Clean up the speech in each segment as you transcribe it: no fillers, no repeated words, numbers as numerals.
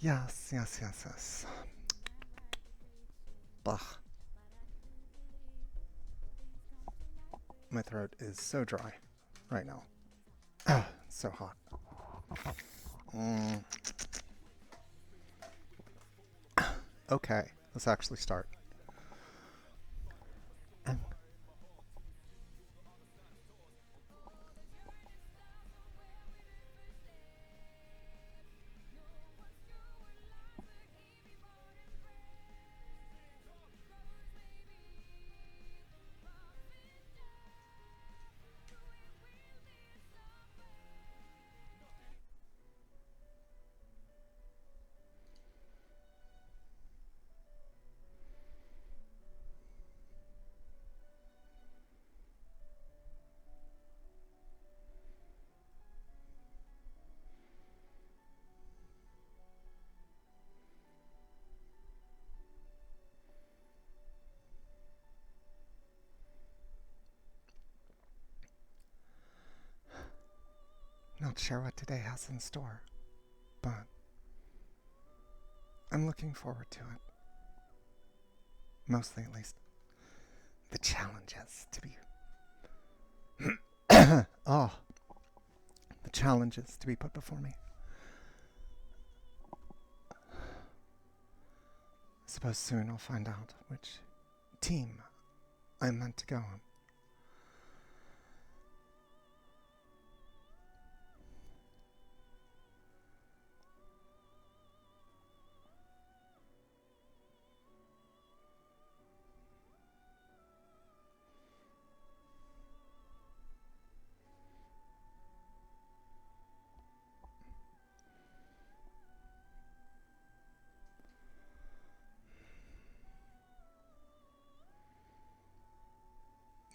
Yes. Blah. My throat is so dry right now. So hot. Okay, let's actually start. Not sure what today has in store, but I'm looking forward to it. Mostly, at least. The challenges to be... oh. The challenges to be put before me. I suppose soon I'll find out which team I'm meant to go on.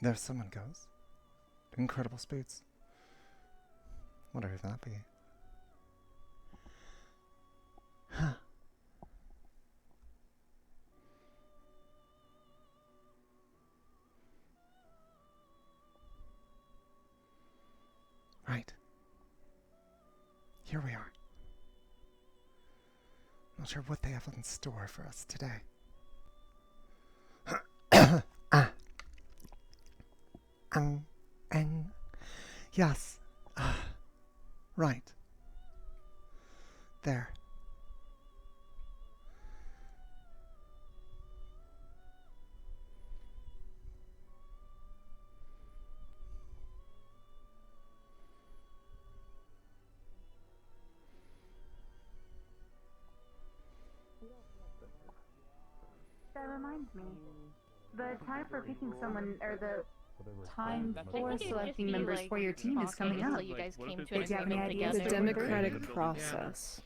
There someone goes. Incredible Spoots. Whatever that be. Huh. Right. Here we are. Not sure what they have in store for us today. Yes. Right. There. That reminds me. The time for picking someone, or the time for selecting members for your team is coming up. You guys came to Did you have any ideas? The democratic process.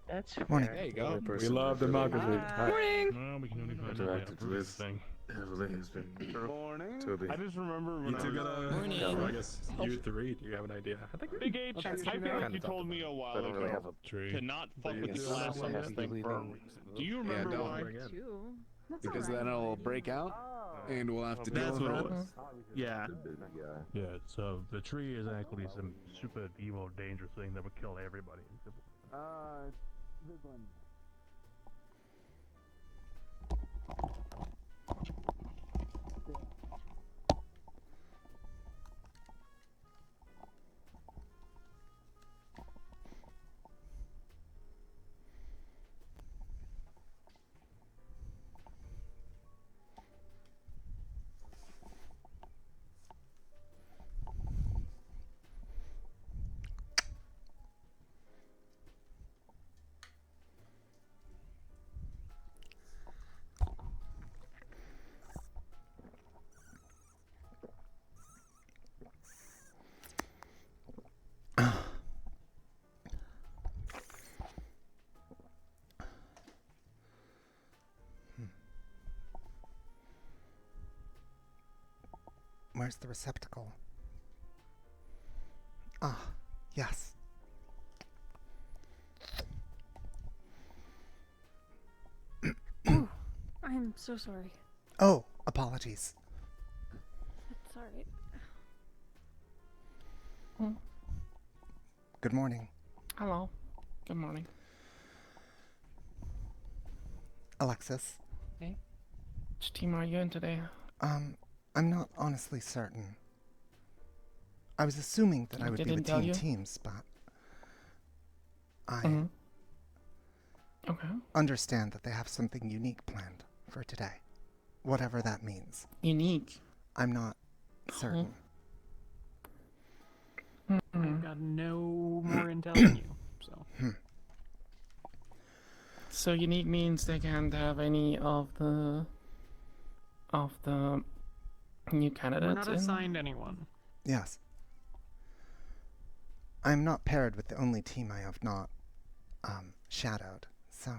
That's Morning. fair. There you go. We love democracy. Morning! No, we can only find Interacted out with thing. heavily has been Morning. Toby. I just remember when You two got Morning. I guess you three. Do you have an idea? I think Big H, I feel like you told me a while I don't really have ago a to not fuck with you the know, last I summer have thing to firm. Do you remember don't why? forget. That's Because alright. then it'll break out, and we'll have to deal That's with what it it. was. Yeah. Yeah, so the tree is actually some super evil, dangerous thing that would kill everybody. Where's the receptacle? Ah, yes. I'm so sorry. Oh, apologies. It's alright. Good morning. Hello. Good morning. Alexis. Which team are you in today? I'm not honestly certain. I was assuming that I would be didn't with tell Team you? Teams, but I Mhm. Okay. understand that they have something unique planned for today. Whatever that means. Unique. I'm not certain. I've got no more intel than you, so. So unique means they can't have any of the new candidates. We're not assigned anyone. Yes. I'm not paired with the only team I have not shadowed, so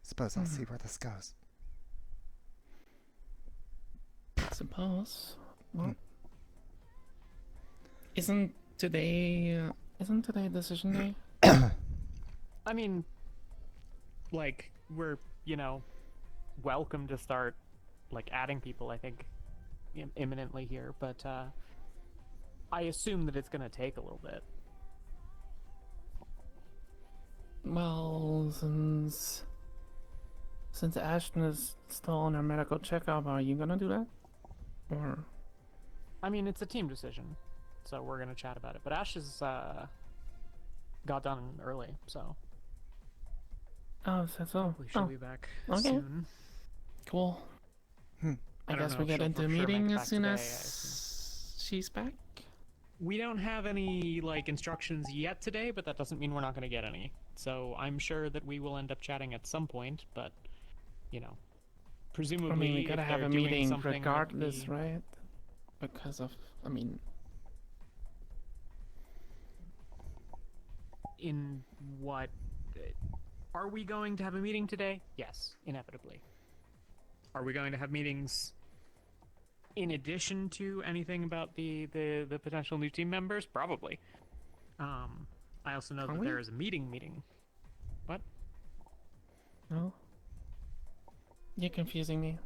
suppose I'll see where this goes. Suppose. Well, isn't today decision day? I mean, like, we're, welcome to start, like, adding people, I think, imminently here, but, I assume that it's gonna take a little bit. Well, since Ashton is still on her medical checkup, are you gonna do that? Or I mean, it's a team decision, so we're gonna chat about it. But Ash is, got done early, so. oh, is that so? Hopefully she'll be back okay. soon. Cool. I I don't guess know we if get she'll into for a sure meeting make it as back soon today, I as she's back. We don't have any, like, instructions yet today, but that doesn't mean we're not going to get any. So I'm sure that we will end up chatting at some point, but, presumably, I mean, we gotta if have they're a doing meeting something that regardless, we- right? Because of, I mean, In what... Are we going to have a meeting today? Yes, inevitably. Are we going to have meetings in addition to anything about the potential new team members? Probably. I also know that we? there is a meeting. What? no. You're confusing me.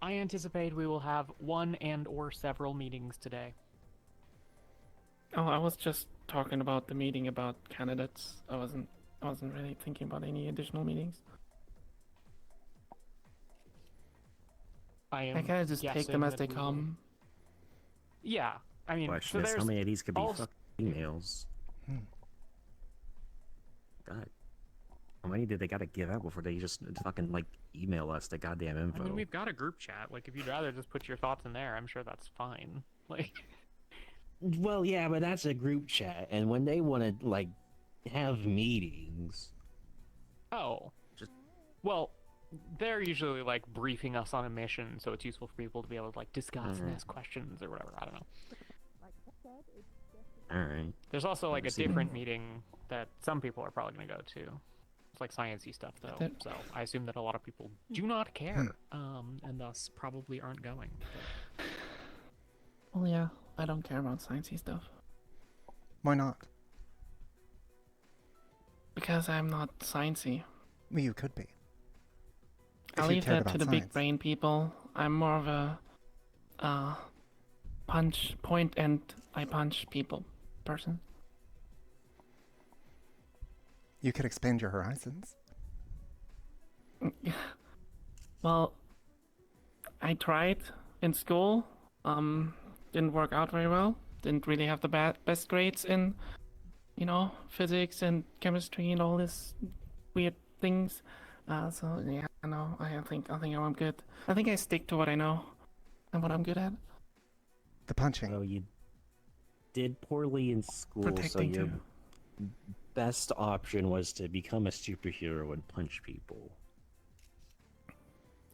I anticipate we will have one and or several meetings today. Oh, I was just talking about the meeting about candidates. I wasn't really thinking about any additional meetings. I am I kind of just take guessing them as that they we will- come. Yeah, I mean, Question so is, there's how many of these could be all- fucking emails? God. How many did they gotta give out before they just fucking, like, email us the goddamn info? I mean, we've got a group chat. Like, if you'd rather just put your thoughts in there, I'm sure that's fine. Like, Well, yeah, but that's a group chat, and when they want to, like, have meetings... oh, Just- well, they're usually like briefing us on a mission, so it's useful for people to be able to like discuss and ask questions or whatever. I don't know. Alright. There's also like a Never seen different meeting that some people are probably gonna go to. It's like sciencey stuff though, That- so I assume that a lot of people do not care, and thus probably aren't going. Well, yeah, I don't care about sciencey stuff Why not? because I'm not sciencey. Well, you could be. I If you leave cared that about to the big science. brain people. I'm more of a point and I punch people person. You could expand your horizons. Well, I tried in school. Didn't work out very well. Didn't really have the best grades in, physics and chemistry and all this weird things. So yeah, no, I think I'm good. I think I stick to what I know and what I'm good at. The punching. Well, you did poorly in school, so Protecting your too. best option was to become a superhero and punch people.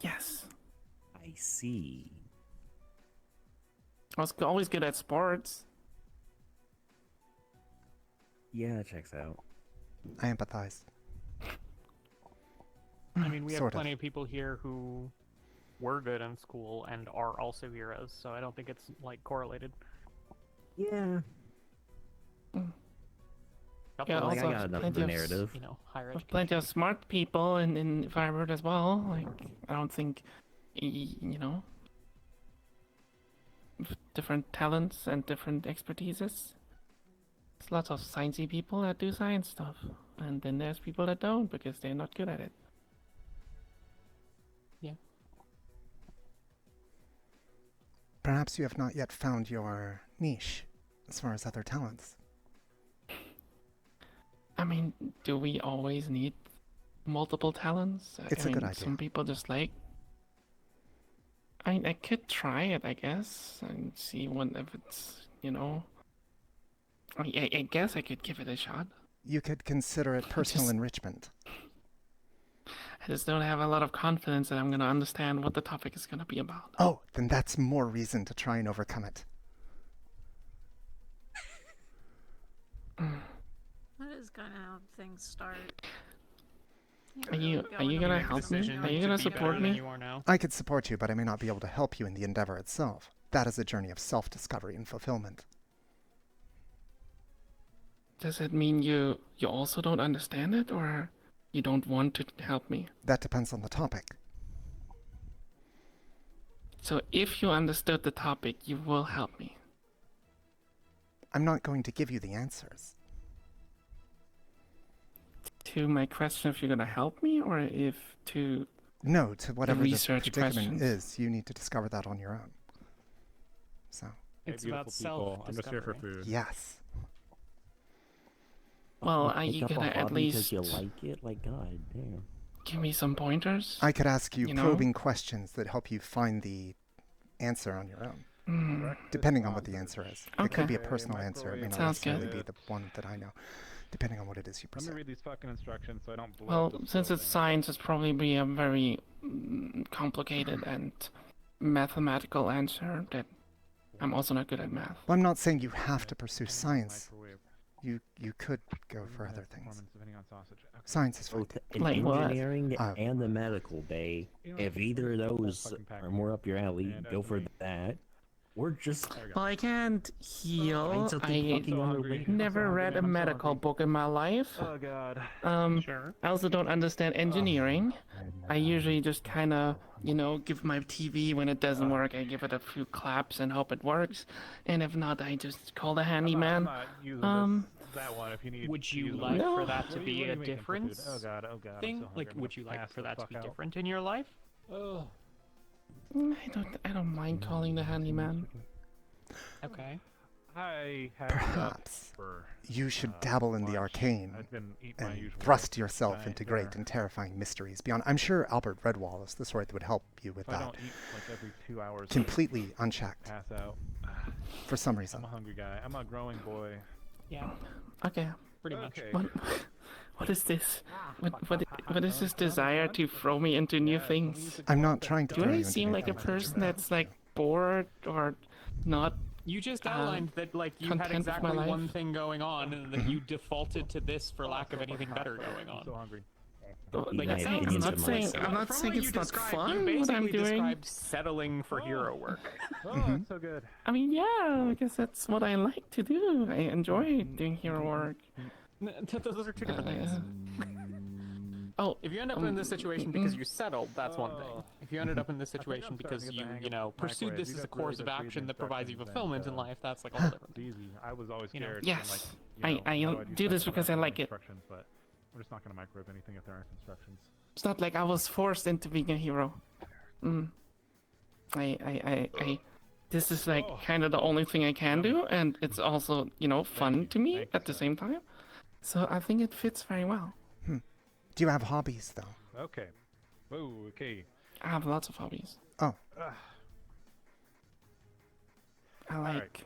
Yes, I see. I was always good at sports. Yeah, that checks out. I empathize. I mean, we have Sort of. plenty of people here who were good in school and are also heroes, so I don't think it's like correlated. Yeah. Yeah, Like, I also got enough of plenty the of narrative. Higher There's education. plenty of smart people in Firebird as well. Like, I don't think, different talents and different expertises. There's lots of sciencey people that do science stuff. And then there's people that don't because they're not good at it. Yeah. Perhaps you have not yet found your niche as far as other talents. I mean, do we always need multiple talents? It's I a good mean, idea. Some people just like. I could try it, I guess, and see if it's, I guess I could give it a shot. You could consider it personal enrichment. I just don't have a lot of confidence that I'm going to understand what the topic is going to be about. Oh, then that's more reason to try and overcome it. That is kind of how things start. Are you gonna help me? Are you gonna support me? I could support you, but I may not be able to help you in the endeavor itself. That is a journey of self-discovery and fulfillment. Does it mean you also don't understand it, or you don't want to help me? That depends on the topic. So if you understood the topic, you will help me. I'm not going to give you the answers. To my question, if you're gonna help me, or if to No, to whatever the research predicament questions. is, you need to discover that on your own. So, It's Hey, about beautiful people. I'm just here for self-discovery. food. yes. Well, are Pick you up a gonna at hobby least 'cause you like it? Like, god damn. give me some pointers? I could ask you, You know? probing questions that help you find the answer on your own, depending on what the answer is. It could be a Okay. personal answer. It may not Sounds good. necessarily be the one that I know, depending on what it is you Let me pursue. read these fucking instructions so I don't blow Well, up this since it's building. science, it's probably be a very complicated and mathematical answer that I'm also not good at math. Well, I'm not saying you have to pursue Depending on science. microwave. You could go for other things. Performance depending on sausage. Okay. Science is fine. Both in Like what? engineering Oh. and the medical bay. You know, If either of that those fucking pack are more up your alley, and go for me. that. We're just There we go. Well, I can't heal. find something I fucking so hungry. unrelated. I'm never so read hungry, a I'm so medical hungry. book in my life. Oh god. Sure. I also don't understand engineering. I usually just kind of, give my TV when it doesn't work. I give it a few claps and hope it works. And if not, I just call the handyman. I'm not using that one if you need. Would to you use like No. for that to What are be you a making for food? difference Oh god, I'm thing? so hungry. Like, I'm would gonna you like pass for the that to fuck be out. different in your life? Oh. I don't mind calling the handyman. Okay. I have Perhaps for you should dabble in the lunch. arcane I've been eating my and usual thrust yourself giant into great dinner. and terrifying mysteries beyond. I'm sure Albert Redwall is the sort that would help you with If I that. don't eat like every 2 hours, I Completely unchecked pass out. for some reason. I'm a hungry guy. I'm a growing boy. Yeah, Okay. pretty much. Okay. What is this? What is this desire to throw me into new things? I'm not trying to Do throw you I into seem new like a things. person that's like bored or not? You just outlined that like you had content with my exactly life? one thing going on, and that you defaulted to this for lack of anything better going I'm so on. hungry. Like, My it sounds opinions like of saying- myself. I'm not from saying what you it's not described, fun, You what I'm basically doing. described settling for hero work. Oh, that's so good. I mean, yeah, I guess that's what I like to do. I enjoy doing hero work. Those are two different things. Oh, If you end up in this situation because you settled, that's one thing. If you ended up in this situation because you pursued this as a course of action that provides you fulfillment in life, that's like a whole different It's thing. easy. I was always You know. scared. Yes. And, like, I how do this stuff because I without like it. instructions, but we're just not gonna microwave anything if there aren't instructions. it's not like I was forced into being a hero. I this is like kind of the only thing I can do, and it's also, fun to me at the same time. So I think it fits very well. Do you have hobbies, though? Okay. Whoa. Okay. I have lots of hobbies. Oh, I right. like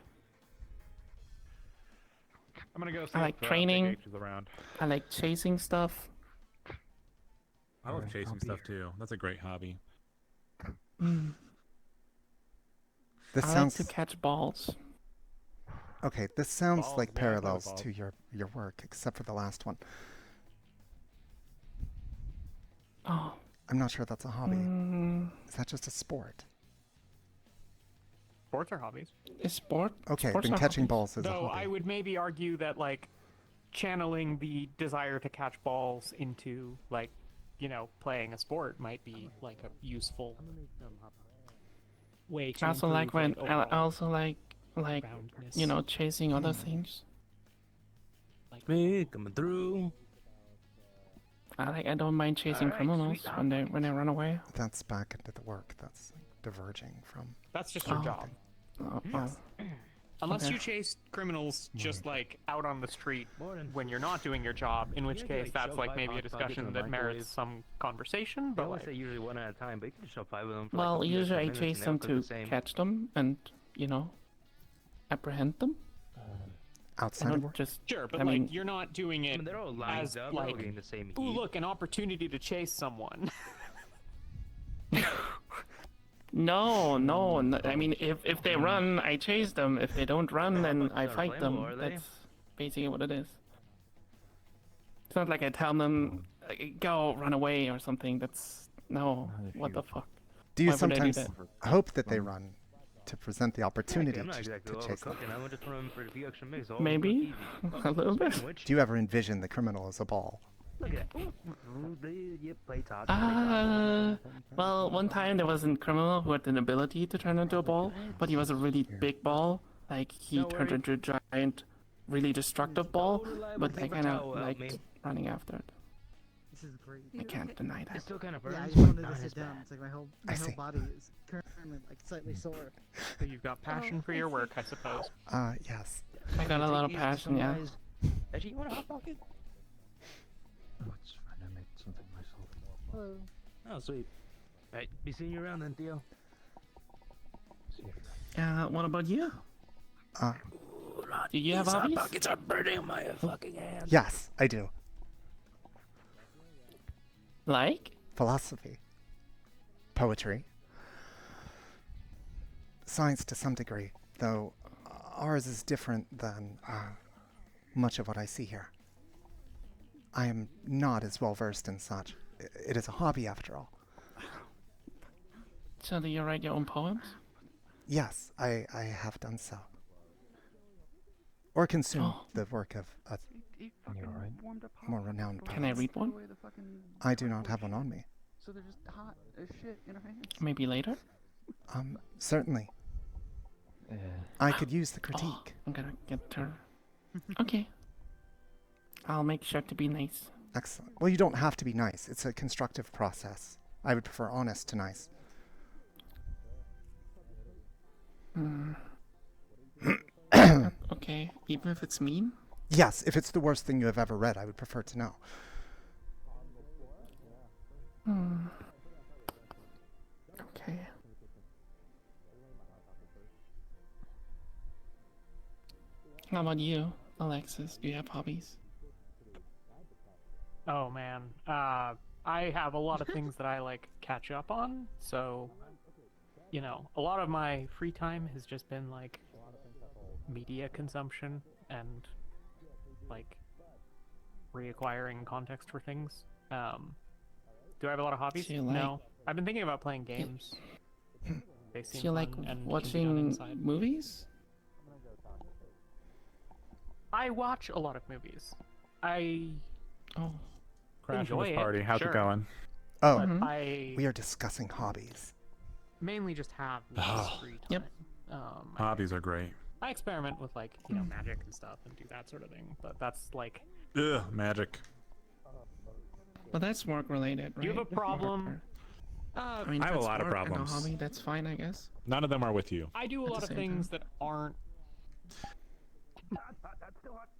I'm gonna go see I like if, Big training. H is around. I like chasing stuff. I love chasing stuff too. That's a great hobby. this I sounds like to catch balls. okay. This sounds Balls, like yeah, I play with parallels balls. to your work, except for the last one. Oh, I'm not sure that's a hobby. Is that just a sport? Sports are hobbies. is sport? Okay, sports then are catching hobbies. balls is a Though hobby. I would maybe argue that like channeling the desire to catch balls into like, playing a sport might be like a useful way to I also like when improve, I overall also like roundness. chasing other things. Me coming through. I don't mind chasing criminals when they run away. That's back into the work. That's diverging from. That's just your Oh. job. Oh. Unless Okay. you chase criminals just like out on the street when you're not doing your job, in which case that's like maybe a discussion that merits some conversation. But like, usually one at a time, but you can shove 5 of them. Well, usually I chase them to catch them and, apprehend them. I Outside of don't work? just. sure, but I like mean, you're not doing it they're all lined as up, they're all like, getting the same ooh, heat. look, an opportunity to chase someone. No. I mean, if they run, I chase them. If they don't run, then I fight them. flammable, are they? That's basically what it is. It's not like I tell them, go, run away or something. That's no. What the fuck? Do you Why would I do sometimes that? hope that they run to present the opportunity I'm not to exactly chase them? overcooking. I just want them for a few extra minutes. Maybe a little bit. Do you ever envision the criminal as a ball? Look at that. Play top. Well, one time there was a criminal who had an ability to turn into a ball, but he was a really big ball. Like he turned into a giant, really destructive ball. But I kind of liked running after it. This is great. I can't deny that. It still kind of burns. Yeah, I just wanted not to as sit down. bad. It's like my whole I see. body is currently like slightly sore. So you've got passion for your work, I suppose. Yes. I got a lot of passion, yeah. Actually, you want a hot pocket? Oh, it's fine. I made something myself. Hello. Oh, sweet. Right, be seeing you around then, Theo. What about you? Uh, Do you have hobbies? Pockets are burning my fucking hands. yes, I do. Like? Philosophy. Poetry. Science to some degree, though ours is different than much of what I see here. I am not as well versed in such. It is a hobby after all. So do you write your own poems? Yes, I have done so. Or consume the work of a more renowned poet. Can I read one? I do not have one on me. So they're just hot as shit in our hands. Maybe later? Certainly. I could use the critique. Oh, I'm gonna get her. Okay. I'll make sure to be nice. Excellent. Well, you don't have to be nice. It's a constructive process. I would prefer honest to nice. Okay, even if it's mean? Yes, if it's the worst thing you have ever read, I would prefer to know. Okay. How about you, Alexis? Do you have hobbies? Oh man, I have a lot of things that I like catch up on. So, a lot of my free time has just been like media consumption and like reacquiring context for things. Do I have a lot of hobbies? Do you like- No, I've been thinking about playing games. They seem Do you like fun and can be done watching inside. movies? I watch a lot of movies. I Oh. enjoy Crashing it, party. How's sure. it going? Oh, but I we are discussing hobbies. mainly just have less free time. Yep. Hobbies are great. I experiment with like magic and stuff and do that sort of thing, but that's like Ugh, magic. Well, that's work related, right? you have a problem. I mean, I have a that's lot of work and problems. a hobby, that's fine, I guess. None of them are with you. I do a At lot the of same things time. that aren't.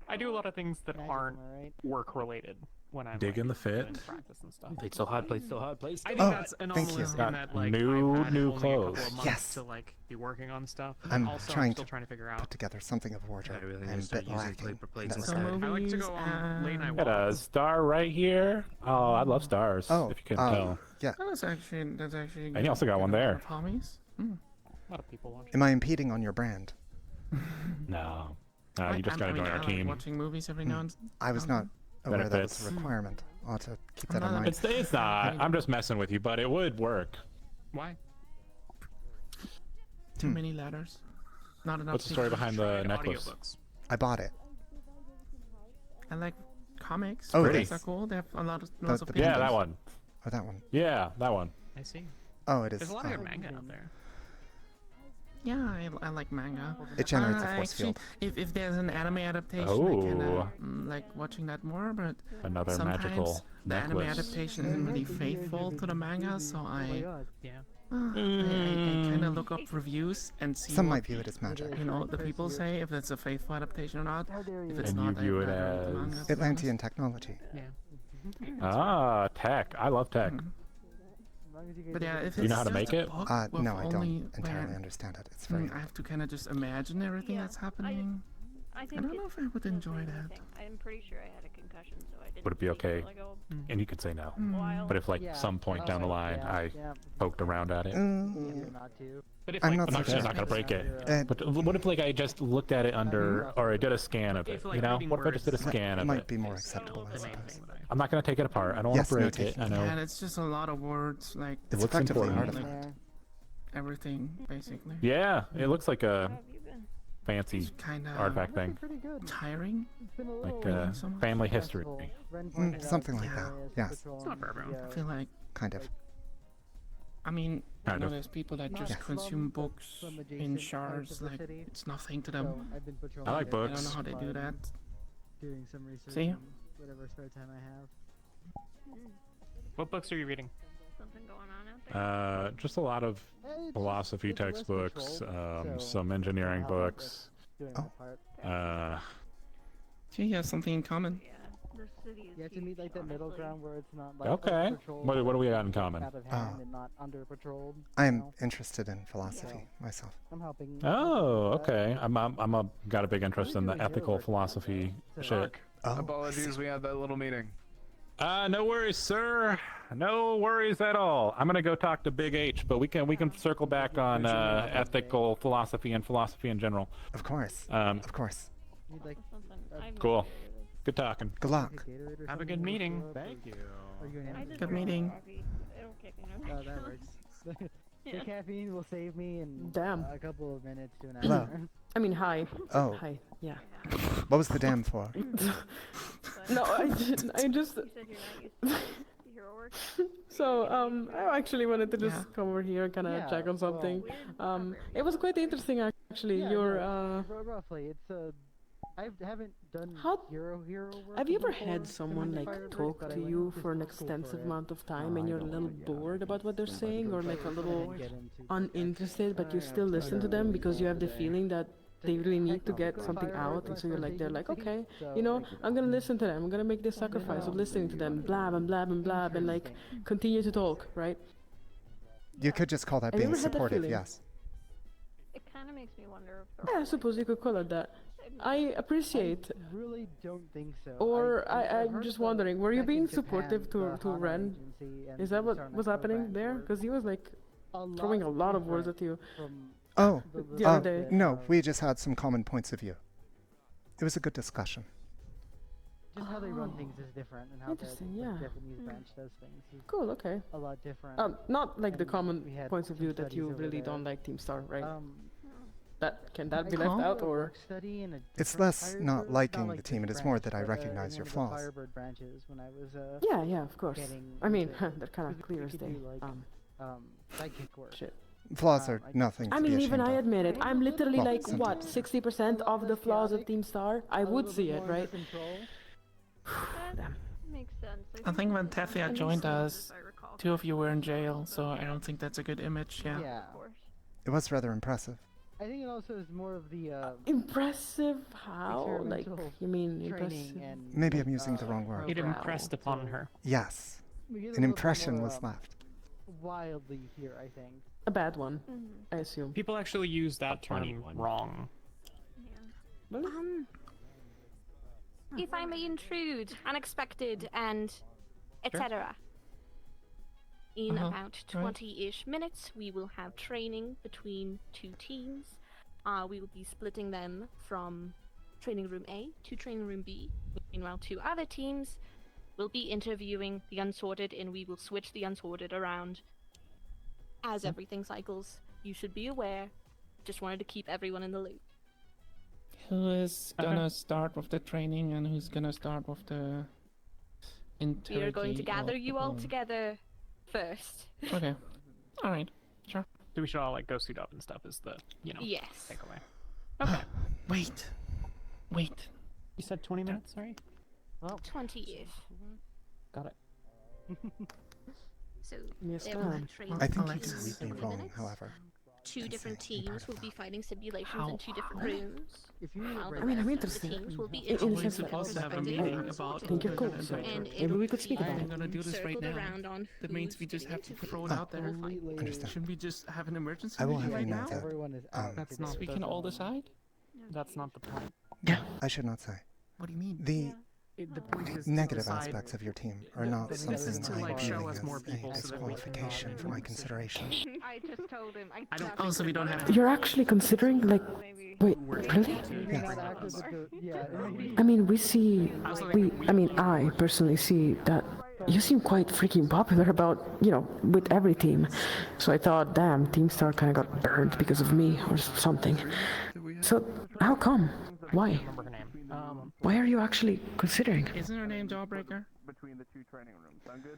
I do a lot of things that aren't work related when I'm Digging like, the fit. in practice and stuff. Plate so hot, plate so hot, plate. I think Oh, that's thank anomalous you. in that like New- I've had new only a couple clothes. of months Yes. to like be working on stuff. I'm Also, trying I'm still to trying to figure out. Put together something of order. I really need I'm to a start bit using lacking. plate for plates in that So regard. I like to movies go on late night Got a walks. star right here. Oh, I love stars. Oh, if you couldn't tell. yeah. Oh, that's actually. And you also got one good there. amount of hobbies. A lot of people watch. Am I impeding on your brand? No. No, you just gotta join I our like team. watching movies every now and I was not aware that was Benefits. a requirement. I'll have to keep that I'm in not mind. It's not. I'm just messing with you, but it would work. Why? too many letters. Not enough. What's the story people. behind the And necklace? audiobooks. I bought it. I like comics. Oh, Comics it are is. cool. They have a lot of lots of the pages. Yeah, that one. Oh, that one. Yeah, that one. I see. Oh, it is. There's a lot of good manga out there. Yeah, I like manga. It generates a force Actually, field. if there's an anime adaptation, I Oh. kinda like watching that more, but Another sometimes magical the anime necklace. adaptation isn't really faithful to the manga, so I Yeah. I kind of look up reviews and see Some what, might view it as magic. you know, the people say, if it's a faithful adaptation or not. If it's And you not, view I've it never read the as- manga, to be honest. Atlantean technology. Yeah. Ah, tech. I love tech. But yeah, if Do you know it's how to just make a it? book with No, I only don't entirely where, understand it. It's very. I have to kind of just imagine everything Yeah, that's happening. I I think don't know if I would enjoy that. I'm pretty sure I had a concussion, so I didn't. Would it be see okay? Like a And you could say no. while. But if like Yeah. some point down the line I poked around at it. Not to. But if, I'm like, not I'm not, so I'm not gonna break it. Uh, But what if like I just looked at it under, or I did a scan of it? If, like, You know, reading what if I just did a words scan of might it? be more is acceptable, I the main suppose. thing that I'm not gonna take it apart. I don't want Yes, to no break it. taking I it. know. And it's just a lot of words, like It's looks effectively important. artifact. everything, basically. Yeah, it looks like a How have you been? fancy It's kind of artifact thing, Pretty good. tiring. It's been a like little so much. family history. Something like that, yes. It's not for everyone. I feel like, Kind of. I mean, I Kind know of. there's people that Not just from- consume books from in adjacent shards, parts of the like city. it's nothing to them. I've been patrolling I like it, I don't books. know how they do that. doing some research. See? in Whatever spare time I have. What books are you reading? Something going on out there? Just a lot of philosophy it's less textbooks, patrolled, so some engineering I'll help books. Doing Oh. my part. See, you have something in common. Yeah, the city is You have to meet huge, like that middle honestly. ground where it's not like Okay. patrolled, What do we like, got in common? out of hand and not under patrolled. I you am know? interested in philosophy myself. I'm helping. Oh, okay. Got a big interest in the doing hero ethical work, philosophy so- shit. Oh, I Apologies, see. we had that little meeting. No worries, sir. No worries at all. I'm gonna go talk to Big H, but we can circle back on ethical philosophy and philosophy in general. Of course. Um, Of course. Need, like, Something. I've no Cool. idea what it is. Good talking. Good luck. a Gatorade or Have a something good to meeting. fill up, Thank you. or you an I energy just Good drink meeting. coffee. It'll kick me in. Oh, that works. The caffeine will save me in Damn. a couple of minutes to an Hello. hour. I mean, hi. Oh, Hi. Yeah. what was the dam for? No, I didn't. I just. You said you're not used to hero work. So, I actually wanted to just Yeah. come over here and kind of Yeah, check on something. Weird It was quite interesting actually. Yeah, Your no, roughly, it's I haven't done How- hero work. Have you ever before had someone in like Firebird, talk but I to went you to for an school extensive it. amount of time and you're a little bored about what they're saying, or like a little Get into uninterested, but you still listen to them because you have the feeling that they really need to get something out, and so they're like, okay, you know, I'm gonna listen to them, I'm gonna make this sacrifice of listening to them, blab and blab and blab, and like continue to talk, right? You could just call that Have you being ever had that supportive, feeling? yes. It kind of makes me wonder if Yeah, I suppose you could call it that. I appreciate, Really don't think so. or I've I'm heard just about wondering, were you back being in Japan, supportive to the Hana Ren? agency and Is that the what Sarnac was happening program there? were Because he was like a throwing a lot of words different at you. from Oh, The other day. no, we just had some common points of view. It was a good discussion. just how they run things is different, and how the Interesting, like, yeah. Japanese branch does things is Cool, okay. a lot different. Not like the And common we had points of some view that studies you over really there. don't like Team Star, right? Can I that be did left a out, or? work study in a It's different less not Firebird, liking like the team, this it is more branch, that I but, recognize in your one of the flaws. Firebird branches when I was Yeah, of course. getting I mean, into- they're kind of we clear as could day. do, like, sidekick work. Shit. Flaws are I- nothing to I be mean, even ashamed I of. admit it. I'm literally Well, like, some what, people. 60% of the flaws of Team Star? I a would little see bit it, more under right? control. that makes sense. I think when that's Tethia what joined it is, us, if I recall 2 of you were in jail, so I don't think that's a good image, yeah. Yeah. Of course. It was rather impressive. I think it also is more of the Impressive? How? Like, experimental you mean training impressive? and Maybe I'm using the wrong word. It Wow. impressed upon her. Yes, we get a an little bit impression more, was left. wildly here, I think. A bad one, Mm-hmm. I assume. People actually use that funny term one. wrong. Yeah. If I may intrude, unexpected and etc. In Uh-huh, about 20-ish minutes, we will have training between 2 teams. We will be splitting them from training room A to training room B. Meanwhile, 2 other teams will be interviewing the Unsorted, and we will switch the Unsorted around as everything cycles. You should be aware. Just wanted to keep everyone in the loop. Who is gonna start with the training and who's gonna start with the interrogate? We are going to gather of you all the- together first. Okay. Alright. Sure. So we should all like go suit up and stuff. Is the Yes. takeaway? Okay. Wait. You said 20 minutes. Sorry. Well, 20-ish. Got it. So Yes, they will ma'am. have training I think for you two can lead me wrong, minutes. however. Two different teams will be fighting simulations How- in two different rooms. if you While the I mean, I'm rest of the interested. teams will be In the introduced sense to that- their supposed to have a respective meeting rooms. about Think you're cool, what so we're gonna And do. it maybe will we could speak be about it. I'm gonna do this right circled now. around on That means we who's just have to getting throw it out there. completely, Understand. Shouldn't we just have an emergency I will meeting have right you know now? that everyone is um, out That's because not- it We can doesn't all matter. decide? That's not the point. I should not say. What do you mean? The The point is to negative decide- aspects of your team are Th- not this something is to, I'm like, viewing show us as more a people so that we can disqualification for my consideration. I just told him. I don't. Oh, so we don't have to. You're actually considering, like, wait, really? Not active, but yeah, I mean, I personally see that you seem quite freaking popular about, with every team. So I thought, damn, Team Star kind of got burned because of me or something. So, how come? Why? Remember her name. Why are you actually considering? Isn't her name Jawbreaker?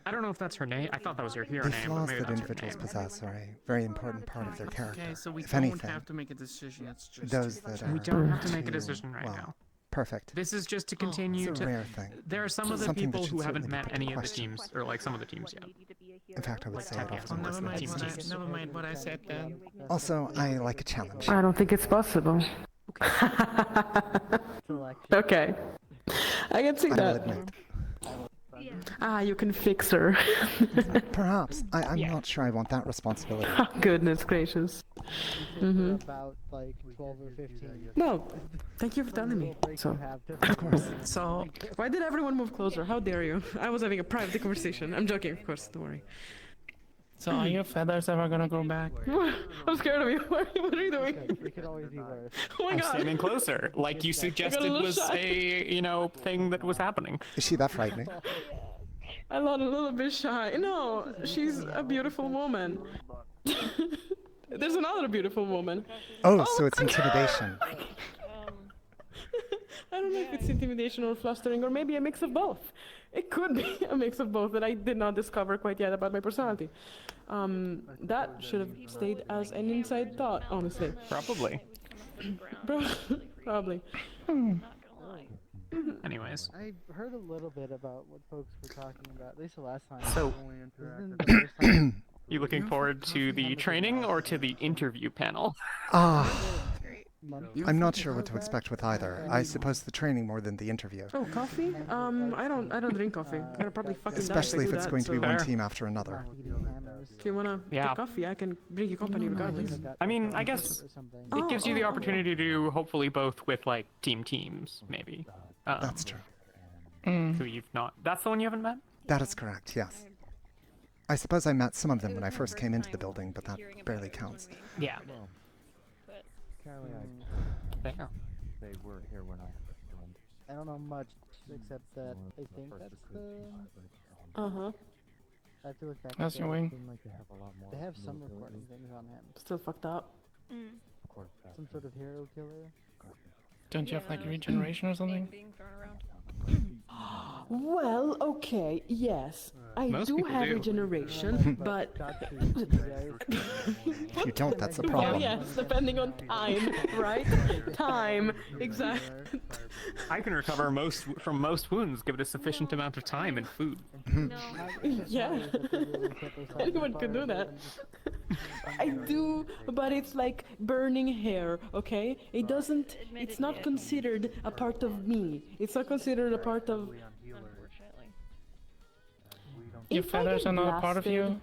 I don't know if that's her name. I thought that was her hero The name. But flaws maybe that that's her individuals name. possess are a very important part of their character. Okay, so we If don't anything, have to make a decision. It's just those that are We don't have to make a too, decision right well, now. perfect. This is just to continue It's a to. rare thing. There are some of the Something that people should who haven't certainly be met any of the questioned. teams, or like some of the teams yet. In fact, I would say it Tethia. often Never was mind, Team what I, teams. never mind what I said then. Also, I like a challenge. I don't think it's possible. Okay. I can see I will that. admit. You can fix her. Perhaps. I'm Yeah. not sure I want that responsibility. Goodness gracious. Mm-hmm. about like 12 or 15. Well, thank you for telling me. So, Of course. So, why did everyone move closer? How dare you? I was having a private conversation. I'm joking, of course. Don't worry. so are your feathers ever gonna grow back? I'm scared of you. What are you doing? It could always be worse. Oh my I'm god. standing closer, like you suggested little was shy. a thing that was happening. Is she that frightening? I'm a little bit shy. No, she's a beautiful woman. There's another beautiful woman. Oh, so it's intimidation. I don't know if it's intimidation or flustering or maybe a mix of both. It could be a mix of both that I did not discover quite yet about my personality. That should have stayed as an inside thought, honestly. Probably. Probably. Anyways. I heard a little bit about what folks were talking about, at least the last time. So- when we interacted. This isn't the first time. You looking forward to the training or to the interview panel? I'm not sure what to expect with either. I suppose the training more than the interview. Oh, coffee? I don't drink coffee. I'm gonna probably fucking Especially die if I it's do going that, to be so one Fair. team after another. If you wanna Yeah. get coffee, I can bring you company regardless. I mean, I guess it gives you the opportunity to do hopefully both with like teams, maybe. That's true. Who you've not. That's the one you haven't met? That is correct, yes. I suppose I met some of them when I first came into the building, but that barely counts. Yeah. Fair. They were here when I joined. I don't know much except that I think that's the. Uh-huh. I have to look back. That's at your that. wing. Seemed like they have a lot more. They have some military recording things on him. Still fucked up. court of Some sort of hero killer. Don't you have like regeneration or something? Being thrown around. Well, okay, yes. I Most do people have do. regeneration, but If you don't, that's a well, problem. yes, depending on time, right? Time, exactly. I can recover from most wounds, give it a sufficient amount of time and food. Yeah, anyone could do that. I do, but it's like burning hair, okay? It doesn't, it's not considered a part of me. It's not considered a part of... Unfortunately. Your If I feathers get are not a part of you? blasted-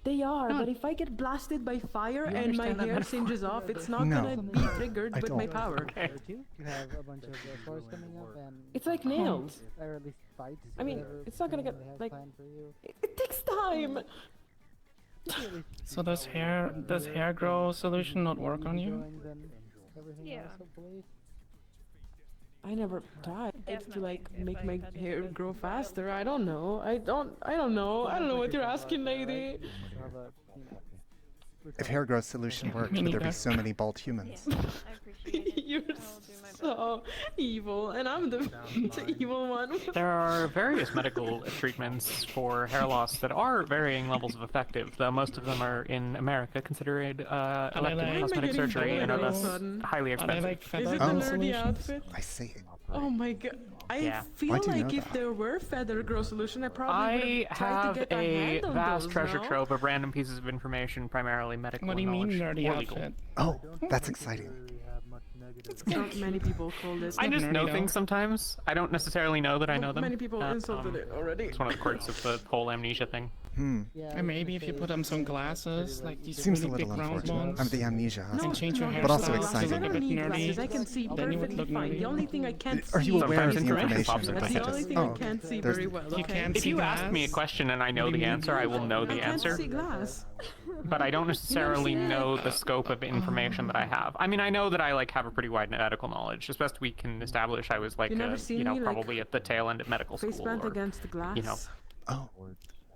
They are, but if I get blasted by fire and my understand that hair metaphor? singes off, it's not No. gonna be triggered I with my don't. power. Okay. You have a bunch of stores coming up and. It's like nails. Or at least fights. I mean, whatever it's not gonna training get, they have like- planned for you. It takes time. So does hair grow solution not work on you? Join, then everything Yeah. else, hopefully. I never tried to Definitely. like If make I my had to hair do it, grow then faster. I don't know. I don't know. I don't know what you're asking, lady. You'll have a, you know, If hair growth solution worked, would there be so many bald humans? I appreciate it. You're so evil, and I'm the evil one. There are various medical treatments for hair loss that are varying levels of effective, though most of them are in America considered elective like- cosmetic surgery and are all of a thus sudden? highly Are they expensive. like Is feather it the girl nerdy solutions? outfit? I see. Oh my god. I Yeah. feel Why do you know like if that? there were feather grow solution, I probably I would have tried to have get a a hand on vast those, treasure no? trove of random pieces of information, primarily medical What do you mean knowledge nerdy or legal. outfit? Oh, that's exciting. Not many people call this. I just nerdy know though. things sometimes. I don't necessarily know that I know them. Many people insulted it already. It's one of the quirks of the whole amnesia thing. And maybe if you put on some glasses, like these Seems a really big little round unfortunate. ones, I'm the amnesia. and Huh? change your hairstyle But also to exciting. look I a don't bit need nerdy, glasses. I can see then you would perfectly look fine. The nerdy. only thing I can't see. Are you aware of Sometimes the information information? pops into That's my the only head. thing Oh, I can't see there's- very well. You Okay. can't If see you glass. ask me a question and I know What do the you mean? answer, I will know I the can't answer. see glass. But I don't necessarily seen it? know the scope of information that I have. I mean, I know that I like have a pretty wide medical knowledge. As best we can establish, I was like, You never seen me, like, probably at the tail end of medical Face school, plant or against the glass. you know, Oh,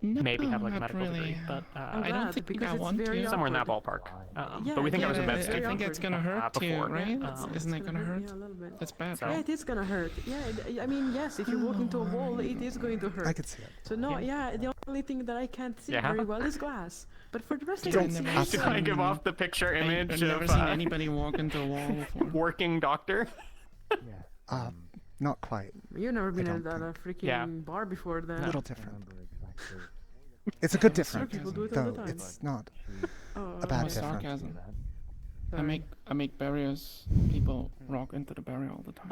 No, maybe have like a not medical really. degree. But I'm I glad, don't think because I it's want very to. somewhere in that awkward. ballpark. Yeah, but we think I was a Yeah, med I student. think it's gonna hurt too, before. right? Um, Isn't it gonna hurt? Yeah, a little bit. That's bad, So- Yeah, right? it is gonna hurt. Yeah, I mean, yes, if you walk into a wall, it is going to hurt. I could see it. So no, yeah, the only thing that I can't see Yeah. very well is glass. But for the rest, I Don't can see. ask Should I give off the picture image I've never of seen anybody walk into a wall before. working doctor? Not quite. You've never been don't at a freaking Yeah. bar before, then. A little different. It's a good different, People do it all the though. time. It's not Oh, a bad No different. sarcasm. I make barriers. People walk into the barrier all the time.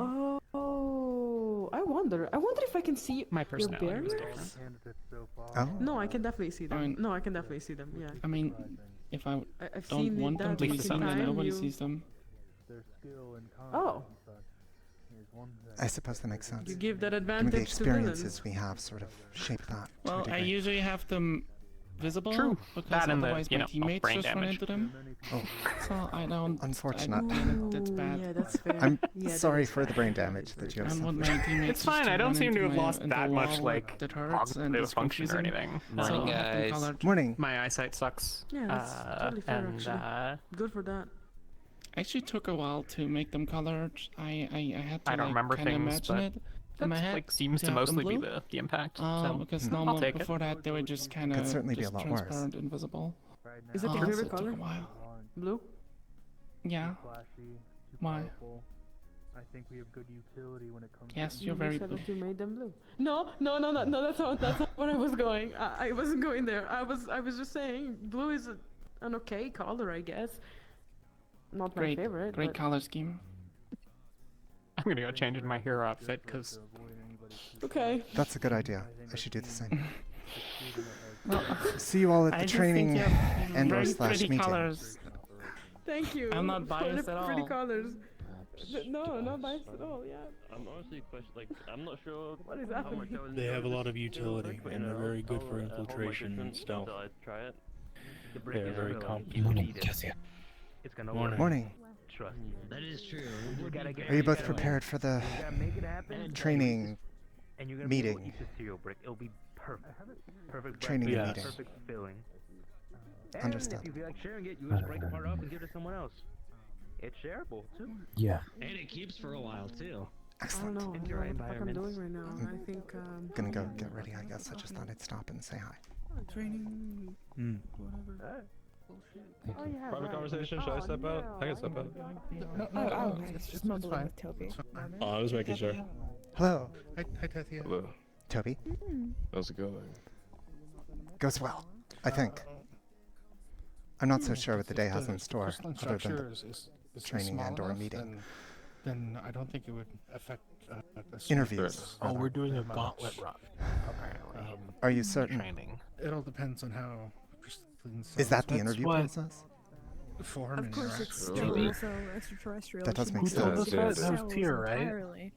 Oh, I wonder if I can see My your personality was barriers. different. Oh, No, I can definitely see them. I mean- No, I can definitely see them. Yeah, I mean, if I I've don't seen want it them that to be least seen, then time. nobody You... sees them. Oh, I suppose that makes sense. you give that I mean, the advantage to villains. experiences we have sort of shape that. to a Well, I degree. usually have them visible True. because That and the, otherwise you my know, teammates brain just run damage. into them. Oh, So I don't. unfortunate. That's Ooh, bad. Yeah, that's fair. I'm Yeah, that sorry is for the bad. brain damage that you have I want suffered. my teammates. It's fine. just I don't run seem to into have my- lost into that a much wall like that hurts and cognitive it's function or confusing. anything. So Morning, I'll have them guys. colored. Morning. My eyesight sucks. Yeah, that's totally fair, and actually. Good for that. Actually took a while to make them colored. I had to I don't remember kind of things, imagine but it in my that head. like seems to have them mostly be blue. the impact. So Because Hmm. I'll normal take it. before that they were just kind Could of certainly be a just lot worse. transparent, invisible. Is that your So favorite it took color? a while. Blue? Yeah. Why? I think we have good utility when it comes Yes, to you're very said blue. that you made them blue. No, that's not where I was going. I wasn't going there. I was just saying blue is an okay color, I guess. Not my Great, favorite. great but... color scheme. I'm gonna go change into my hero outfit because Okay. That's a good idea. I should do the same. Well, See you all at I the just training think you have and/or very slash pretty meeting. colors. Thank you. I'm not for biased the at pretty all. colors. No, not biased at all. Yeah. I'm honestly I'm not sure What is how happening? much I would They have a enjoy lot of this utility, skill, and they're very good for I'll hold my infiltration and distance stealth. until I try it. The They break are is very real. competent. Morning, Tethia. It's gonna Morning. work. Morning. Trust me. That is true. You gotta get Are you it both together. prepared for the You gotta make it happen. training And you're gonna be able to meeting? eat the cereal brick. It'll be perfect. Perfect Training breakfast, and meeting. perfect filling. And Understood. if you feel like sharing it, you just break a part off and give it to someone else. It's shareable too. Yeah. And it keeps for a while too. I don't Excellent. know. I don't know Enjoy what the fuck I'm environments. doing right now. I think. Gonna go get ready, I guess. I just thought I'd stop and say hi. Training. Mm. Whatever. Bullshit. Oh yeah. Private right. conversation? Should I step out? I can step out. No, It's fine. Oh, I was making sure. Hello, Hi, Tethia. Hello. Toby. How's it going? Goes well, I think. I'm not so sure what the day has in store, Crystalline other than structure the is training small and/or enough, meeting. Then I don't think it would affect the Interviews. Oh, rather. we're doing a gauntlet run. Are you certain? training. It all depends on how crystalline Is cells that the interview what- process? form Of and course, interact. it's Really? also extraterrestrial. That does She make makes sense. all Who told us the that? That was cells Tyr, right? entirely.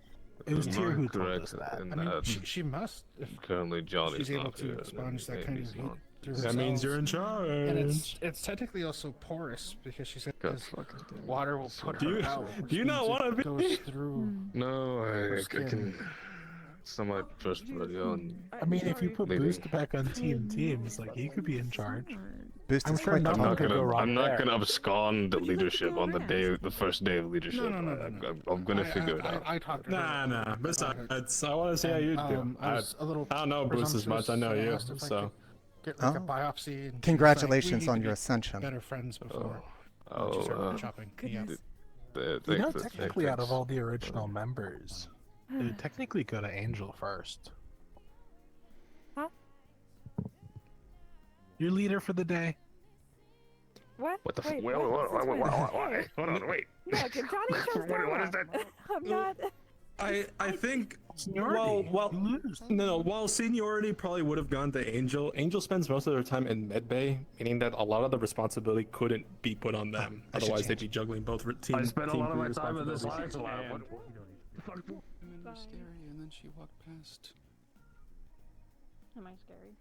It was Tyr who told correct us that. in I mean, that she must if currently Johnny's she's able not to here, expunge then that kind of Amy's heat not. through That her means cells. you're in charge. And it's technically also porous because she said God fucking damn it. water will put Do her you- out. which do you not means wanna it be- goes through. No, I skin. can. It's not my first rodeo. And I mean, if you put Maybe. Boost back on teams, like he could be in charge. Boost I'm is sure quite the nothing top. could go wrong I'm not there. gonna abscond the leadership on the first day of leadership. I'm gonna figure it out. I talked to her. Nah. Besides, I want to see how you do. I was a little I don't know Bruce as much. I know you, asked if I so. could get like a biopsy. And Congratulations she was like, we on need your to be ascension. Better friends before. Oh, she started chopping. You know, technically, out of all the original members, it'd technically go to Angel first. Huh? Your leader for the day. What? What the Wait, wait, hold on, wait. No, can Johnny chose What is that? I'm not. I think Seniority. while seniority probably would have gone to Angel. Angel spends most of their time in medbay, meaning that a lot of the responsibility couldn't be put on them. Otherwise, they'd be juggling both team. I spent a lot of my team time in this responsibilities. lab. And then scary, and then she walked past. Am I scary?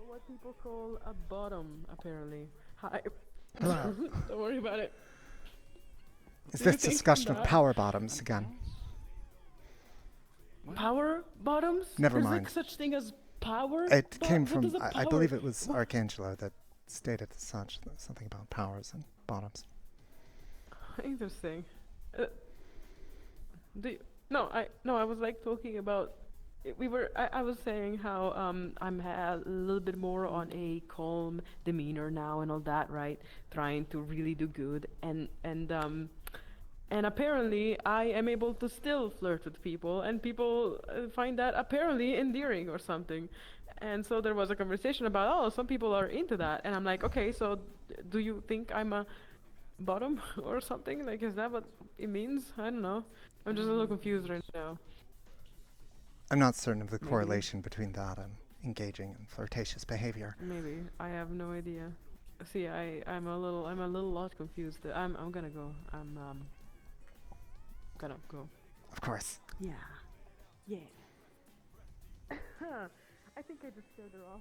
What people call a bottom, apparently. Hi. Hello. Don't worry about it. Is Do you this think discussion of that- power bottoms again? Power bottoms? Never There's mind. like such thing as power? It Bo- came what from, is a I power? believe it was What- Archangelo that stated such, something about powers and bottoms. Interesting. I was like talking about. I was saying how I'm a little bit more on a calm demeanor now and all that, right? Trying to really do good, and apparently I am able to still flirt with people, and people find that apparently endearing or something. And so there was a conversation about, oh, some people are into that, and I'm like, okay, so do you think I'm a bottom or something? Like, is that what it means? I don't know. I'm just a little confused right now. I'm not certain of the correlation between that and engaging in flirtatious behavior. Maybe. I have no idea. See, I'm a little lot confused. I'm gonna go. I'm gonna go. Of course. Yeah. Yeah. I think I just scared her off.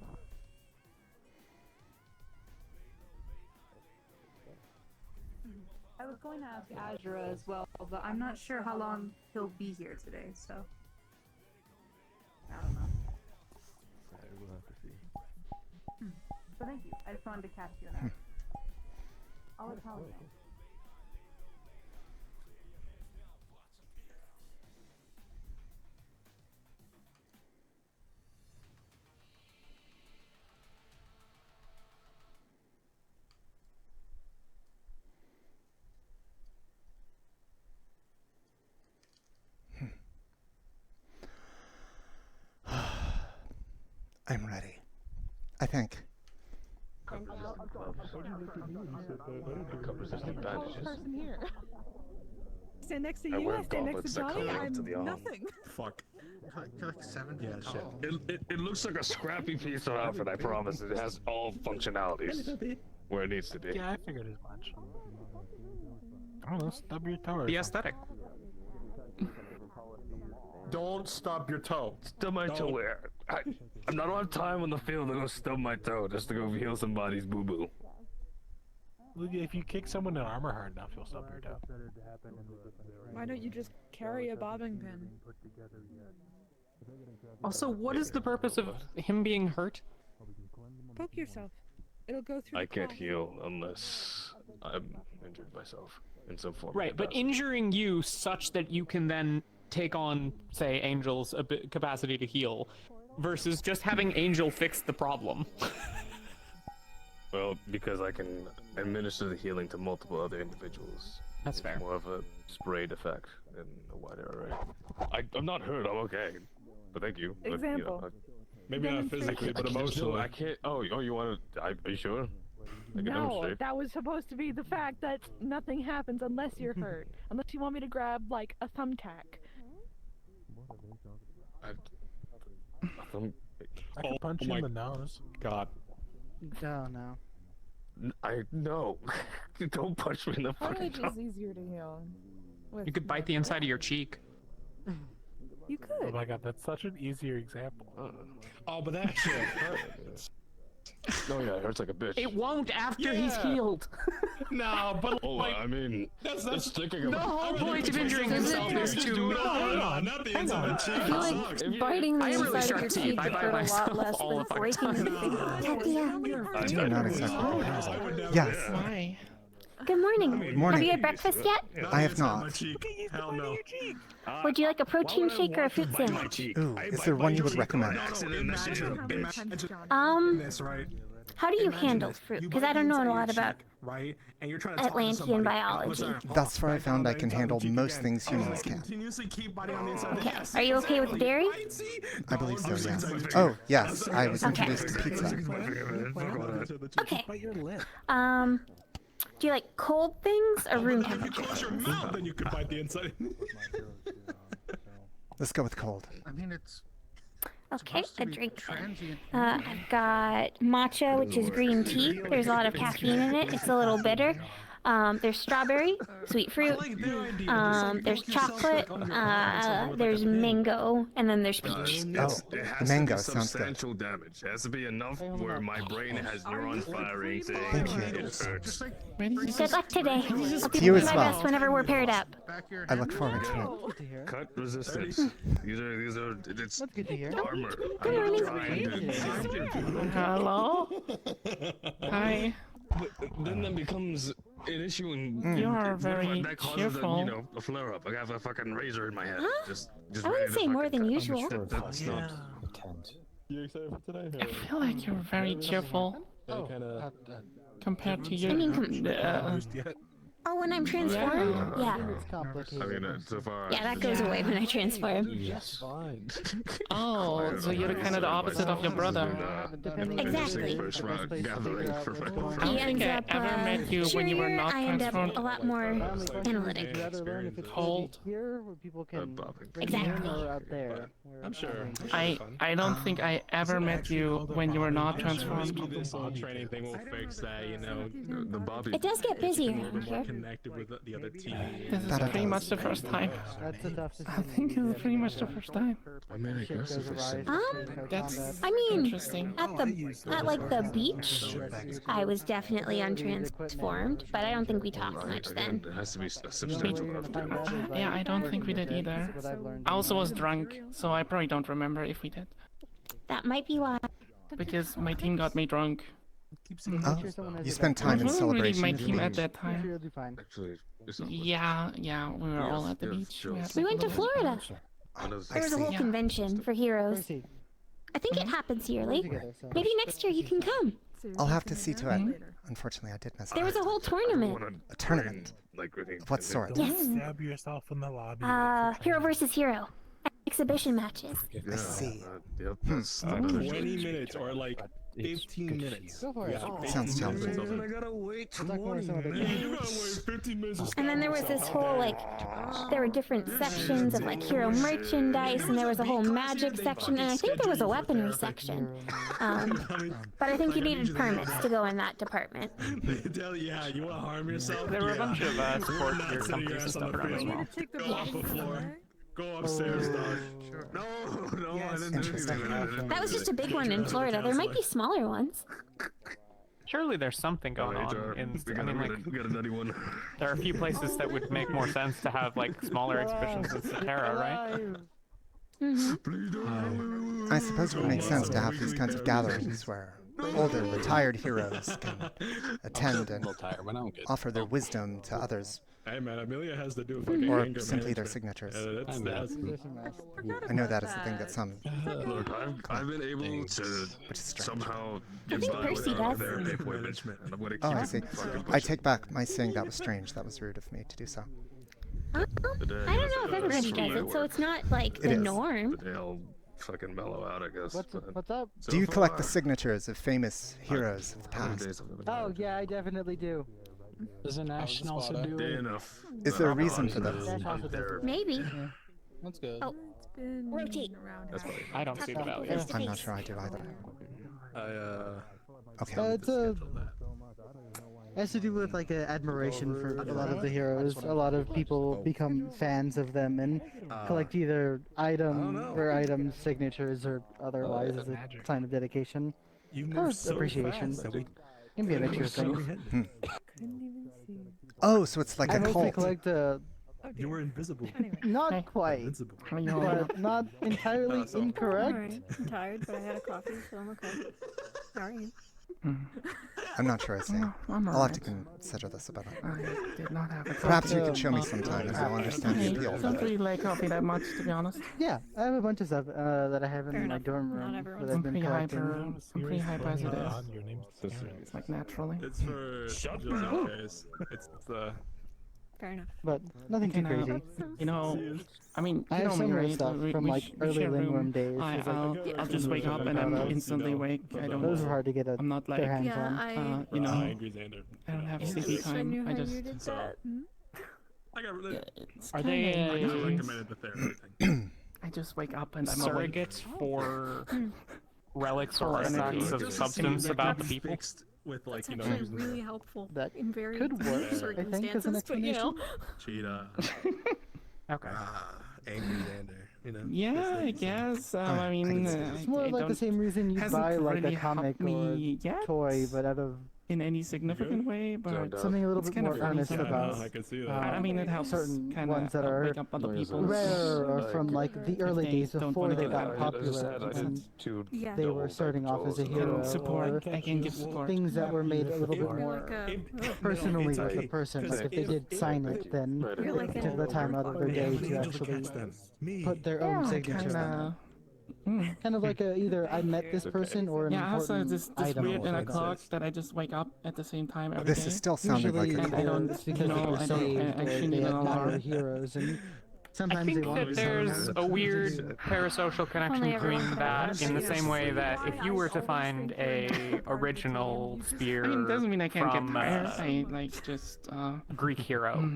I was going to ask Azura as well, but I'm not sure how long he'll be here today, so. I don't know. We'll have to see. So thank you. I just wanted to catch you on that. I'll let Holly know. I'm ready. I think. Resistant bandages. Person here. Stand next to I you. wear I stand next to gauntlets that Johnny. come up I'm to the arm. nothing. Fuck. You're like 7 feet tall. It looks like a scrappy piece of outfit, I promise. It has all functionalities where it needs to be. Yeah, I figured as much. I don't know, stub your toe or The something. aesthetic. Don't stub your toe. Stub my toe where? I'm not on time on the field to go stub my toe just to go heal somebody's boo-boo. Look, if you kick someone in armor hard enough, you'll stub your toe. Why don't you just carry a bobbing pin? Also, what is the purpose of him being hurt? Poke yourself. It'll go through. I the can't cloth. heal unless I'm injured myself in some form. Right, but injuring you such that you can then take on, say, Angel's capacity to heal, versus just having Angel fix the problem. Well, because I can administer the healing to multiple other individuals. That's fair. More of a sprayed effect in a wider array. I'm not hurt. I'm okay. But thank you. But, Example. Maybe not physically, but emotionally. I can't. Oh, you want to? Are you sure? I can No, demonstrate. that was supposed to be the fact that nothing happens unless you're hurt. Unless you want me to grab, like, a thumbtack. I can punch you in the nose. God. No, no. No. Don't punch me in the fucking Carnage nose. is easier to heal. You could bite the inside of your cheek. You could. Oh my god, that's such an easier example. Oh, but that shit hurts. Oh yeah, it hurts like a bitch. It won't after he's healed. No, but Oh, like, I mean, that's sticking The whole point of injuring himself is to. No, not the inside of the cheek. I feel like biting the I have really inside of sharp your teeth. cheek I would bite hurt a lot myself less all than the fucking breaking your time. finger. I do not exactly recognize. Yes. Why? Good morning. Morning. Have you had breakfast yet? I have not. Hell no. Would you like a protein shake or a fruit sandwich? Ooh, is there one you would recommend? How do you handle fruit? Because I don't know a lot about right? And you're trying to Atlantean biology. Thus far, I found I can handle most things humans can. Continuously keep biting on the inside. Okay. Are you okay with dairy? I believe so, yes. Oh, yes, I was introduced to pizza. Okay. Do you like cold things or room temperature? Then you could bite the inside. Let's go with cold. I mean, it's Okay, a drink. transient. I've got matcha, which is green tea. There's a lot of caffeine in it. It's a little bitter. There's strawberry, sweet fruit. There's chocolate. There's mango, and then there's peach. It has the mango to be sounds good. substantial damage. It has to be enough where my brain has neurons firing saying Thank you. it hurts. Good luck today. I'll be You doing as my well. best whenever we're paired up. I look forward to it. Cut resistance. These are it's good to hear. armor. Good I'm morning. trying to- Hello? Hi. But then that becomes an issue and You are what if very that causes cheerful. a flare up. I have a fucking razor in my head. Huh? Just I wouldn't ready to say more fucking than cut. usual. That's not. You excited for today? I feel like you're very cheerful compared to your. I mean, Oh, when I'm transformed? Yeah. I mean, so far. Yeah, that goes away when I transform. Yes, fine. Oh, so you're kind of the opposite of your brother. Exactly. First round gathering for I don't think I ever met you when you were cheerier, not I end up transformed. a lot more analytic. Cold. Here, where people can Exactly. or out there. I'm sure. I don't think I ever met you when you were not transformed. This training thing will fix that, you know. The Bobby. It does get busy around here. Connected with the other team. This is pretty much the first time. That's a tough I think it's pretty much the first time. I mean, I guess if it's That's I mean, interesting. at like the beach, I was definitely untransformed, but I don't think we talked much then. There has to be a substantial amount of damage. Yeah, I don't think we did either. I also was drunk, so I probably don't remember if we did. That might be why. Because my team got me drunk. Oh, you spent time in It wasn't really celebration. my at the team at beach. that time. Actually, it's not. Yeah, we were all at the beach. We went to Florida. What is There was a whole Yeah. convention for heroes. I think it happens yearly. Maybe next year you can come. I'll have to see to it. Unfortunately, I did miss There was it. a whole tournament. A tournament? Like, Of what sort? Yes. Stab yourself in the lobby. Hero versus hero. Exhibition matches. I see. Yep, that's 20 minutes or like 15 minutes. Go for it. Yeah, Sounds challenging. I gotta wait We'll talk more some other You time. gotta wait 15 minutes. And then there was this whole like, there were different sections of like hero merchandise, and there was a whole magic section, and I think there was a weaponry section. But I think you needed permits to go in that department. Yeah, you want to harm yourself? There were a bunch of support Not gear sitting your companies and ass on stuff the around as field. well. Take the Off the floor. Go upstairs, dog. No, I didn't do anything. That was just a big one in Florida. There might be smaller ones. Surely there's something going on in. I mean, like, we got a nutty one. there are a few places that would make more sense to have like smaller exhibitions in Cetera, right? Mm-hmm. I suppose it would make sense to have these kinds of gatherings where older, retired heroes can attend and tired, but I'm good. offer their wisdom to others. Hey man, Amelia has to do fucking Or anger simply their management. signatures. That's I know that is the thing that some... Look, I've been able to somehow get think by Percy without does. therapy appointment, and I'm gonna keep Oh, I see. fucking I take back my saying that was strange. That was rude of me to do so. I don't know if everybody does it, so it's not like the is. norm. They'll fucking mellow out, I guess. What's up? Do you collect the signatures of famous heroes of the past? Oh yeah, I definitely do. Doesn't Ashton also do Day it? enough. Is there a reason for this? Maybe. That's good. Oh, rotate. That's funny. I don't see the value. I'm not sure I do either. Okay. It's a. It has to do with like admiration for a lot of the heroes. A lot of people become fans of them and collect either item signatures or otherwise as a sign of dedication or appreciation. It can be a mixture of things. Oh, so it's like I a mostly cult. collect You were invisible. not quite, but not entirely incorrect. I'm tired, but I had a coffee, so I'm okay. Sorry. I'm not sure I see. I'm I'll have to alright. consider this about it. I did not have a Perhaps you coffee. can show me sometime and I'll understand the appeal. I don't really like coffee that much, to be honest. Yeah, I have a bunch of stuff that I have Fair in my enough. dorm Not room everyone's that I've I'm been pretty collecting. hyper. I'm pretty hyper as it is. It's like naturally. It's for just in case. It's the. Fair enough. But nothing too Okay, now, crazy. You know, I mean, I you have know me, similar right? stuff We- from we like sh- we early share Lindworm days. I, It's like I'll just wake up and I'm instantly awake. I don't. those are hard to get I'm not like, their hands Yeah, on. I. you know, I agree, Xander. I don't have I sleepy wish I knew time. how I just. you did so- that. I got really. It's Are kinda they, I nice. just recommended the therapy thing. I just wake up and I'm awake. Surrogates for relics For or energy. artifacts of Just substance seems about like the it's people? fixed with like That's you know actually using really helpful That in very could work, I think, as an circumstances, but you know. cheetah. Okay. Angry Xander. You know. Yeah, I guess. I mean, It's more I like the don't- same reason you hasn't buy like really a comic helped or me yet toy, but out of in any significant way, but something a little it's bit kind more of funny earnest sometimes. about. I can see that. I mean, it helps certain kind ones that of are wake up other people. rare or from like the early they days don't before wanna they do got that. popular and Yeah. they were starting off as a hero, support. or I can give support. things that were made a little bit You're more like a. personally with the person. Like if they did sign it, then You're like they took the time out of their day to actually put their own Yeah, signature on it. kinda. Kind of like a, either I met this person or an Yeah, also important this item. weird or inner something. clock that I just wake up at the same time every This day. is still sounding like Usually a and I don't, it's you because they know, were I don't saved actually or need they an admire alarm. heroes, and I sometimes think they want that there's a weird parasocial connection Only everyone between can that have in the it. same way that if you were to find a original spear I mean, it doesn't mean I can't get from tired. I like just Greek hero,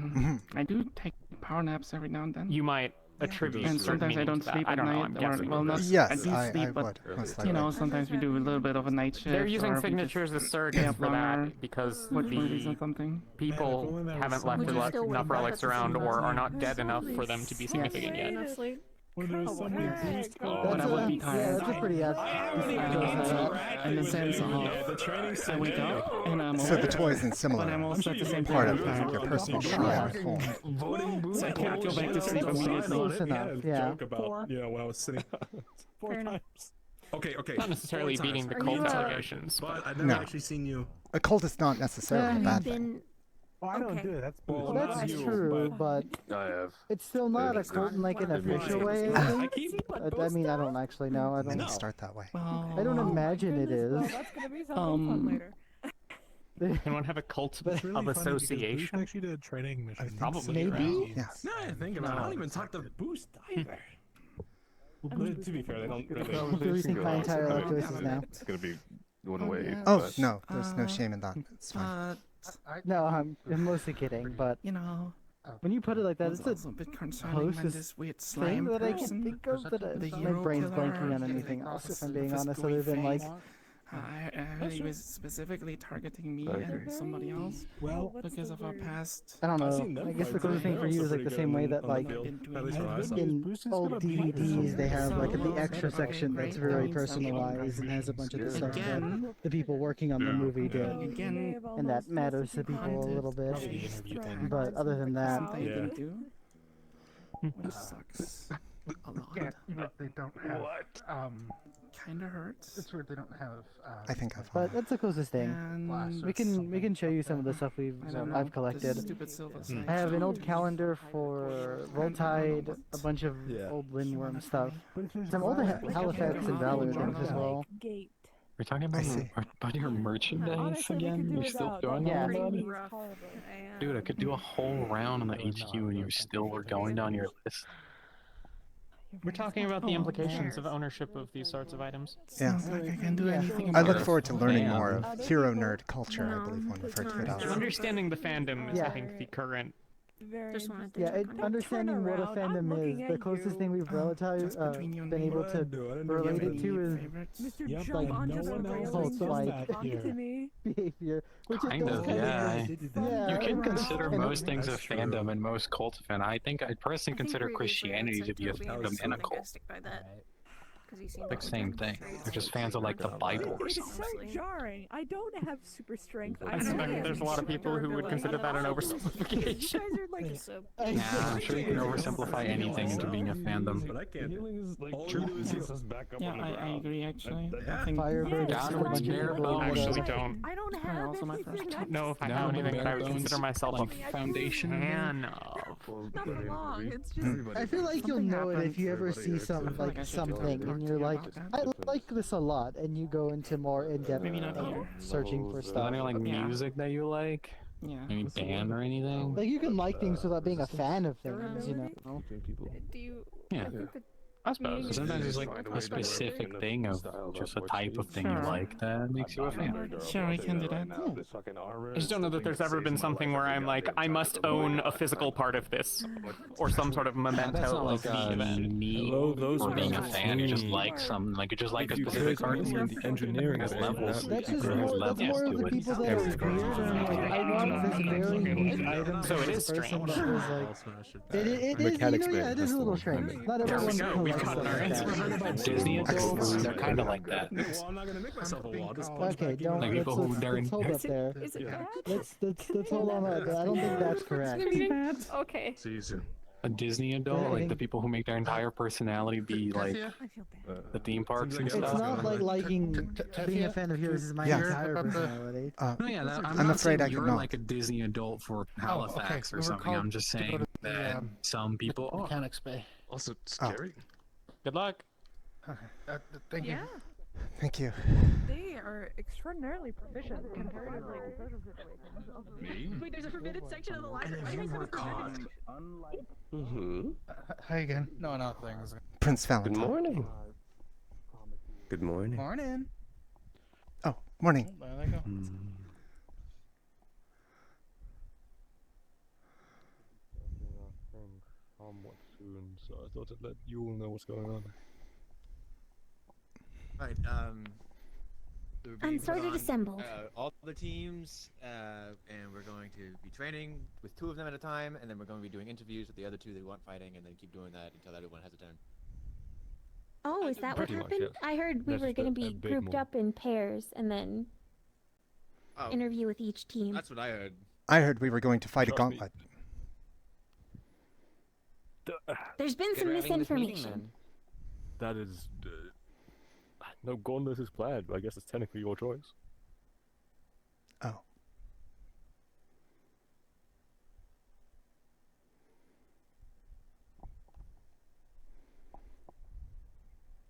I do take power naps every now and then. you might attribute And certain sometimes I meaning don't to that. sleep I at don't know, night. I'm Or, guessing. well, not Yes, I do I sleep, but would, most you know, likely. sometimes we do a little bit of a night shift. They're using or we signatures as just stay surrogates up for longer, that because watch movies or the something. people haven't left Would you still wake enough up relics at the around same or are time? not dead enough for them to be significant yet. Honestly. But I would be That's tired. that's a pretty In the sense of I wake up and I'm So the awake, toy isn't but similar. I'm also at the same Part time of like your personal shrine at home. so I can't go back to sleep immediately. Close enough, yeah. Joke about when I was sitting four Fair enough. times. Okay. Not necessarily Four beating times. the Are you, cult uh, allegations, But but I've never No. actually seen you. A cult is not necessarily a Yeah. bad Have thing. been. Oh, I don't Okay. do it. That's Well, Well, not that's you, true, but I have. it's still not a cult in like an official way. I think. I mean, I don't actually know. I Many don't. start that way. I don't imagine it is. That's gonna be something fun later. anyone have a cult It's really of funny because Boost association? actually did a training mission. Probably, Maybe. right? Yes. No, I think about it. I don't even talk to Boost either. But to be fair, they don't really. Do rethink my entire life choices now. It's gonna be one way. Oh, but- no, there's no shame in that. It's fine. No, I'm mostly kidding, but You know, when you put it like that, it's also a a bit concerning when closest this weird thing slime that I person. can think of that the my hero brain's killer, blanking on yeah, anything like, else, if with I'm being his honest, gooey other than like face. I heard he was specifically targeting me and somebody else Well, because of our past. I don't I've seen know. them I guess the fight, closest thing they're for you also is like the pretty same good way on that the like field, in at least what I saw. in old DVDs they have like the extra section that's very Right. personalized and has a bunch of the stuff that Again, the people working on the movie did, again, and that matters to people a little bit. But other than that, something Yeah. they do, which sucks a lot. Yeah, but they don't have kind of hurts. It's weird they don't have. I think I've. But that's the closest thing. And We can show you some of the stuff I don't know, I've collected. this stupid silver side. I have an old calendar for Voltide, a bunch of old Windworm stuff, some old Halifax and Valor things as well. We're talking about your merchandise again? You're still doing that? Dude, I could do a whole round on the HQ and you still were going down your list. We're talking about the implications of ownership of these sorts of items. Yeah. Sounds like I can do anything I about look it. forward to learning more of hero nerd culture, I believe one referred to it as. Understanding the fandom is, I think, the current. Just wanted to Yeah, check on it. understanding what a fandom is, the closest thing we've been able to relate it to is like cult-like behavior. Which Kind of, yeah. Yeah, You can consider most things a fandom and most cults a fan. I think I'd personally consider Christianity to be a fandom and a cult. Like same thing. They're just fans of like the Bible or It's something. so jarring. I don't have super strength. I suspect there's a lot of people who would consider that an oversimplification. You guys are like Yeah, I'm sure you can oversimplify anything into being a fandom. But I can't. Yeah, I agree actually. I think Firebird Downwards bare bones. Actually, don't. I don't Probably have also my first anything. Don't know if I No, have anything that I would bare consider bones, myself like a foundation. fan of. Not for long. It's just. I feel like you'll know it if you ever see something and you're like, I like this a lot, and you go into more in-depth searching for Is there stuff. any like music that you like? Yeah. Any band or anything? Like you can like things without being a fan of things, you know. Do you? Yeah. I suppose. Sometimes there's like a specific thing of just a type of thing you like that makes you a fan. Sure, we can do that. I just don't know that there's ever been something where I'm like, I must own a physical part of this, or some sort of memento That's not of like the event. me or being a fan. You just like some, like you just like a specific artist. Engineering There's levels. That's just There's more, that's levels more of to the it. people that are weird and like, I want this very unique item. So it is for this person strange. that was like, it is, you know, yeah, it is a little strange. Not There we everyone go. We've collects gotten stuff our like answer. that. Disney adults, they're kind of like that. Well, I'm not gonna make myself a wall. Just punch Okay, back don't, Like let's, people who let's, they're let's hold up there. Is it bad? Let's hold on up. I don't think that's correct. Okay. See you soon. A Disney adult, like the people who make their entire personality be like the theme parks and It's stuff. not like liking being a fan of heroes is my Yeah. entire personality. No, yeah, that, I'm I'm not afraid saying I could you're not. like a Disney adult for Halifax We or were something. called I'm just to go saying to the, that some people are. Mechanics Bay. Also scary. Good luck. Thank you. Yeah, Thank you. they are extraordinarily proficient comparatively. Me? Wait, there's a forbidden section of the library. And you were caught. Hi again. No, things. Prince Valentine. Good morning. Good morning. Morning. Oh, morning. There they go. Soon, so I thought I'd let you all know what's going on. Right, we're being put Unsorted on, assembled. all the teams, and we're going to be training with 2 of them at a time, and then we're going to be doing interviews with the other 2 that want fighting, and then keep doing that until everyone has a turn. Oh, is that what Pretty much, happened? yes. I heard we That's were just going a to be big grouped move. up in pairs and then Oh, interview with each team. that's what I heard. I heard we were going to fight a Trust me. gauntlet. There's been some misinformation. That is... no gauntlet is planned, but I guess it's technically your choice. Oh.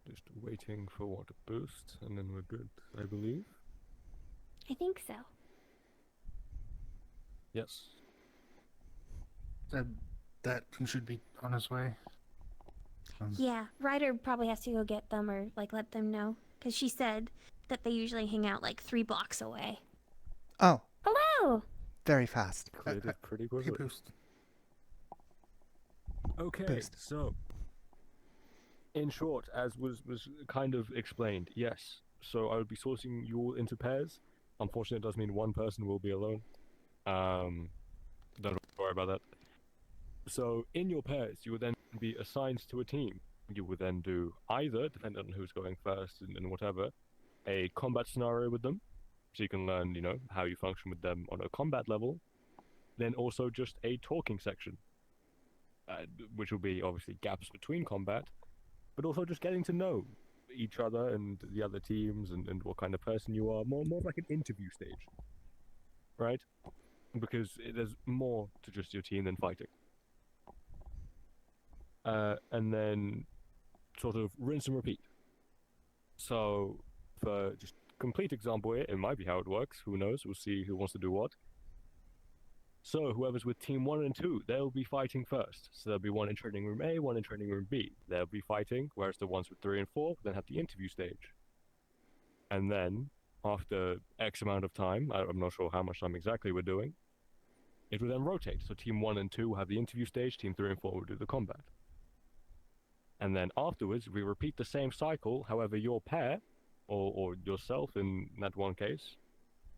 Just waiting for what to boost, and then we're good, I believe. I think so. Yes. That should be on his way. Yeah, Ryder probably has to go get them or like let them know, because she said that they usually hang out like 3 blocks away. Oh, Hello. very fast. Created pretty quickly. Boost. Okay, Boost. so in short, as was kind of explained, yes. So I would be sourcing you all into pairs. Unfortunately, it does mean one person will be alone. Don't worry about that. So in your pairs, you would then be assigned to a team. You would then do either, depending on who's going first and whatever, a combat scenario with them, so you can learn, you know, how you function with them on a combat level. Then also just a talking section, which will be obviously gaps between combat, but also just getting to know each other and the other teams and what kind of person you are. More like an interview stage, right? Because there's more to just your team than fighting. And then sort of rinse and repeat. So for just complete example here, it might be how it works. Who knows? We'll see who wants to do what. So whoever's with team 1 and 2, they'll be fighting first. So there'll be one in training room A, one in training room B. They'll be fighting, whereas the ones with 3 and 4 then have the interview stage. And then, after X amount of time, I'm not sure how much time exactly we're doing, it will then rotate. So team 1 and 2 will have the interview stage, team 3 and 4 will do the combat. And then afterwards, we repeat the same cycle. However, your pair, or yourself in that one case,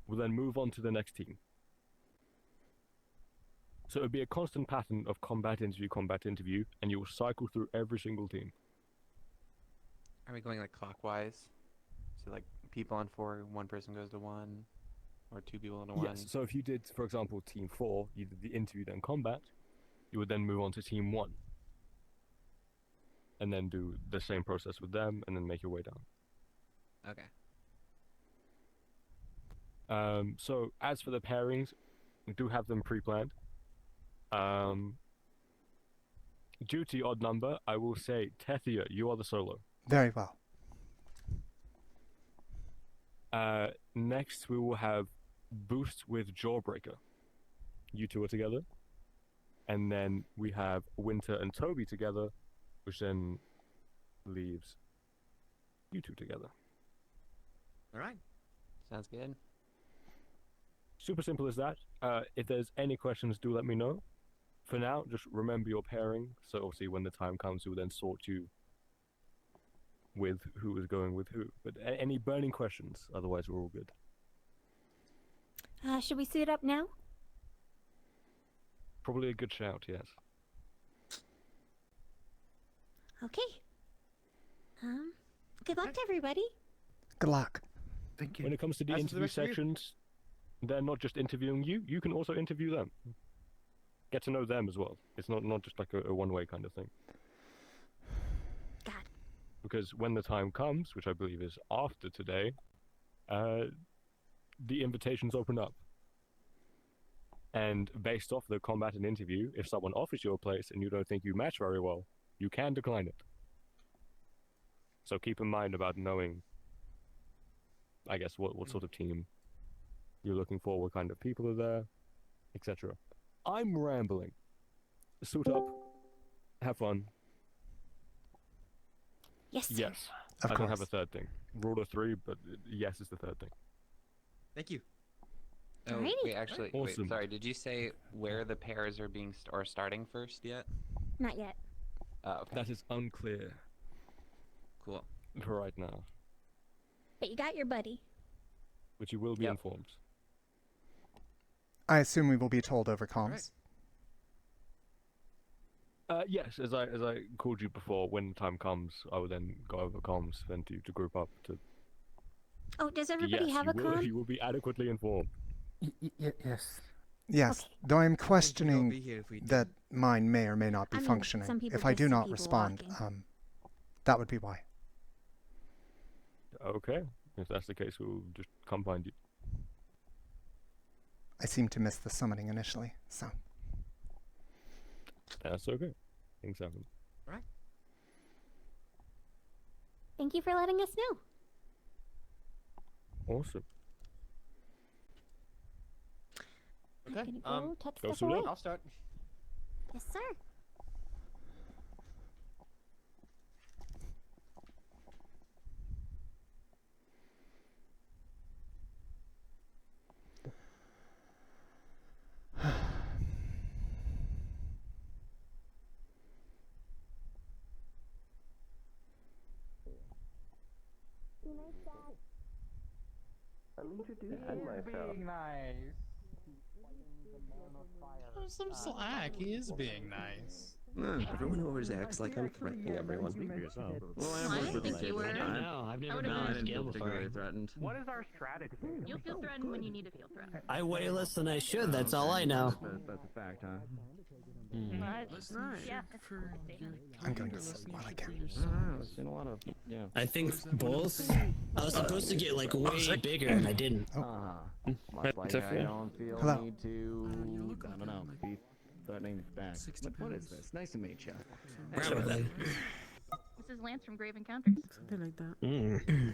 will then move on to the next team. So it would be a constant pattern of combat, interview, and you will cycle through every single team. Are we going like clockwise? So like people on 4, one person goes to 1, or 2 people into 1? Yes, so if you did, for example, team 4, you did the interview, then combat, you would then move on to team 1. And then do the same process with them, and then make your way down. Okay. So as for the pairings, we do have them pre-planned. Due to the odd number, I will say, Tethia, you are the solo. Very well. Next, we will have Boost with Jawbreaker. You two are together. And then we have Winter and Toby together, which then leaves you two together. Alright. Sounds good. Super simple as that. If there's any questions, do let me know. For now, just remember your pairing. So obviously when the time comes, we'll then sort you with who is going with who. But any burning questions? Otherwise, we're all good. Should we suit up now? Probably a good shout, yes. Okay. Good luck to everybody. Good luck. Thank you. When it comes to the interview sections, they're not just interviewing you. You can also interview them. Get to know them as well. It's not just like a one-way kind of thing. God. Because when the time comes, which I believe is after today, the invitations open up. And based off the combat and interview, if someone offers you a place and you don't think you match very well, you can decline it. So keep in mind about knowing, I guess, what sort of team you're looking for, what kind of people are there, etc. I'm rambling. Suit up. Have fun. Yes, sir. Yes. Of I don't course. have a third thing. Rule of 3, but yes is the third thing. Thank you. Oh, Alrighty. wait, actually, Awesome. wait, sorry, did you say where the pairs are being or starting first yet? Not yet. Oh, okay. That is unclear Cool. for right now, But you got your buddy. but you will be Yep. informed. I assume we will be told over comms. Yes, as I called you before, when the time comes, I will then go over comms then to group up to. Oh, does everybody Yes, have a con? you will be adequately informed. Yes. Yes, Okay. though I'm be questioning here if we that mine may or may not be I mean, functioning. some people If I just do see not people respond, walking. that would be why. Okay, if that's the case, we'll just come find you. I seem to miss the summoning initially, so. That's okay. Things happen. Alright. Thank you for letting us know. Awesome. Okay. I'm gonna go tuck go stuff suit away. up. I'll start. Yes, sir. I'm introducing myself. nice. Oh, some slack. He is being nice. Everyone always acts like I'm threatening everyone. Speak for yourself. Well, I didn't think you were. No, I've never been on scale before. threatened. What is our strategy? You'll feel threatened when you need to feel threatened. I weigh less than I should, that's all I know. That's a fact, huh? I'm going to sleep while I can. I think both. I was supposed to get like way bigger and I didn't. Tethia. Hello. I don't know. Be threatening back. What is this? Nice to meet you. This is Lance from Grave Encounters. Something like that.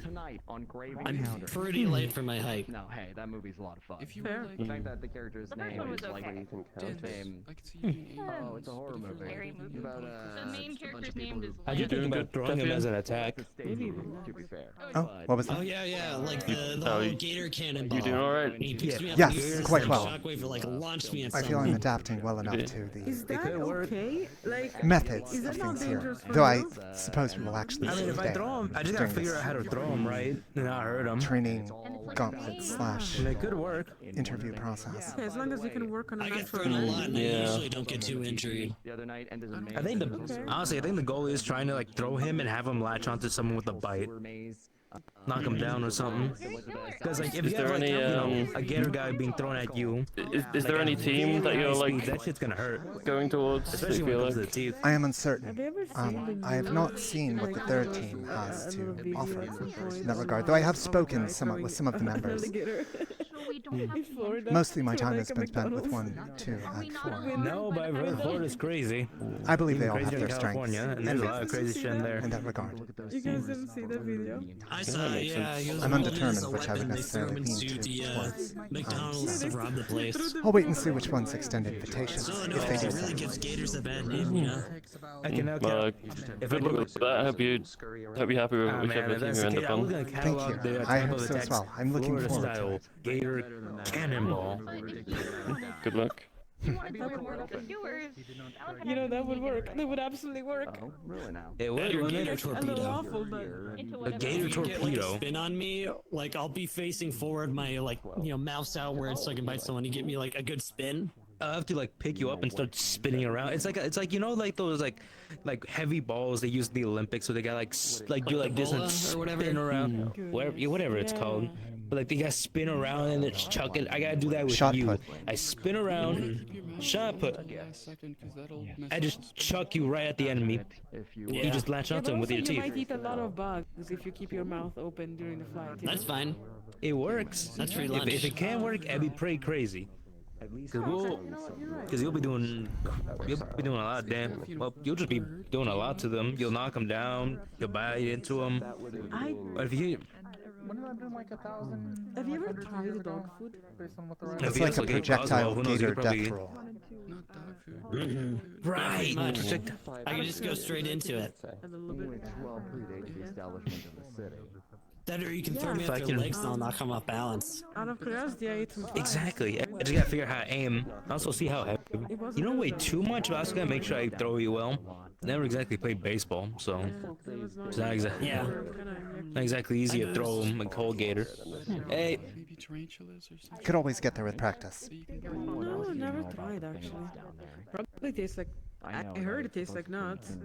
Tonight on Grave I'm Encounters. pretty late for my height. No, hey, that movie's a lot of fun. If you Fair. were like, The fact that the character's name one was is like okay. the name. Oh, it's a horror movie. Scary movie. About The main just a bunch character's of people name who- is I Lance. did think about throwing him as an attack. To be fair. Oh, what was that? Oh yeah, like the whole gator cannonball. You doing alright? And he picks me up Yes, in the air, quite like, well. Shockwave will like launch me at I feel someone. I'm adapting well enough to Is the that okay? Like methods is of that not things here. dangerous for Though I you? suppose we will actually I mean, see if I today throw him, I just gotta during figure this out how to throw him right and not hurt him. training gauntlet slash It could work. interview process. Okay, as long as you can work on I it get for thrown a lot and I Yeah. usually don't get too injured. The other night ended amazing. I think honestly, I think the goal is trying to like throw him and have him latch onto someone with a bite, knock him down or something. Because like if Is you there have like any, a gator guy being thrown at you, Is there any team that you're like that shit's gonna hurt, going towards? especially when it comes to the teeth. I am uncertain. Have you ever seen the I have not seen what the third team has to offer in that regard, though I have spoken somewhat with some of the members. Mostly my time has been spent with 1, 2, and 4. No, but I've heard Florida's crazy. I believe they Even all have crazier their in strengths California, and there's a lot of crazy shit in there. in that regard. You guys didn't see that video? I saw it, yeah. He was I'm rolling as undetermined a which I would weapon. They threw him necessarily lean into the towards. McDonald's to rob the place. I'll wait and see which ones extend invitations, So if annoying, they it do really so. gives gators a bad name, you know? I can now Well, if good luck with that. I hope you're happy with whichever team you end up I'm on. looking at Thank catalog you. the I type hope of so as attacks, well. I'm looking Florida forward to style it. gator cannonball. Good luck. You know that would work. That would absolutely work. Oh, really now? It would, Gator wouldn't it? A little torpedo. awful, but A gator If you get, like, a torpedo. spin on me, like I'll be facing forward, my like mouth's outward so I can bite someone. You get me like a good spin. I have to like pick you up and start spinning around. It's like you know like those like heavy balls they use in the Olympics, so they got like do like this and Ebola or whatever? spin around, whatever it's called. But like they gotta spin around and it's chucking. I gotta do that with Shot you. put. I spin around, shot put. I just chuck you right at the enemy. You just latch onto him with your you teeth. might eat a lot of bugs if you keep your mouth open during the flight. That's fine. It works. That's free If lunch. it can't work, I'd be pretty crazy. Because you'll be doing a lot of damn. Well, you'll just be doing a lot to them. You'll knock them down. You'll bite into them. But if you Have you ever tried the dog food? It's like a projectile gator death roll. Right. Much. I can just go straight into it. A little bit. Well, predates the establishment of the city. That or you can throw me If I off your can- legs and I'll knock him off balance. Out of curiosity, I ate some flies. exactly, I just gotta figure out how to aim. Also, see how heavy. You don't weigh too much, but I also gotta make sure I throw you well. Never exactly played baseball, so it's not exactly not exactly easy to throw a cold gator. Hey, Could always get there with practice. No, never tried actually. Probably tastes like. I heard it tastes like nuts.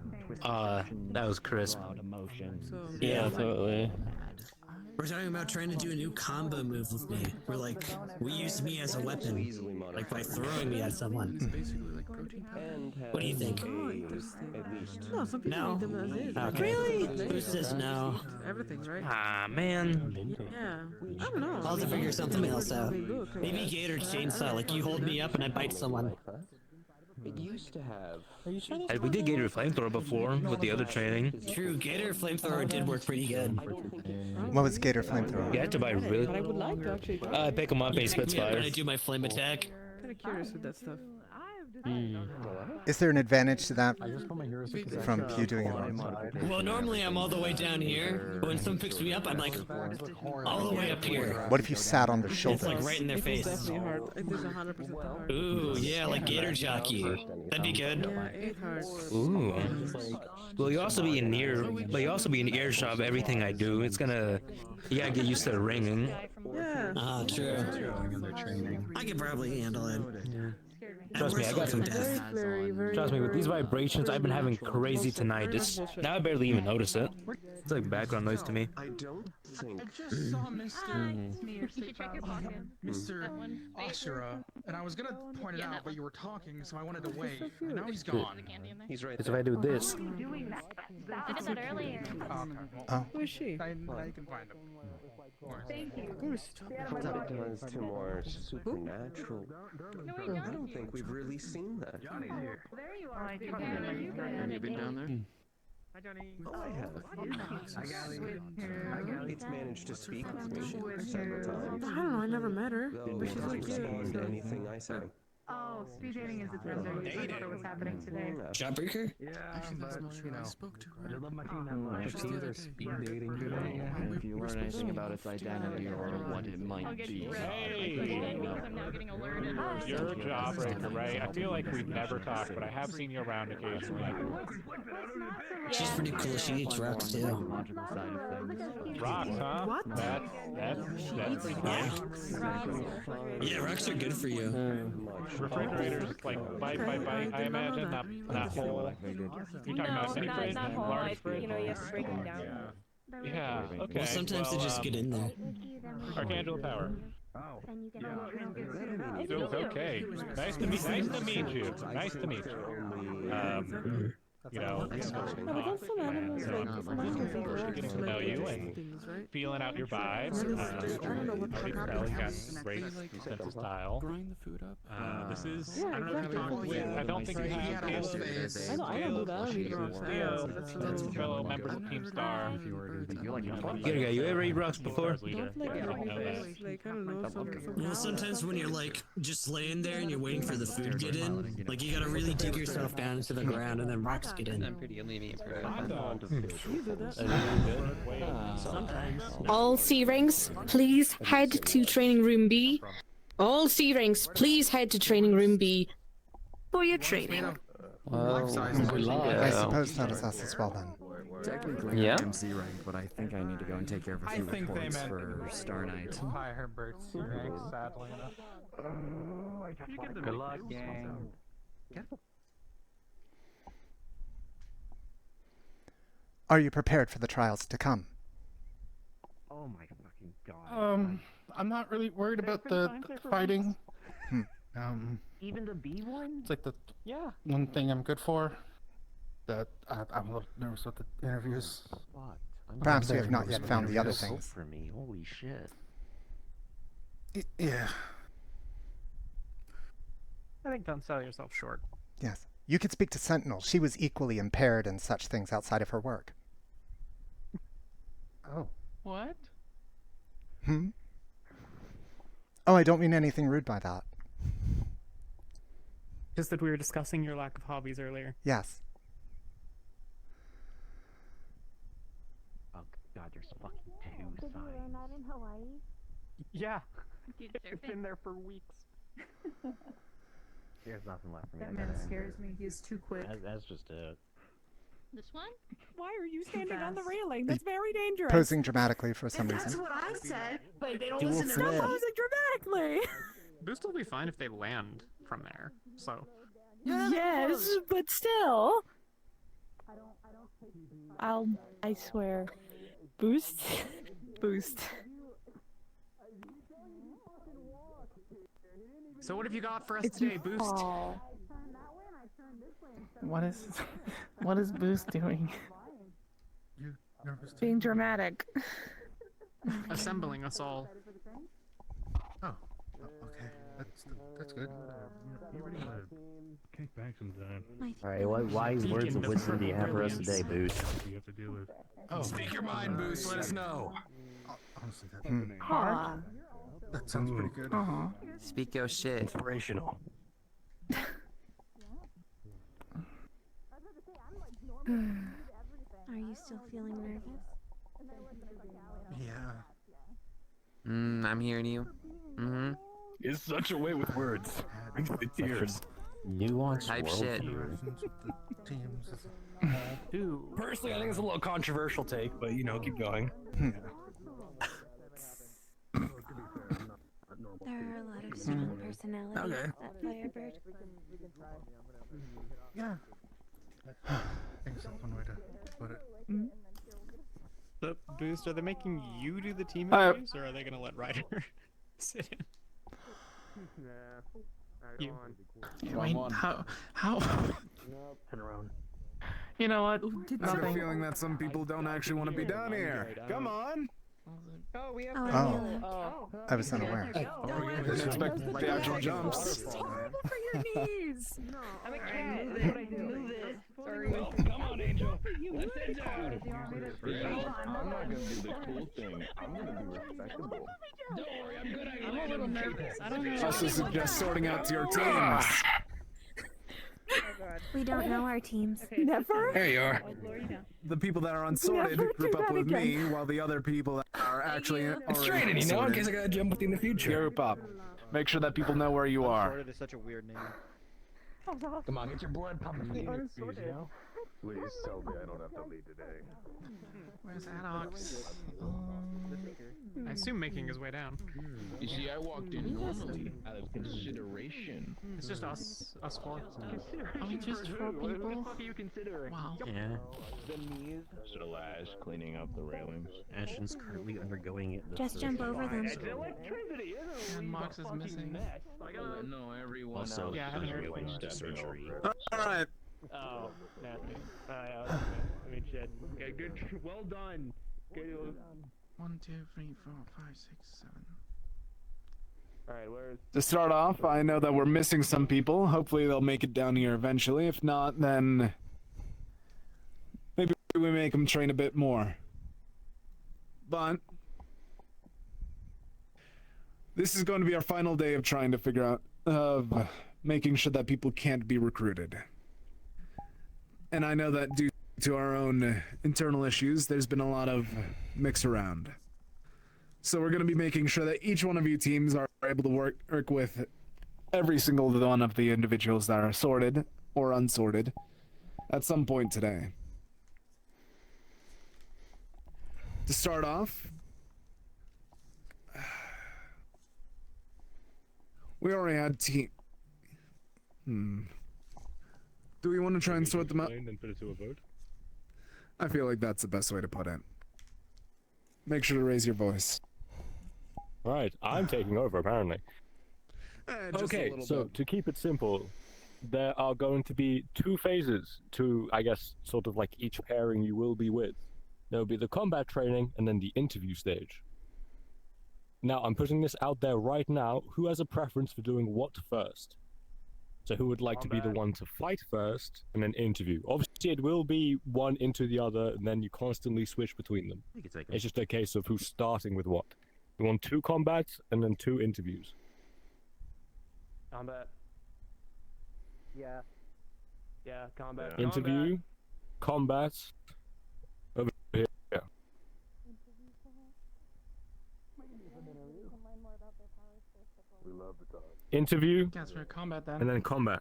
that was crisp. So Yeah, totally. We're talking about trying to do a new combo move with me. We're like, we use me as a weapon, like by throwing me at someone. What do you think? No, some people No. eat them as is. Okay. Really? Who says no? Everything, right? Ah, man. Yeah. I don't know. I'll have to figure something else out. Maybe gator chainsaw, like you hold me up and I bite someone. It used to have. We did Gator Flamethrower before with the other training. True, gator flamethrower did work pretty good. What was Gator Flamethrower? You had to buy really. But I would like to actually try. Pick him up and he spits Yeah, fire. when I do my flame attack. Kind of curious with that stuff. Is there an advantage to that from you doing it? Well, normally I'm all the way down here, but when someone picks me up, I'm like all the way up here. What if you sat on their It's shoulders? like right in their face. Definitely hard. It is 100% hard. Ooh, yeah, like gator jockey. That'd be good. Yeah, it hard. Ooh. Well, you also be in earshot of everything I do. It's gonna. You gotta get used to the ringing. Yeah. Ah, true. I could probably handle it. Trust me, I got some. Trust me, with these vibrations I've been having crazy tonight. It's now I barely even notice it. It's like background noise to me. I don't think. I just saw Mr. Ashura, and I was gonna point it out, but you were talking, so I wanted to wait. And now he's gone. He's right Because if I do this, I did that earlier. Oh. Who is she? Now you can find him. Thank you. That was too more supernatural. I don't think we've really seen that. Johnny's here. There you are. Have you been down there? Hi, Johnny. Oh, I have. It's managed to speak with me several times. I don't know, I never met her. Though But it she's doesn't like cute. respond to anything I say. Oh, speed dating is a trend. I thought it was happening today. Jawbreaker? Yeah, but, you know, I spoke to her. I love my team that Oh, much. it's either speed dating today. If you learn anything about its identity or what it might be. Hey! You're a jawbreaker, right? I feel like we've never talked, but I have seen you around occasionally. She's pretty cool. She eats rocks too. Rocks, huh? What? That's pretty cool. Yeah, rocks are good for you. Refrigerators, like bite, I imagine, not whole. You're talking about mini fridge, large fridge? You know, you have to break them down. Yeah, okay. Well, sometimes they just get in there. Archangel Power. Oh, Feels okay. Nice to meet you. Nice to meet you. You know, getting to know you and feeling out your vibe. Already tell you got great sense of style. This is, I don't know if you've talked with, I don't think you have I don't do that. That's fellow members of Team Star. Here, you ever eat rocks before? Well, sometimes when you're like just laying there and you're waiting for the food to get in, like you gotta really dig yourself down into the ground and then rocks get in. I'm pretty lenient for All C ranks, please head to training room B. All C ranks, please head to training room B for your training. I suppose that is us as well then. Technically, I am C rank, but I think I need to go and take care of a few reports for Star Night. Firebird C rank, sadly enough. Good luck, gang. Are you prepared for the trials to come? Oh my fucking god. I'm not really worried about the fighting. Even the B one? It's like the one thing I'm good for. That I'm a little nervous with the interviews. Perhaps you have not yet found the other things. For me, holy shit. Yeah. I think don't sell yourself short. Yes. You could speak to Sentinel. She was equally impaired in such things outside of her work. Oh. What? Oh, I don't mean anything rude by that. Just that we were discussing your lack of hobbies earlier. Yes. Oh god, there's fucking two signs. in Hawaii? Yeah. It's been there for weeks. There's nothing left for me. That man scares me. He's too quick. That's just it. This one? Why are you standing on the railing? That's very dangerous. Posing dramatically for some That's reason. what I said, but they don't Dual listen to me. flip. Stop posing dramatically. Boost will be fine if they land from there, so. Yes, but still. I swear. Boost. Boost. So what have you got for us today, Boost? What is Boost doing? Being dramatic. Assembling us all. Oh, okay. That's good. You really want to kick back sometime. Alright, what wise words of wisdom do you have for us today, Boost? You have to deal with. Oh. Speak your mind, Boost. Let us know. Honestly, that's Hard. that sounds pretty good. Speak your shit. Inspirational. Are you still feeling nervous? Yeah. I'm hearing you. It's such a way with words. Brings the tears. Nuanced Type shit. Personally, I think it's a little controversial take, but you know, keep going. There are a lot of strong personalities personality. Okay. That Firebird. Yeah. I think that's one way to put it. So, Boost, are they making you do the team Hi. interviews, or are they gonna let Ryder sit in? You. Wait, how? Turn around. You know what? I have a feeling that some people don't actually want to be down here. Come on. Oh, I was unaware. Didn't expect the actual jumps. It's horrible for your knees. No, I'm a cat. That's what I do. Move it. Sorry. Well, come on, Angel. Let's sit down. I'm not gonna do the cool thing. I'm gonna be respectable. Don't worry, I'm good. I'm a little nervous. I don't know. Also suggest sorting out your teams. We don't know our teams. Never? There you are. Oh, The people that are unsorted Never group do up that with me, again. while the other people that are actually It's training, you know, in case I gotta jump with you in the future. Group up. Make sure that people know where you are. Unsorted is such a weird name. Come on, get your blood pumping. Unsorted. You know? Please tell me I don't have to lead today. Where's Alex? I assume making his way down. You see, I walked in normally out of consideration. It's just us four. Oh, just four What the people? fuck are you considering? Wow. Yeah. Slash cleaning up the railings. Ashton's currently undergoing it. Just jump over them. It's electricity, isn't it? And Mox is missing. No, everyone. Also, Yeah, I haven't heard undergoing from surgery. Alright. Oh, nasty. Yeah, I mean, shit. Okay, good. Well done. Good. 1, 2, 3, 4, 5, 6, 7. Alright, where's... To start off, I know that we're missing some people. Hopefully they'll make it down here eventually. If not, then maybe we make them train a bit more. But this is going to be our final day of trying to figure out, of making sure that people can't be recruited. And I know that due to our own internal issues, there's been a lot of mix around. So we're going to be making sure that each one of you teams are able to work with every single one of the individuals that are sorted or unsorted at some point today. To start off, we already had Do we want to try and sort them out? And put it to a vote. I feel like that's the best way to put it. Make sure to raise your voice. Right, I'm taking over apparently. Okay, so to keep it simple, there are going to be 2 phases to, I guess, sort of like each pairing you will be with. There will be the combat training and then the interview stage. Now, I'm putting this out there right now. Who has a preference for doing what first? So who would like to be the one to fight first and then interview? Obviously, it will be one into the other, and then you constantly switch between them. It's just a case of who's starting with what. You want 2 combats and then 2 interviews. Combat. Yeah. Yeah, combat. Interview, combat, over here. We love the talk. Interview, That's for combat then. and then combat.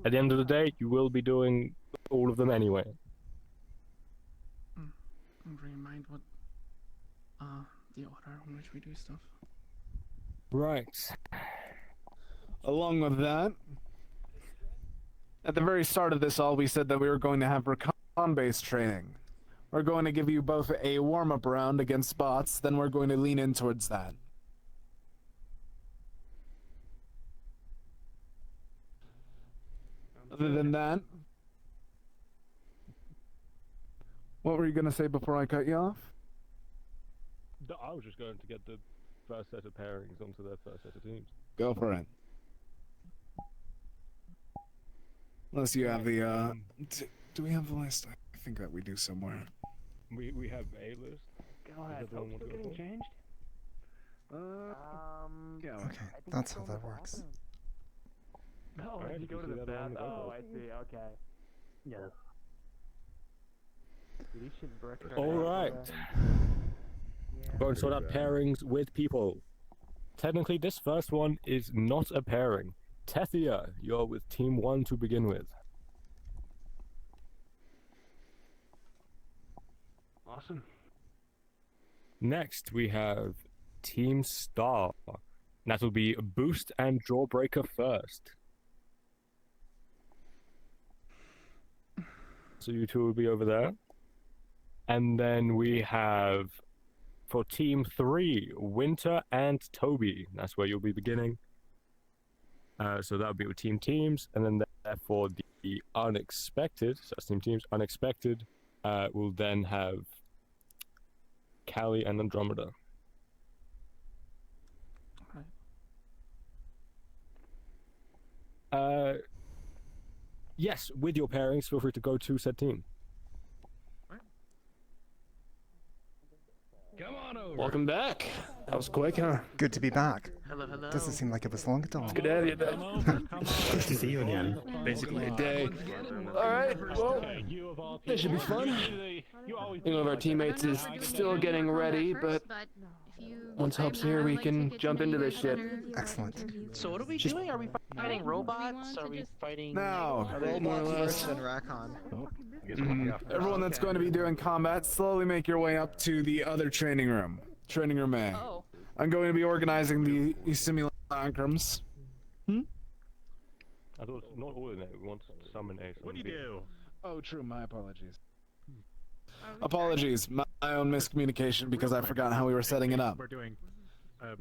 At the end of the day, you will be doing all of them anyway. Remind what the order in which we do stuff. Right. Along with that, at the very start of this all, we said that we were going to have recon-based training. We're going to give you both a warm-up round against bots, then we're going to lean in towards that. Other than that, what were you going to say before I cut you off? I was just going to get the first set of pairings onto their first set of teams. Go for it. Unless you have the, do we have the list? I think that we do somewhere. We have a list. Go ahead. Does everyone want to go Getting first? changed? Okay, that's how that works. No, Alright, you if go you to see the that on bath. the Oh, go I for see. Okay. Yes. Dude, these shit brick are All right. Go and sort out pairings with people. Technically, this first one is not a pairing. Tethia, you're with Team 1 to begin with. Awesome. Next, we have Team Star. That will be Boost and Jawbreaker first. So you two will be over there. And then we have, for Team 3, Winter and Toby. That's where you'll be beginning. So that'll be with teams. And then therefore the unexpected, so that's teams, unexpected, will then have Callie and Andromeda. Yes, with your pairings, feel free to go to said team. Come on over. Welcome back. That was quick, huh? Good to be back. Hello, hello. Doesn't seem like it was long at all. It's good to have you back. Good to see you again. Basically a day. Alright, well, this should be fun. One of our teammates is still getting ready, but once help's here, we can jump into this shit. Excellent. So what are we doing? Are we fighting robots? Are we fighting... Now, more or less. Everyone that's going to be doing combat, slowly make your way up to the other training room. Training room A. Oh. I'm going to be organizing the simulacrums. I thought not all in it. We want to summon A. What do you do? Oh, true. My apologies. Apologies. My own miscommunication because I forgot how we were setting it up. We're doing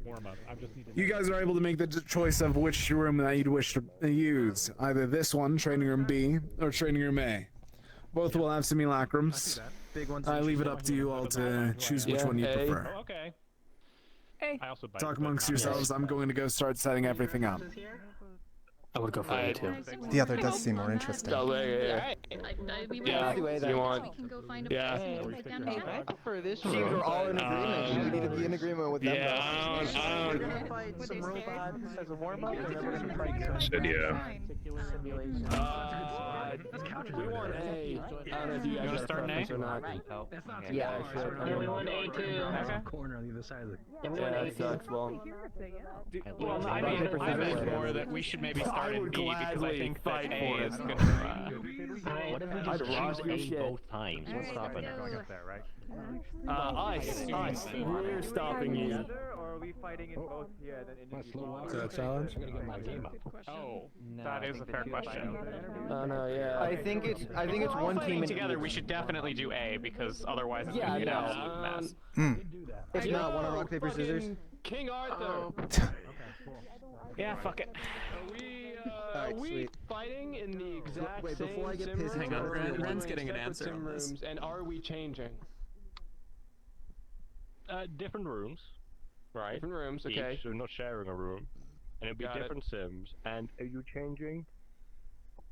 warm up. I just need to... You guys are able to make the choice of which room that you'd wish to use. Either this one, training room B, or training room A. Both will have simulacrums. I leave it up to you all to choose which one you prefer. Oh, okay. Hey. I also Talk amongst yourselves. I'm going to go start setting everything up. I would go for A too. The other does seem more interesting. Yeah, you want? Yeah. I prefer this Seems we're all in agreement. We need to be in agreement with them. Yeah, We're gonna fight some robots as a warm-up, and then we're gonna fight some simulation. We want A. I don't know if you guys are preference or not. Yeah, I should. We want A too. Corner on the other side of the... Yeah, that sucks. Well, Well, I meant more that we should maybe start in B because I think that A is gonna. What if we just choose A both times? What's stopping us? Going up there, right? Us. We're stopping you. Or are we fighting in both here? Is that a challenge? Oh, that is a fair question. Oh no, yeah. I think it's one team Together, we should definitely do A because otherwise it's gonna be an absolute mess. If not, one on rock, paper, scissors. King Arthur. Yeah, fuck it. Are we fighting in the exact Wait, same before I get sim pissed, room? Hang on, Or are we Ren's getting an separate answer sim on this. rooms, and are we changing? Different rooms, right? Different rooms, okay. Each, so not sharing a room, and it'll be Got it. different sims. And are you changing?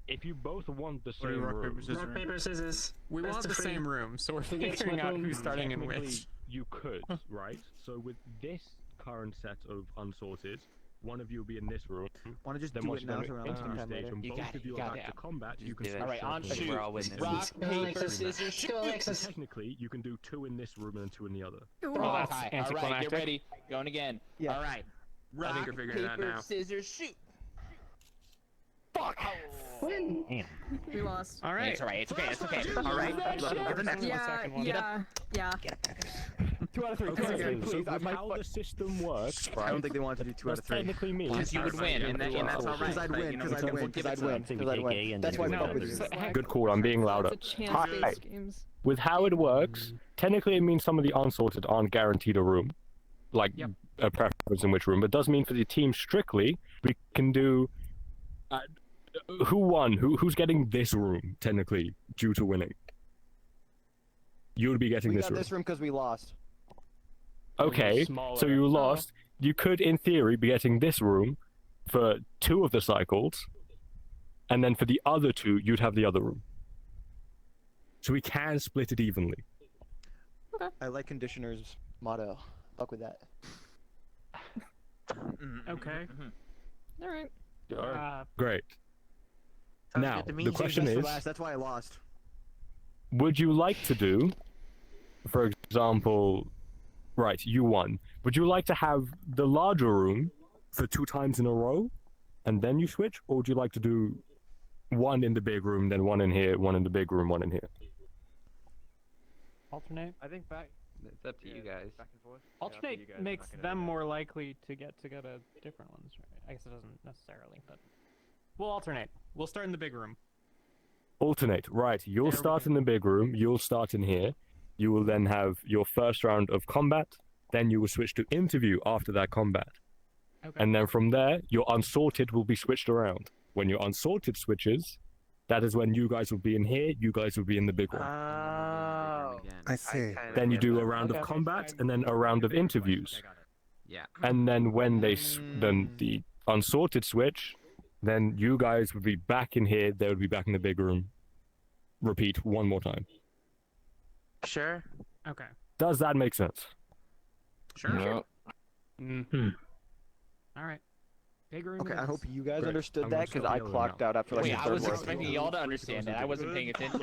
If you both want the Or same rock, room, paper, scissors. Rock, paper, scissors. We want the same room, so we're figuring out who's starting in which. you could, right? So with this current set of Unsorted, one of you will be in this room. Want to just Then do once it you now go so we're on into the the time stage later? and both of you are back to combat, you can switch Alright, on sides. shoot. We're all witnesses. Rock, paper, scissors, shoot. Alexis. Technically, you can do 2 in this room and 2 in the other. Oh, that's Alright, get anticlimactic. ready. Going again. Yeah. Alright. I think Rock, we're figuring it out paper, now. scissors, shoot. Fuck! Damn. We lost. All right. It's alright, it's okay, it's okay. Alright. Get the next one, Yeah, second one. yeah, yeah. 2 out of 3. Okay, 2 out of 3, so please. I with might. how the system works, right? I don't think they want to do 2 out of 3. Technically means Because you would win, and that's alright. Because I'd win, because I'd win, because I'd win, because I'd win. That's why I fuck with you. Good call, I'm being louder. It's a chance-based games. With how it works, technically it means some of the Unsorted aren't guaranteed a room. Like, a preference in which room. But it does mean for the team strictly, we can do... who won? Who's getting this room, technically, due to winning? You would be getting We this got room. this room because we lost. Okay, so you lost. You could, in theory, be getting this room for 2 of the cycles, and then for the other 2, you'd have the other room. So we can split it evenly. Okay. I like Conditioner's motto. Fuck with that. Okay. Alright. Great. Sounds Now, good to me. the question Saved best is, for last, that's why I lost. would you like to do, for example, right, you won. Would you like to have the larger room for 2 times in a row, and then you switch, or would you like to do 1 in the big room, then 1 in here, 1 in the big room, 1 in here? Alternate. I think It's up to you guys. Alternate makes them more likely to get different ones, right? I guess it doesn't necessarily, but we'll alternate. We'll start in the big room. Alternate, right. You'll start in the big room, you'll start in here. You will then have your first round of combat, then you will switch to interview after that combat. Okay. And then from there, your unsorted will be switched around. When your unsorted switches, that is when you guys will be in here, you guys will be in the big room. I see. Then you do a round of combat, and then a round of interviews. Yeah. And then when then the unsorted switch, then you guys would be back in here, they would be back in the big room. Repeat one more time. Sure. Okay. Does that make sense? Sure. No. All right. Big room. Okay, I hope you guys Great. understood I'm that gonna because stop I yelling clocked now. out after like Wait, the I third was word. expecting y'all to understand that. I wasn't paying attention.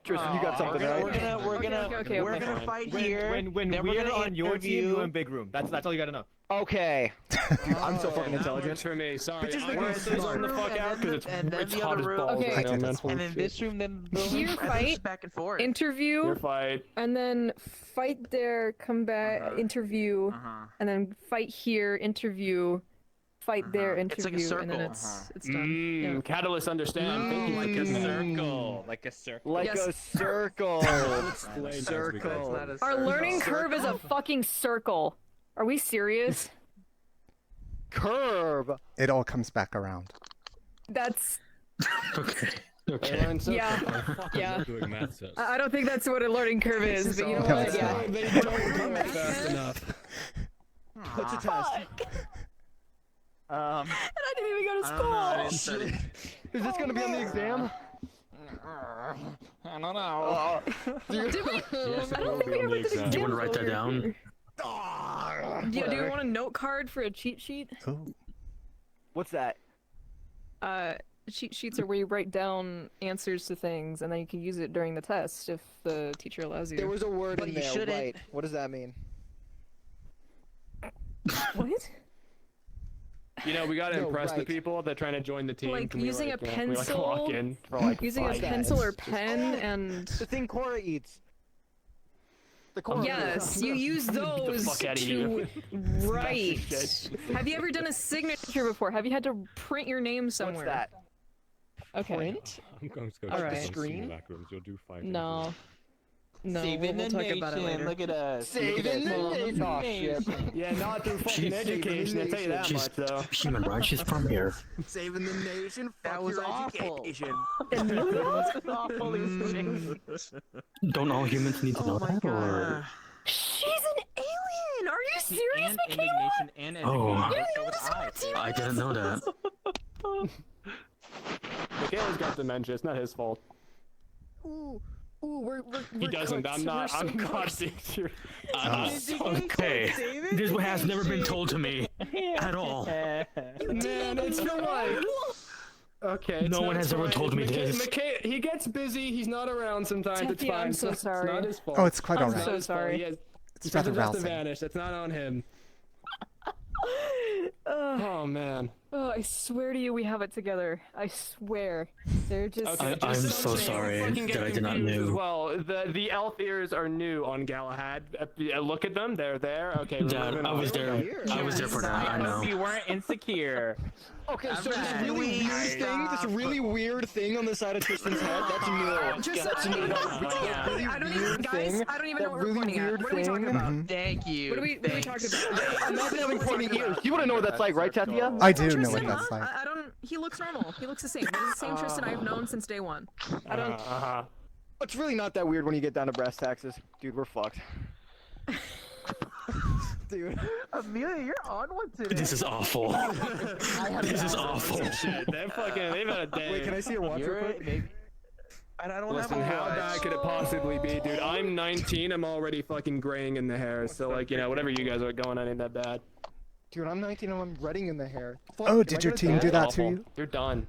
Tristan, you got something, right? We're gonna fight here. When then we're we're gonna on your team, interview. you in big room. That's all you gotta know. Okay. Dude, I'm so fucking That intelligent. works for me. Sorry, Bitches I make me want to zone the fuck out because it's hot as balls Okay. right now, man. And Holy then shit. this room, then the Here fight, back and forth. interview, Your fight. and then fight there, come back, interview, and then fight here, interview, fight there, It's like a interview, and then circle. it's done. Yeah. Catalyst understand. Thank you Like for a getting that. circle. Like a circle. Like Yes. a circle. Explain Circle. Our learning curve is a fucking circle. Are we serious? Curve. It all comes back around. That's Okay. yeah, yeah. Doing math tests. I don't think that's what a learning curve is, but you know No, what? it's Yeah. not. They don't do it fast enough. What's a test? And I didn't even go to school. Is this gonna be on the exam? I don't know. Did we? Yes, I it will don't think be we on ever the did exam. Do you want to exams write that while we were down? here. Do you want a note card for a cheat sheet? Oh, What's that? Cheat sheets are where you write down answers to things, and then you can use it during the test if the teacher allows you. There was a word But in you there, shouldn't. right? What does that mean? What? You know, we gotta No, impress the right. people that are trying to join the team. Like Can we, using like, a can we, like, walk pencil? in for like Using a 5 pencil or minutes? pen and The thing Cora eats. The Cora. yes, you use those fuck outta to here. write. Shit. Have you ever done a signature before? Have you had to print your name somewhere? What's that? Okay. Print? I'm going to go All check right. this on Screen? simulacrums. You'll do fine. No. No, Saving we'll the talk nation. about it later. Look at us. Saving Look at the us. nation. Oh, shit. Yeah, not through fucking She's- education, I tell you that She's much, though. human rights. She's from here. Saving the nation. That Fuck was your awful. education. Don't all humans need to know that, or? She's an alien! Are you serious, And Michaela? indignation and Oh. education. You didn't know this about team? I didn't know that. Michaela's got dementia. It's not his fault. Ooh, we're He doesn't. cooked. I'm not. We're so I'm not cooked. being serious. Okay. This has never been told to me at all. Man, it's for like. Okay. No one has ever told me this. He gets busy. He's not around sometimes. It's Tethia, fine. I'm so It's sorry. not his fault. Oh, it's quite I'm alright. so His fault. sorry. He has, It's he rather just rousing. vanished. That's not on him. Oh man. Oh, I swear to you, we have it together. I swear. They're just. Okay, I'm just so something sorry fucking get that I did not confused as know. Well, the elf ears are new on Galahad. Look at them. They're there. Okay. we're Dad, moving I on. was there. I was there for that. I know. You weren't insecure. Okay, so this Alright. really weird thing, this really weird thing on the side of Tristan's head, that's new. Just That's new. I don't even, guys, I don't even know what we're pointing at. What are we talking about? Thank you. What are we talking about? Imagine having pointy ears. You wanna know what that's like, right, Tethia? I do know what Tristan, that's huh? like. I don't. He looks normal. He looks the same. He's the same Tristan I've known since day one. I don't. It's really not that weird when you get down to brass taxes. Dude, we're fucked. Dude. Amelia, you're on one today. This is awful. This is awful. Shit, they've had a day. Wait, can I see your watch real quick? Maybe. I don't Listen, have a how watch. bad could it possibly be, dude? I'm 19. I'm already fucking graying in the hair. So like, you know, whatever you guys are going on ain't that bad. Dude, I'm 19 and I'm redding in the hair. Oh, did your team do that to you? You're done.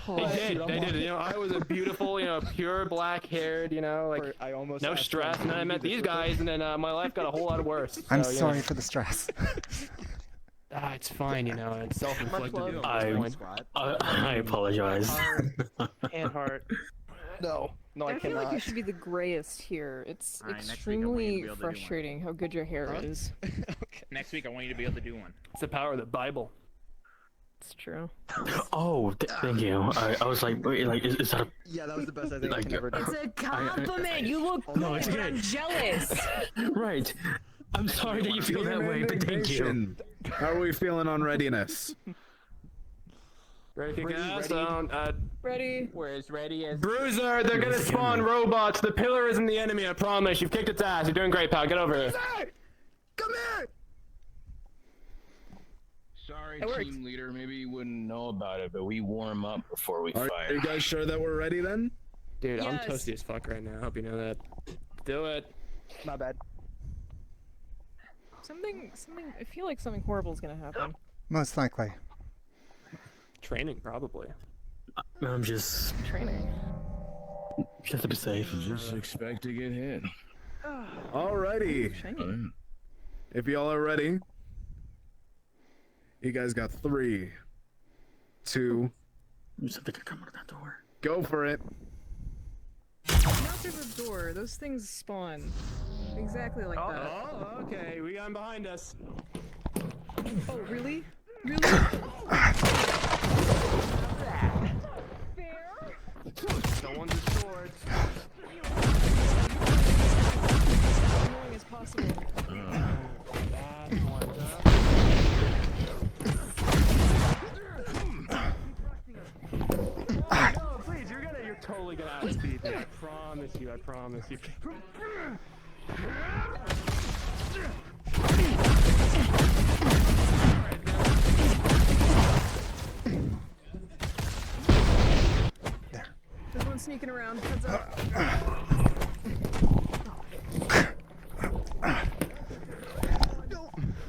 They did. They did. You know, I was a beautiful, you know, pure black-haired, you know, like I almost no asked stress. him And then I to met do these this with me. guys, and then my life got a whole lot worse. I'm so, you sorry know. for the stress. It's fine, you know. It's self-inflicted. at this point. I apologize. And heart. No. No, I feel like you should be the grayest here. It's extremely frustrating how good your hair is. Next week, I want you to be able to do one. It's the power of the Bible. It's true. Oh, thank you. I was like, wait, like, is that a... Yeah, that was the best I think I can ever do. It's a compliment. You look good. No, it's okay. I'm jealous. Right. I'm sorry that you feel that way, but thank you. How are we feeling on readiness? Ready to gas? Ready. Whereas ready as... Bruiser, they're gonna spawn robots. The pillar isn't the enemy, I promise. You've kicked its ass. You're doing great, pal. Get over here. Come here! Sorry, team leader. Maybe you wouldn't know about it, but we warm up before we Are fight. you guys sure that we're ready then? Dude, I'm toasty as fuck right now. I hope you know that. Do it. My bad. Something. I feel like something horrible is gonna happen. Most likely. Training, probably. I'm just... Training. Just to be safe. Just expect to get hit. Alrighty. If y'all are ready, you guys got 3, 2, something could come out of that door. Go for it. Not through the door. Those things spawn. Exactly like that. Oh, okay. We got him behind us. Oh, really? Really? No one's a sword. As annoying as possible. No, please, you're totally gonna outspeed me. I promise you, I promise you. There's one sneaking around. Heads up.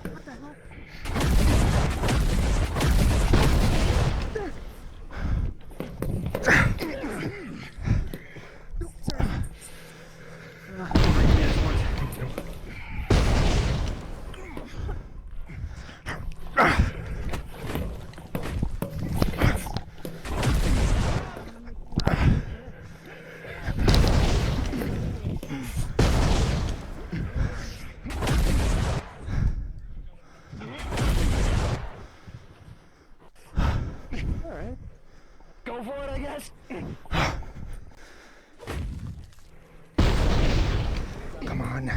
What the hell? Alright. Go for it, I guess. Come on.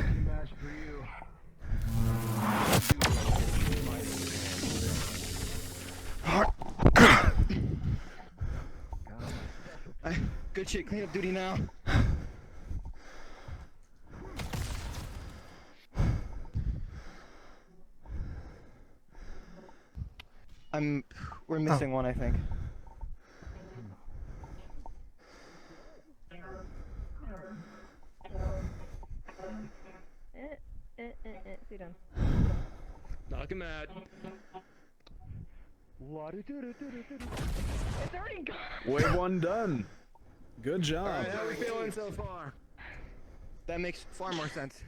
Good shit, clean up duty now. We're missing one, I think. See done. Knock him out. It's already gone. Wave 1 done. Good job. Alright, how are we feeling so far? That makes far more sense.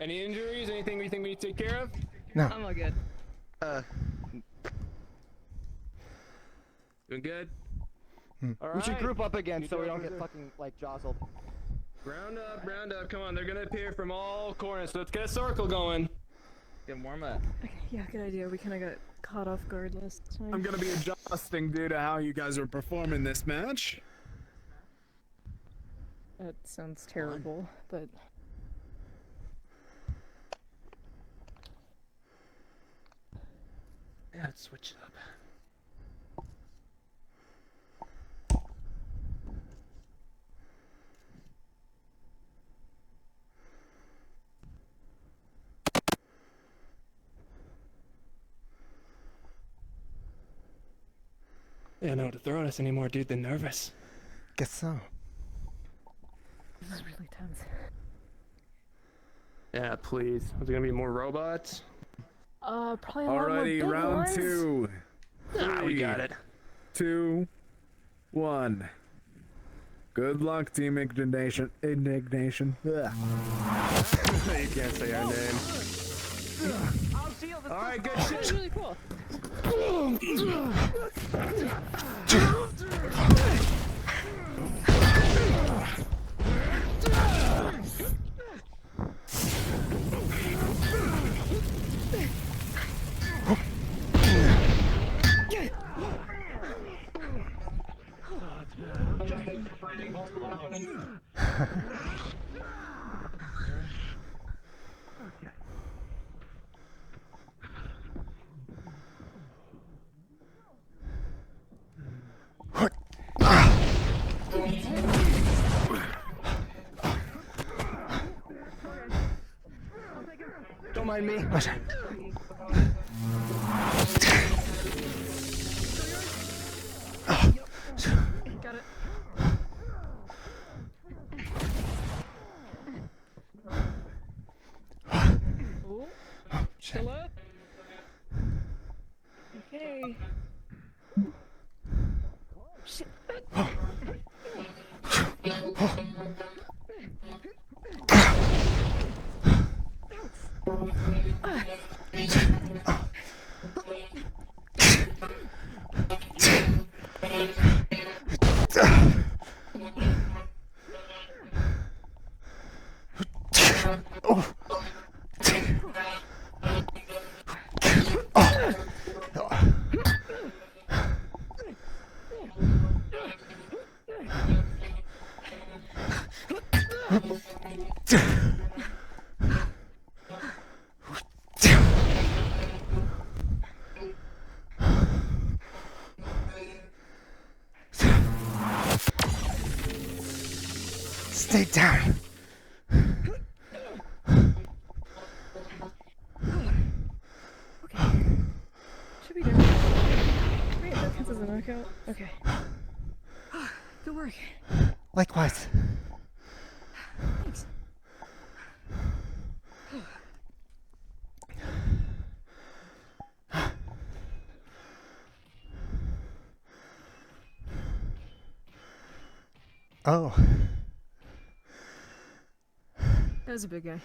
Any injuries? Anything we think we need to take care of? No. I'm all good. Doing good? We should group up again so we don't get fucking, like, jostled. Round up, come on, they're gonna appear from all corners, so let's get a circle going. Get warm up. Okay, yeah, good idea. We kind of got caught off guard last time. I'm gonna be adjusting due to how you guys are performing this match. That sounds terrible, but... Yeah, let's switch it up. I don't know what to throw at us anymore, dude. They're nervous. Guess so. This is really tense. Yeah, please. Is there gonna be more robots? Probably a lot more big round ones. 2. Ah, we got it. 2, 1. Good luck, Team Indignation. Indignation. You can't say our name. Alright, good That shit. was really cool. Don't mind me. What? Got it. Oh, still up? Okay. Shit. Stay down. Should be done. Wait, that counts as a knockout? Okay. Good work. Likewise. Thanks. Oh. That was a big guy.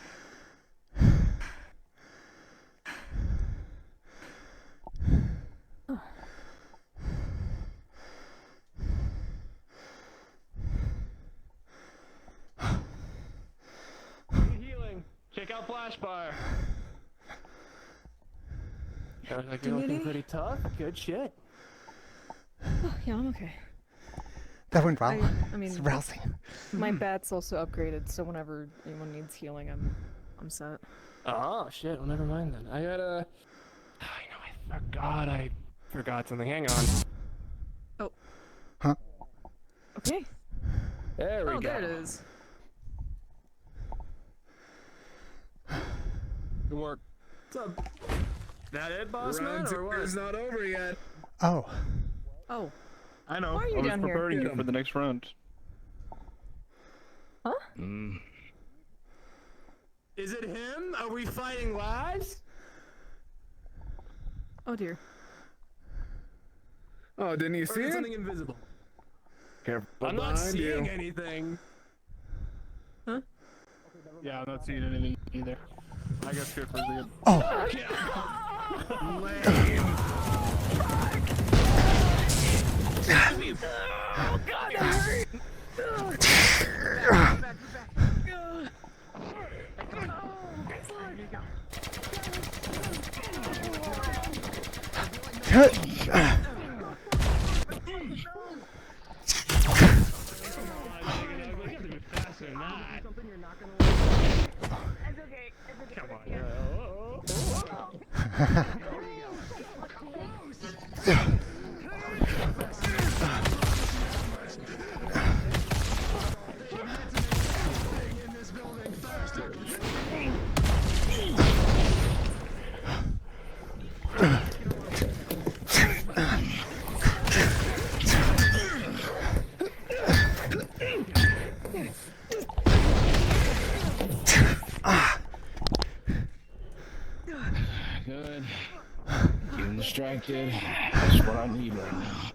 Oh. Healing. Check out Flash Bar. Sounds like you're looking pretty tough. Good shit. Oh, yeah, I'm okay. That went well. I mean, it's rousing. my bat's also upgraded, so whenever anyone needs healing, I'm set. Oh shit. Well, never mind then. I gotta. I forgot something. Hang on. Oh. Huh? Okay. There we go. There it is. Good work. What's up? That it, boss man, Round or what? 2 is not over yet. Oh. Oh. I know. Why are you I was down here? preparing you for the next round. Huh? Is it him? Are we fighting lives? Oh dear. Oh, didn't you Or see is it it? something invisible? Careful I'm not behind seeing you. anything. Huh? Yeah, I'm not seeing anything either. I got scared for a second. Oh. Lame. Oh god, that hurt! Good. Getting distracted. That's what I need right now.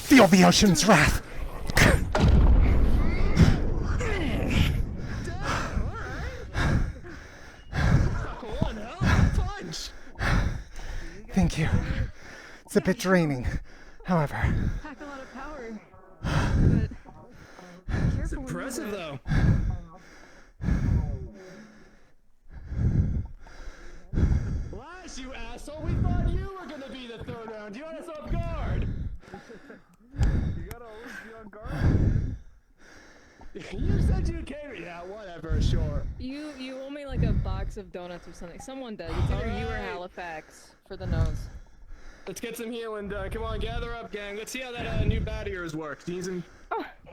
Feel the ocean's wrath. Thank you. It's a bit draining. However, Pack a lot of power. But It's impressive though. Flash, you asshole! asshole. We thought you were gonna be the third round. You had us off guard. You gotta always be on guard. You said you came. Yeah, whatever. Sure. You owe me like a box of donuts or something. Someone does. It's either you or Halifax for the nose. Let's get some healing done. Come on, gather up, gang. Let's see how that new bat of yours works. Need some.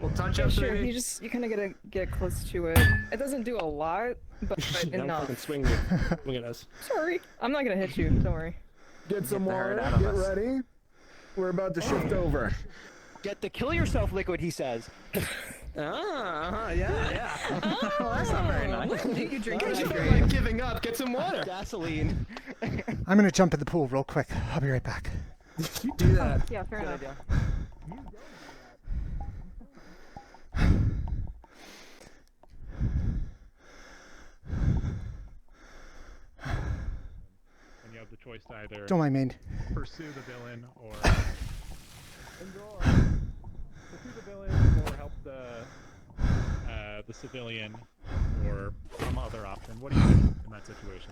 We'll touch Yeah, up. sure. maybe? You kind of gotta get close to it. It doesn't do a lot, but Don't enough. fucking swing me. Look at us. Sorry, I'm not gonna hit you. Don't worry. Get some the herd water. out of Get us. ready. We're about to shift over. Get the kill yourself liquid, he says. Yeah. Oh, that's not very nice. You drink Well, it. you Feel drink like giving up. Get some water. gasoline. I'm gonna jump in the pool real quick. I'll be right back. You do that. Yeah, fair enough. And you have the choice to either Don't mind me. pursue the villain or pursue the villain or help the civilian or some other option. What do you do in that situation?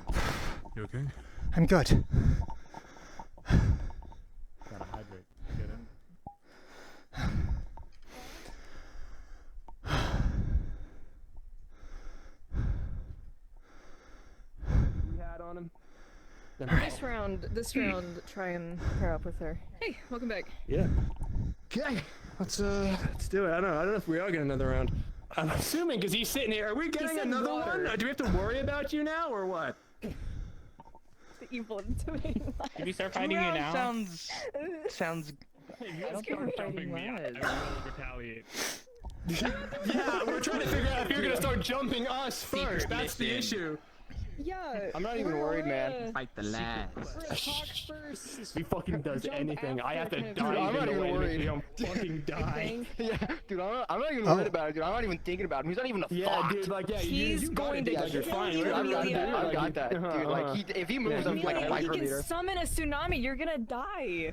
You okay? I'm good. Gotta hydrate. Get it? We had on him. This round, try and pair up with her. Hey, welcome back. Yeah. Okay. Let's do it. I don't know if we are getting another round. I'm assuming because he's sitting here. Are we getting said another water. one? Do we have to worry about you now or what? The evil doing Did we start fighting you now? Sounds. Hey, you don't start jumping me. I will retaliate. Yeah, we're trying to figure out if you're gonna start jumping us first. That's the issue. Yeah. I'm not even worried, man. Fight the last. If he fucking does anything, I have to Dude, die. I'm not even worried. I'm fucking die. Yeah, dude, I'm not even worried about it, dude. I'm not even thinking about him. He's not even a Yeah, thought. dude, like, yeah, He's you going to like, you're kill fine. you, Right? I've got that, dude. Like, if he moves, I'm like a Amelia, he micrometer. can summon a tsunami. You're gonna die.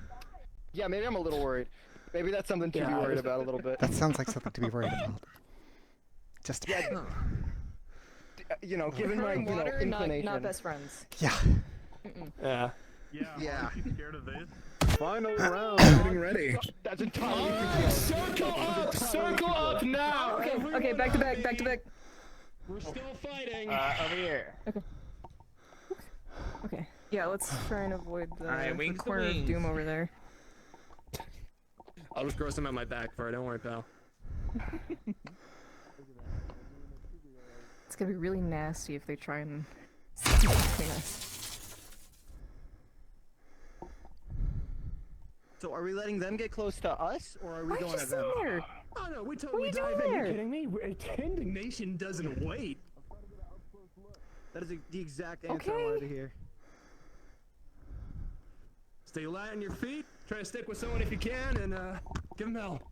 Yeah, maybe I'm a little worried. Maybe that's something to be worried about a little bit. That sounds like something to be worried about. Just a bit. You know, given my Water, inclination. not best friends. Yeah. Yeah. Yeah. You scared of this? Final round. Getting ready. That's entirely. Circle up now. Okay, back to back, back to back. We're still fighting. Over here. Okay. Yeah, let's try and avoid the, Alright, the wings to corner of wings. doom over there. I'll just gross him at my back for it. Don't worry, pal. It's gonna be really nasty if they try and stick between us. So are we letting them get close to us, or are we Why going you at them? sitting there? Oh no, we What are totally you dive doing in. there? You kidding me? Indignation doesn't wait. That is the exact answer I Okay. wanted to hear. Stay light on your feet. Try to stick with someone if you can, and give them hell.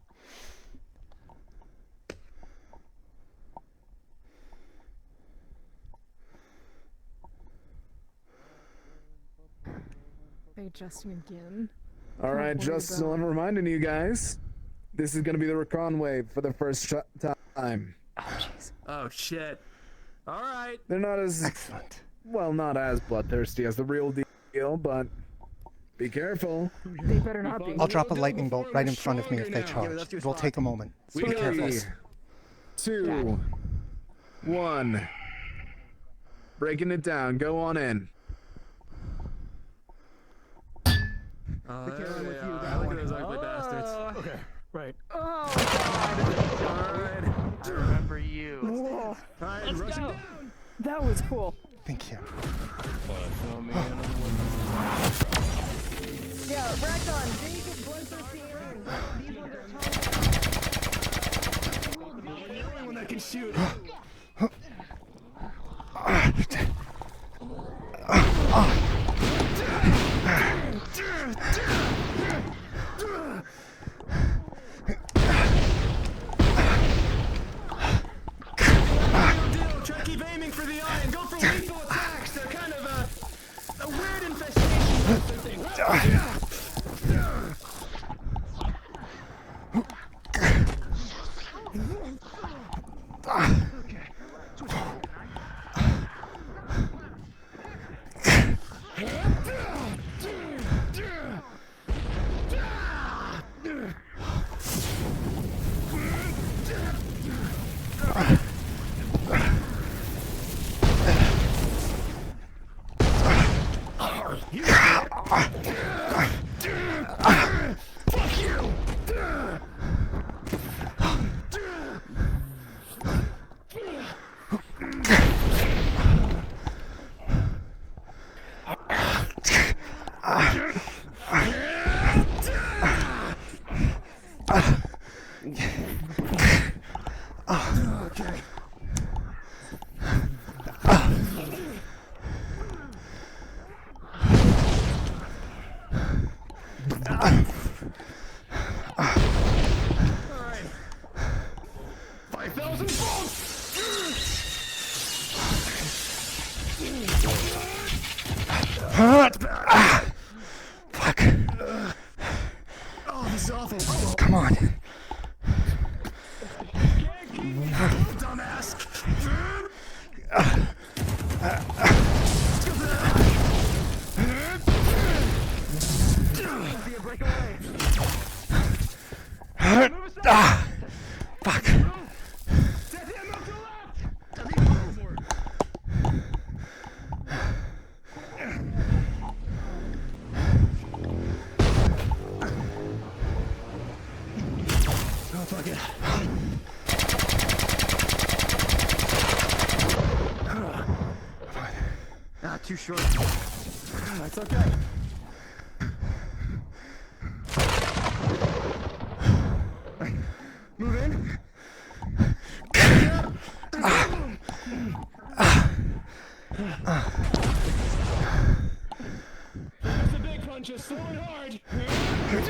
They adjusting again. All right, worry just about it. reminding you guys, this is going to be the recon wave for the first time. Oh jeez. Oh shit. All right. They're not as Excellent. well, not as bloodthirsty as the real deal, but be careful. They better not be. I'll drop a lightning bolt right in front of me if they charge. It will take a moment. So be careful. 3, 2, 1. Breaking it down. Go on in. Oh, there they are. Look at those ugly bastards. Okay, right. Oh Alright. I remember you. Whoa. Alright, Let's rush him go. down. That was cool. Thank you. Yeah, Ragdon, Jacob, bloodthirsty aliens. These ones are You're the only one that can shoot. Try to keep aiming for the eye and go for lethal attacks. They're kind of a weird infestation. Fuck you! Okay. Alright. 5,000 volts! Fuck. Oh, this is awful. Come on. Dumbass! Break away. Fuck. Tethia, move to the left! Tethia, move! Oh, fuck it. Ah, too short. It's okay. Move in. That's a big punch, just slow and hard. Once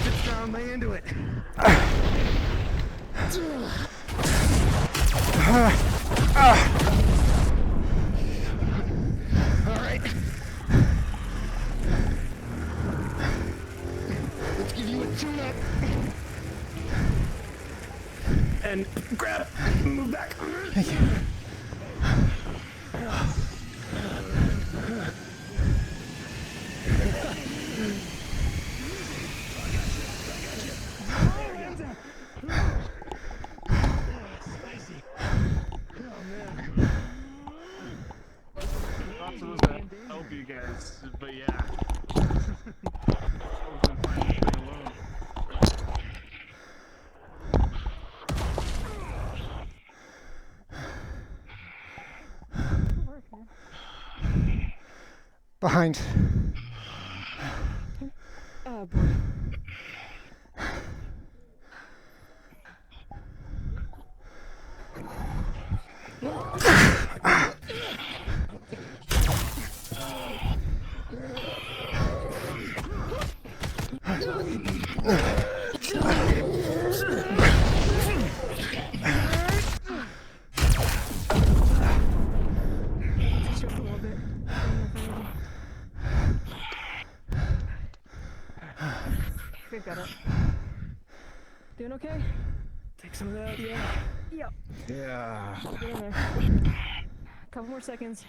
it's down, lay into it. Alright. Let's give you a tune-up. And grab. Move back. Thank you. Not supposed to help you guys, but yeah. I was gonna find this thing alone. Behind. Oh boy. We've got it. Doing okay? Take some of that. Yeah. Yep. Yeah. Get in there. Couple more seconds.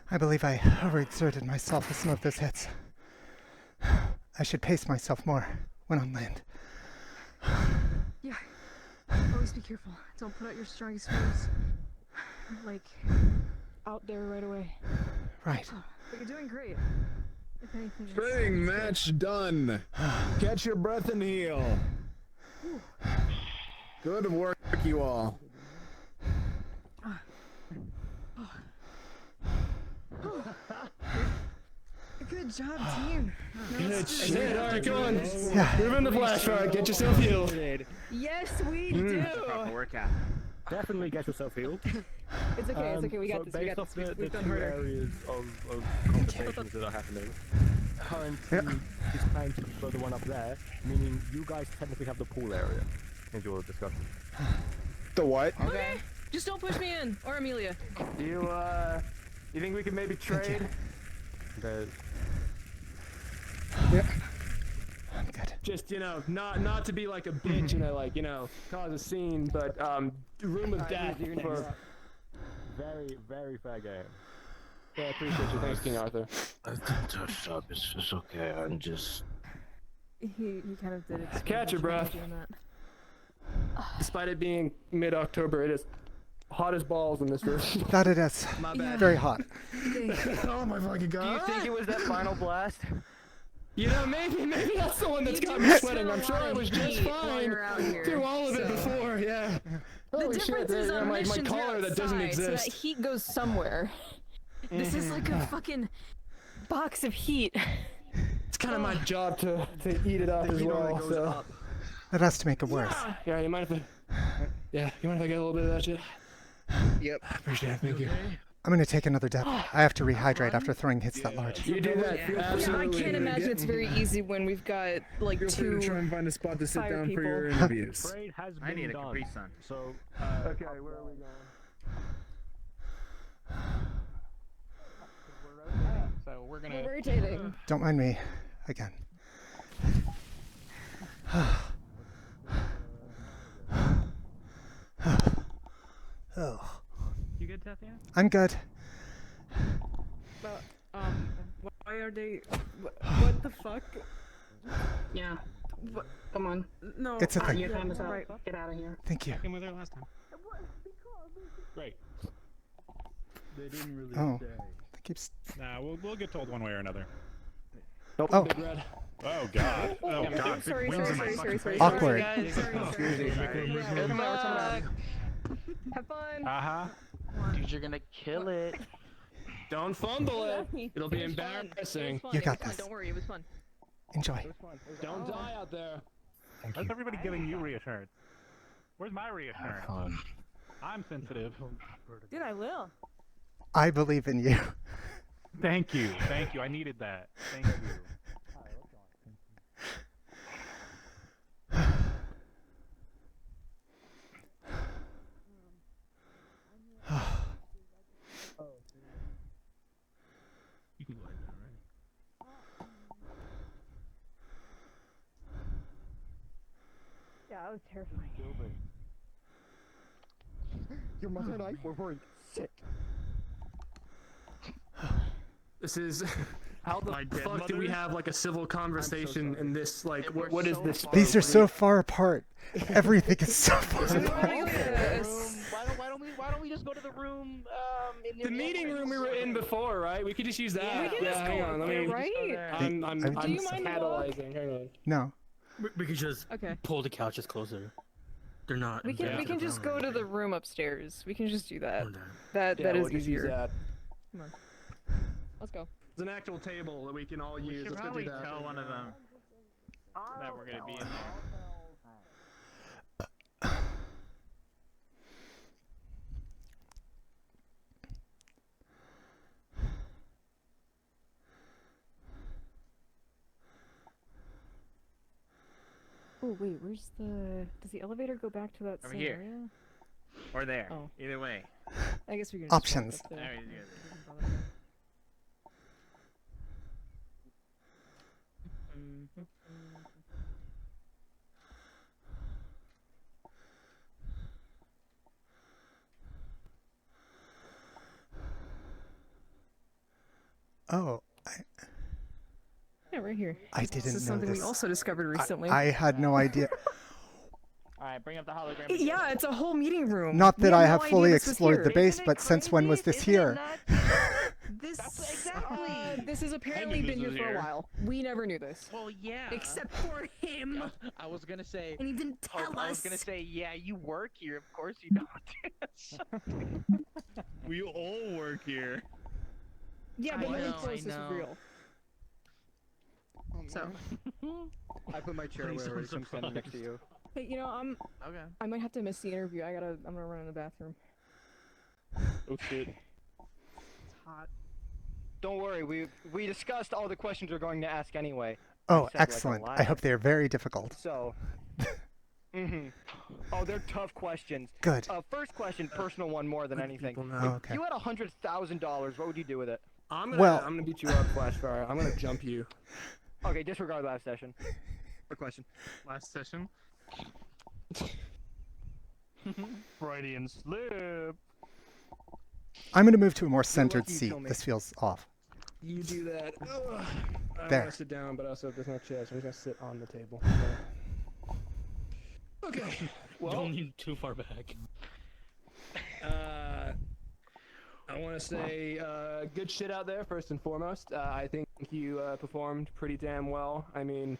I believe I overexerted myself as some of those hits. I should pace myself more when on land. Yeah. Always be careful. Don't put out your strongest moves. Like, out there right away. Right. Oh, but you're doing great. If anything, Training match done. Catch your breath and heal. Good work, you all. Good job, team. Good shit. Alright, come on. Yeah. Move in the flash fire. Get yourself healed. Yes, we do. Proper workout. definitely get yourself healed. It's okay, it's okay, we got So this, we based got off this. the We've done two harder. areas of conversations that are happening, current team is planning to prefer the one up there, meaning you guys technically have the pool area in your discussion. The what? Okay. Just don't push me in, or Amelia. You think we could maybe trade? There's... Yeah. I'm good. Just, not to be like a bitch, cause a scene, but, room of death for very, very fair game. Yeah, I appreciate you. Thanks, King Arthur. I didn't touch up. It's okay. I'm just. He kind of did it. Catch your breath. Despite it being mid-October, it is hot as balls in this room. That it is. My bad. Very hot. Oh my fucking god. Do you think it was that final blast? Maybe that's the one that's got me sweating. I'm sure I was just fine through all of it before, yeah. The Holy difference shit, is on my missions collar that doesn't outside, so that exist. heat goes somewhere. This is like a fucking box of heat. It's kind of my job to eat it up as well, so. That has to make it worse. Yeah, you mind if I get a little bit of that shit? Yep. I appreciate it, thank you. I'm gonna take another dip. I have to rehydrate after throwing hits that large. You do that, absolutely. I can't imagine it's very easy when we've got like Feel free to try two and find a spot to sit fire down for your people. interviews. Trade has been I need a done. Capri Sun. So, okay, where are we going? So we're gonna. We're rotating. Don't mind me. Again. Oh. You good, Tethia? I'm good. But why are they? What the fuck? Yeah. Come on. No. It's a thing. Your time is up. Right. Get out of here. Thank you. I came with her last time. great. They didn't really Oh. say. That keeps. Nah, we'll get told one way or another. Nope, Oh. Big Red. Oh god. Oh Yeah, god. sorry, Big wings in my sorry, fucking sorry, face. Awkward. Sorry, Good luck. Have fun. Uh-huh. Dude, you're gonna kill it. Don't fumble it. It'll be embarrassing. You got this. Don't worry, it was fun. Enjoy. Don't die out there. How's everybody giving you reassurance? Where's my reassurance? I'm sensitive. Dude, I will. I believe in you. Thank you. Thank you. I needed that. Thank you. You can go ahead now, right? Yeah, that was terrifying. Your mother and I were worried sick. This is. How the My dead fuck do we mother? have like a civil conversation in this? Like, what is this? These are so far apart. Everything is so far apart. Why don't we just go to the room? In The meeting room we were in before, right? We could just use that. We can just hang go on. Let there, me. right? I'm Do you mind the walk? catalyzing. Hang on. No. We could just Okay. pull the couches closer. They're not. We can embedded just around go to right the room upstairs. We can just do that. there. That Yeah, is we'll just use easier. that. Come on. Let's go. There's an actual table that we can all We use. should Let's go probably do that. tell one of them that we're gonna be in there. Oh wait, where's the? Does the elevator go back to that Over same here. area? Or there. Oh. Either way. I guess we can. Just walk Options. up there. Alright, yeah. Doesn't bother me. Oh, Yeah, right here. I This didn't is know something this. we also discovered recently. I had no idea. Alright, bring up the hologram. Yeah, it's a whole meeting room. Not We that had I no have idea fully this was explored here. the base, but since when was this here? This this has apparently this been here was for a here. while. We never knew this. Well, yeah. Except for him. I was gonna say. And he didn't tell I was us. gonna say, yeah, you work here. Of course you don't. We all work here. Yeah, but I no one know, told us I this was know. real. So, I put my chair Please where don't I'm standing next to you. Hey, Okay. I might have to miss the interview. I'm gonna run in the bathroom. Oh shit. It's hot. Don't worry, we discussed all the questions we're going to ask anyway. Oh, I said, like, a excellent. lot. I hope they are very difficult. So. Oh, they're tough questions. Good. First question, personal one more than anything. Oh, okay. If you had $100,000, what would you do with it? I'm Well- gonna beat you up, Flashfire. I'm gonna jump you. Okay, disregard last session. What question? Last session. Freudian slip. I'm going to move to a more centered lucky you seat. kill me. This feels off. You do that. Ugh. I There. want to sit down, but also there's no chair, so I'm just gonna sit on the table. Okay. Well, Don't need too far back. I want to say good shit out there first and foremost. I think you performed pretty damn well. I mean,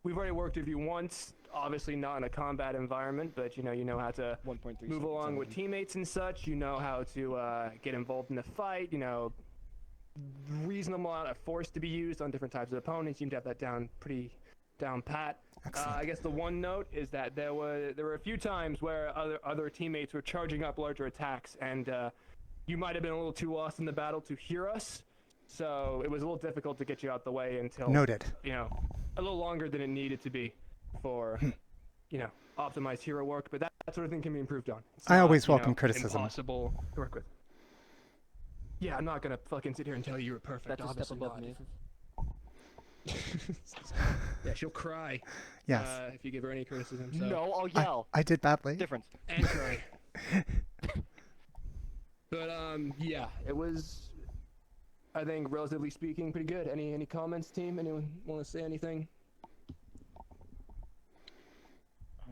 we've already worked with you once. Obviously not in a combat environment, but you know how to move along with teammates and such. You know how to get involved in the fight. You know, reasonable amount of force to be used on different types of opponents. You seem to have that pretty down pat. I guess the one note is that there were a few times where other teammates were charging up larger attacks, and you might have been a little too lost in the battle to hear us. So it was a little difficult to get you out the way until Noted. A little longer than it needed to be for optimized hero work. But that sort of thing can be improved on. It's I not, always welcome criticism. Impossible to work with. Yeah, I'm not gonna fucking sit here and tell you you're perfect. That's a step Obviously above not. me. Yeah, she'll cry. Yes. If you give her any criticism. So. No, I'll yell. I did badly. Difference. And cry. But yeah, it was, I think, relatively speaking, pretty good. Any comments, team? Anyone want to say anything?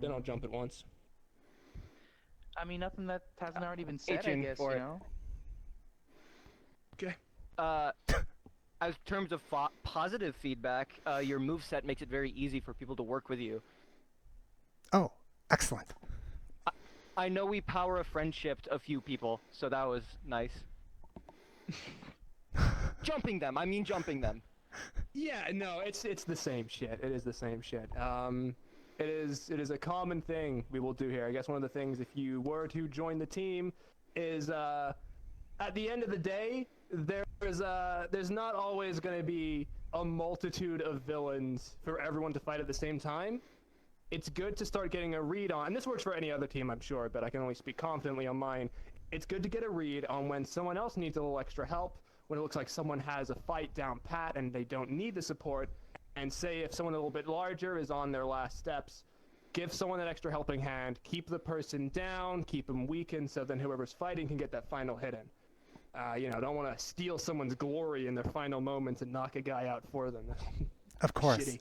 Then I'll jump at once. I mean, nothing that hasn't already been said, I Agent guess, for you it. know? Okay. As terms of positive feedback, your moveset makes it very easy for people to work with you. Oh, excellent. I know we power of friendshipped a few people, so that was nice. Jumping them, I mean jumping them. Yeah, no, it's the same shit. It is the same shit. It is a common thing we will do here. I guess one of the things, if you were to join the team, is at the end of the day, there's not always going to be a multitude of villains for everyone to fight at the same time. It's good to start getting a read on, and this works for any other team, I'm sure, but I can only speak confidently on mine. It's good to get a read on when someone else needs a little extra help, when it looks like someone has a fight down pat and they don't need the support, and say if someone a little bit larger is on their last steps, give someone that extra helping hand, keep the person down, keep them weakened, so then whoever's fighting can get that final hit in. Don't want to steal someone's glory in their final moments and knock a guy out for them. Of course. Shitty.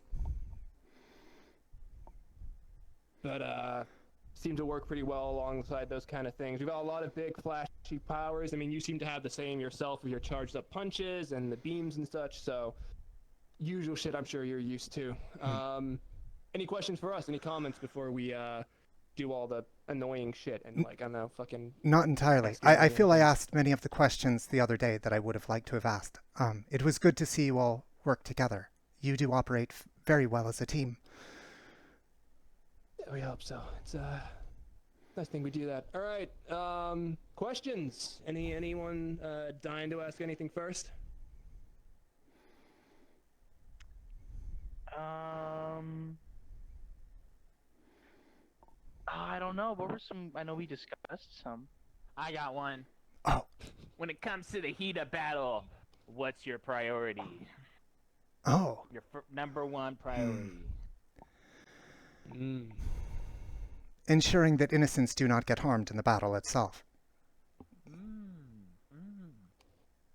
But seem to work pretty well alongside those kind of things. We've got a lot of big flashy powers. I mean, you seem to have the same yourself with your charged up punches and the beams and such, so usual shit I'm sure you're used to. Any questions for us? Any comments before we do all the annoying shit and I don't know, fucking... Not entirely. I feel I asked many of the questions the other day that I would have liked to have asked. It was good to see you all work together. You do operate very well as a team. Yeah, we hope so. It's a nice thing we do that. All right, questions? Anyone dying to ask anything first? I don't know. What were some? I know we discussed some. I got one. Oh. When it comes to the heat of battle, what's your priority? Oh. Your number one priority. Ensuring that innocents do not get harmed in the battle itself.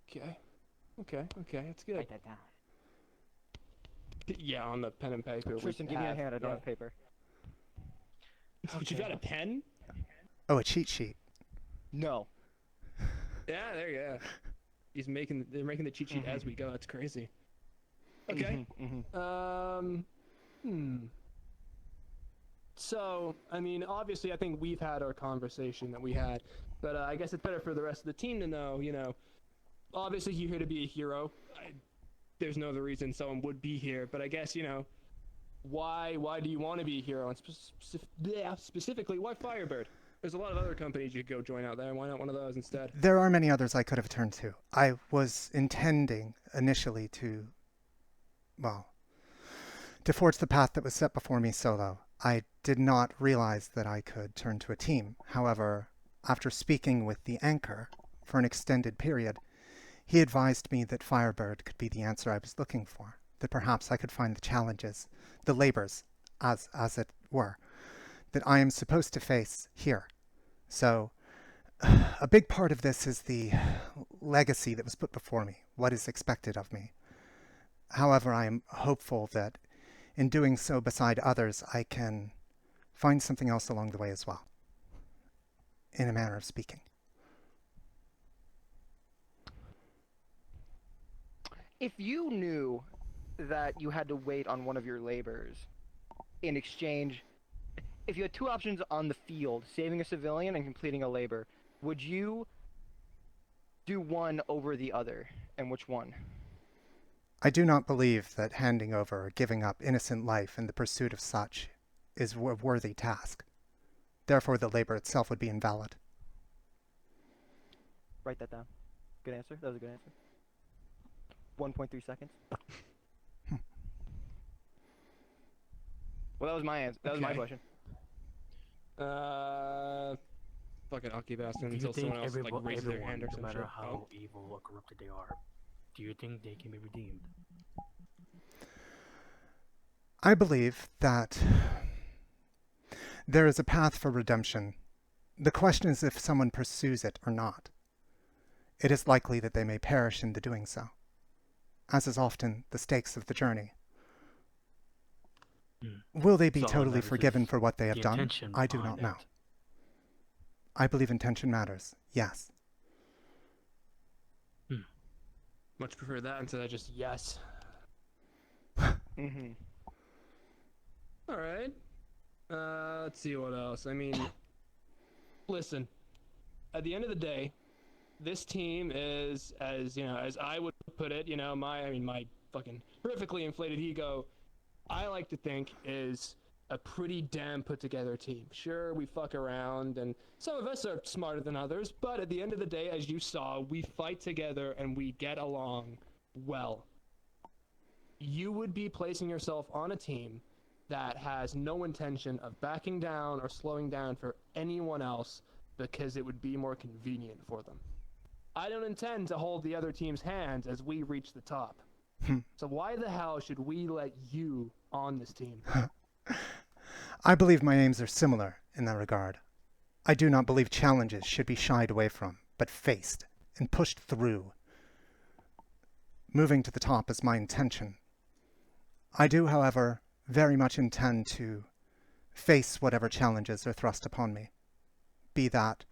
Okay, that's good. Write that down. Yeah, on the pen and paper. Tristan, give me a hand. I don't have paper. But you got a pen? Oh, a cheat sheet. No. Yeah, there you go. They're making the cheat sheet as we go. That's crazy. Okay. So, I mean, obviously, I think we've had our conversation that we had, but I guess it's better for the rest of the team to know, obviously you're here to be a hero. There's no other reason someone would be here, but I guess, Why do you want to be a hero? And specifically, why Firebird? There's a lot of other companies you could go join out there. Why not one of those instead? There are many others I could have turned to. I was intending initially to forge the path that was set before me solo. I did not realize that I could turn to a team. However, after speaking with the anchor for an extended period, he advised me that Firebird could be the answer I was looking for, that perhaps I could find the challenges, the labors, as it were, that I am supposed to face here. So, a big part of this is the legacy that was put before me, what is expected of me. However, I am hopeful that in doing so beside others, I can find something else along the way as well, in a manner of speaking. If you knew that you had to wait on one of your labors in exchange, if you had two options on the field, saving a civilian and completing a labor, would you do one over the other, and which one? I do not believe that handing over or giving up innocent life in the pursuit of such is a worthy task. Therefore, the labor itself would be invalid. Write that down. Good answer. That was a good answer. 1.3 seconds. Well, that was my answer. That was my question. Fuck it, I'll keep asking Do until you think someone else like raises their hand or no some matter shit. how evil or corrupted they are, do you think they can be redeemed? I believe that there is a path for redemption. The question is if someone pursues it or not. It is likely that they may perish in the doing so, as is often the stakes of the journey. Will they be totally forgiven for what they have done? I do not know. I believe intention matters, yes. Much prefer that instead of just yes. Mm-hmm. Alright. Let's see what else. I mean, listen. At the end of the day, this team is, as I would put it, my fucking horrifically inflated ego, I like to think is a pretty damn put together team. Sure, we fuck around and some of us are smarter than others, but at the end of the day, as you saw, we fight together and we get along well. You would be placing yourself on a team that has no intention of backing down or slowing down for anyone else because it would be more convenient for them. I don't intend to hold the other team's hands as we reach the top. So why the hell should we let you on this team? I believe my aims are similar in that regard. I do not believe challenges should be shied away from, but faced and pushed through. Moving to the top is my intention. I do, however, very much intend to face whatever challenges are thrust upon me. Be that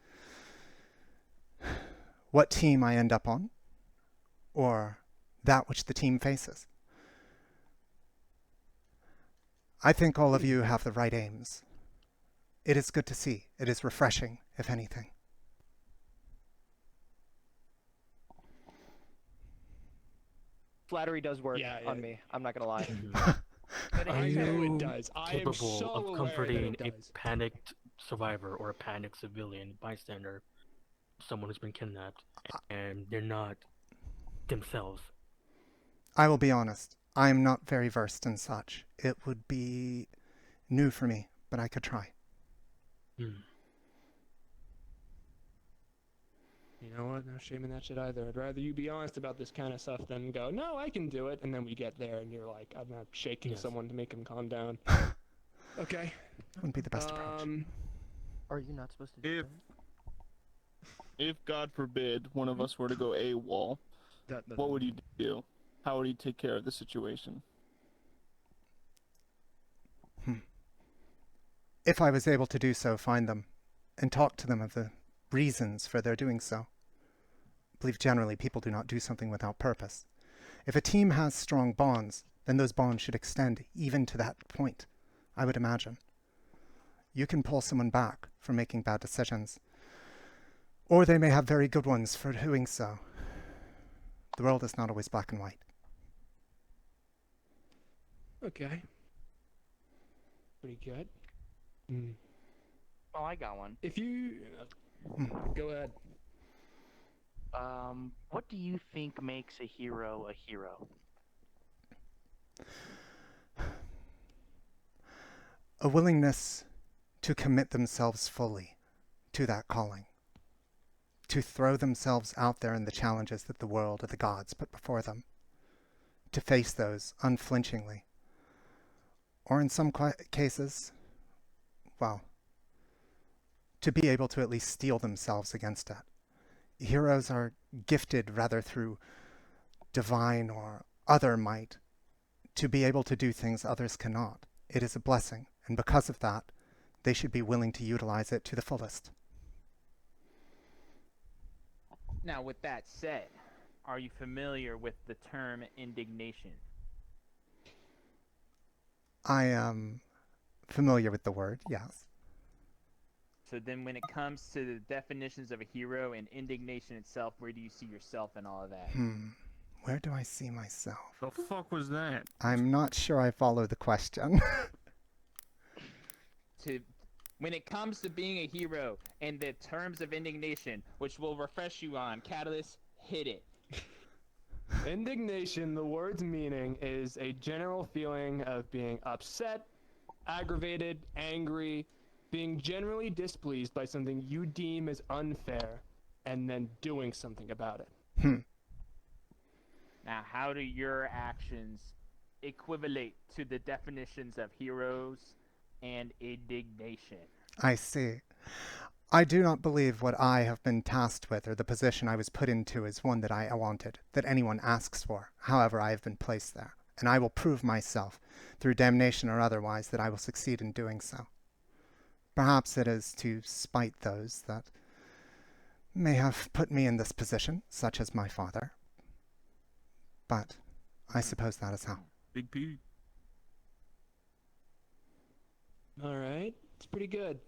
what team I end up on, or that which the team faces. I think all of you have the right aims. It is good to see. It is refreshing, if anything. Flattery does work on me. I'm not gonna lie. Are I know you it does. I am capable so of aware comforting that a it does. panicked survivor or a panicked civilian bystander, someone who's been kidnapped, and they're not themselves? I will be honest. I am not very versed in such. It would be new for me, but I could try. You know what? No shame in that shit either. I'd rather you be honest about this kind of stuff than go, no, I can do it, and then we get there and you're like, I'm not shaking someone to make him calm down. Okay. Wouldn't be the best approach. Are you not supposed to do that? If God forbid one of us were to go AWOL, what would you do? How would you take care of the situation? If I was able to do so, find them and talk to them of the reasons for their doing so. I believe generally people do not do something without purpose. If a team has strong bonds, then those bonds should extend even to that point, I would imagine. You can pull someone back from making bad decisions, or they may have very good ones for doing so. The world is not always black and white. Okay. pretty good. Mm. Oh, I got one. If you go ahead. What do you think makes a hero a hero? A willingness to commit themselves fully to that calling, to throw themselves out there in the challenges that the world or the gods put before them, to face those unflinchingly, or in some cases, well, to be able to at least steel themselves against it. Heroes are gifted rather through divine or other might to be able to do things others cannot. It is a blessing, and because of that, they should be willing to utilize it to the fullest. Now, with that said, are you familiar with the term indignation? I am familiar with the word, yes. So then when it comes to the definitions of a hero and indignation itself, where do you see yourself in all of that? Where do I see myself? The fuck was that? I'm not sure I follow the question. When it comes to being a hero and the terms of indignation, which will refresh you on, Catalyst, hit it. Indignation, the word's meaning, is a general feeling of being upset, aggravated, angry, being generally displeased by something you deem as unfair, and then doing something about it. Now, how do your actions equivalent to the definitions of heroes and indignation? I see. I do not believe what I have been tasked with or the position I was put into is one that I wanted, that anyone asks for. However, I have been placed there, and I will prove myself, through damnation or otherwise, that I will succeed in doing so. Perhaps it is to spite those that may have put me in this position, such as my father. But I suppose that is how. Big P. All right, it's pretty good.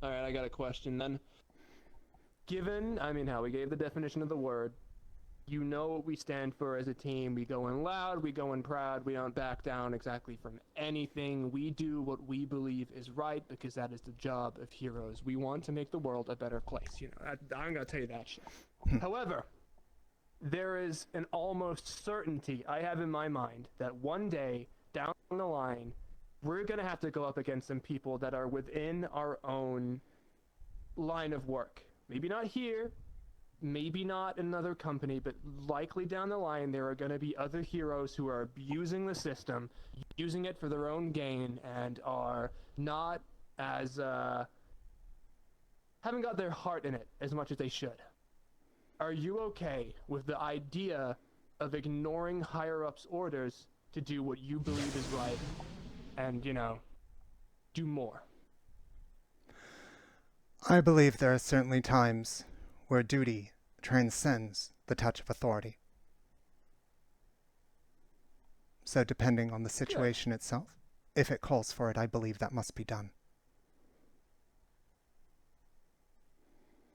All right, I got a question then. Given, how we gave the definition of the word, you know what we stand for as a team. We go in loud, we go in proud, we don't back down exactly from anything. We do what we believe is right because that is the job of heroes. We want to make the world a better place. I'm gonna tell you that shit. However, there is an almost certainty I have in my mind that one day down the line, we're gonna have to go up against some people that are within our own line of work. Maybe not here, maybe not in another company, but likely down the line there are going to be other heroes who are abusing the system, using it for their own gain, and are not as haven't got their heart in it as much as they should. Are you okay with the idea of ignoring higher-ups' orders to do what you believe is right and, do more? I believe there are certainly times where duty transcends the touch of authority. So depending on the situation itself, if it calls for it, I believe that must be done.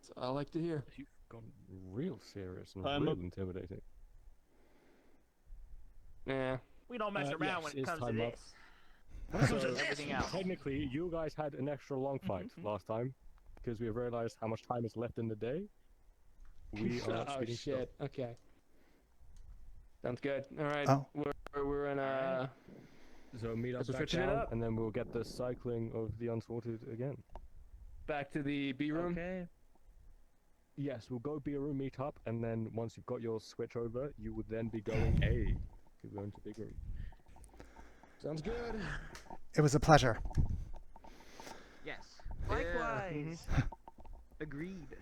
So I like to hear. You've gone real serious and I'm real intimidating. Yeah. We don't mess around when it comes to this. So, Everything else. technically, you guys had an extra long fight last time because we realized how much time is left in the day. We are oh speeding shit. stuff. Okay. Sounds good. All right. Oh. We're in So meet us we're back switching it down, up. and then we'll get the cycling of the Unsorted again. Back to the B room. Okay. Yes, we'll go be a room meet up, and then once you've got your switch over, you would then be going A to go into big room. Sounds good. It was a pleasure. Yes. Likewise. Agreed.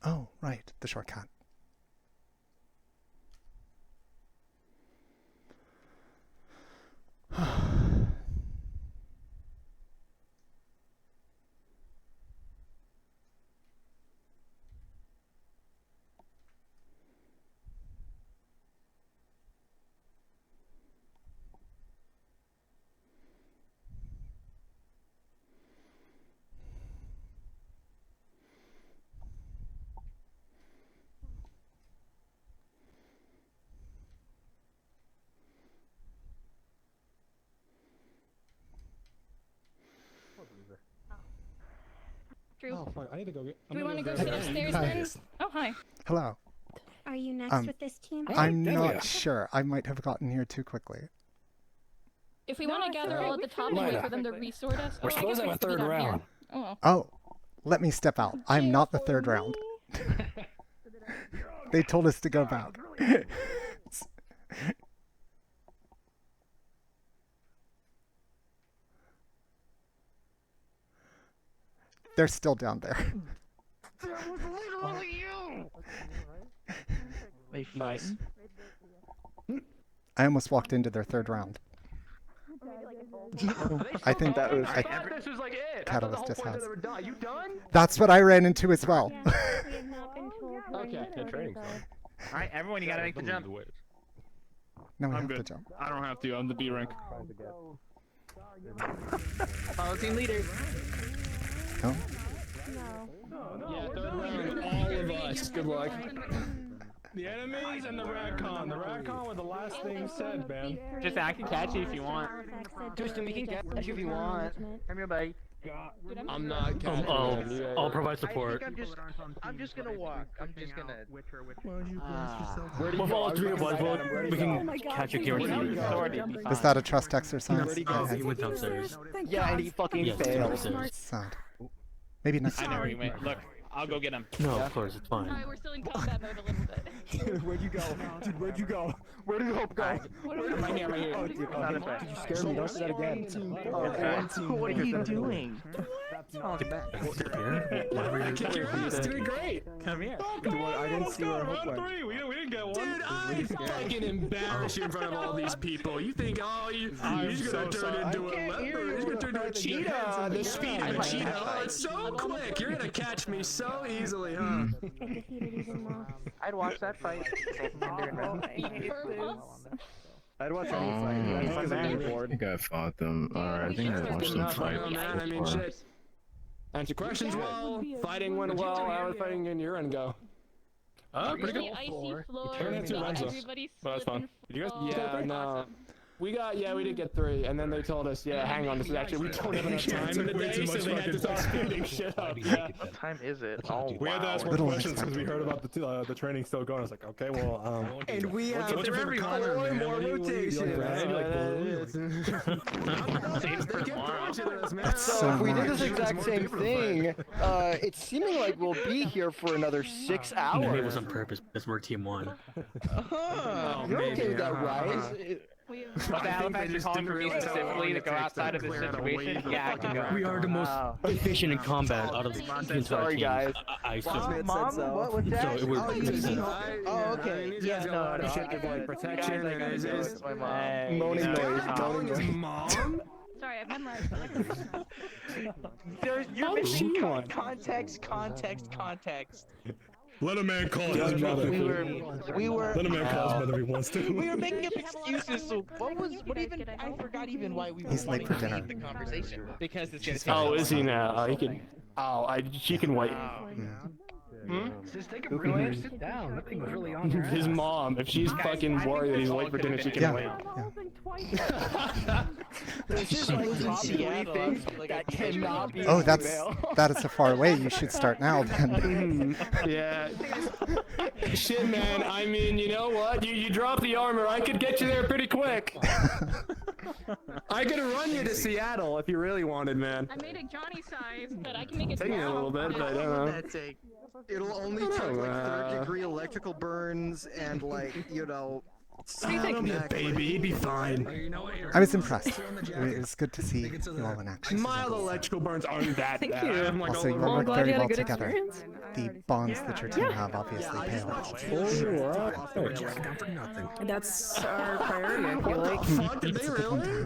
Oh, right, the shortcut. Drew. Oh, fuck. I need to go get. Do we want to go sit upstairs Hi. then? Oh, hi. Hello. Are you next with this team? I'm not sure. I might have gotten here too quickly. If we want to gather all at the top and wait for them to resort us. We're supposed to have a third round. Oh, well. Oh, let me step out. I'm not the third round. They told us to go back. They're still down there. Nice. I almost walked into their third round. I think that was. This was like it. Catalyst just has. You done? That's what I ran into as well. Okay. Yeah, training's done. Alright, everyone, you gotta make the jump. No, we I'm have good. to jump. I don't have to. I'm the B rank. Follow team leaders. Oh. Yeah, third round. All of us. Good luck. The enemies and the Radcon. The Radcon were the last thing said, man. Just I can catch you if you want. Tristan, we can catch you if you want. Come here, buddy. I'm not catching I'll provide support. I'm just gonna walk. I'm just gonna. With all three of us, we can catch a guarantee. Is that a trust exercise? He went downstairs. Yeah, and he fucking failed. Sad. Maybe next I know time. where he went. Look, I'll go get him. No, of course, it's fine. Alright, we're still in combat mode a little bit. Where'd you go? Dude, where'd you go? Where did Hope go? I'm right here, I'm right here. Oh, dude, did you scare me? Don't say that again. What are you doing? Kick your ass. Doing great. Come here. I didn't see where Hope went. We didn't get one. Dude, I fucking embarrass you in front of all these people. You think, he's gonna turn into a leopard. He's gonna turn into a cheetah. The speed of a cheetah. Oh, it's so quick. You're gonna catch me so easily, huh? I'd watch that fight. I'd watch any fight. I think I fought them. Alright, I think I watched them fight I mean, before. shit. Answer questions well. Fighting went well. How was fighting in your end go? Pretty good. Icy floor. Turn into Renzo. But that's fun. Did you guys? Yeah, no. We did get 3, and then they told us, hang on, this is actually, we don't have enough time in the day, so they had to start speeding shit up. Yeah. What time is it? Oh, We had to ask more questions because we heard about the training still going. I was like, okay, well, And we have what's your favorite color, man? more rotation. Red, like blue? So if we did this exact same thing, it's seeming like we'll be here for another 6 hours. Maybe it was on purpose because we're team 1. You're okay with that, right? But the Halifax are calling for me specifically to go outside of this situation. Yeah, I can go. We are the most efficient in combat out of the entire Sorry, team. guys. I Mom, what's that? So it would Oh, okay. Yeah, no, Shit give like protection and is my mom. Moaning noise. Mom? Sorry, I've memorized You're missing context. Let a man call his mother. We were. Let a man call his mother if he wants to. We were making up excuses. So I forgot even why we were He's late for dinner. the conversation. Because it's gonna take Oh, is he now? He can. She can wait. Just take a break and sit down. That thing was really on your His mom, if she's fucking worried that he's late for dinner, she can wait. This is like top 3 things that cannot be. Oh, that is so far away. You should start now then. Yeah. Shit, man. I mean, you know what? You drop the armor. I could get you there pretty quick. I could run you to Seattle if you really wanted, man. I made it Johnny size, but I can make it Taking a little bit, but I don't know. It'll only take like 3rd-degree electrical burns and like, Baby, he'd be fine. I was impressed. It was good to see you all in action. Mild electrical burns aren't that Thank bad. you. I'm like, Also, you Well, I'm work glad very you had a well good together. experience. The bonds that your team have obviously pay off. That's our priority, I feel like. Fuck, did they really?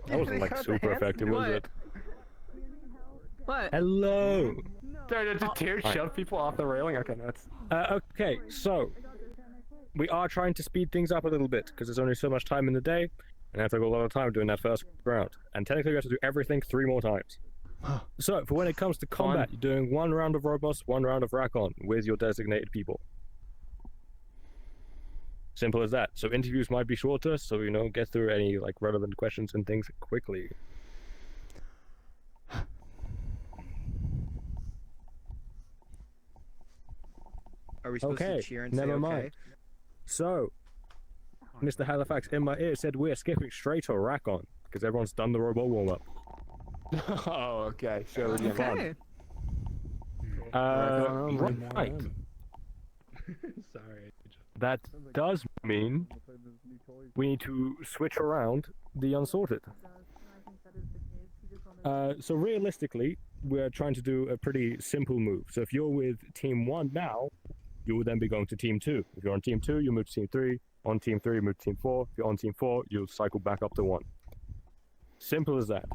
That wasn't like super effective, was it? What? Hello. Did the tears shove people off the railing? Okay, that's. Okay, so we are trying to speed things up a little bit because there's only so much time in the day, and I have to go a lot of time doing that first round. And technically, we have to do everything 3 more times. So, for when it comes to combat, you're doing 1 round of Robust, 1 round of Rakon with your designated people. Simple as that. So interviews might be shorter, so get through any like relevant questions and things quickly. Are we supposed Okay, to cheer and never say mind. okay? So, Mr. Halifax in my ear said we're skipping straight to Racon because everyone's done the robot warm-up. Oh, okay. So we're Okay. Right. Sorry. That does mean we need to switch around the Unsorted. So realistically, we're trying to do a pretty simple move. So if you're with Team 1 now, you will then be going to Team 2. If you're on Team 2, you move to Team 3. On Team 3, you move to Team 4. If you're on Team 4, you'll cycle back up to 1. Simple as that.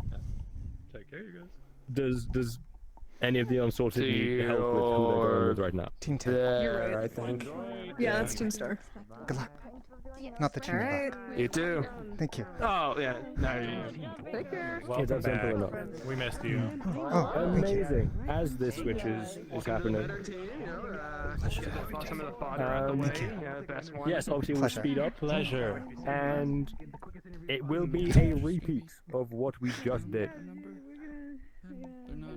Take care, you guys. Does any of the Unsorted need help with who they're going with right now? Team 2. You're right. I think. Yeah, that's Team Star. Good luck. Not the team. Alright. You too. Thank you. Oh, yeah. No, you. Take care. Welcome that's simple back. enough. We missed you. Oh, thank you. Amazing. As this switch is happening. Yes, obviously we'll speed up. Pleasure. And it will be a repeat of what we just did.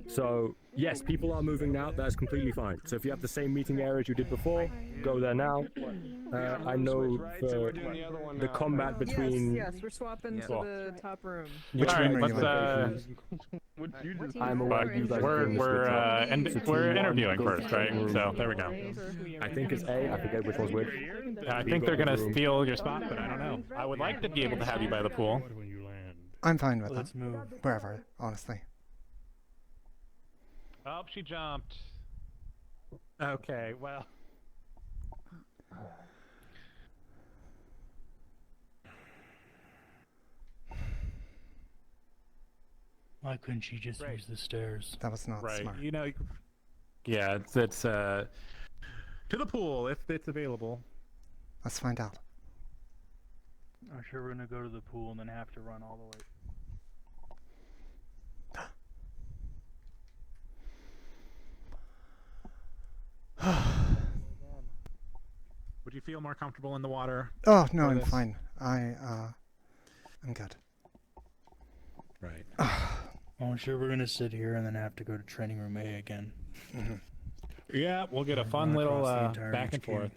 So, yes, people are moving now. That's completely fine. So if you have the same meeting area as you did before, go there now. I know for the combat between... Yes, we're swapping to the top room. Which All right, room are you let's, in? I'm aware you guys we're interviewing first, right? So there we go. I think it's A. I forget which one's which. I think they're gonna steal your spot, but I don't know. I would like to be able to have you by the pool. I'm fine with that. Wherever, honestly. Oh, she jumped. Okay, well. Why couldn't she just use the stairs? That was not Right. smart. You know, yeah, it's to the pool if it's available. Let's find out. I'm sure we're gonna go to the pool and then have to run all the way. Would you feel more comfortable in the water? Oh, no, for I'm this? fine. I'm good. Right. I'm sure we're gonna sit here and then have to go to training room A again. Yeah, we'll get a fun Run little across the entire back and HQ. forth.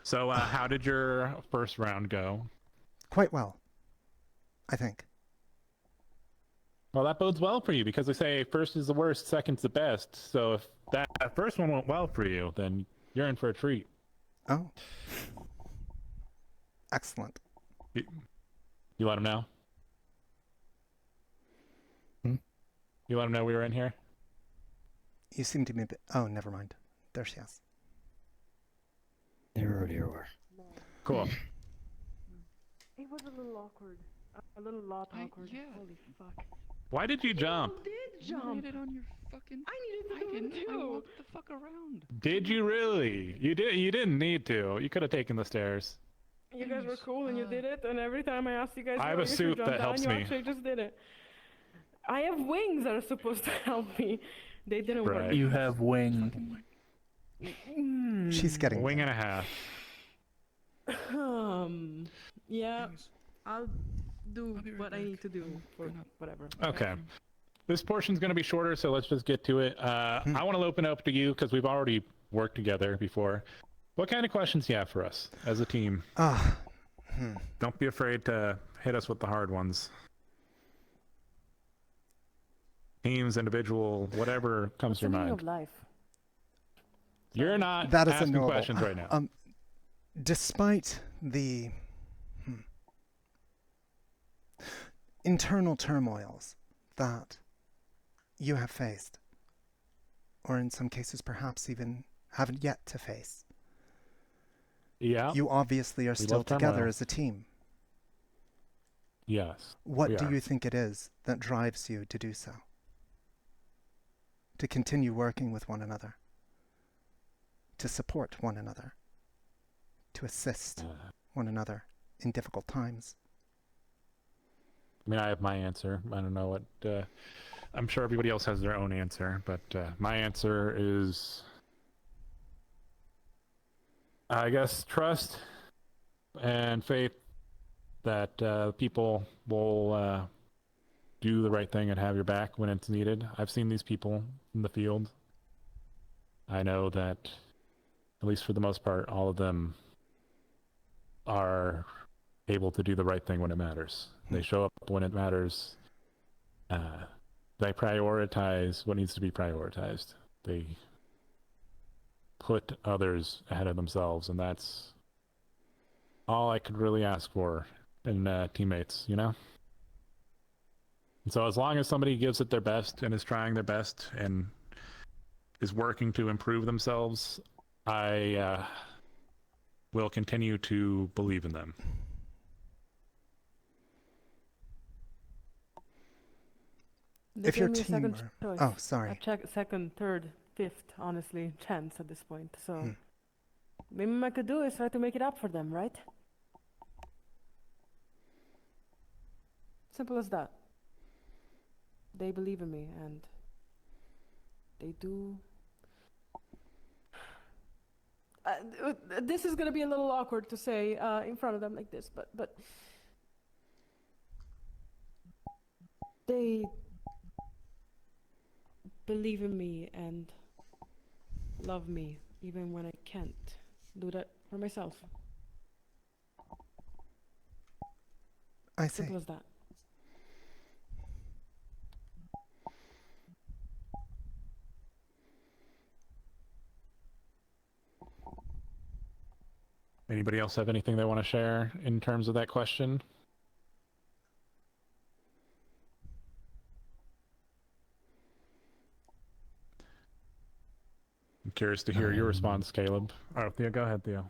So, how did your first round go? Quite well, I think. Well, that bodes well for you because they say first is the worst, second's the best. So if that first one went well for you, then you're in for a treat. Oh. Excellent. You let him know? Hmm? You let him know we were in here? You seem to be a bit... Oh, never mind. There she is. They already were. Cool. It was a little awkward. A little lot awkward. Yeah. Holy fuck. Why did you jump? You Jump. did it on your fucking. I didn't. I too. walked the fuck around. Did you really? You didn't need to. You could have taken the stairs. You guys were cool and you did it, and every time I asked you guys, I have a suit that helps you me. actually just did it. I have wings that are supposed to help me. They didn't work. Right. You have wing. She's getting Wing and a half. Yeah, I'll do what I need to do for whatever. Okay. This portion's going to be shorter, so let's just get to it. I want to open up to you because we've already worked together before. What kind of questions do you have for us as a team? Don't be afraid to hit us with the hard ones. Teams, individual, whatever comes to your mind. Of life. You're not That is asking unknowable. questions right now. Despite the internal turmoils that you have faced, or in some cases perhaps even haven't yet to face, Yeah. you obviously are We still love together turmoil. as a team. Yes. What we do are. you think it is that drives you to do so? To continue working with one another? To support one another? To assist one another in difficult times? I mean, I have my answer. I don't know what... I'm sure everybody else has their own answer, but my answer is... I guess trust and faith that people will do the right thing and have your back when it's needed. I've seen these people in the field. I know that, at least for the most part, all of them are able to do the right thing when it matters. They show up when it matters. They prioritize what needs to be prioritized. They put others ahead of themselves, and that's all I could really ask for in teammates, you know? And so as long as somebody gives it their best and is trying their best and is working to improve themselves, I will continue to believe in them. If your team were... Oh, sorry. I check second, third, fifth, honestly, chance at this point. So maybe what I could do is try to make it up for them, right? Simple as that. They believe in me, and they do. This is gonna be a little awkward to say in front of them like this, but they believe in me and love me even when I can't do that for myself. I see. Simple as that. Anybody else have anything they want to share in terms of that question? I'm curious to hear your response, Caleb. Oh, Theo, go ahead, Theo.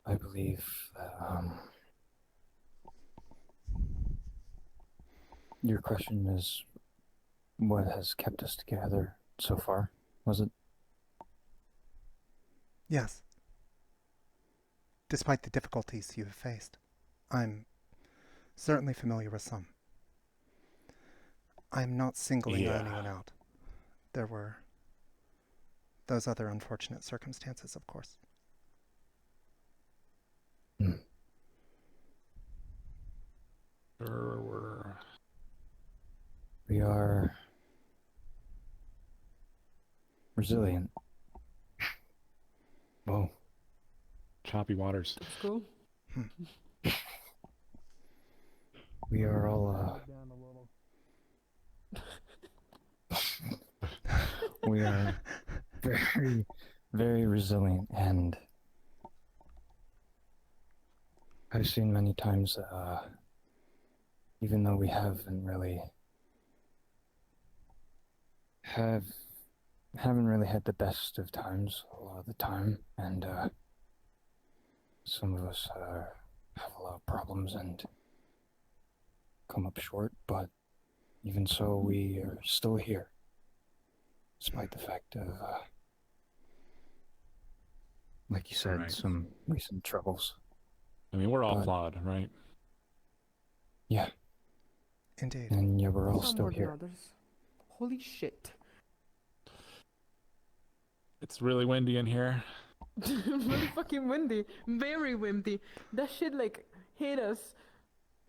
I believe that your question is what has kept us together so far, was it? Yes. Despite the difficulties you have faced, I'm certainly familiar with some. I'm not singling anyone out. There were those other unfortunate circumstances, of course. We are resilient. Whoa. Choppy waters. That's cool. We are all we are very, very resilient, and I've seen many times even though we haven't really had the best of times a lot of the time, and some of us have a lot of problems and come up short, but even so, we are still here, despite the fact of, like you said, some recent troubles. I mean, we're all flawed, right? Yeah. Indeed. And yeah, we're all Some still more than here. others. Holy shit. It's really windy in here. Really fucking windy. Very windy. That shit like hit us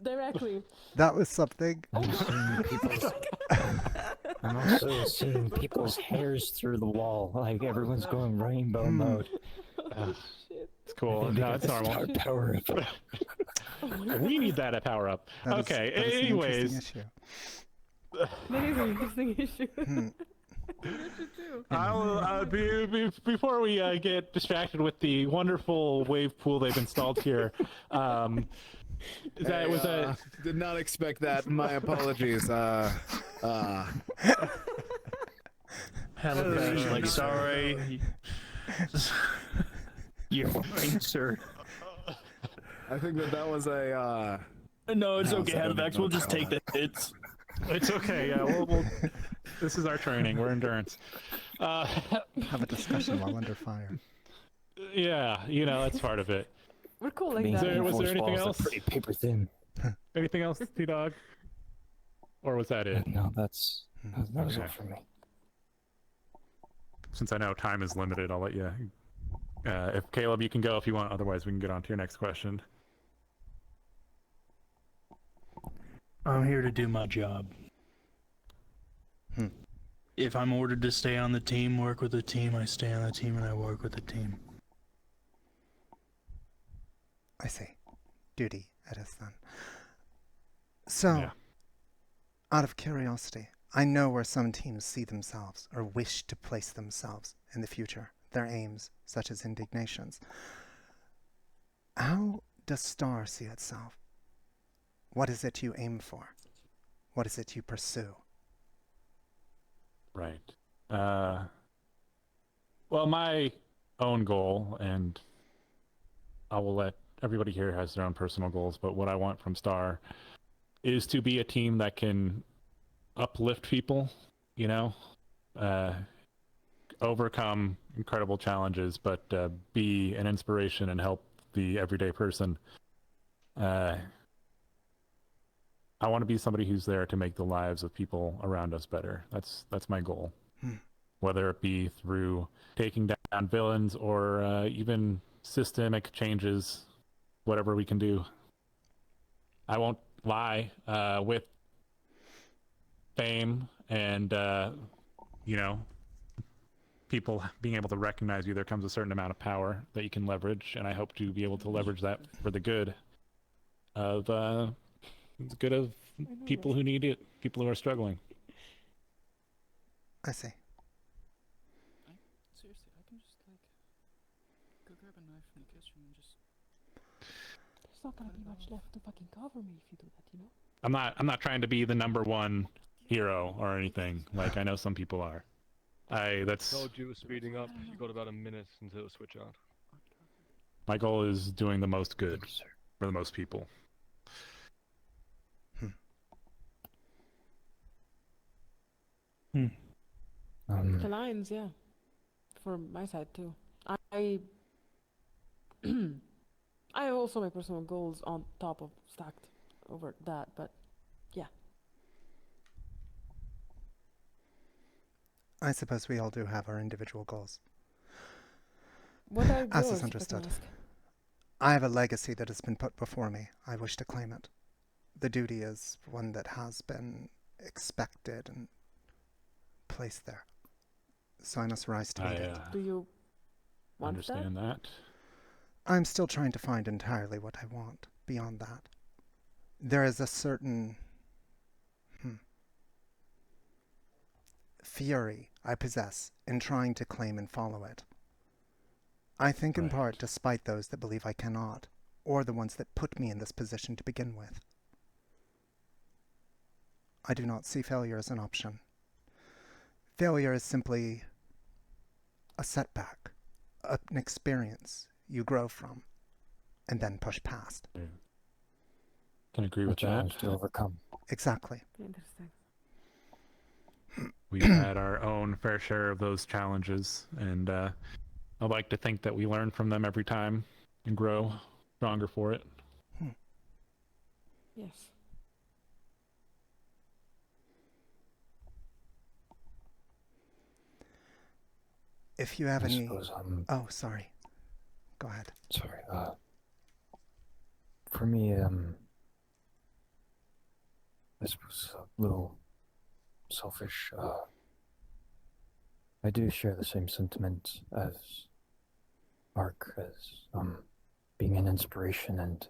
directly. That was something. I'm also seeing people's hairs through the wall. Like everyone's going rainbow mode. It's cool. No, it's normal. Power up. We need that at power up. Okay. Anyways. That is an interesting issue. Before we get distracted with the wonderful wave pool they've installed here, did not expect that. My apologies. Like, sorry. You're fine, sir. I think that was a. No, it's okay, Halifax. We'll just take the hits. It's okay. Yeah, we'll this is our training. We're endurance. Have a discussion while under fire. Yeah, you know, that's part of it. We're cool like that. Was there anything else? Pretty paper thin. Anything else, T-Dog? Or was that it? No, that was all for me. since I know time is limited, I'll let you. If Caleb, you can go if you want. Otherwise, we can get on to your next question. I'm here to do my job. If I'm ordered to stay on the team, work with the team, I stay on the team and I work with the team. I see. Duty, it is then. So, out of curiosity, I know where some teams see themselves or wish to place themselves in the future, their aims, such as indignations. How does Star see itself? What is it you aim for? What is it you pursue? Right. Well, my own goal, and I will let everybody here has their own personal goals, but what I want from Star is to be a team that can uplift people, you know, overcome incredible challenges, but be an inspiration and help the everyday person. I want to be somebody who's there to make the lives of people around us better. That's my goal. Whether it be through taking down villains or even systemic changes, whatever we can do. I won't lie, with fame and, you know, people being able to recognize you, there comes a certain amount of power that you can leverage, and I hope to be able to leverage that for the good of people who need it, people who are struggling. I see. Seriously, I can just like go grab a knife from the kitchen and just. There's not gonna be much left to fucking cover me if you do that, you know? I'm not trying to be the #1 hero or anything. Like, I know some people are. That's Told you it was speeding up. You got about a minute until it switch out. my goal is doing the most good for the most people. Alliance, yeah. For my side too. I I have also my personal goals on top of stacked over that, but yeah. I suppose we all do have our individual goals. What are As yours, is understood. if I can ask? I have a legacy that has been put before me. I wish to claim it. The duty is one that has been expected and placed there. So I must rise to meet it. Do you want understand that? I'm still trying to find entirely what I want beyond that. There is a certain fury I possess in trying to claim and follow it. I think in part despite those that believe I cannot, or the ones that put me in this position to begin with. I do not see failure as an option. Failure is simply a setback, an experience you grow from, and then push past. Can agree with that. Challenge to overcome. Exactly. Interesting. We've had our own fair share of those challenges, and I'd like to think that we learn from them every time and grow stronger for it. Yes. If you have I any... suppose, Oh, sorry. Go ahead. Sorry. For me, I suppose a little selfish. I do share the same sentiments as Mark, as being an inspiration and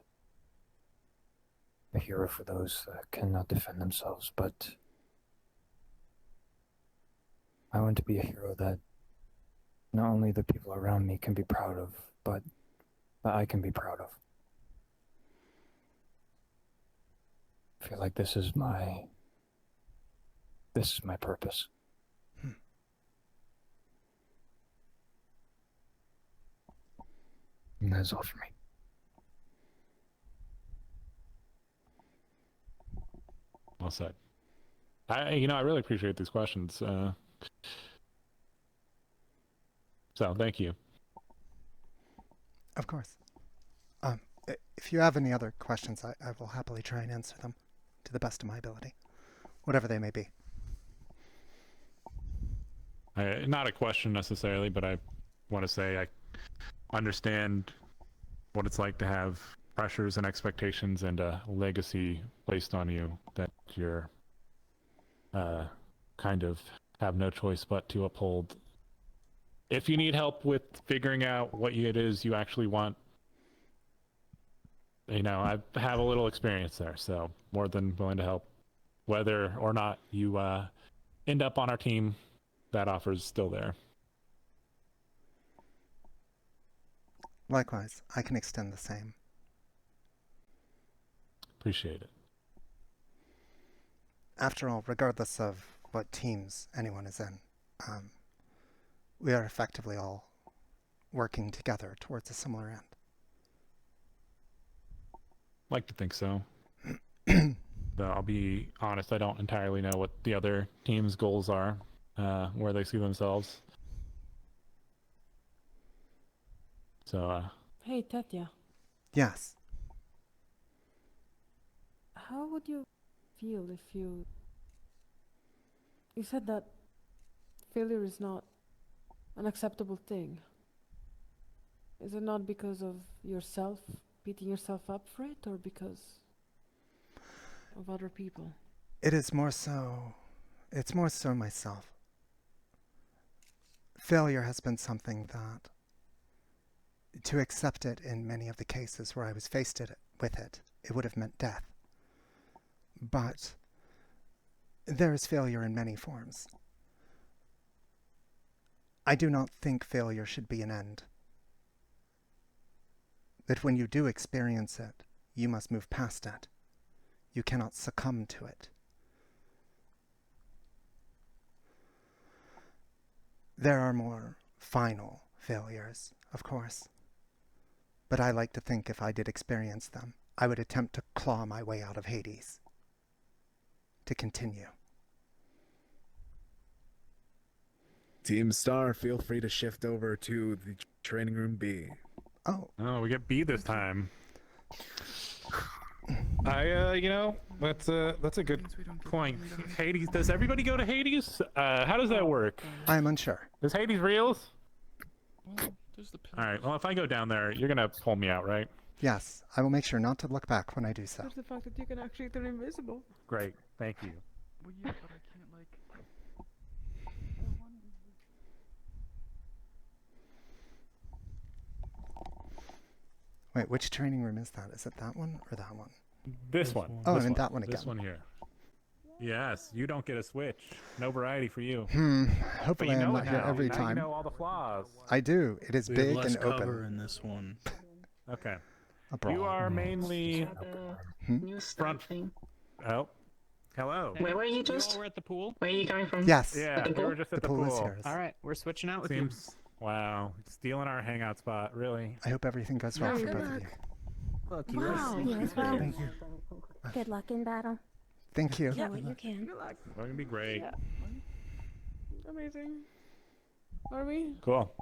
a hero for those that cannot defend themselves. But I want to be a hero that not only the people around me can be proud of, but that I can be proud of. I feel like this is my purpose. And that's all for me. Well said. I really appreciate these questions. So thank you. Of course. If you have any other questions, I will happily try and answer them to the best of my ability, whatever they may be. Not a question necessarily, but I want to say I understand what it's like to have pressures and expectations and a legacy placed on you that you're kind of have no choice but to uphold. If you need help with figuring out what it is you actually want, you know, I have a little experience there, so more than willing to help. Whether or not you end up on our team, that offer's still there. Likewise, I can extend the same. Appreciate it. After all, regardless of what teams anyone is in, we are effectively all working together towards a similar end. Like to think so. Though I'll be honest, I don't entirely know what the other team's goals are, where they see themselves. So, Hey, Tethia. Yes. How would you feel if you said that failure is not an acceptable thing? Is it not because of yourself, beating yourself up for it, or because of other people? It's more so myself. Failure has been something that, to accept it in many of the cases where I was faced with it, it would have meant death. But there is failure in many forms. I do not think failure should be an end. That when you do experience it, you must move past it. You cannot succumb to it. There are more final failures, of course. But I like to think if I did experience them, I would attempt to claw my way out of Hades. To continue. Team Star, feel free to shift over to the training room B. Oh. Oh, we get B this time. You know, that's a good point. Hades, does everybody go to Hades? How does that work? I'm unsure. Is Hades real? Alright, well, if I go down there, you're gonna pull me out, right? Yes, I will make sure not to look back when I do so. There's the fact that you can actually turn invisible. Great, thank you. Well, yeah, but I can't, like... Wait, which training room is that? Is it that one or that one? This one. Oh, this I'm in one. that one again. This one here. Yes, you don't get a switch. No variety for you. Hopefully but you I'm know not it here now. every Now time. You know all the flaws. I do. It is We big have less and cover open. in this one. Okay. A brawl. You are mainly front. Oh, hello. Where were you just? We're at the pool. Where are you going from? Yes. Yeah, we were just at the pool. Is yours. All right, we're switching out with Seems. Wow, stealing our hangout spot, really. I hope everything goes well for both of you. Look, you as well. Thank you. Good luck in battle. Thank you. Do what you can. Good luck. We're gonna be great. Yeah. Amazing. Are we? Cool.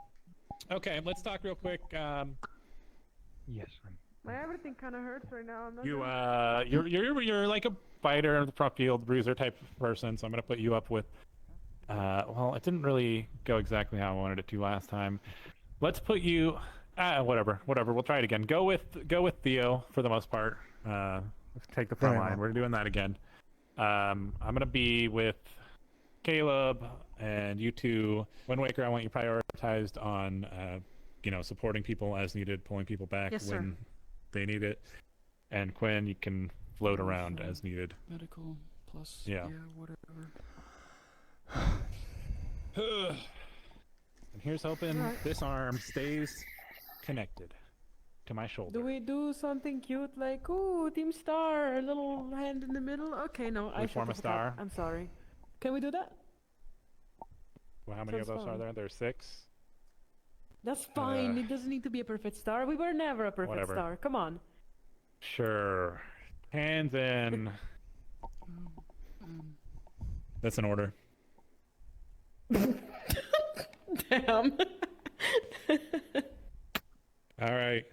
Okay, let's talk real quick. Yes. My everything kind of hurts right now. I'm not You're like a fighter in the front field, bruiser type person, so I'm gonna put you up with. Well, it didn't really go exactly how I wanted it to last time. Let's put you. Whatever. We'll try it again. Go with Theo for the most part. Let's take the front line. We're doing that again. I'm gonna be with Caleb and you two. Wind Waker, I want you prioritized on, supporting people as needed, pulling people back when they need it. And Quinn, you can float around as needed. Medical plus. Yeah. Whatever. And here's hoping this arm stays connected to my shoulder. Do we do something cute like, ooh, Team Star, a little hand in the middle? Okay, no, I form a star. I'm sorry. Can we do that? Well, how many of those are there? There's 6. That's fine. It doesn't need to be a perfect star. We were never a perfect star. Come on. Sure. Hands in. That's an order. Damn. All right.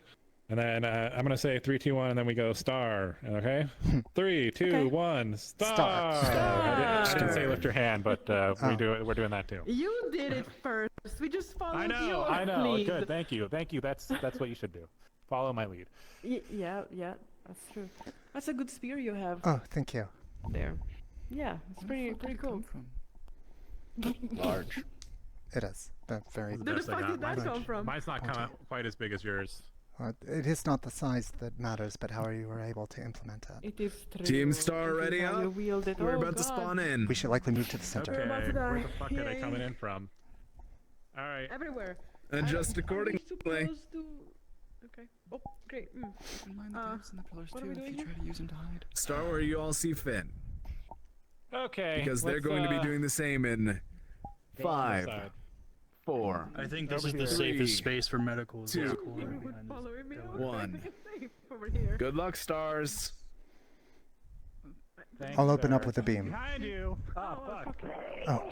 And then I'm going to say 3, 2, 1, and then we go star. Okay? 3, 2, 1, star. I didn't say lift your hand, but we're doing that too. You did it first. We just followed your I know. lead. Good. Thank you. That's what you should do. Follow my lead. Yeah, that's true. That's a good spear you have. Oh, thank you. There. Yeah, it's pretty cool. Large. It is. Very. Where the fuck did that come from? Mine's not quite as big as yours. It is not the size that matters, but how you were able to implement it. It is true. Team Star ready How up? you wield it. We're Oh, about to God. spawn in. We should likely move to the center. Okay, about to die. where the fuck are they Yay. coming in from? All right. Everywhere. Adjust accordingly. Supposed to... Okay. Oh, great. Keep in mind the gaps in the pillars what are too we if doing you try to use them to hide. Star where you all see fit. Okay. Because they're going to be doing the same in 5, 4. I think this is the 3, safest space for medical. is 2, this corner behind this 1. Over here. Good luck, Stars. I'll open up with a beam. Behind you. Oh, fuck. Oh.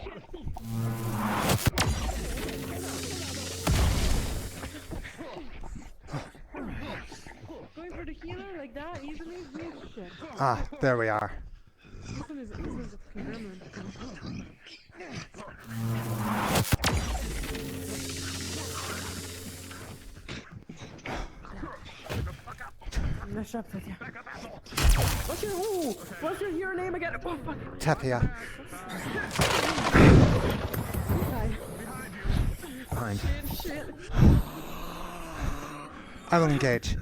Going for the healer like that easily? Real shit. Ah, there we are. This one is a fucking gremlin. Nice job, Tethia. What's your name again? Oh, fuck. Tethia. Behind. Shit. I will engage.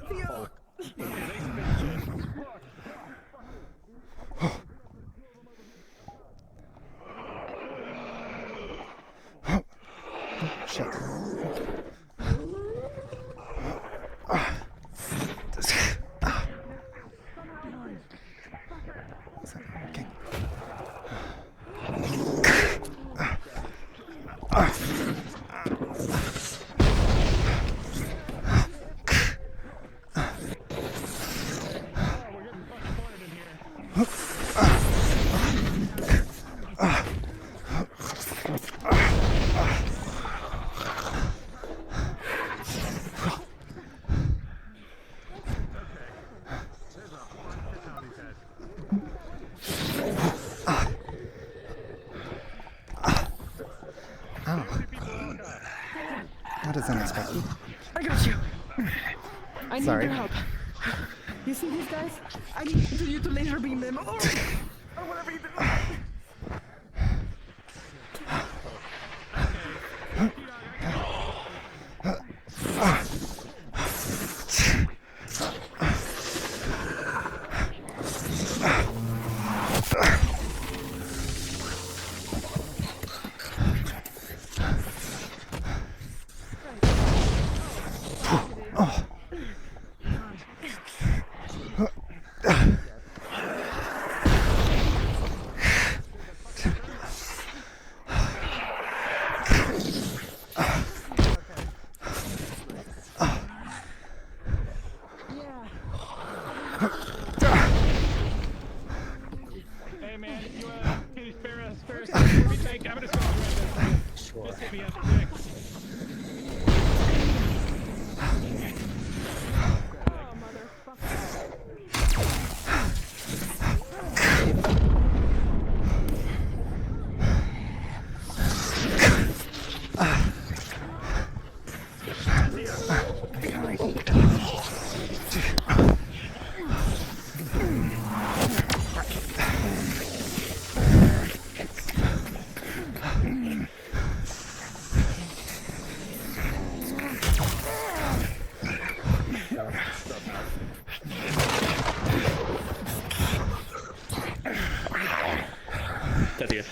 Shit. That is unexpected. I got you. I need Sorry. your help. You see these guys? I need you to laser beam them. Oh, or whatever you do. Hey man, you can you spare us? Let me take. I'm gonna go grab this. Just hit me up quick. Tethia.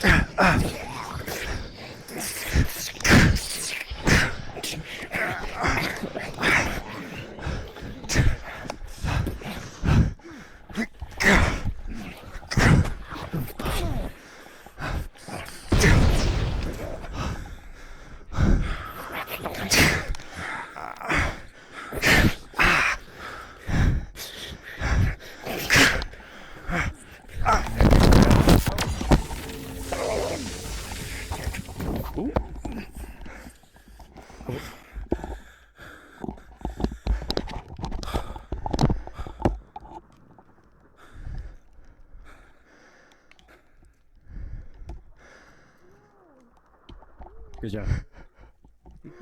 Good job.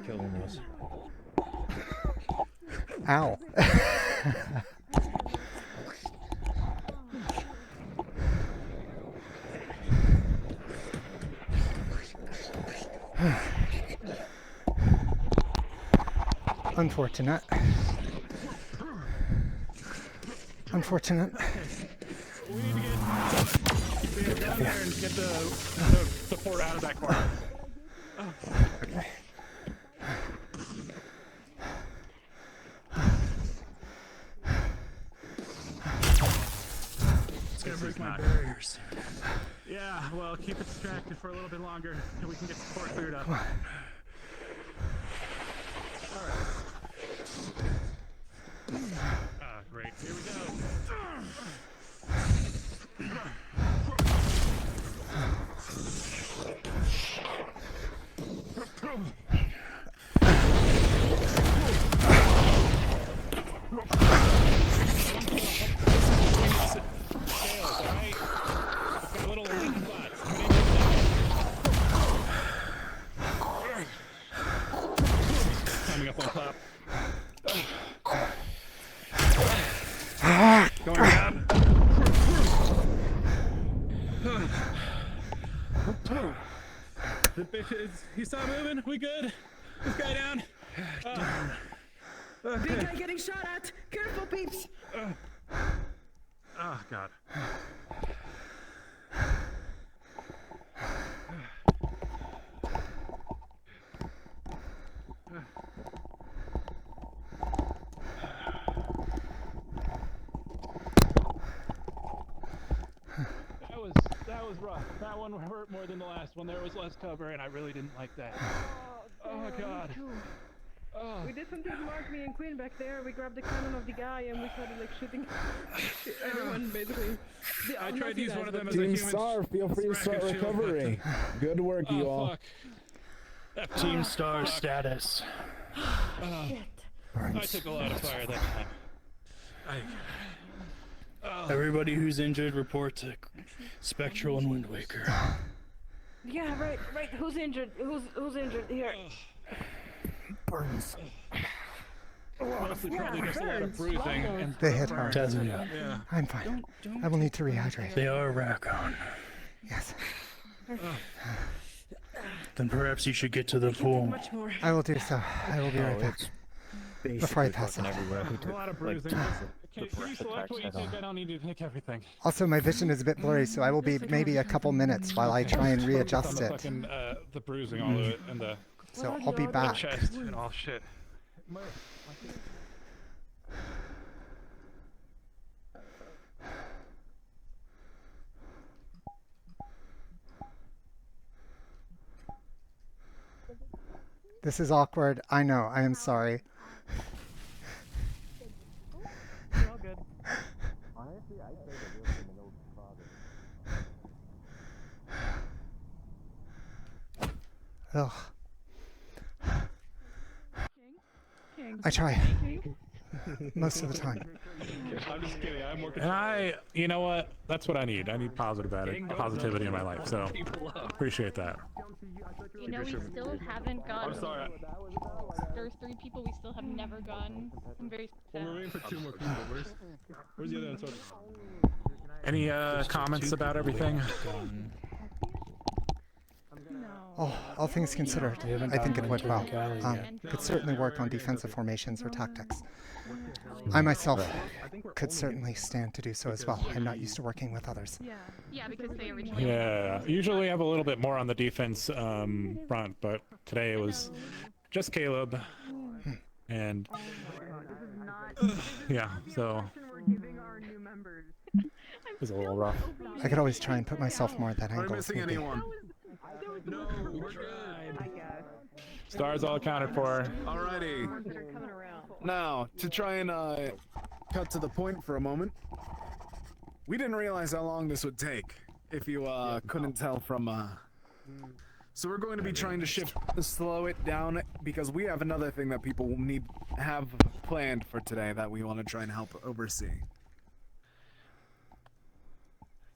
Killing us. Ow. Unfortunate. Unfortunate. We need to get down there and get the support out of that corner. Okay. It's gonna break my barriers. Yeah, well, keep it distracted for a little bit longer so we can get support cleared up. Alright. Great. Here we go. Coming up on top. Going down. The bitches. He stopped moving. We good? This guy down. Big guy getting shot at. Careful, peeps. Oh God. That was rough. That one hurt more than the last one. There was less cover, and I really didn't like that. Oh God. Oh. We did something smart, me and Queen back there. We grabbed the cannon of the guy and we started like shooting everyone basically. I tried to use one of them as Team a human. Star, feel free to start recovery. Good work, you all. Fuck. Team Star status. I took a lot of fire that time. Everybody who's injured report to Spectral and Wind Waker. Yeah, right. Who's injured? Who's injured here? Burns. Honestly, probably just a lot of bruising. And They hit hard. Tethia. Yeah. I'm fine. I will need to rehydrate. They are Raccoon. Yes. Then perhaps you should get to the pool. I will do so. I will be right back. Before I pass out. A lot of bruising. Can you select what you think? I don't need you to take everything. Also, my vision is a bit blurry, so I will be maybe a couple minutes while I try and readjust it. Fucking, the bruising all of it and the. So I'll be back. Chest and all shit. This is awkward. I know. I am sorry. You're all good. Honestly, I'd say the real criminal father. Ugh. I try. Most of the time. I'm just kidding. I'm more. And you know what? That's what I need. I need positivity in my life. So appreciate that. You know, we still haven't gotten. I'm sorry. There's 3 people we still have never gotten. I'm very sad. We're waiting for 2 more people. Where's the other Unsorted? Any comments about everything? All things considered, I think it went well. Could certainly work on defensive formations or tactics. I myself could certainly stand to do so as well. I'm not used to working with others. Yeah, because they originally. Yeah, usually we have a little bit more on the defense front, but today it was just Caleb, and yeah, so it was a little rough. I could always try and put myself more at that angle. Are we missing anyone? No, we're good. Stars all accounted for. Alrighty. Now, to try and cut to the point for a moment, we didn't realize how long this would take, if you couldn't tell from so we're going to be trying to slow it down, because we have another thing that people have planned for today that we want to try and help oversee.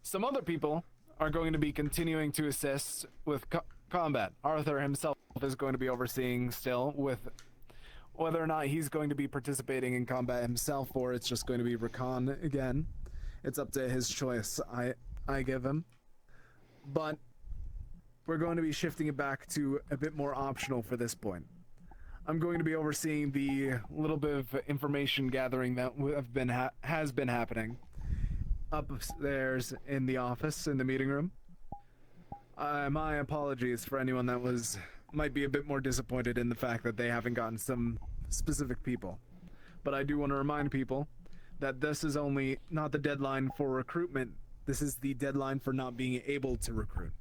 Some other people are going to be continuing to assist with combat. Arthur himself is going to be overseeing still, with whether or not he's going to be participating in combat himself or it's just going to be recon again. It's up to his choice. I give him. But we're going to be shifting it back to a bit more optional for this point. I'm going to be overseeing the little bit of information gathering that has been happening upstairs in the office, in the meeting room. My apologies for anyone that might be a bit more disappointed in the fact that they haven't gotten some specific people. But I do want to remind people that this is only not the deadline for recruitment. This is the deadline for not being able to recruit.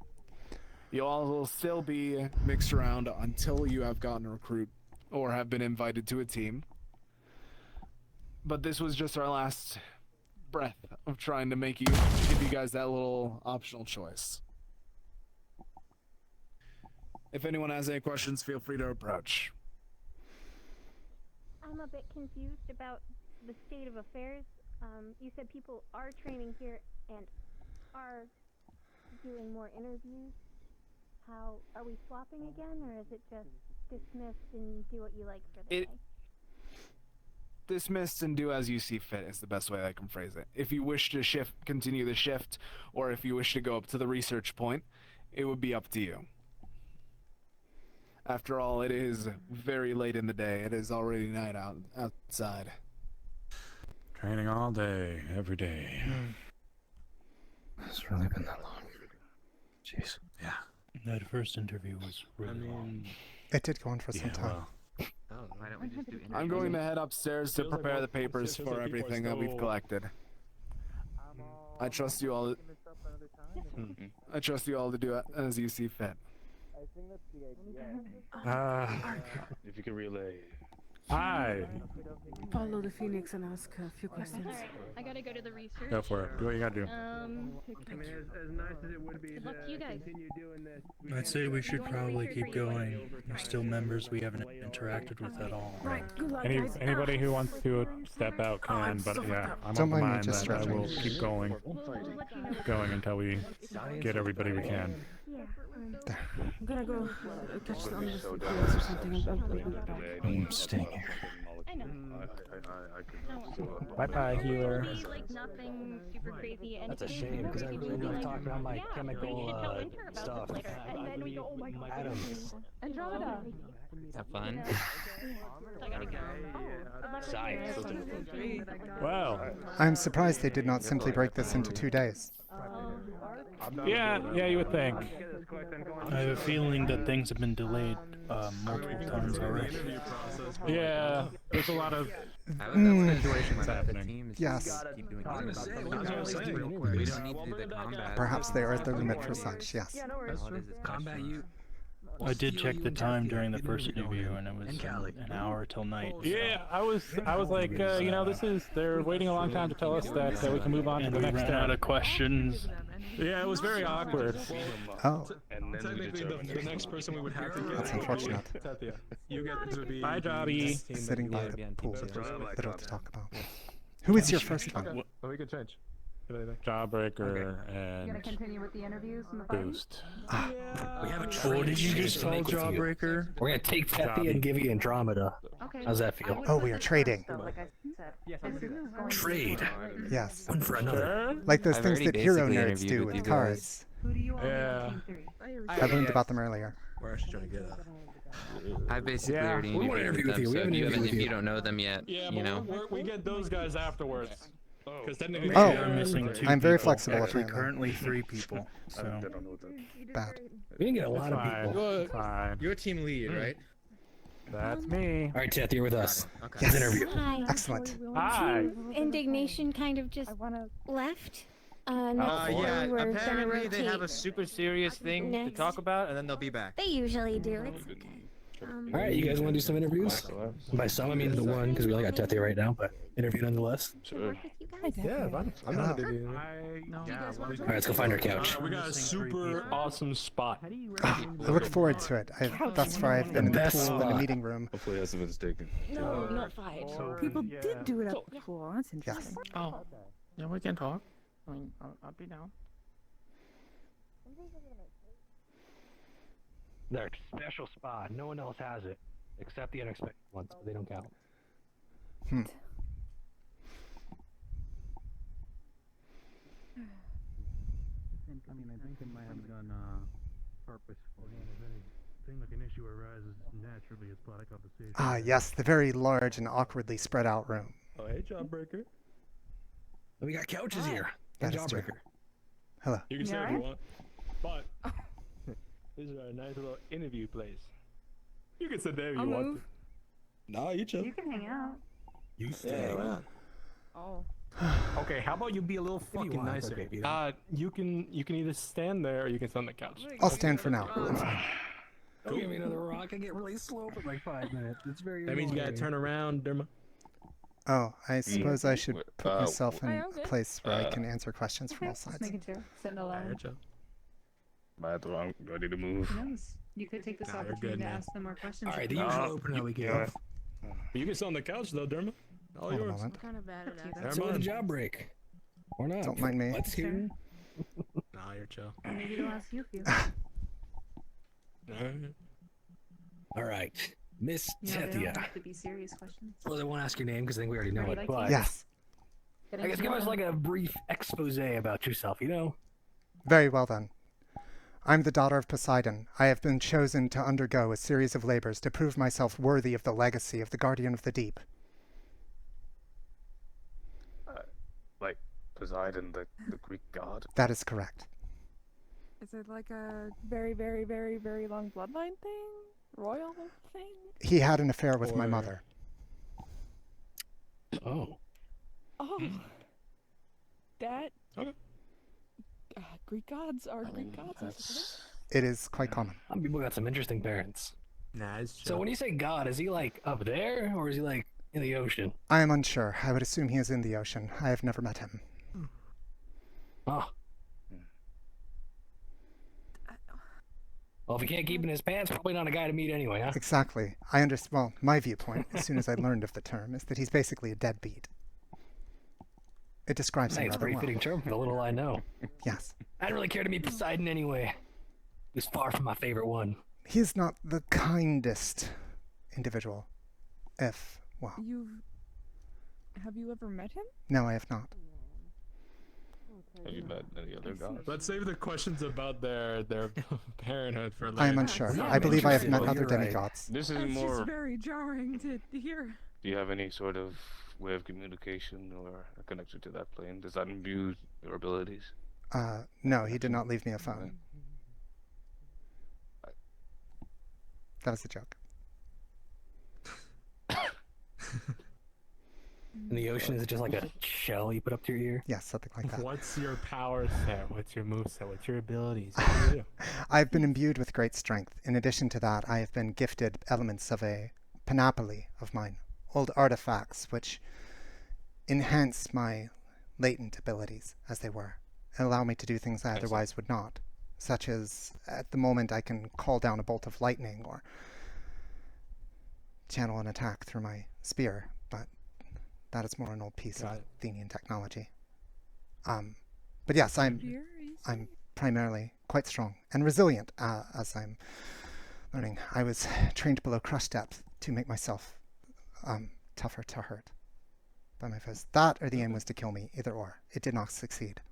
You all will still be mixed around until you have gotten a recruit or have been invited to a team. But this was just our last breath of trying to give you guys that little optional choice. If anyone has any questions, feel free to approach. I'm a bit confused about the state of affairs. You said people are training here and are doing more interviews. How are we swapping again, or is it just dismissed and do what you like for the day? Dismissed and do as you see fit is the best way I can phrase it. If you wish to continue the shift, or if you wish to go up to the research point, it would be up to you. After all, it is very late in the day. It is already night outside. Training all day, every day. It's really been that long. Jeez. Yeah. That first interview was really long. It did go on for some time. Why don't we just do I'm going to head upstairs to prepare the papers for everything that we've collected. I trust you all. I trust you all to do it as you see fit. If you can relay. Hi. Follow the Phoenix and ask a few questions. Alright, I gotta go to the research. Go for it. Do what you gotta do. I mean, as nice as it would be Good luck to you guys. continue doing this. I'd say we should probably keep going. There's still members we haven't interacted with at all. Right, good luck, guys. Anybody who wants to step out can, but yeah, I'm Don't of the mind me mind just that I will stretching. keep going. Going until we get everybody we can. Yeah, I'm gonna go catch the others or something. I'll be back. I'm staying here. I know. Bye-bye, healer. It'll be, like, nothing super crazy. And That's a if you shame, remember, 'cause I we really can be wanna like, talk about my yeah, chemical, we should tell Winter about stuff. this later. And then we go, oh my god. Adam. Andromeda. Have fun. I gotta go. Science. Well. I'm surprised they did not simply break this into 2 days. Yeah, you would think. I have a feeling that things have been delayed multiple times already. Yeah, there's a lot of situations happening. Yes. Perhaps they are the limit for such, yes. Combat you. I did check the time during the first interview, and it was an hour till night. So. Yeah, I was like, they're waiting a long time to tell us that we can move on to the we next ran out of questions. Yeah, it was very awkward. Oh. And then Technically, the next person we would have to get. That's unfortunate. Tethia. You get to be. Bye, Dobby. Sitting by the pool, there's little to talk about. Who is your first one? Oh, we can change. Jawbreaker You gonna and continue with the interviews and the fighting? Boost. We have a Oh, trade did you exchange just to call make with you. Jawbreaker? We're gonna take Tethia and give you Andromeda. Okay. How's that feel? Oh, we are trading. So, like I said, this is going Trade. Yes. One for another. Like those I've things already that hero basically nerds interviewed do with with you cars. Who do you want Yeah. in Team 3? I learned about them earlier. We're actually trying to get I basically Yeah. already We wanna interviewed interview with them, with you. We so haven't if interviewed with you you. don't know them yet, Yeah, you know. but we get those guys afterwards. Because technically, Oh, we are missing 2 I'm very people. flexible Actually, apparently. currently 3 people. So Bad. We didn't get a lot of Fine. people. Fine. You're team lead, right? That's me. All right, Tethia, you're with us. Yes. Interview. Hi. Excellent. Hi. Indignation kind of just left. Next Yeah, time we're gonna apparently they have a rotate. super serious thing to Next. talk about, and then they'll be back. They usually do. It's okay. All right, you guys want to do some interviews? By some, I mean the one, because we only got Tethia right now, but interview nonetheless. Sure. Yeah, I'm not gonna do All right, let's go find our couch. we got a super awesome spot. I look forward to it. Thus far, I've been in the best pool and the spot. meeting room. Hopefully that's been taken. No, not 5. People did do it up before. That's interesting. Oh, yeah, we can talk. I mean, I'll be down. They're a special spot. No one else has it. Except the unexpected ones. They don't count. Hmm. I mean, I think it might have been purposeful. If anything like an issue arises naturally as part of conversation. Ah, yes, the very large and awkwardly spread out room. Oh, hey, Jawbreaker. We got couches here. That And is true. Jawbreaker. Hello. You can You say if alright? you want, but this is a nice little interview place. You can sit there if I'll you want move. to. Nah, you chill. You can hang out. You stay. Yeah, Oh. Okay, how about you be a little fucking want, nicer? okay, Peter. You can either stand there or you can sit on the couch. I'll stand for now. I'm fine. Don't give me another rock. I get really slow for like 5 minutes. It's very That means you gotta annoying. turn around, Derma. Oh, I suppose I should put myself in okay. a place where I can answer questions from all sides. Making sure. Sitting alone. I'm ready to move. Who knows? You could take this Nah, you're opportunity good, to man. ask them more questions. Alright, if the you usual want. opener we give. Yeah. But you can sit on the couch though, Derma. All Hold on a yours. moment. I'm kind of bad at that. Never So with a mind. job break. Or not. Don't mind me. Let's hear. Nah, you're chill. Maybe they'll ask you a few. Alright. Alright. Miss You know, they don't Tethia. have to be serious questions. Well, I won't ask your name because I think we already know Already it. like But Yes. I guess give us like a brief expose about yourself, you know? Very well then. I'm the daughter of Poseidon. I have been chosen to undergo a series of labors to prove myself worthy of the legacy of the Guardian of the Deep. Like Poseidon, the Greek god. That is correct. Is it like a very, very, very, very long bloodline thing? Royal thing? He had an affair with my Or- mother. Oh. Oh. That. Okay. Greek gods are I mean, Greek gods, I suppose. that's It is quite common. Some people got some interesting parents. Nah, it's chill. So when you say God, is he like up there or is he like in the ocean? I am unsure. I would assume he is in the ocean. I have never met him. Oh. Well, if he can't keep in his pants, probably not a guy to meet anyway, huh? Exactly. I understand. Well, my viewpoint, as soon as I learned of the term, is that he's basically a deadbeat. It describes Hey, him it's a rather pretty well. fitting term for the little I know. Yes. I didn't really care to meet Poseidon anyway. He was far from my favorite one. He is not the kindest individual. Well, Have you ever met him? no, I have not. Have you met any other gods? Let's save the questions about their parenthood for later. I am unsure. Yeah, I believe I have met interesting. other You're right. demigods. This is It's more. just very jarring to hear. Do you have any sort of way of communication or a connection to that plane? Does that imbue your abilities? No, he did not leave me a phone. That was a joke. In the ocean, is it just like a shell you put up to your ear? Yes, something like that. What's your power set? What's your move set? What's your abilities? What do you do? I've been imbued with great strength. In addition to that, I have been gifted elements of a panoply of mine, old artifacts which enhance my latent abilities, as they were, and allow me to do things I otherwise would not, such as, at the moment, I can call down a bolt of lightning or channel an attack through my spear, but that is more an old piece of Athenian technology. But yes, I'm primarily quite strong and resilient, as I'm learning. I was trained below crush depth to make myself tougher to hurt by my foes. That or the aim was to kill me, either or. It did not succeed.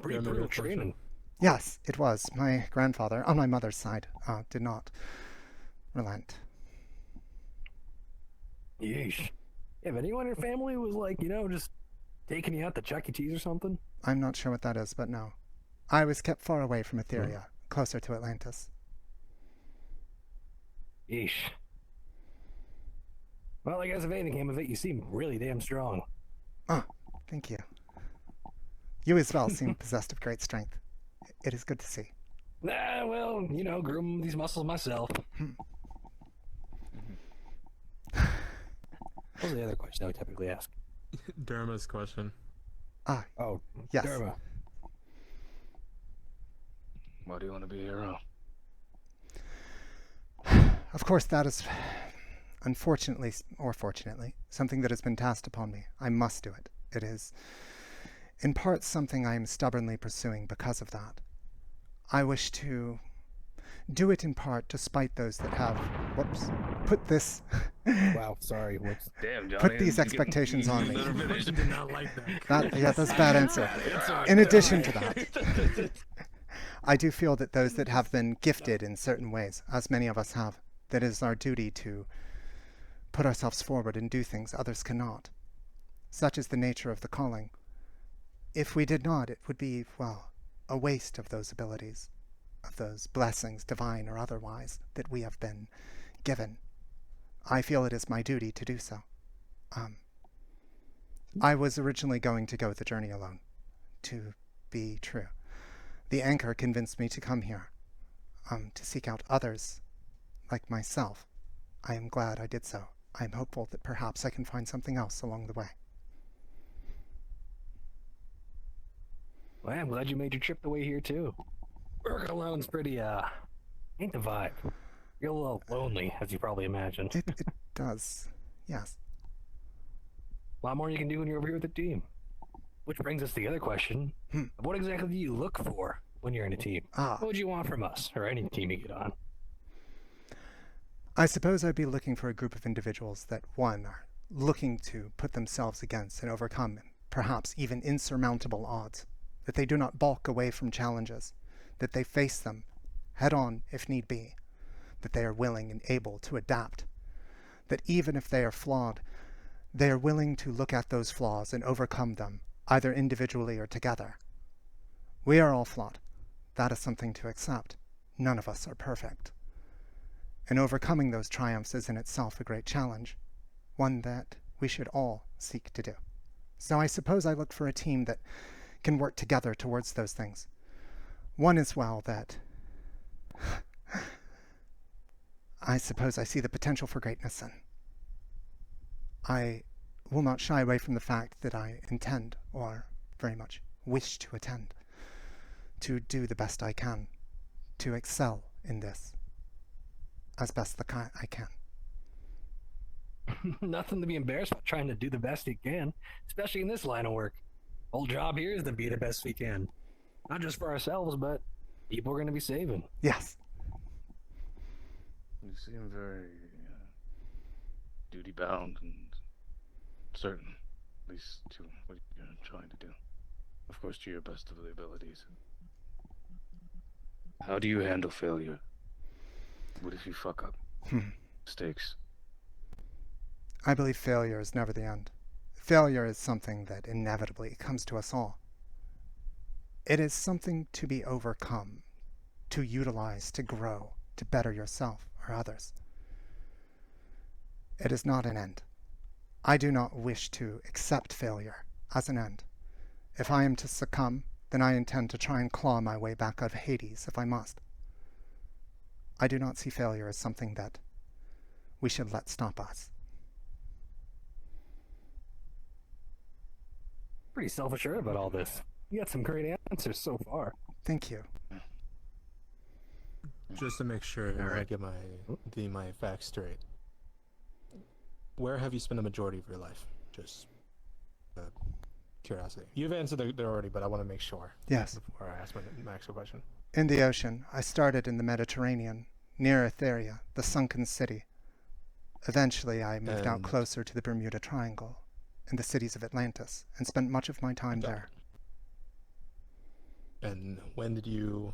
Pretty brutal training. Yes, it was. My grandfather, on my mother's side, did not relent. Yeesh. If anyone in your family was like, you know, just taking you out to Chuck E. Cheese or something? I'm not sure what that is, but no. I was kept far away from Etheria, closer to Atlantis. Yeesh. Well, I guess if anything came of it, you seem really damn strong. Ah, thank you. You as well seem possessed of great strength. It is good to see. Ah, well, you know, groom these muscles myself. What was the other question I would typically ask? Derma's question. Ah, oh, yes. Derma. Why do you want to be a hero? Of course, that is, unfortunately, or fortunately, something that has been tasked upon me. I must do it. It is In part, something I am stubbornly pursuing because of that. I wish to do it in part despite those that have, put this... Wow, sorry. What's... Damn, Johnny. Put these expectations on me. Did not like that. That's a bad answer. In addition to that, I do feel that those that have been gifted in certain ways, as many of us have, that it is our duty to put ourselves forward and do things others cannot. Such is the nature of the calling. If we did not, it would be, well, a waste of those abilities, of those blessings, divine or otherwise, that we have been given. I feel it is my duty to do so. I was originally going to go the journey alone, to be true. The anchor convinced me to come here, to seek out others like myself. I am glad I did so. I am hopeful that perhaps I can find something else along the way. Well, I'm glad you made your trip the way here, too. Working alone's pretty, ain't the vibe. You're a little lonely, as you probably imagined. It does, yes. A lot more you can do when you're over here with the team. Which brings us to the other question. What exactly do you look for when you're in a team? What would you want from us, or any team you get on? I suppose I'd be looking for a group of individuals that, one, are looking to put themselves against and overcome, perhaps even insurmountable odds, that they do not balk away from challenges, that they face them head-on if need be, that they are willing and able to adapt, that even if they are flawed, they are willing to look at those flaws and overcome them, either individually or together. We are all flawed. That is something to accept. None of us are perfect. And overcoming those triumphs is in itself a great challenge, one that we should all seek to do. So I suppose I look for a team that can work together towards those things. One as well that I suppose I see the potential for greatness in. I will not shy away from the fact that I intend, or very much wish to attend, to do the best I can, to excel in this as best I can. Nothing to be embarrassed about trying to do the best you can, especially in this line of work. Whole job here is to be the best we can. Not just for ourselves, but people we're going to be saving. Yes. You seem very duty-bound and certain, at least to what you're trying to do. Of course, to your best of the abilities. How do you handle failure? What if you fuck up? Mistakes. I believe failure is never the end. Failure is something that inevitably comes to us all. It is something to be overcome, to utilize, to grow, to better yourself or others. It is not an end. I do not wish to accept failure as an end. If I am to succumb, then I intend to try and claw my way back out of Hades if I must. I do not see failure as something that we should let stop us. Pretty self-assured about all this. You got some great answers so far. Thank you. Just to make sure I get my facts straight. Where have you spent the majority of your life? Just curiosity. You've answered it already, but I want to make sure. Yes. Before I ask my actual question. In the ocean, I started in the Mediterranean, near Tethia, the sunken city. Eventually, I moved out closer to the Bermuda Triangle and the cities of Atlantis, and spent much of my time there. And when did you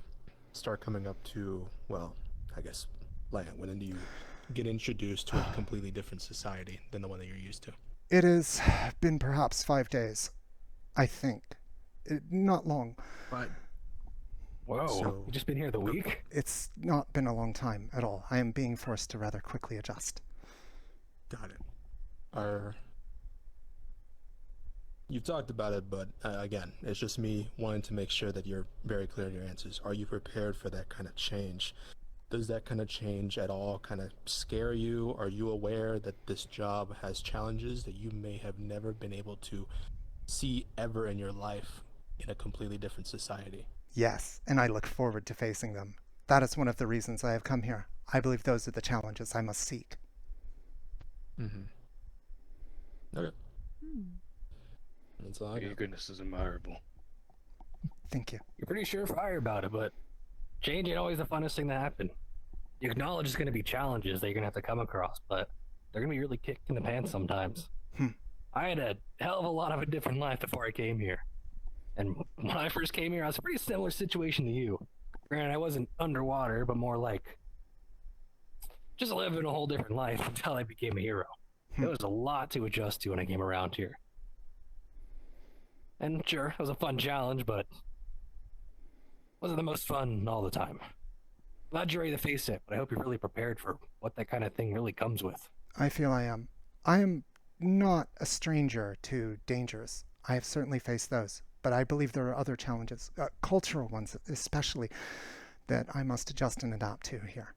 start coming up to, well, I guess, land? When did you get introduced to a completely different society than the one that you're used to? It has been perhaps 5 days, I think. Not long. But whoa, you just been here the week? It's not been a long time at all. I am being forced to rather quickly adjust. Got it. You've talked about it, but again, it's just me wanting to make sure that you're very clear in your answers. Are you prepared for that kind of change? Does that kind of change at all kind of scare you? Are you aware that this job has challenges that you may have never been able to see ever in your life in a completely different society? Yes, and I look forward to facing them. That is one of the reasons I have come here. I believe those are the challenges I must seek. Mm-hmm. Okay. That's all I Your got. goodness is admirable. Thank you. You're pretty surefire about it, but change ain't always the funnest thing to happen. You acknowledge it's going to be challenges that you're going to have to come across, but they're going to be really kicked in the pants sometimes. I had a hell of a lot of a different life before I came here. And when I first came here, I was a pretty similar situation to you. Granted, I wasn't underwater, but more like just living a whole different life until I became a hero. There was a lot to adjust to when I came around here. And sure, it was a fun challenge, but wasn't the most fun all the time. Glad you're ready to face it, but I hope you're really prepared for what that kind of thing really comes with. I feel I am. I am not a stranger to dangers. I have certainly faced those, but I believe there are other challenges, cultural ones especially, that I must adjust and adapt to here.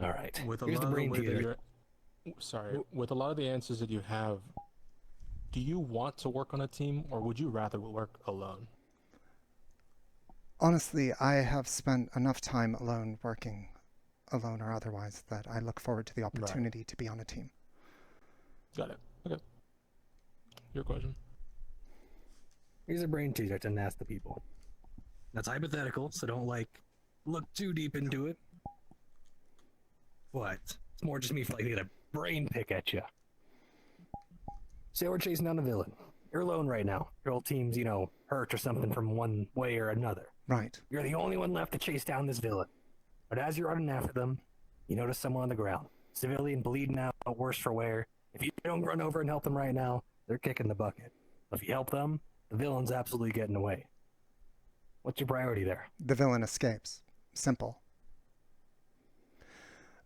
All right. With a Here's lot the of brain way that teaser. you're- Sorry. With a lot of the answers that you have, do you want to work on a team, or would you rather work alone? Honestly, I have spent enough time alone working, alone or otherwise, that I look forward to the opportunity to be on a team. Got it. Okay. Your question. Here's a brain teaser I tend to ask the people. That's hypothetical, so don't look too deep into it. What? It's more just me like a brain pick at you. Say we're chasing down a villain. You're alone right now. Your whole team's, hurt or something from one way or another. Right. You're the only one left to chase down this villain. But as you're running after them, you notice someone on the ground. Civilian bleeding out, worse for wear. If you don't run over and help them right now, they're kicking the bucket. If you help them, the villain's absolutely getting away. What's your priority there? The villain escapes. Simple.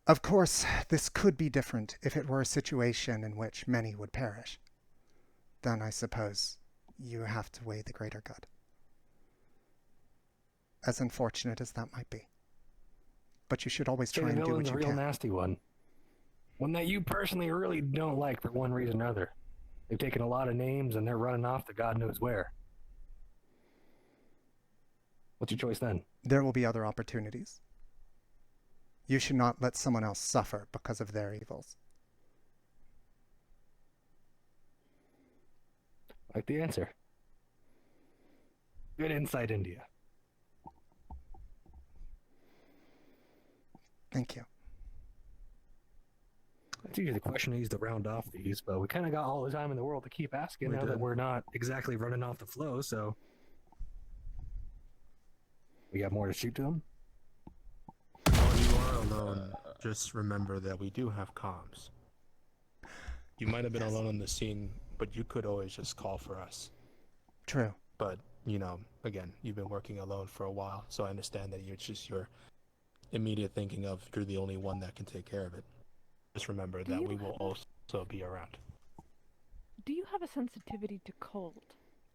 Of course, this could be different if it were a situation in which many would perish. Then I suppose you have to weigh the greater good. As unfortunate as that might be. But you should always try and do what you a real can. nasty one. One that you personally really don't like for one reason or another. They've taken a lot of names and they're running off to God knows where. What's your choice then? There will be other opportunities. You should not let someone else suffer because of their evils. Like the answer. Good insight, India. Thank you. That's usually the question I use to round off these, but we kind of got all the time in the world to keep asking now that we're not exactly running off the flow, so... We got more to shoot to them? While you are alone, just remember that we do have comms. You might have been alone on the scene, but you could always just call for us. True. But, again, you've been working alone for a while, so I understand that your immediate thinking of you're the only one that can take care of it. Just remember that we will also be around. Do you have a sensitivity to cold?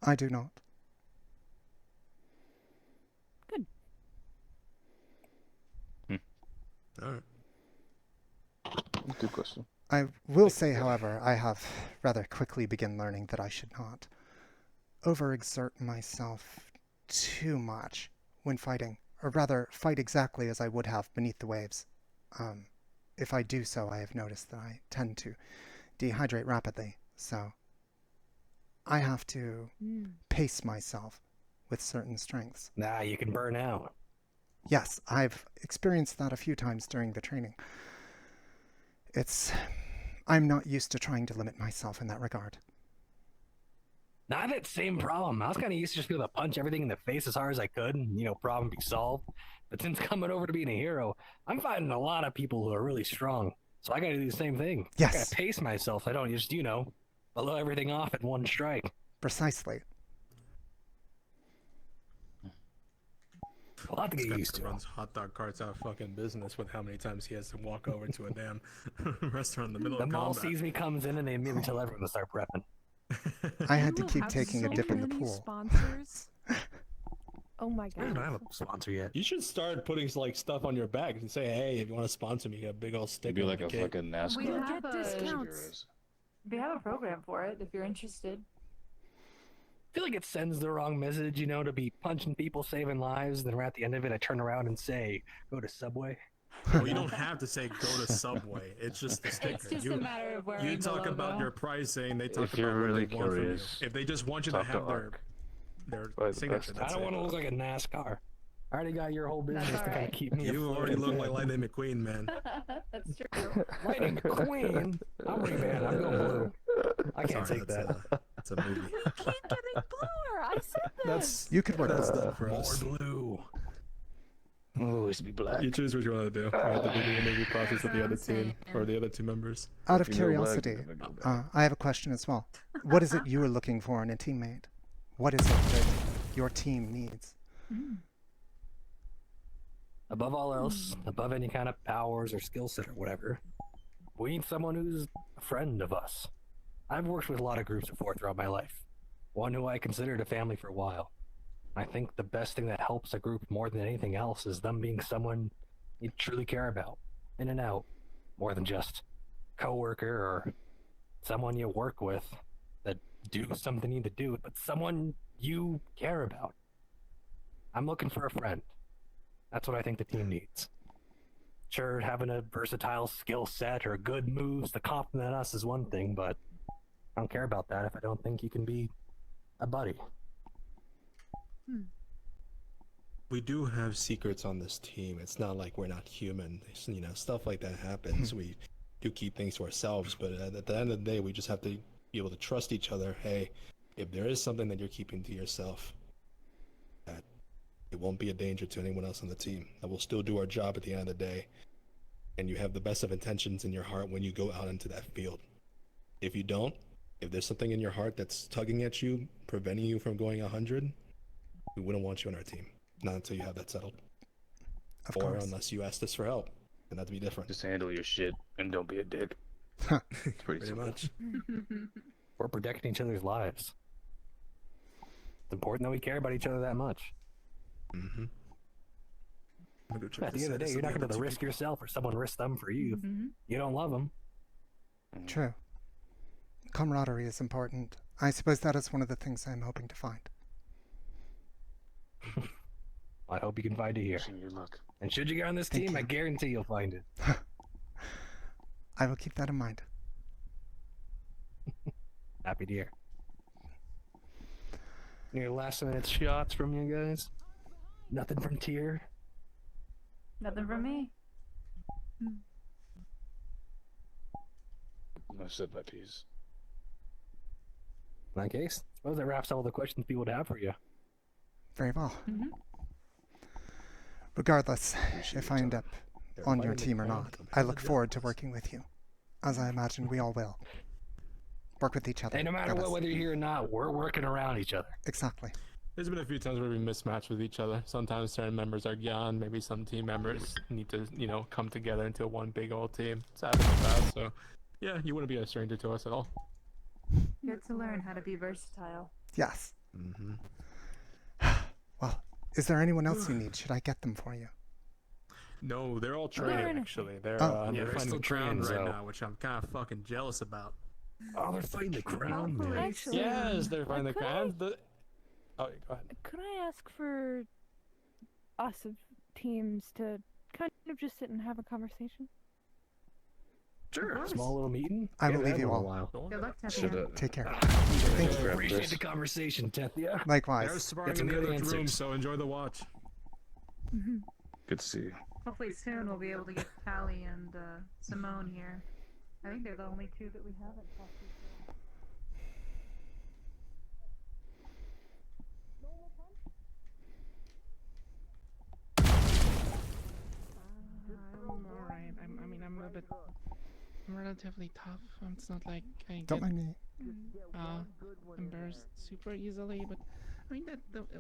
I do not. Good. Alright. Good question. I will say, however, I have rather quickly begun learning that I should not overexert myself too much when fighting, or rather fight exactly as I would have beneath the waves. If I do so, I have noticed that I tend to dehydrate rapidly, so I have to pace myself with certain strengths. Nah, you can burn out. Yes, I've experienced that a few times during the training. I'm not used to trying to limit myself in that regard. Now, I had that same problem. I was kind of used to just being able to punch everything in the face as hard as I could and, problem be solved. But since coming over to being a hero, I'm fighting a lot of people who are really strong. So I gotta do the same thing. Yes. I gotta pace myself. I don't just, blow everything off at one strike. Precisely. A lot to get used to. Runs hot dog carts out of fucking business with how many times he has to walk over to a damn restaurant in the middle The of mall combat. sees me comes in and they immediately tell everyone to start prepping. I had to keep taking a dip in the pool. Sponsors. Oh my I god. don't have a sponsor yet. You should start putting stuff on your bag and say, "Hey, if you want to sponsor me, get a big old sticker." Be like a cake. fucking NASCAR. We have get discounts. We have a program for it if you're interested. I feel like it sends the wrong message, to be punching people, saving lives, then right at the end of it, I turn around and say, go to Subway. Well, you don't have to say go to Subway. It's just the sticker. It's just a matter of wearing You the talk about logo. your pricing. They talk If you're about what really they want from you. curious, If they just want you to talk to have their Ark. Probably the signature, best. that's I don't it. want to look like a NASCAR. I already got your whole business That's to kind alright. of keep me. You afloat. already look like Lightning McQueen, man. That's true. Lightning McQueen. I'm rebanned. I'm going blue. I can't Sorry, take that's that. That's a movie. I said That's You could work that's this. not for us. Blue. Oh, it's be black. You choose what you want to do. Right at the beginning of the interview process with the other team or the other two members. Out of If you know black, curiosity, you're gonna go black. I have a question as well. What is it you are looking for in a teammate? What is it that your team needs? Above all else, above any kind of powers or skill set or whatever, we need someone who's a friend of us. I've worked with a lot of groups before throughout my life. One who I considered a family for a while. I think the best thing that helps a group more than anything else is them being someone you truly care about, in and out, more than just coworker or someone you work with that do something you need to do, but someone you care about. I'm looking for a friend. That's what I think the team needs. Sure, having a versatile skill set or good moves to complement us is one thing, but I don't care about that if I don't think you can be a buddy. We do have secrets on this team. It's not like we're not human. You know, stuff like that happens. We do keep things to ourselves, but at the end of the day, we just have to be able to trust each other. Hey, if there is something that you're keeping to yourself, that it won't be a danger to anyone else on the team. That we'll still do our job at the end of the day. And you have the best of intentions in your heart when you go out into that field. If you don't, if there's something in your heart that's tugging at you, preventing you from going 100, we wouldn't want you on our team. Not until you have that settled. Of or course. unless you asked us for help. And that'd be different. Just handle your shit and don't be a dick. Pretty much. We're protecting each other's lives. It's important that we care about each other that much. Mm-hmm. At the end of the day, you're not going to risk yourself or someone risk them for you. You don't love them. True. Camaraderie is important. I suppose that is one of the things I'm hoping to find. I hope you can find it here. Your luck. And should you get on this Thank team, you. I guarantee you'll find it. I will keep that in mind. Happy to hear. Any last minute shots from you guys? Nothing from Tier? Nothing from me. I said my piece. In that case, I suppose that wraps all the questions people would have for you. Very well. Regardless, if I end up on your team or not, I look forward to working with you, as I imagine we all will. Work with each other. And no matter that what, is. whether you're here or not, we're working around each other. Exactly. There's been a few times where we mismatch with each other. Sometimes certain members are gone. Maybe some team members need to, come together into one big old team. It's happened in the past, so yeah, you wouldn't be a stranger to us at all. Good to learn how to be versatile. Yes. Mm-hmm. Well, is there anyone else you need? Should I get them for you? No, they're all training actually. They're Oh. they're they're fighting still the crown training, right so- now, which I'm kind of fucking jealous about. Oh, they're fighting the crown, man. Actually, Yes, they're fighting the could crown. Oh, go ahead. Could I ask for us of teams to kind of just sit and have a conversation? Sure. Small little meeting. I will Haven't leave had you one in a all. while. Good luck, Should Tethia. Take care. Thank Thank you. you. Appreciate the conversation, Tethia. Likewise. They're sparring Get some in the good other room, answers. so enjoy the watch. Good to see you. Hopefully soon we'll be able to get Callie and Simone here. I think they're the only two that we haven't talked to. I'm alright. I'm a bit. I'm relatively tough. It's not like I Don't get mind me. embarrassed super easily, but I mean it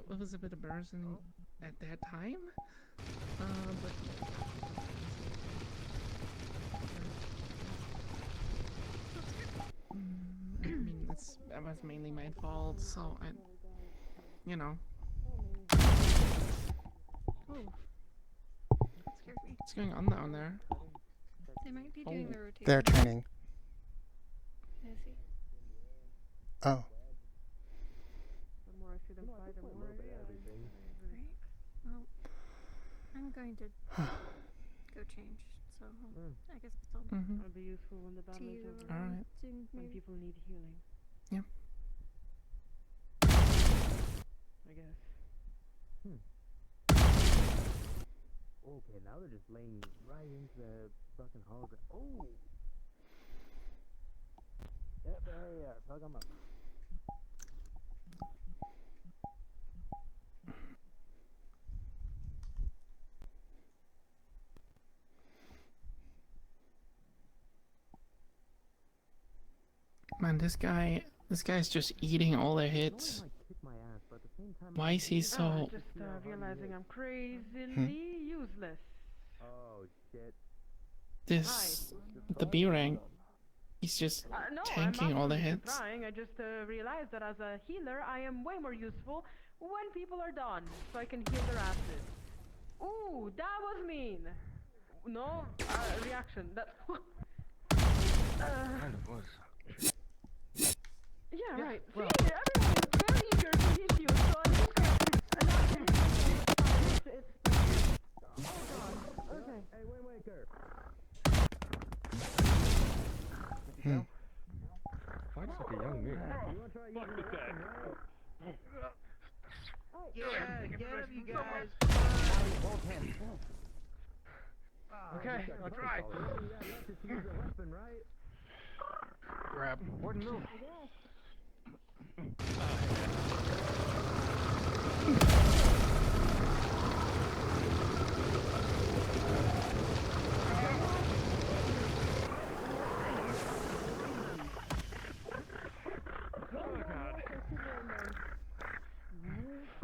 was a bit embarrassing at that time. But I mean that was mainly my fault. So what's going on down there? They might be doing the rotation. They're training. I see. Oh. Right. Well, I'm going to go change. So Mm. I guess I'll That'll be useful when the battle see is you over. around soon, When maybe. people need healing. Yep. I guess. Okay, now they're just laying right into the fucking hologram. Oh! Yep, there you are. Plug them up. Man, this guy's just eating all the hits. Why is he so... Just realizing I'm crazily useless. Oh, shit. The B rank, he's just No, tanking I'm all the absolutely hits. trying. I just realized that as a healer, I am way more useful when people are done, so I can heal their asses. Ooh, that was mean. No reaction. That. Kind of was. Yeah, right. See, everyone is very eager to hit you, so I'm just gonna not hit you. Oh god. Okay. Hey, Wind Waker. Fights like a young me. You wanna try using the weapon, right? Yeah, get him, you guys. Okay, I'll try. Just use the weapon, right? Grab. Warden, move.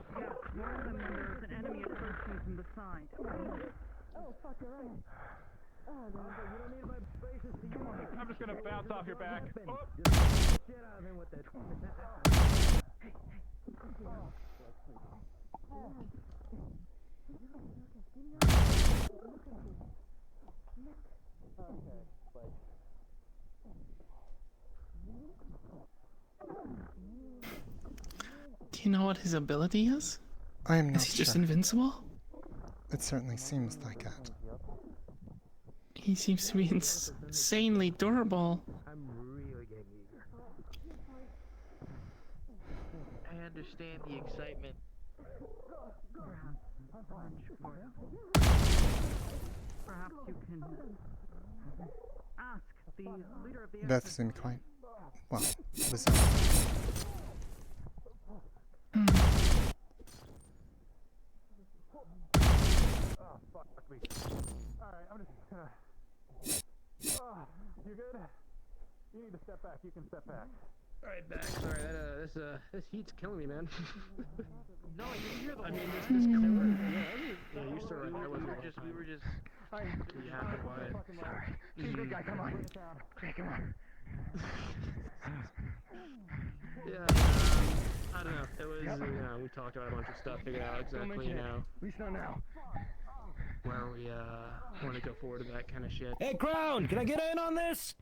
There's an enemy approaching from the side. Oh, fuck, you're right. Oh, no. You don't need my braces to use it. I'm just gonna bounce off your back. Oh. Just shit out of him with it. Do you know what his ability is? I am not Is he just sure. invincible? It certainly seems like it. He seems to be insanely durable. I'm really getting eager. I understand the excitement. Perhaps you can ask the leader of the That seemed quite well. Listen. Oh, fuck me. Alright, I'm just gonna... Oh, you good? You need to step back. You can step back. Alright, back. Sorry, this heat's killing me, man. No, you're the I one. mean, this cover. Yeah, you still right there. We were just. You have to quiet. Sorry. He's a big guy. Come on. Okay, come on. Yeah, I don't know. It was, we talked about a bunch of stuff, figured out exactly, At least not now. where we, want to go forward to that kind of shit. Hey, Crown, can I get in on this?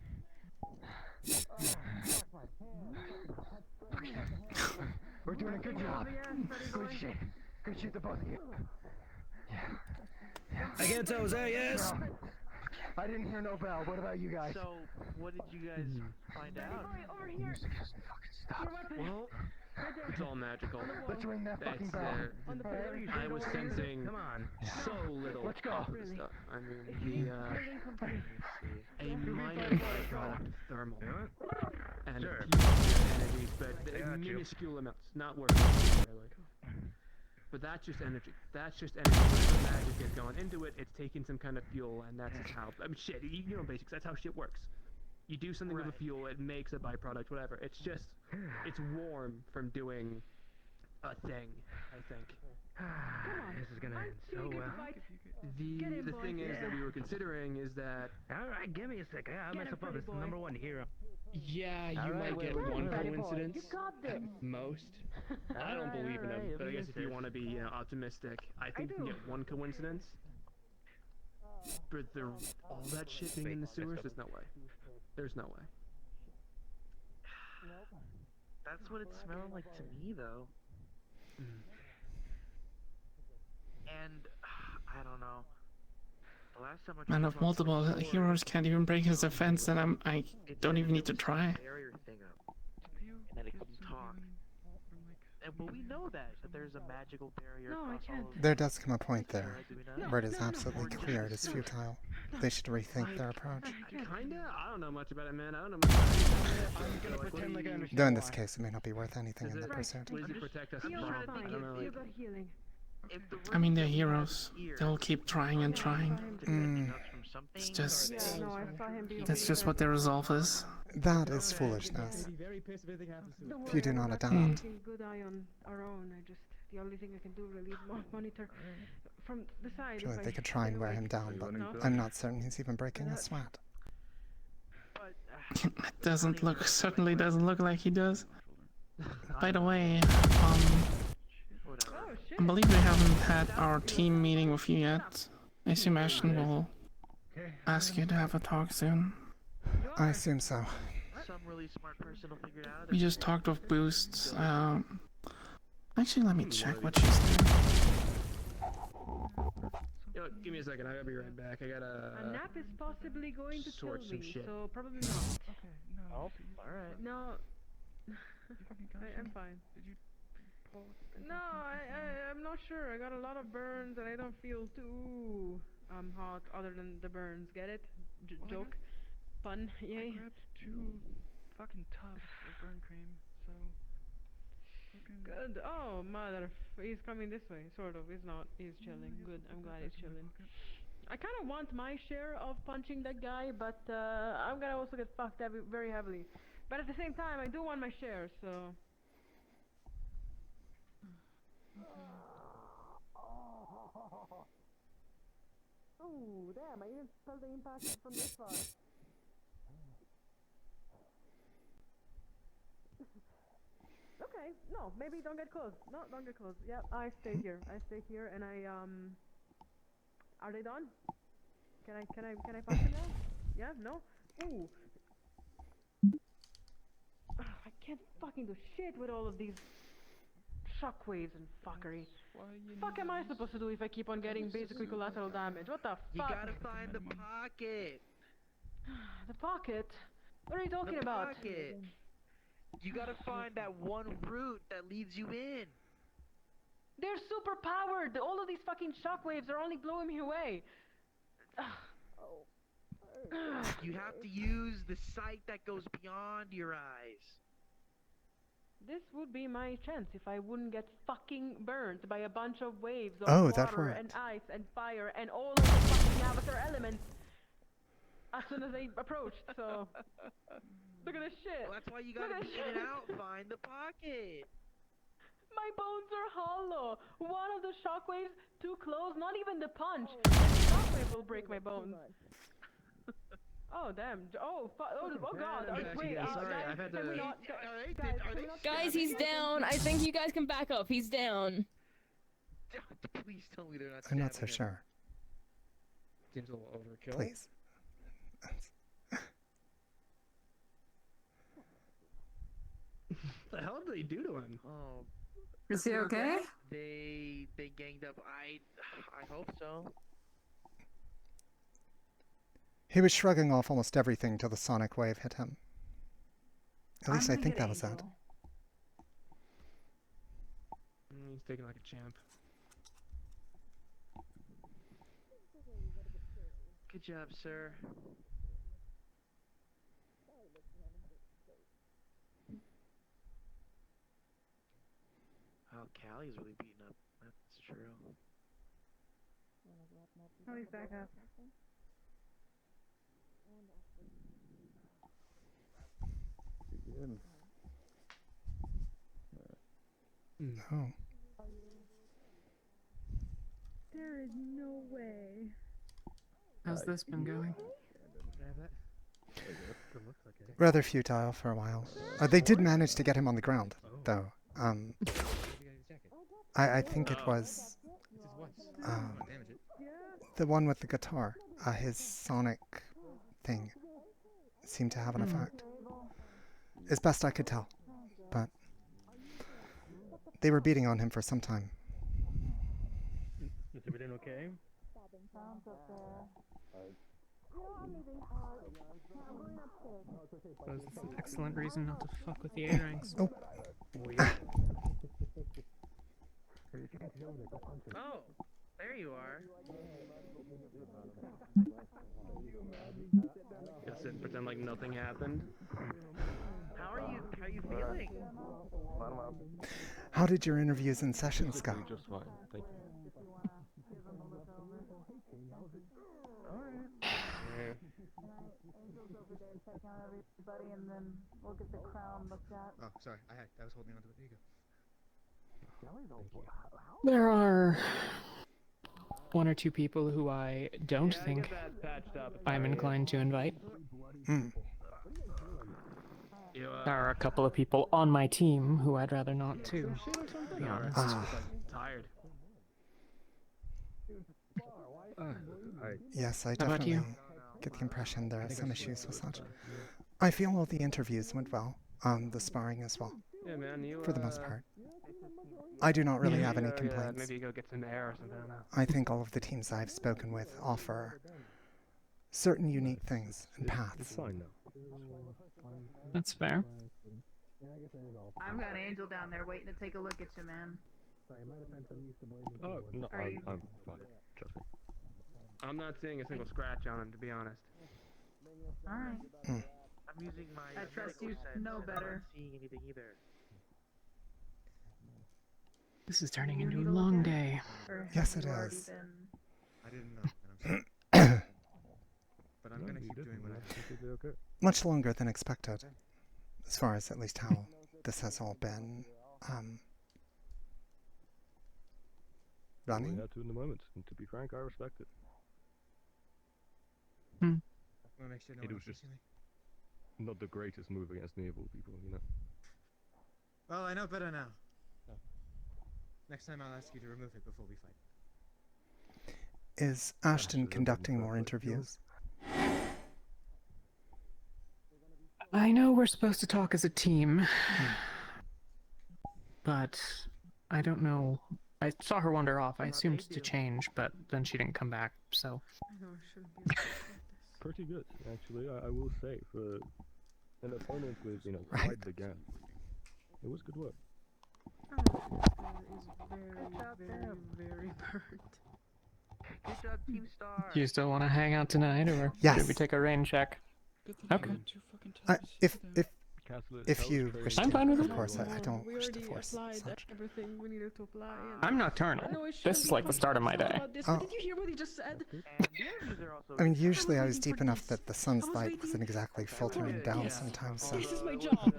We're doing a good job. Good shit. Good shit to both of you. Yeah. I can't tell, was that yes? No. I didn't hear no bell. What about you guys? So, what did you guys find out? Over here. Music hasn't fucking stopped. Well, it's all magical. Let's ring that fucking bell. On the I was sensing Come on. so little Let's go. of this stuff. I mean, a minor byproduct of thermal. And Sure. a few other energies, but minuscule amounts, not worth it, really. But that's just energy. That's just energy. Whatever magic is going into it, it's taking some kind of fuel, and that's just how. I mean, shit. You know basics. That's how shit works. You do something with a fuel, it makes a byproduct, whatever. It's just, it's warm from doing a thing, I think. This is gonna end so well. The thing is that we were considering is that. Alright, give me a second. I'll mess up this number one hero. Yeah, you might get one coincidence at most. I don't believe in them, but I guess if you want to be optimistic, I think you can get one coincidence. But all that shit being in the sewers, there's no way. There's no way. That's what it smelled like to me, though. And I don't know. The last time I Man, tried if multiple heroes can't even break his defense, then I don't even need to try. barrier thing up, and then it couldn't talk. And well, we know that there's a magical barrier. No, I across all can't. of There does come a point there do we not? where it is absolutely clear it is futile. They should rethink their approach. Kinda? I don't know much about it, man. I don't know much about it. I'm gonna pretend like I understand. Though in this case, it may not be worth anything in the pursuit. Does it protect us from Heal harm? fine. I don't know. You got healing. I mean, they're heroes. They'll keep trying and trying. It's just... Yeah, no, I saw him be That's just what their resolve is. That is foolishness. If you do not adapt. Keeping good eye on our own. The only thing I can do really is monitor from the side. Surely if they I could try and get wear away. him down, but No? I'm not certain he's even breaking a sweat. It doesn't look, certainly doesn't look like he does. By the way, I believe we haven't had our team meeting with you yet. I assume Ashton will ask you to have a talk soon. I assume so. Some really smart person will figure it out. We just talked with Boost. Actually, let me check what she's doing. Yo, give me a second. I'll be right back. I gotta. A nap is possibly going to kill sort some me, shit. so probably not. Okay, no. Oh, alright. No. I'm fine. Did you pull? No, I'm not sure. I got a lot of burns and I don't feel too hot other than the burns. Get it? Joke? Fun? Yay? I grabbed 2 fucking tubs of burn cream, so. Good. Oh, mother. He's coming this way, sort of. He's not. He's chilling. Good. I'm glad he's chilling. I kind of want my share of punching that guy, but I'm gonna also get fucked very heavily. But at the same time, I do want my share, so. Oh, damn, I didn't feel the impact from this far. Okay, no, maybe don't get close. No, don't get close. Yeah, I stay here. I stay here, and I Are they done? Can I punch them now? Yeah, no. Ooh. Ugh, I can't fucking do shit with all of these shockwaves and fuckery. Fuck am I supposed to do if I keep on getting basically collateral damage? What the fuck? You gotta find the pocket. The pocket? What are you talking the about? Pocket. You gotta find that one route that leads you in. They're super powered. All of these fucking shockwaves are only blowing me away. You have to use the sight that goes beyond your eyes. This would be my chance if I wouldn't get fucking burned by a bunch of waves of Oh, that water worked. and ice and fire and all of the fucking avatar elements as soon as they approached, so... Look at this shit! Well, that's why you gotta be in and out, find the pocket! My bones are hollow! One of the shockwaves too close, not even the punch! The shockwave will break my bones. Oh damn! Oh god! Wait, sorry, guys, I've had can we to- not? Guys, he's down. I think you guys can back up. He's down. Please tell me they're not I'm not so stabbing him. sure. Seems a little overkill. Please. What the hell did they do to him? Oh. Is he okay? They ganged up. I hope so. He was shrugging off almost everything till the sonic wave hit him. At least I think that was that. He's taking like a champ. Good job, sir. Oh, Callie's really beaten up. That's true. Oh, he's back up. No. There is no way. How's this been going? Rather futile for a while. They did manage to get him on the ground, though. I think it was the one with the guitar. His sonic thing seemed to have an effect. As best I could tell. But they were beating on him for some time. Is everything okay? Sounds up there. That's an excellent reason not to fuck with the A ranks. Oh. Oh, there you are. Just sit and pretend like nothing happened. How are you feeling? How did your interviews and sessions go? Just fine, thank you. Everybody, and then we'll get the crown looked at. Oh, sorry. I was holding on to it. There you go. There are one or two people who I don't think I'm inclined to invite. Hmm. There are a couple of people on my team who I'd rather not to be honest. Tired. Yes, I How about definitely you? get the impression there are some issues with such. I feel all the interviews went well, the sparring as well, Yeah, man, you, for the most part. I do not really have any complaints. Maybe you go get some air or something. I don't know. I think all of the teams I've spoken with offer certain unique things and paths. That's fair. I've got Angel down there waiting to take a look at you, man. Oh, no, Are you- I'm fine. Trust me. I'm not seeing a single scratch on him, to be honest. Alright. I'm using my. I trust you medical sense, know and I'm better. not seeing anything either. This is turning into a long day. Yes, it is. I didn't know, and I'm sorry. But I'm gonna keep doing what I do. Much longer than expected, as far as at least how this has all been running. We had to in the moment, and to be frank, I respect it. Wanna make sure no It one was else just sees me? not the greatest move against Naval people, you know. Well, I know better now. Next time I'll ask you to remove it before we fight. Is Ashton conducting more interviews? I know we're supposed to talk as a team, but I don't know. I saw her wander off. I assumed to change, but then she didn't come back, so. I know I shouldn't be upset about this. Pretty good, actually. I will say, for an opponent with, you know, Right. quite the gap. It was good work. Oh, this is very burnt. Good job, Team Star. Do you still want to hang out tonight, or Yes. should we take a rain check? Okay. If you wish I'm to, fine with of it. course, I don't We wish to already force applied such. everything we needed to apply. And I'm nocturnal. I know I This shouldn't is be like the start of my concerned day. about this, Oh. but did you hear what he just said? I mean, usually I was deep enough that the sun's light wasn't exactly filtering down sometimes, so This is my job.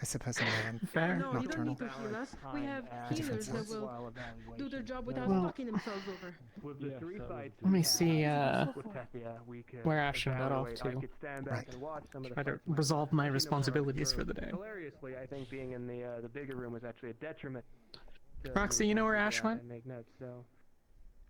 I suppose I am Fair. No, you don't nocturnal. need to heal us. We have A different healers that sense. will do their job without Well- fucking themselves over. With the three fights Let me we see, had with Tethia, we could where Ashton got off evaluate. I to. could stand back and watch some of the Try to fights when resolve my I've seen them responsibilities through. for the day. Hilariously, I think being in the bigger room was actually a detriment. to Roxy, me you know where to, Ash went? and make notes, so.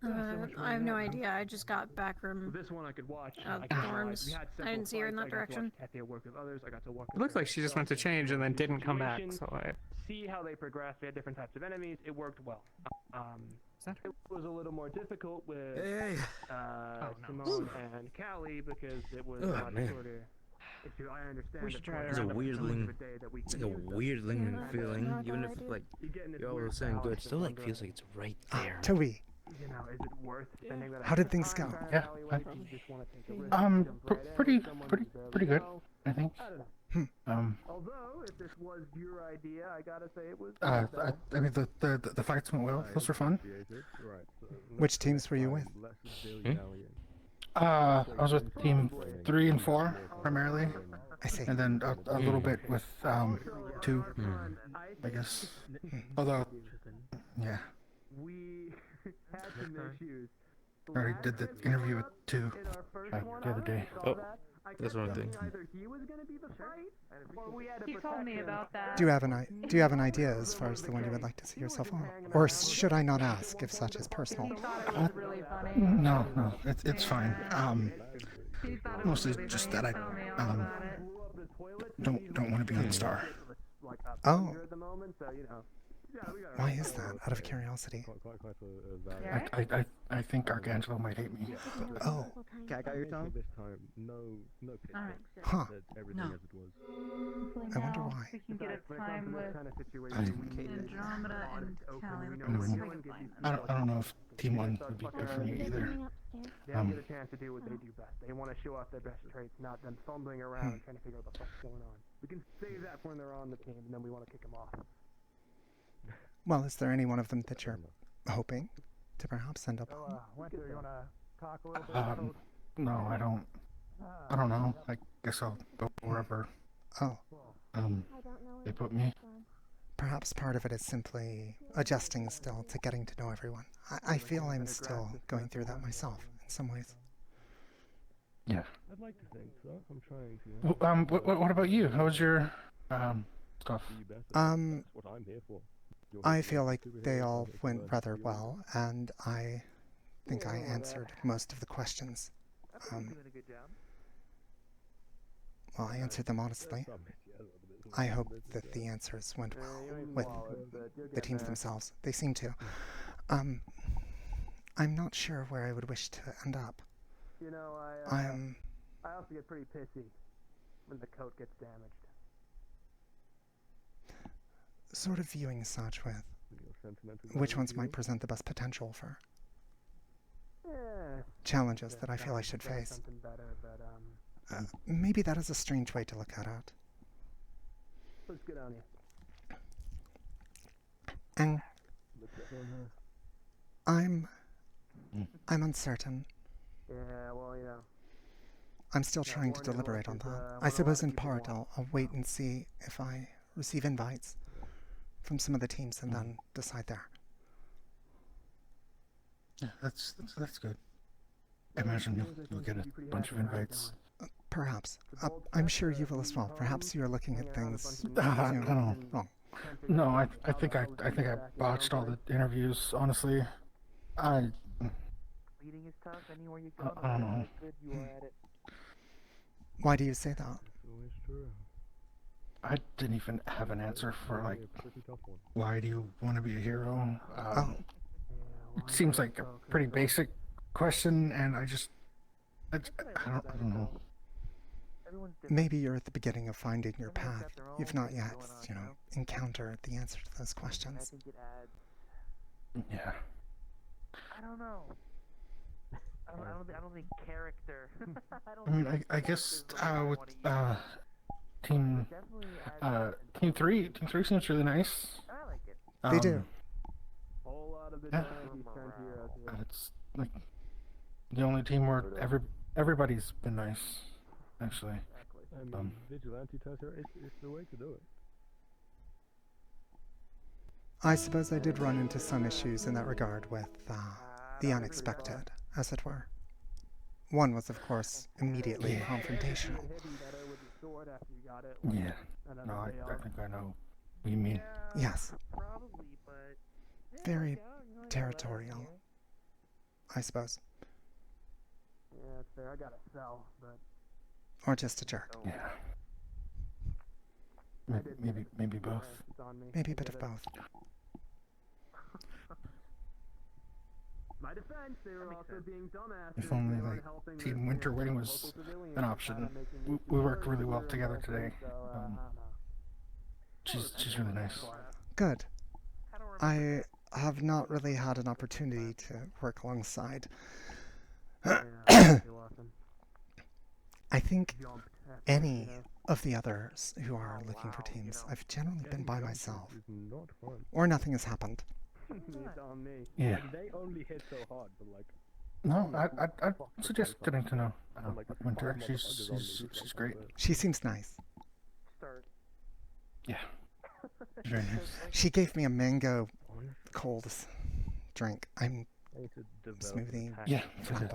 I have no idea. I just got back from This one I could watch. Thorns. We had I didn't see her in that several fights. I got to direction. watch Tethia work with others. I got to work It with looks her like she just went to myself. change and then didn't come back, Situation, so I. See how they progressed. They had different types of enemies. It worked well. It was a little more difficult with Simone and Callie because it was a Oh, much man. shorter issue. I understand. We should that try towards It's a the end of weird the ling- day that we It's can like a use it. weird lingering Yeah, feeling, no, even no, if I like You get in this you're all weird saying good, balance still of like wondering, feels like it's right there. Toby, you know, is it worth spending that how did extra things time go? trying to Yeah, evaluate? Do you just want to take a risk, jump right in pretty, with someone you barely pretty good, know? I think. I don't know. Um, Although, if this was your idea, I gotta say it was. I mean, the fights went well. Those were fun. Which teams were you with? I was with team 3 and 4 primarily. I see. And then a little bit with 2, I guess. Although, yeah, We had some issues. I already did the interview with 2 the other day. Oh, that's one thing. Either he was gonna be the fight, or we had to He protect told me him. about that. Do you have an idea as far as the one you would like to see yourself on, or should I not ask if such is personal? He thought it was really funny. No, it's fine. He thought it was Mostly really just funny. that He I told me all about it. don't want to be on Star. Like up Oh. here at the moment, so you know. Why is that, out of curiosity? I think Archangelo might hate me. Oh. Okay, I got your tongue? This time, no Alright. Huh. everything No. as it was. Hopefully I wonder now why. we can get a time with Andromeda and Callie. I don't know if Team 1 would be good for me either. They don't get a chance to do what they do best. They want to show off their best traits, not them fumbling around trying to figure out what the fuck's going on. We can save that for when they're on the team, and then we want to kick them off. Well, is there any one of them that you're hoping to perhaps end up on? Winter, you want to talk a little bit? No, I don't know. I guess I'll go wherever. Oh. They put me. Perhaps part of it is simply adjusting still to getting to know everyone. I feel I'm still going through that myself in some ways. Yeah. I'd like to think so. I'm trying to. What about you? How was your stuff? That's what I'm here for. I feel like they all went rather well, and I think I answered most of the questions. Well, I answered them honestly. I hope that the answers went well with the teams themselves. They seem to. I'm not sure where I would wish to end up. You know, I also get pretty pissy when the coat gets damaged. Sort of viewing such with which ones might present the best potential for challenges that I feel I should face. Maybe that is a strange way to look at it. Looks good on you. And I'm uncertain. Yeah, well, you know. I'm still trying to deliberate on that. I suppose in part I'll wait and see if I receive invites from some of the teams and then decide there. Yeah, that's good. I imagine you'll get a bunch of invites. Perhaps. I'm sure you will as well. Perhaps you are looking at things I don't know. wrong. No, I think I botched all the interviews. Honestly, Leading is tough anywhere you go. I don't know. How good you are at it. Why do you say that? I didn't even have an answer for like, why do you want to be a hero? It seems like a pretty basic question, and I don't know. Maybe you're at the beginning of finding your path. You've not yet, encountered the answer to those questions. Yeah. I don't know. I don't think character. I mean, I guess with team 3 seems really nice. I like it. They do. Yeah. It's like the only team where everybody's been nice, actually. Vigilante Tethia is the way to do it. I suppose I did run into some issues in that regard with the unexpected, as it were. One was, of course, immediately confrontational. Yeah. No, I think I know what you mean. Yes. Probably, but Very territorial, I suppose. Yeah, it's fair. I got a cell, but. Or just a jerk. Yeah. Maybe both. Maybe a bit of both. My defense, they were also being dumbasses. If only like Team Winter Wing was an option. We worked really well together today. She's really nice. Good. I have not really had an opportunity to work alongside. I think any of the others who are looking for teams, I've generally been by myself. Or nothing has happened. Yeah. They only hit so hard, but like. No, I'd suggest getting to know Winter. She's great. She seems nice. Yeah. Very nice. She gave me a mango cold drink. Smoothie. Yeah, for the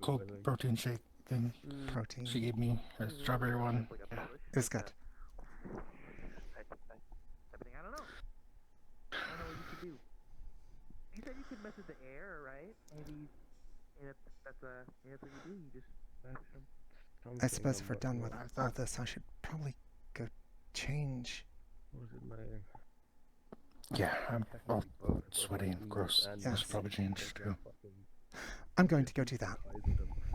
cold protein shake thing. Protein. She gave me a strawberry one. Yeah. It was good. I don't know. I don't know what you could do. You said you could mess with the air, right? Maybe that's what you do. You just. I suppose if we're done with all this, I should probably go change. What was it, Yeah, I'm all sweaty and gross. Yes, probably change too. I'm going to go do that.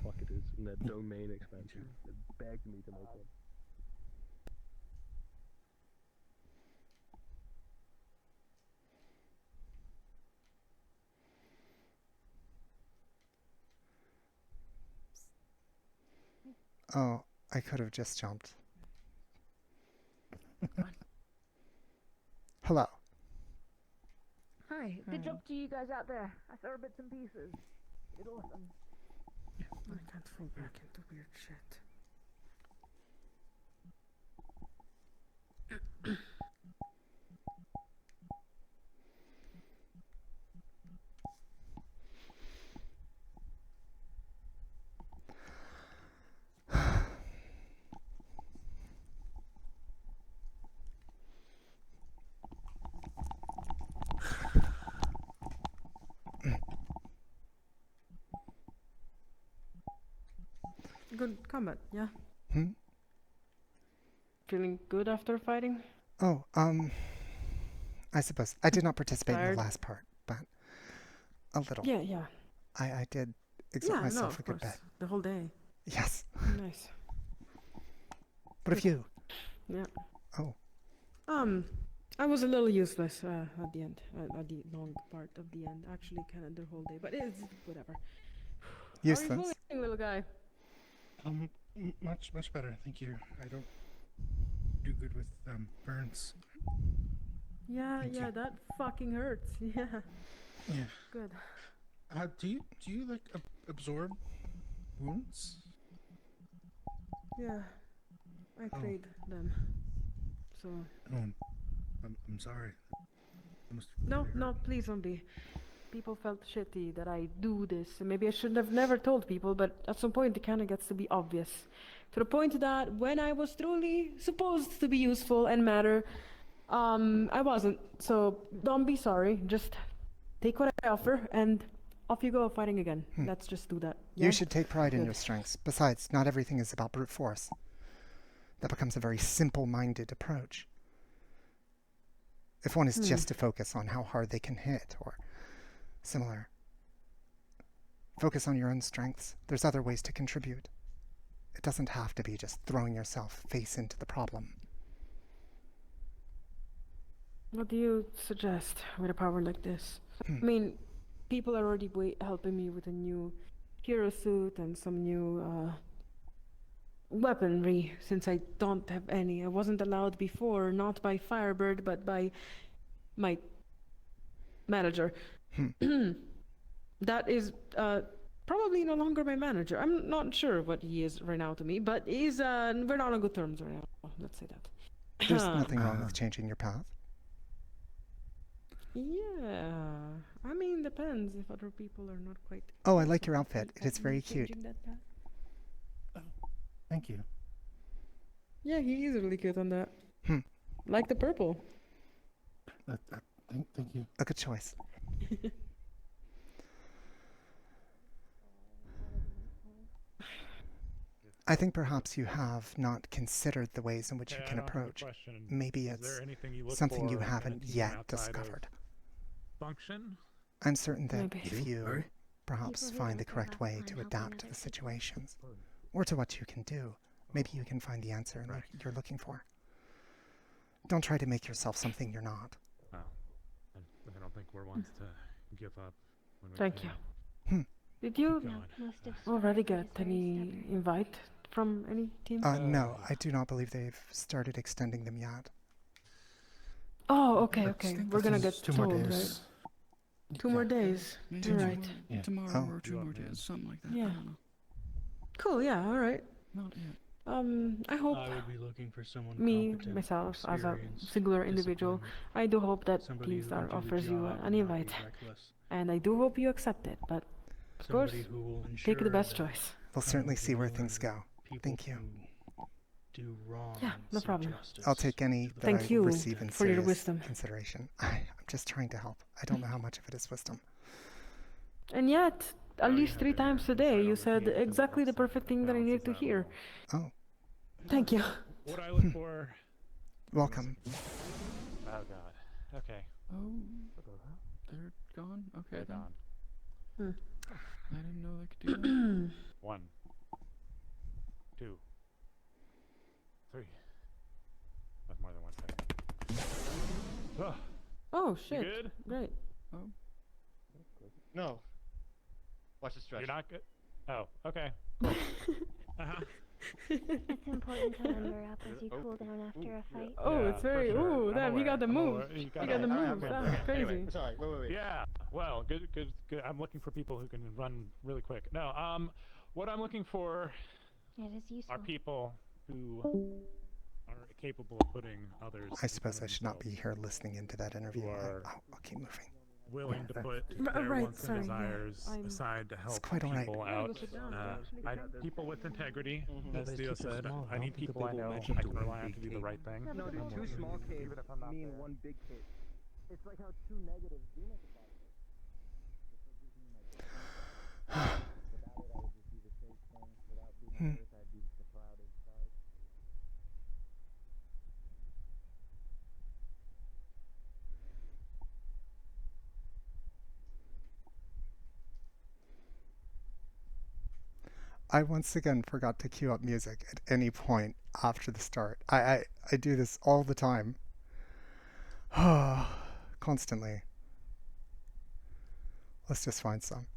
Fuck it is in that domain expansion. It begged me to make one. Oh, I could have just jumped. Hello. Hi. Good job to you guys out there. I saw bits and pieces. You did awesome. I can't fall back into weird shit. Good combat, yeah. Feeling good after fighting? Oh, I suppose. I did not participate in Tired? the last part, but a little. Yeah, yeah. I did exert myself a good bit. The whole day. Yes. Nice. What of you? Yeah. Oh. I was a little useless at the end, at the long part of the end. Actually, kind of the whole day, but it's whatever. Useless. How are you feeling, little guy? Much better, thank you. I don't do good with burns. Yeah, Thank you. that fucking hurts. Yeah. Yeah. Good. Do you like absorb wounds? Yeah. I create them. So. Oh, I'm sorry. That must No, really no, hurt. please don't be. People felt shitty that I do this, and maybe I should have never told people, but at some point it kind of gets to be obvious. To the point that when I was truly supposed to be useful and matter, I wasn't. So don't be sorry. Just take what I offer, and off you go fighting again. Let's just do that. Yeah? You should take pride in your strengths. Besides, not everything is about brute force. That becomes a very simple-minded approach. If one is just to focus on how hard they can hit, or similar. Focus on your own strengths. There's other ways to contribute. It doesn't have to be just throwing yourself face into the problem. What do you suggest with a power like this? I mean, people are already helping me with a new hero suit and some new weaponry, since I don't have any. I wasn't allowed before, not by Firebird, but by my manager. That is probably no longer my manager. I'm not sure what he is right now to me, but we're not on good terms right now. Let's say that. There's nothing wrong with changing your path. Yeah, I mean, depends if other people are not quite. Oh, I like your outfit. It is very cute. changing that path. Thank you. Yeah, he is really cute on that. Like the purple. Thank you. A good choice. I think perhaps you have not considered the ways in which you can approach. Maybe it's something you haven't yet discovered. Function? I'm certain that Maybe. if you perhaps find the correct way to adapt to the situations, or to what you can do, maybe you can find the answer you're looking for. Don't try to make yourself something you're not. Well, I don't think we're ones to give up. When we Thank can. you. Did you already get any invite from any team? No, I do not believe they've started extending them yet. Oh, okay. We're gonna get two told, more right? days. 2 more days. Maybe Right. Tomorrow or 2 more days, something like that. Yeah. I don't know. Cool. Yeah. All right. Not yet. I hope I would be looking for someone me, competent, myself, as a experienced, singular individual, disciplined, I do hope that somebody who T-Star can do the offers you job an and not be invite. reckless. And I do hope you accept it, but of course, Somebody who will take the ensure best that choice. We'll certainly see where things go. Thank you. do wrong. Yeah, no see problem. justice I'll take any that Thank I you receive in for your serious wisdom. consideration. I'm just trying to help. I don't know how much of it is wisdom. And yet, at least 3 times today, you said exactly the perfect thing that I needed to hear. Oh. Thank you. What I look for. Welcome. Oh God. Okay. Oh, they're gone? Okay, then. Hmm. I didn't know they could do that. 1, 2, 3. That's more than 1 second. Ugh. Oh shit! You good? Great. Oh. No. Watch the stretch. You're not good? Oh, okay. It's important to limber up as you cool down after a fight. Oh, it's very. Ooh, damn! He got the move. He He got the move. That's crazy. Anyway, sorry. Wait. Yeah. Well, good. I'm looking for people who can run really quick. No. What I'm looking for It is useful. are people who are capable of putting others. I suppose I should not be here listening into that interview. Are I'll keep moving. willing to put Right, their right, wants sorry, and yeah, desires I'm- aside to help quite all right. people Yeah, out. go sit down. People with integrity, Yeah, as but it's Theo too said. small. I need people I know I can rely on to do the right thing. No, dude, two small caves mean one big cave. It's like how two negatives do make a positive. Without it, I would just be the safe thing. Without being Earth, I'd be the cloud inside. I once again forgot to cue up music at any point after the start. I do this all the time. Constantly. Let's just find some.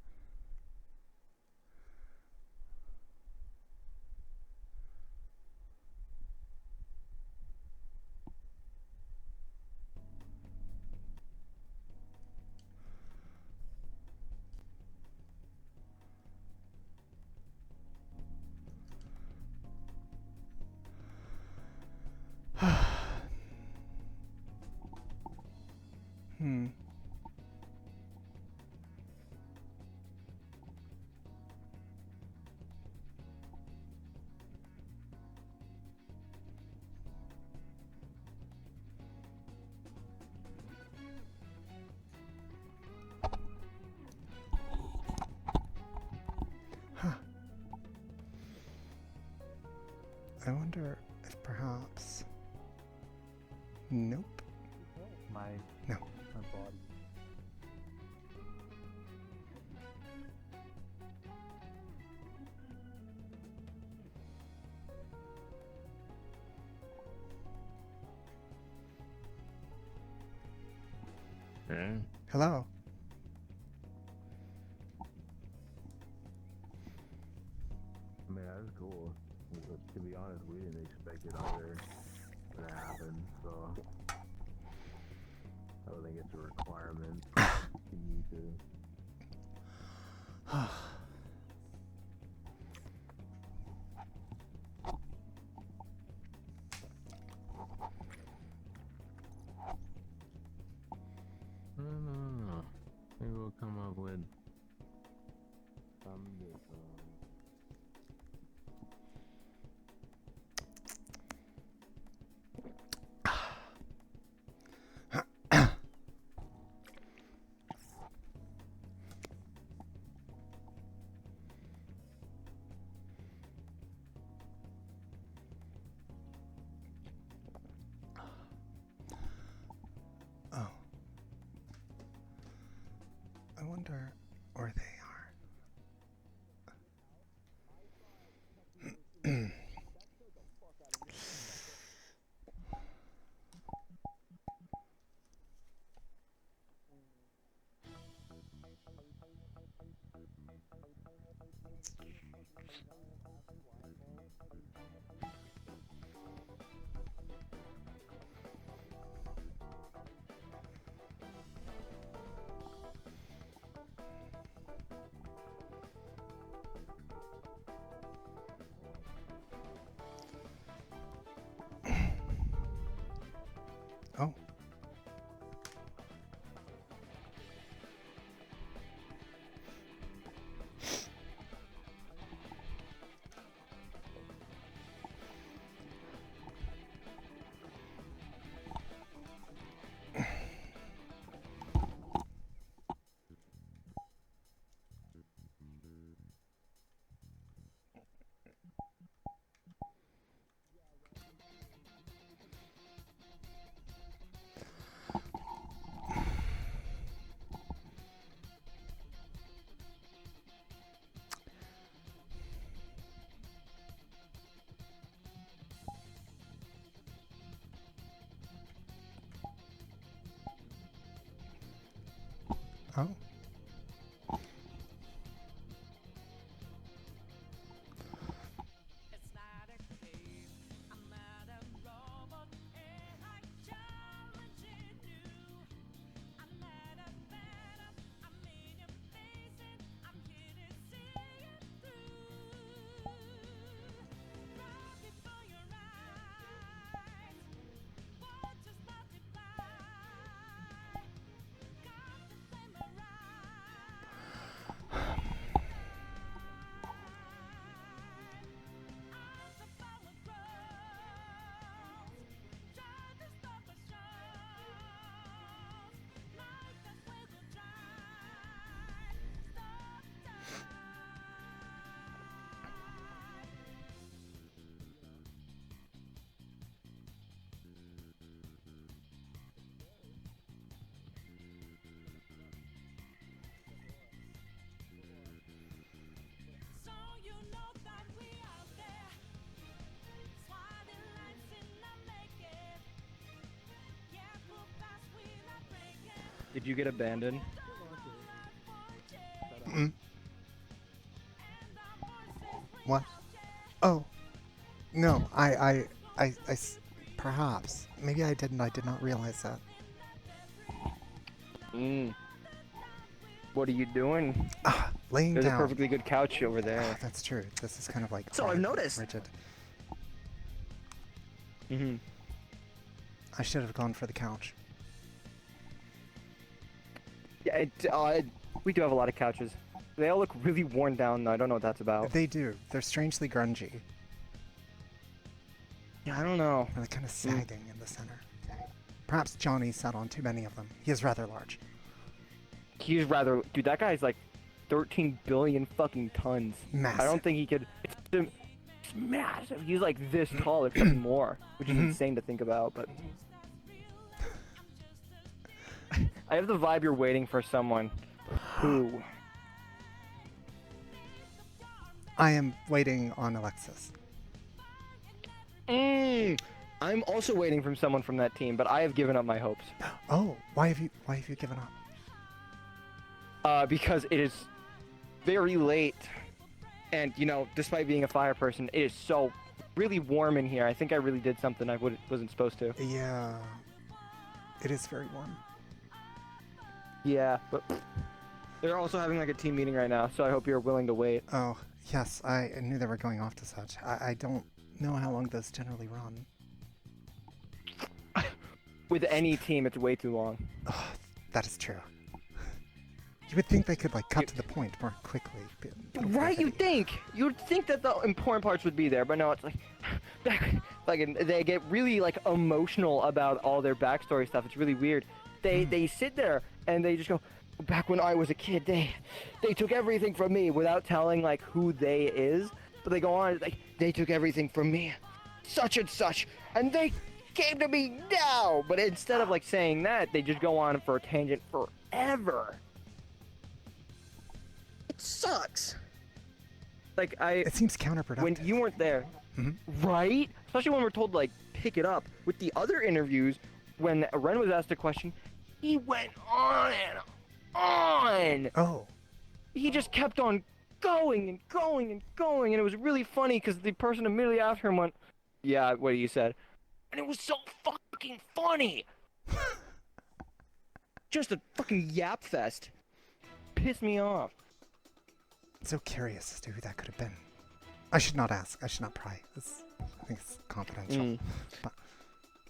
Hmm. Huh. I wonder if perhaps... Nope. No. My body. Hello. I mean, that's cool. But to be honest, we didn't expect it either to happen, so I don't think it's a requirement for you to. No. Maybe we'll come up with some Oh. I wonder where they are. Oh. Oh. Did you get abandoned? What? Oh. No, perhaps. Maybe I didn't. I did not realize that. What are you doing? Laying There's down. a perfectly good couch over there. That's true. This is kind of like So I've hard, noticed. rigid. I should have gone for the couch. Yeah, we do have a lot of couches. They all look really worn down, though. I don't know what that's about. They do. They're strangely grungy. Yeah, I don't know. They're kind of sagging in the center. Perhaps Johnny sat on too many of them. He is rather large. He's rather... Dude, that guy's like 13 billion fucking tons. Massive. I don't think he could... It's massive. He's like this tall, if not more, which is insane to think about, but... I have the vibe you're waiting for someone who... I am waiting on Alexis. I'm also waiting from someone from that team, but I have given up my hopes. Oh, why have you given up? Because it is very late, and you know, despite being a fire person, it is so really warm in here. I think I really did something I wasn't supposed to. Yeah, it is very warm. Yeah, but they're also having like a team meeting right now, so I hope you're willing to wait. Oh, yes, I knew they were going off to such. I don't know how long those generally run. With any team, it's way too long. Oh, that is true. You would think they could like cut to the point more quickly. Right, you'd think that the important parts would be there, but no, it's like, they get really like emotional about all their backstory stuff. It's really weird. They sit there and they just go, back when I was a kid, they took everything from me without telling like who they is. But they go on like, they took everything from me, such and such, and they came to me now. But instead of like saying that, they just go on for a tangent forever. It sucks. Like it seems counterproductive. When you weren't there, right? Especially when we're told to like pick it up. With the other interviews, when Ren was asked a question, he went on and on. Oh. He just kept on going and going and going, and it was really funny because the person immediately after him went, "Yeah, what you said," and it was so fucking funny. Just a fucking yap fest. Pissed me off. So curious as to who that could have been. I should not ask. I should not pry. I think it's confidential. But...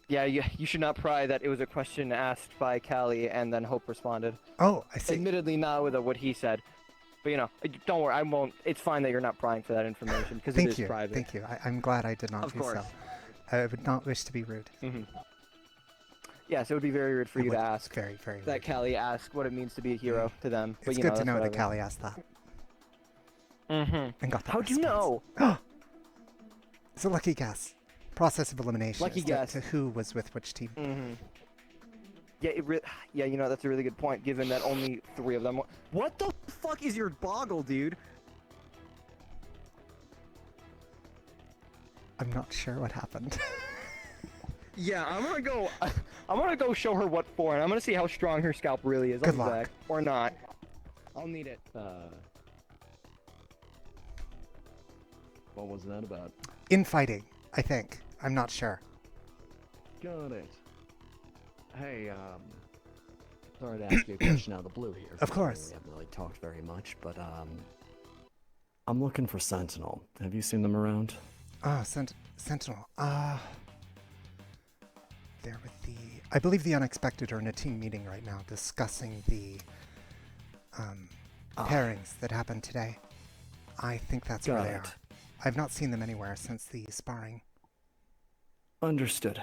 Yeah, you should not pry that it was a question asked by Callie and then Hope responded. Oh, I see. Admittedly not with what he said. But you know, don't worry, I won't. It's fine that you're not prying for that information because it is private. Thank you. I'm glad I did not do so. I would not wish to be rude. Yes, it would be very rude for you to ask. Very, very rude. That Callie asked what it means to be a hero to them. It's good to know that Callie asked that. And got that. How'd you know? It's a lucky guess. Process of elimination. Lucky guess. To who was with which team. Yeah, you know, that's a really good point, given that only 3 of them... What the fuck is your boggle, dude? I'm not sure what happened. Yeah, I'm gonna go... I'm gonna go show her what for, and I'm gonna see how strong her scalp really is. Good I'll be luck. back. Or not. I'll need it. What was that about? Infighting, I think. I'm not sure. Got it. Hey, sorry to ask you a question out of the blue here. Of course. We haven't really talked very much, but I'm looking for Sentinel. Have you seen them around? Ah, Sentinel. They're with the... I believe the Unexpected are in a team meeting right now discussing the pairings that happened today. I think that's where Got they it. are. I've not seen them anywhere since the sparring. Understood.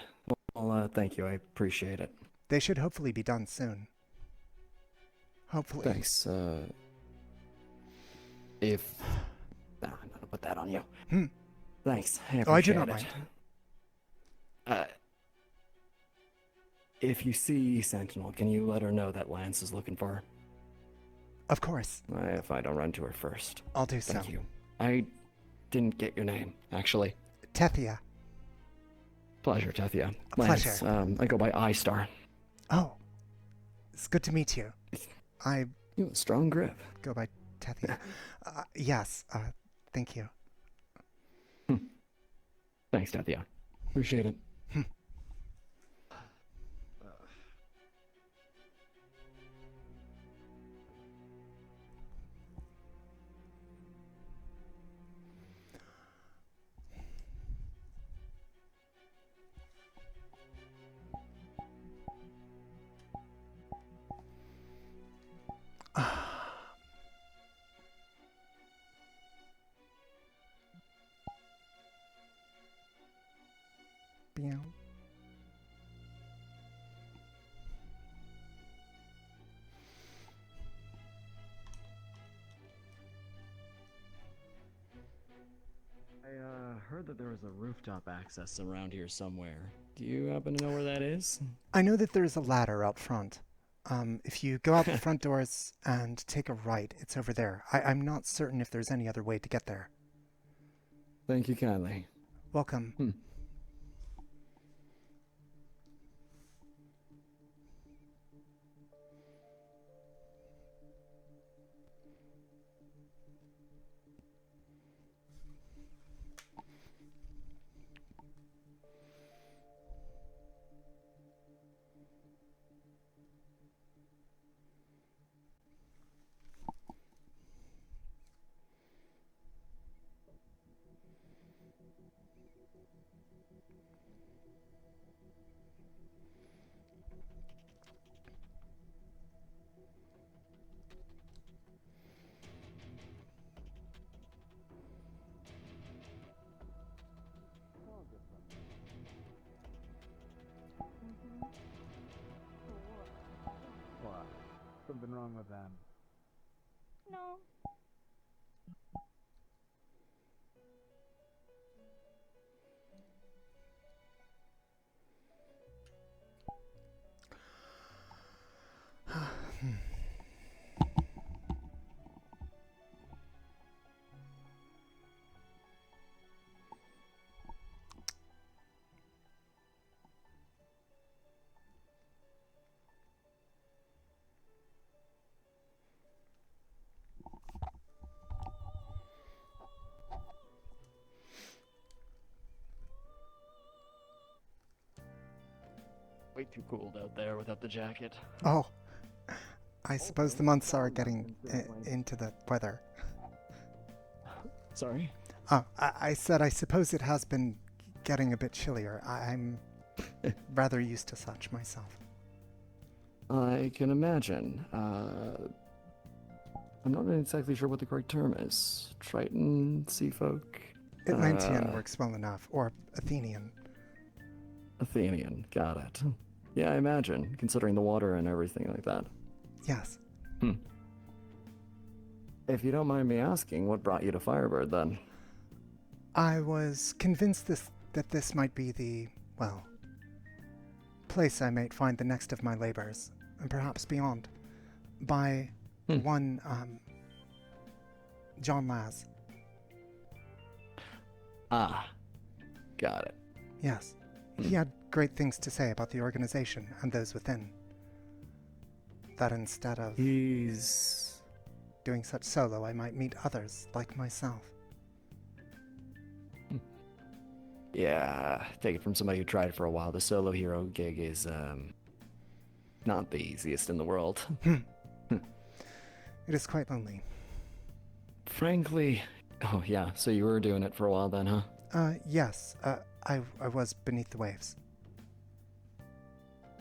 Well, thank you. I appreciate it. They should hopefully be done soon. Hopefully. Thanks. If... Nah, I'm gonna put that on you. Thanks. Oh, I do not appreciate mind. it. If you see Sentinel, can you let her know that Lance is looking for her? Of course. If I don't run to her first. I'll do so. Thank you. I didn't get your name, actually. Tethia. Pleasure, Tethia. A Lance, pleasure. I go by iStar. Oh. It's good to meet you. I... You have a strong grip. Go by Tethia. Yes, thank you. Thanks, Tethia. Appreciate it. Meow. I heard that there was a rooftop access around here somewhere. Do you happen to know where that is? I know that there's a ladder out front. If you go out the front doors and take a right, it's over there. I'm not certain if there's any other way to get there. Thank you kindly. Welcome. What? Something wrong with them? No. Way too cold out there without the jacket. Oh. I suppose the months are getting into the weather. Sorry? Oh, I said I suppose it has been getting a bit chillier. I'm rather used to such myself. I can imagine. I'm not exactly sure what the correct term is. Triton, Sea Folk? Atlantean works well enough, or Athenian. Athenian, got it. Yeah, I imagine, considering the water and everything like that. Yes. If you don't mind me asking, what brought you to Firebird then? I was convinced that this might be the, well, place I might find the next of my labors, and perhaps beyond, by one, John Laz. Ah, got it. Yes. he had great things to say about the organization and those within. That instead of doing such solo, I might meet others like myself. Yeah, take it from somebody who tried for a while. The solo hero gig is not the easiest in the world. It is quite lonely. Frankly, oh yeah, so you were doing it for a while then, huh? Yes, I was beneath the waves.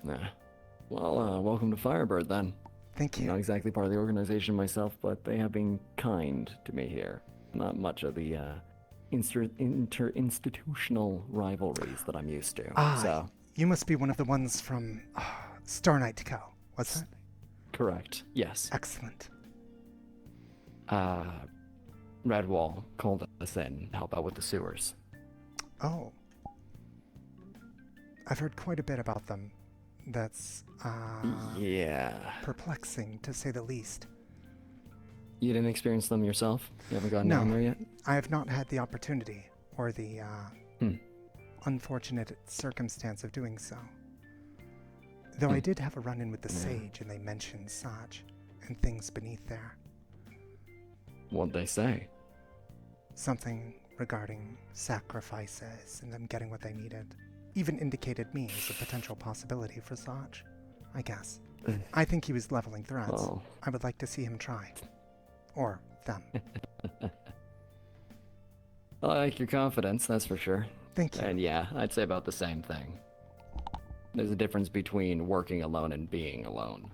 Yeah. Well, welcome to Firebird then. Thank you. I'm not exactly part of the organization myself, but they have been kind to me here. Not much of the inter-institutional rivalries that I'm used to. So. You must be one of the ones from Star Night to Co. What's that? Correct. Yes. Excellent. Redwall called us in to help out with the sewers. Oh. I've heard quite a bit about them. That's, yeah. perplexing, to say the least. You didn't experience them yourself? You haven't gotten down there yet? I have not had the opportunity, or the, unfortunate circumstance of doing so. Though I did have a run-in with the Sage, and they mentioned Saj, and things beneath there. What'd they say? Something regarding sacrifices, and them getting what they needed. Even indicated me as a potential possibility for Saj, I guess. I think he was leveling threats. Oh. I would like to see him try. Or them. I like your confidence, that's for sure. Thank you. And yeah, I'd say about the same thing. There's a difference between working alone and being alone.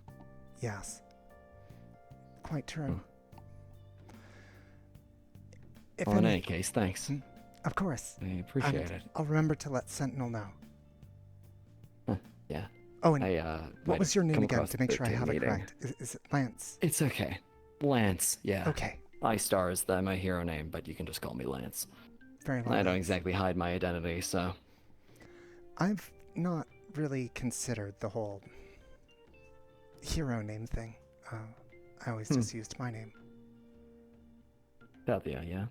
Yes. Quite true. Well, in any case, thanks. Of course. I appreciate it. I'll remember to let Sentinel know. Yeah. Oh, and what was your name again, to make sure I have it meeting. correct? Is it Lance? It's okay. Lance, yeah. Okay. iStar is my hero name, but you can just call me Lance. Very well. I don't exactly hide my identity, so... I've not really considered the whole hero name thing. I always just used my name. Tethia, yeah?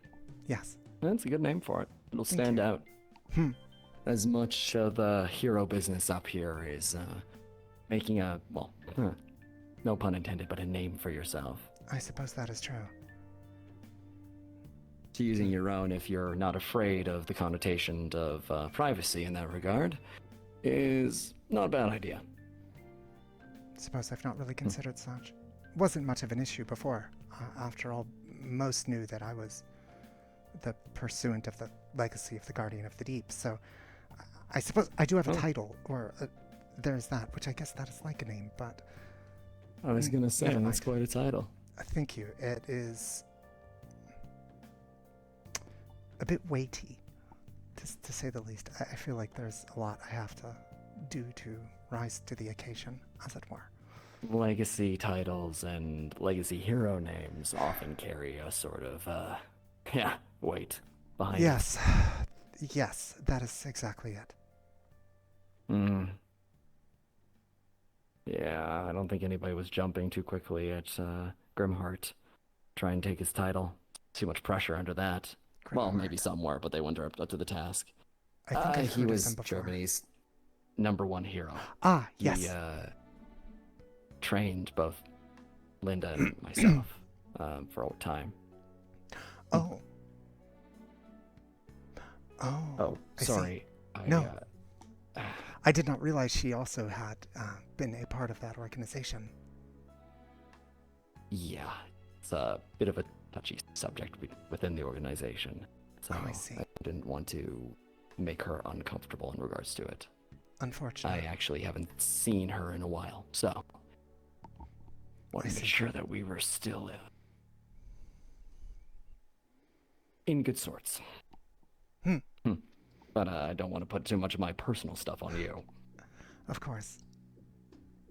Yes. That's a good name for it. It'll Thank stand you. out. As much of the hero business up here is making a, well, no pun intended, but a name for yourself. I suppose that is true. So using your own, if you're not afraid of the connotation of privacy in that regard, is not a bad idea. Suppose I've not really considered such. Wasn't much of an issue before. After all, most knew that I was the pursuant of the legacy of the Guardian of the Deep, so I suppose I do have a title, or there's that, which I guess that is like a name, but... I was gonna say, that's quite a title. Thank you. It is a bit weighty, to say the least. I feel like there's a lot I have to do to rise to the occasion, as it were. Legacy titles and legacy hero names often carry a sort of, weight behind Yes. Yes, that is exactly it. Yeah, I don't think anybody was jumping too quickly at Grimheart. Try and take his title. Too much pressure under that. Well, maybe some were, but they weren't up to the task. I think I've he heard of was them before. Germany's #1 hero. Ah, yes. He trained both Linda and myself for a time. Oh. Oh, I see. sorry. No. I did not realize she also had been a part of that organization. Yeah, it's a bit of a touchy subject within the organization. So I see. I didn't want to make her uncomfortable in regards to it. Unfortunately. I actually haven't seen her in a while, so wanted to make sure that we were still in good sorts. But I don't want to put too much of my personal stuff on you. Of course.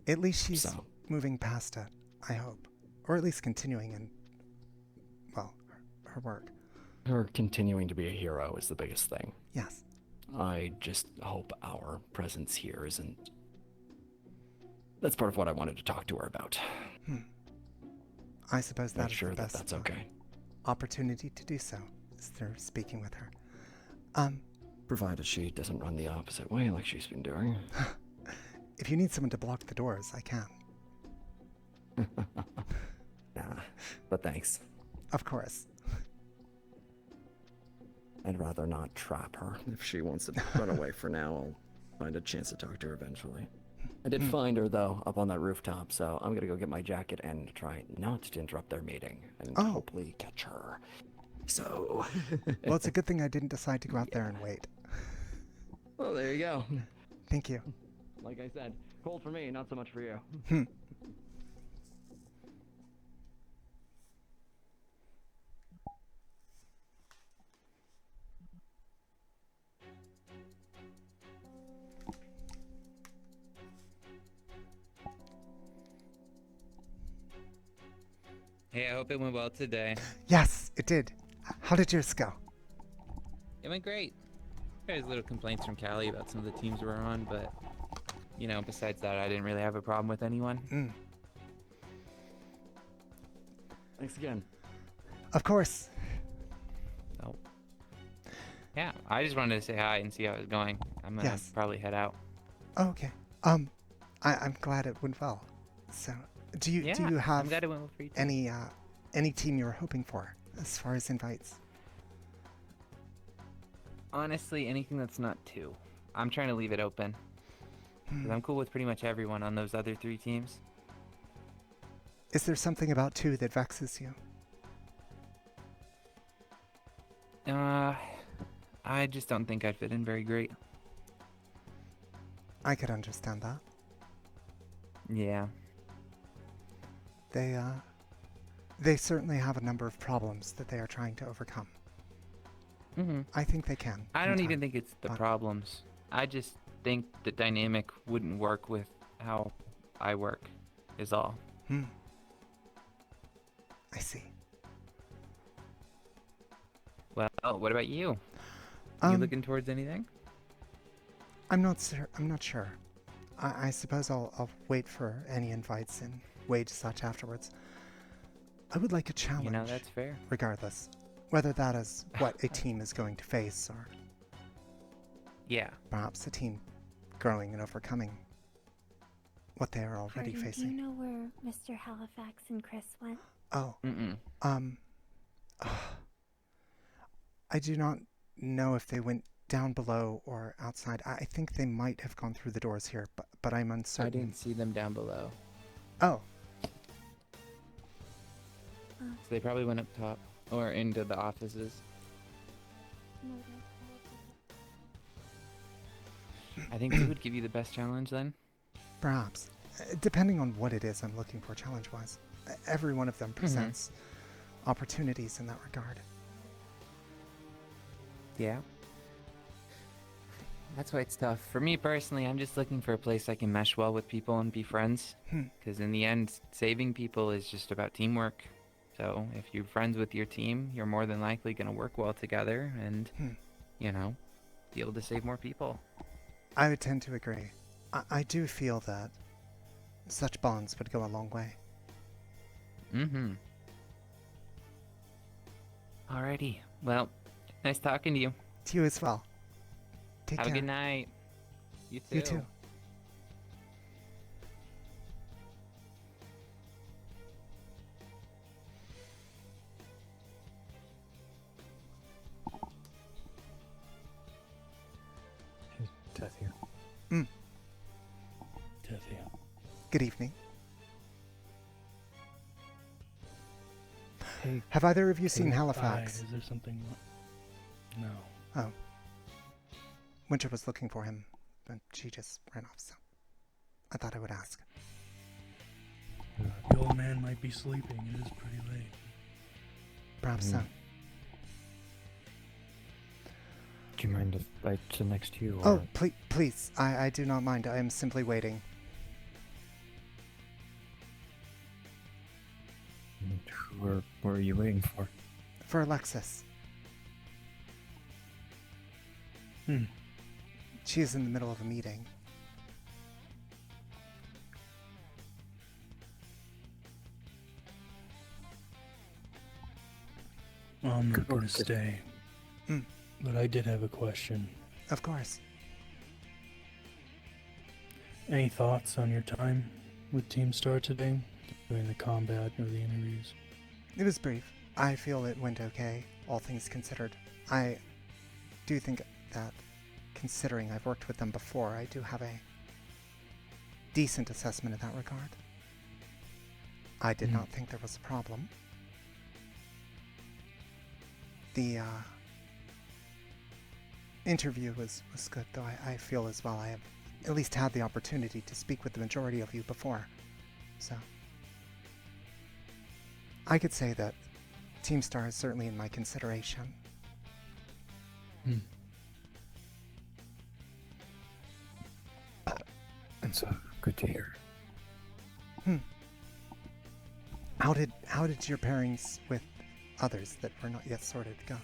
At least she's moving past it, I hope. Or at least continuing in, well, her work. Her continuing to be a hero is the biggest thing. Yes. I just hope our presence here isn't... That's part of what I wanted to talk to her about. I suppose that is the best that's okay. opportunity to do so, is through speaking with her. Provided she doesn't run the opposite way like she's been doing. If you need someone to block the doors, I can. Nah, but thanks. Of course. I'd rather not trap her. If she wants to run away for now, I'll find a chance to talk to her eventually. I did find her, though, up on that rooftop, so I'm gonna go get my jacket and try not to interrupt their meeting, and hopefully catch her. So... Well, it's a good thing I didn't decide to go out there and wait. Well, there you go. Thank you. Like I said, cold for me, not so much for you. Hey, I hope it went well today. Yes, it did. How did yours go? It went great. There's little complaints from Callie about some of the teams we're on, but, you know, besides that, I didn't really have a problem with anyone. Thanks again. Of course. Oh. Yeah, I just wanted to say hi and see how it was going. I'm gonna probably head out. Oh, okay. I'm glad it went well. So, do you have I'm glad it went well for you too. any team you were hoping for as far as invites? Honestly, anything that's not 2. I'm trying to leave it open. 'Cause I'm cool with pretty much everyone on those other 3 teams. Is there something about 2 that vexes you? I just don't think I'd fit in very great. I could understand that. Yeah. They certainly have a number of problems that they are trying to overcome. I think they can. I don't even think it's the problems. I just think the dynamic wouldn't work with how I work, is all. I see. Well, what about you? You looking towards anything? I'm not sure. I suppose I'll wait for any invites and wage such afterwards. I would like a challenge. You know, that's fair. Regardless, whether that is what a team is going to face or perhaps a team growing and overcoming what they are already Pardon, facing. do you know where Mr. Halifax and Chris went? Oh. I do not know if they went down below or outside. I think they might have gone through the doors here, but I'm uncertain. I didn't see them down below. Oh. So they probably went up top or into the offices. I think they would give you the best challenge then. Perhaps. Depending on what it is I'm looking for challenge-wise. Every one of them presents opportunities in that regard. Yeah. That's why it's tough. For me personally, I'm just looking for a place I can mesh well with people and be friends. Because in the end, saving people is just about teamwork. So if you're friends with your team, you're more than likely going to work well together and, you know, be able to save more people. I would tend to agree. I do feel that such bonds would go a long way. Alrighty. Well, nice talking to you. To you as well. Take Have care. a good night. You too. You too. Tethia. Tethia. Good evening. Hey. Have either of you seen Hi, Halifax? Is there something? No. Oh. Winter was looking for him, but she just ran off, so I thought I would ask. The old man might be sleeping. It is pretty late. Perhaps so. Do you mind if I sit next to you? Oh, please. I do not mind. I am simply waiting. Who are you waiting for? For Alexis. She is in the middle of a meeting. Well, I'm not going to stay. But I did have a question. Of course. Any thoughts on your time with Team Star today? Doing the combat or the interviews? It was brief. I feel it went okay, all things considered. I do think that, considering I've worked with them before, I do have a decent assessment in that regard. I did not think there was a problem. The interview was good, though I feel as well I have at least had the opportunity to speak with the majority of you before. So I could say that Team Star is certainly in my consideration. It's good to hear. How did your pairings with others that were not yet sorted go?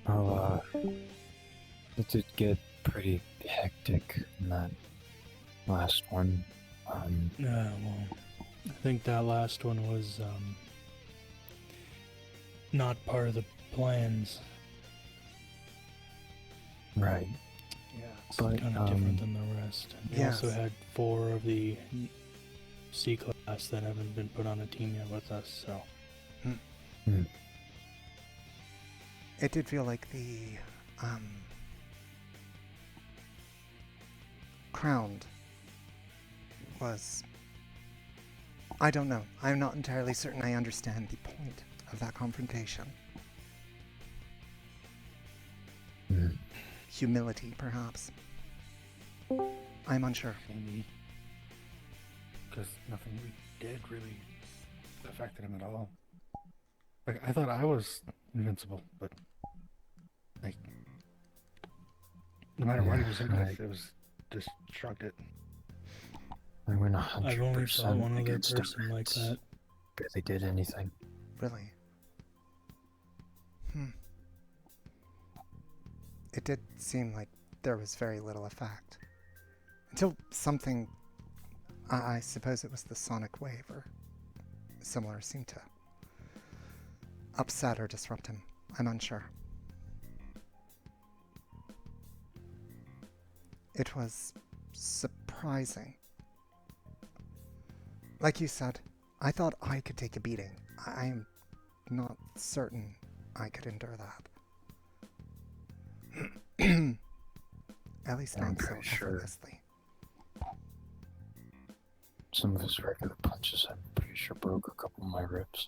Well, it did get pretty hectic in that last one. Yeah, well, I think that last one was not part of the plans. Right. Yeah, it's But, kind of different than the rest. We yes. also had 4 of the C class that haven't been put on a team yet with us, so. It did feel like the Crowned was... I don't know. I'm not entirely certain I understand the point of that confrontation. Humility, perhaps. I'm unsure. Maybe. Because nothing we did really affected him at all. Like, I thought I was invincible, but like, no matter what he was in with, it was just shrugged it. I went I've only saw 100% one other against person like that. Barely did anything. Really? It did seem like there was very little effect. Until something, I suppose it was the sonic wave or similar, seemed to upset or disrupt him. I'm unsure. It was surprising. Like you said, I thought I could take a beating. I am not certain I could endure that. At least not so effortlessly. Some of his regular punches, I'm pretty sure, broke a couple of my ribs.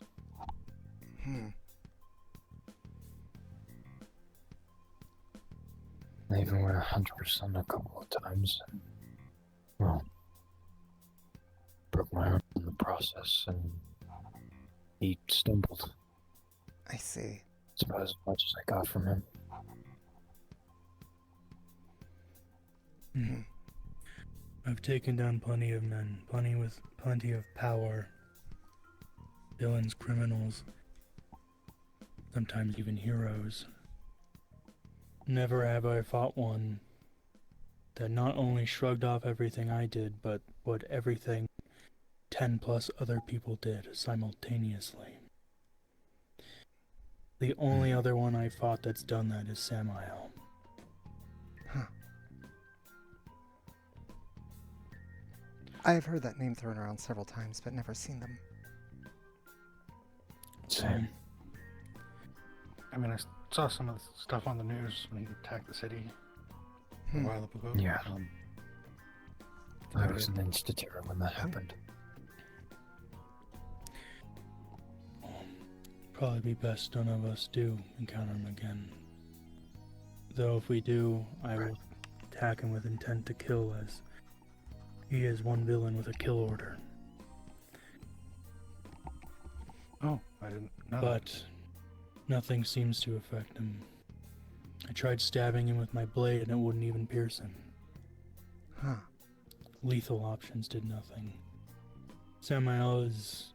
I even went 100% a couple of times, and, well, broke my arm in the process, and he stumbled. I see. That's about as much as I got from him. I've taken down plenty of men, plenty of power, villains, criminals, sometimes even heroes. Never have I fought one that not only shrugged off everything I did, but what everything 10 plus other people did simultaneously. The only other one I fought that's done that is Samael. I have heard that name thrown around several times, but never seen them. Same. I mean, I saw some of the stuff on the news when he attacked the city a while ago. Yeah. I was an institute when that happened. Probably be best none of us do encounter him again. Though if we do, I will attack him with intent to kill, as he is one villain with a kill order. Oh, I didn't know. But nothing seems to affect him. I tried stabbing him with my blade and it wouldn't even pierce him. Lethal options did nothing. Samael is,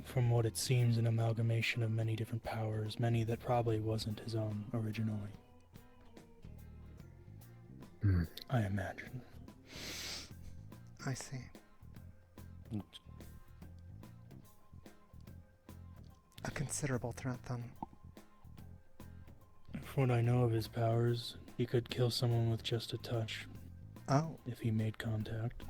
from what it seems, an amalgamation of many different powers, many that probably wasn't his own originally. I imagine. I see. a considerable threat then. From what I know of his powers, he could kill someone with just a touch. Oh. If he made contact.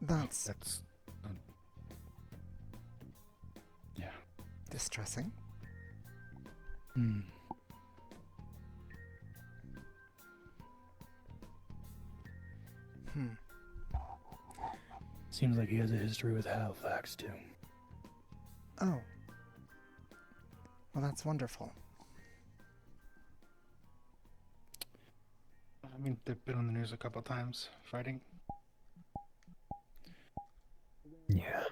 That's yeah. Distressing. Hmm. Seems like he has a history with Halifax, too. Oh. Well, that's wonderful. I mean, they've been on the news a couple times, fighting. Yeah.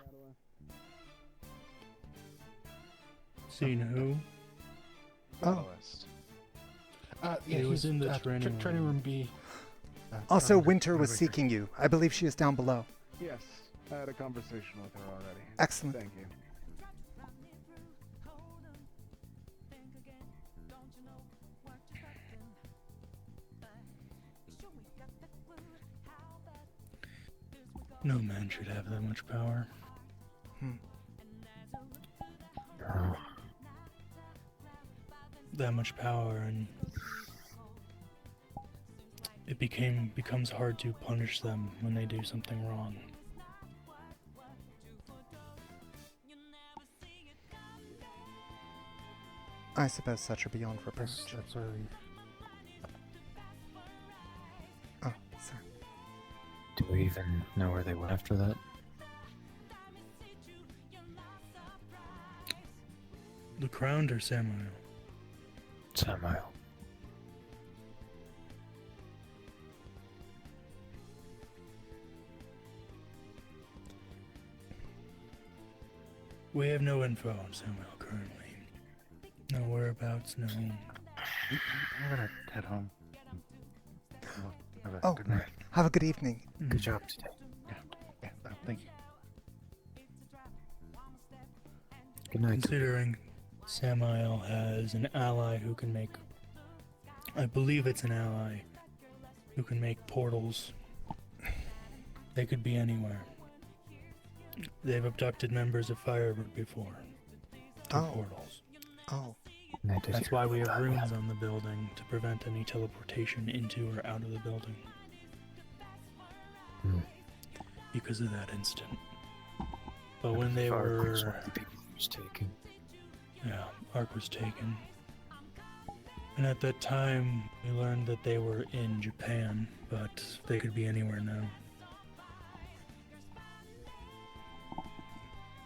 Seen who? Oh. Yeah, he was in the training room B. Also, Winter was seeking you. I believe she is down below. Yes, I had a conversation with her already. Excellent. Thank you. No man should have that much power. That much power, and it becomes hard to punish them when they do something wrong. I suppose such are beyond reproach. That's why we... Oh, sorry. Do we even know where they went after that? The Crowned or Samael? Samael. We have no info on Samael currently. No whereabouts, no... I'm gonna head home. Have a Oh, good night. have a good evening. Good job today. Yeah, thank you. Good night. Considering Samael has an ally who can make... I believe it's an ally who can make portals. They could be anywhere. They've abducted members of Firebird before. To portals. Oh. That's why we have runes on the building, to prevent any teleportation into or out of the building. Because of that incident. But when they were... was taken. Yeah, Ark was taken. And at that time, we learned that they were in Japan, but they could be anywhere now.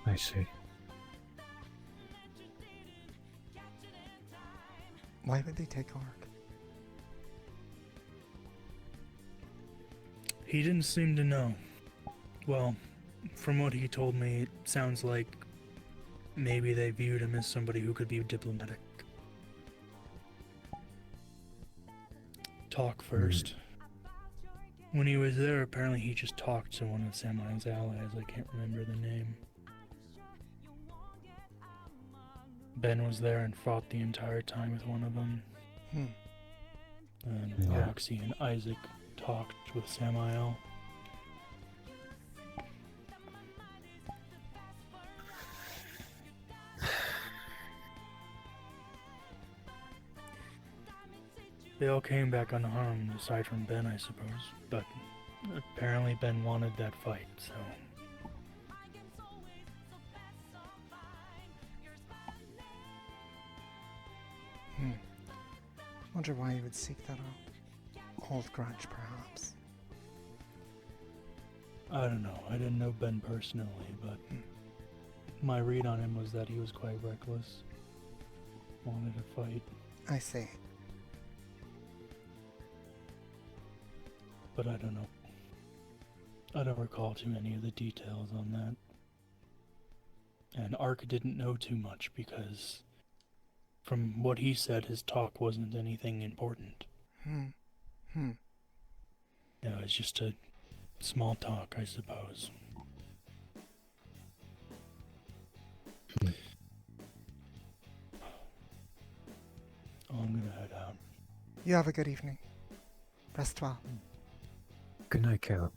I see. Why would they take Ark? He didn't seem to know. Well, from what he told me, it sounds like maybe they viewed him as somebody who could be diplomatic. Talk first. When he was there, apparently he just talked to one of Samael's allies. I can't remember the name. Ben was there and fought the entire time with one of them. And Roxy and Isaac talked with Samael. They all came back unharmed, aside from Ben, I suppose. But apparently Ben wanted that fight, so... Wonder why he would seek that out. Old grudge, perhaps. I don't know. I didn't know Ben personally, but my read on him was that he was quite reckless. Wanted to fight. I see. But I don't know. I don't recall too many of the details on that. And Ark didn't know too much because, from what he said, his talk wasn't anything important. Yeah, it was just a small talk, I suppose. I'm gonna head out. You have a good evening. Rest well. Good night, Caleb.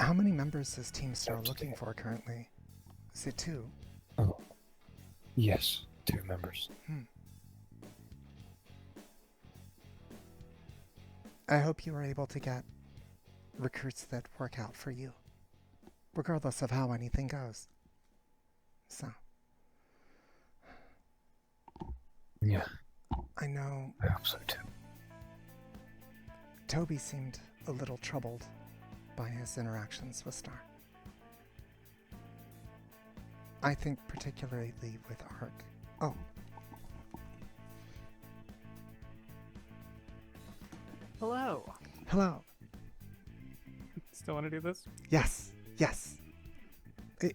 How many members is Team Star looking for currently? Is it 2? Oh, yes, 2 members. I hope you are able to get recruits that work out for you, regardless of how anything goes. So. Yeah. I know. I hope so too. Toby seemed a little troubled by his interactions with Star. I think particularly with Ark. Oh. Hello. Hello. Still want to do this? Yes. Yes.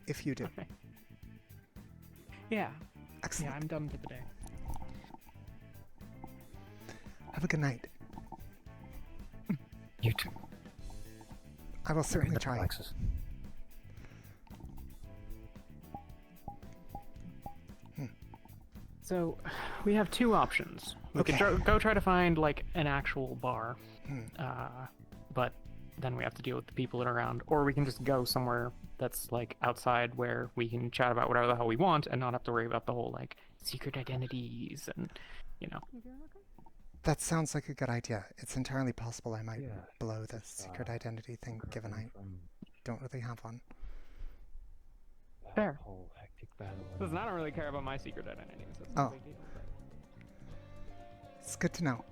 If you do. Okay. Yeah. Excellent. Yeah, I'm done for the day. Have a good night. You too. I will certainly try. Alexis. So, we have 2 options. We could go try to find, like, an actual bar. But then we have to deal with the people that are around. Or we can just go somewhere that's, like, outside where we can chat about whatever the hell we want and not have to worry about the whole, like, secret identities and, you know. That sounds like a good idea. It's entirely possible I might blow the secret identity thing, given I don't really have one. Fair. Listen, I don't really care about my secret identity. So it's no big deal, but... It's good to know.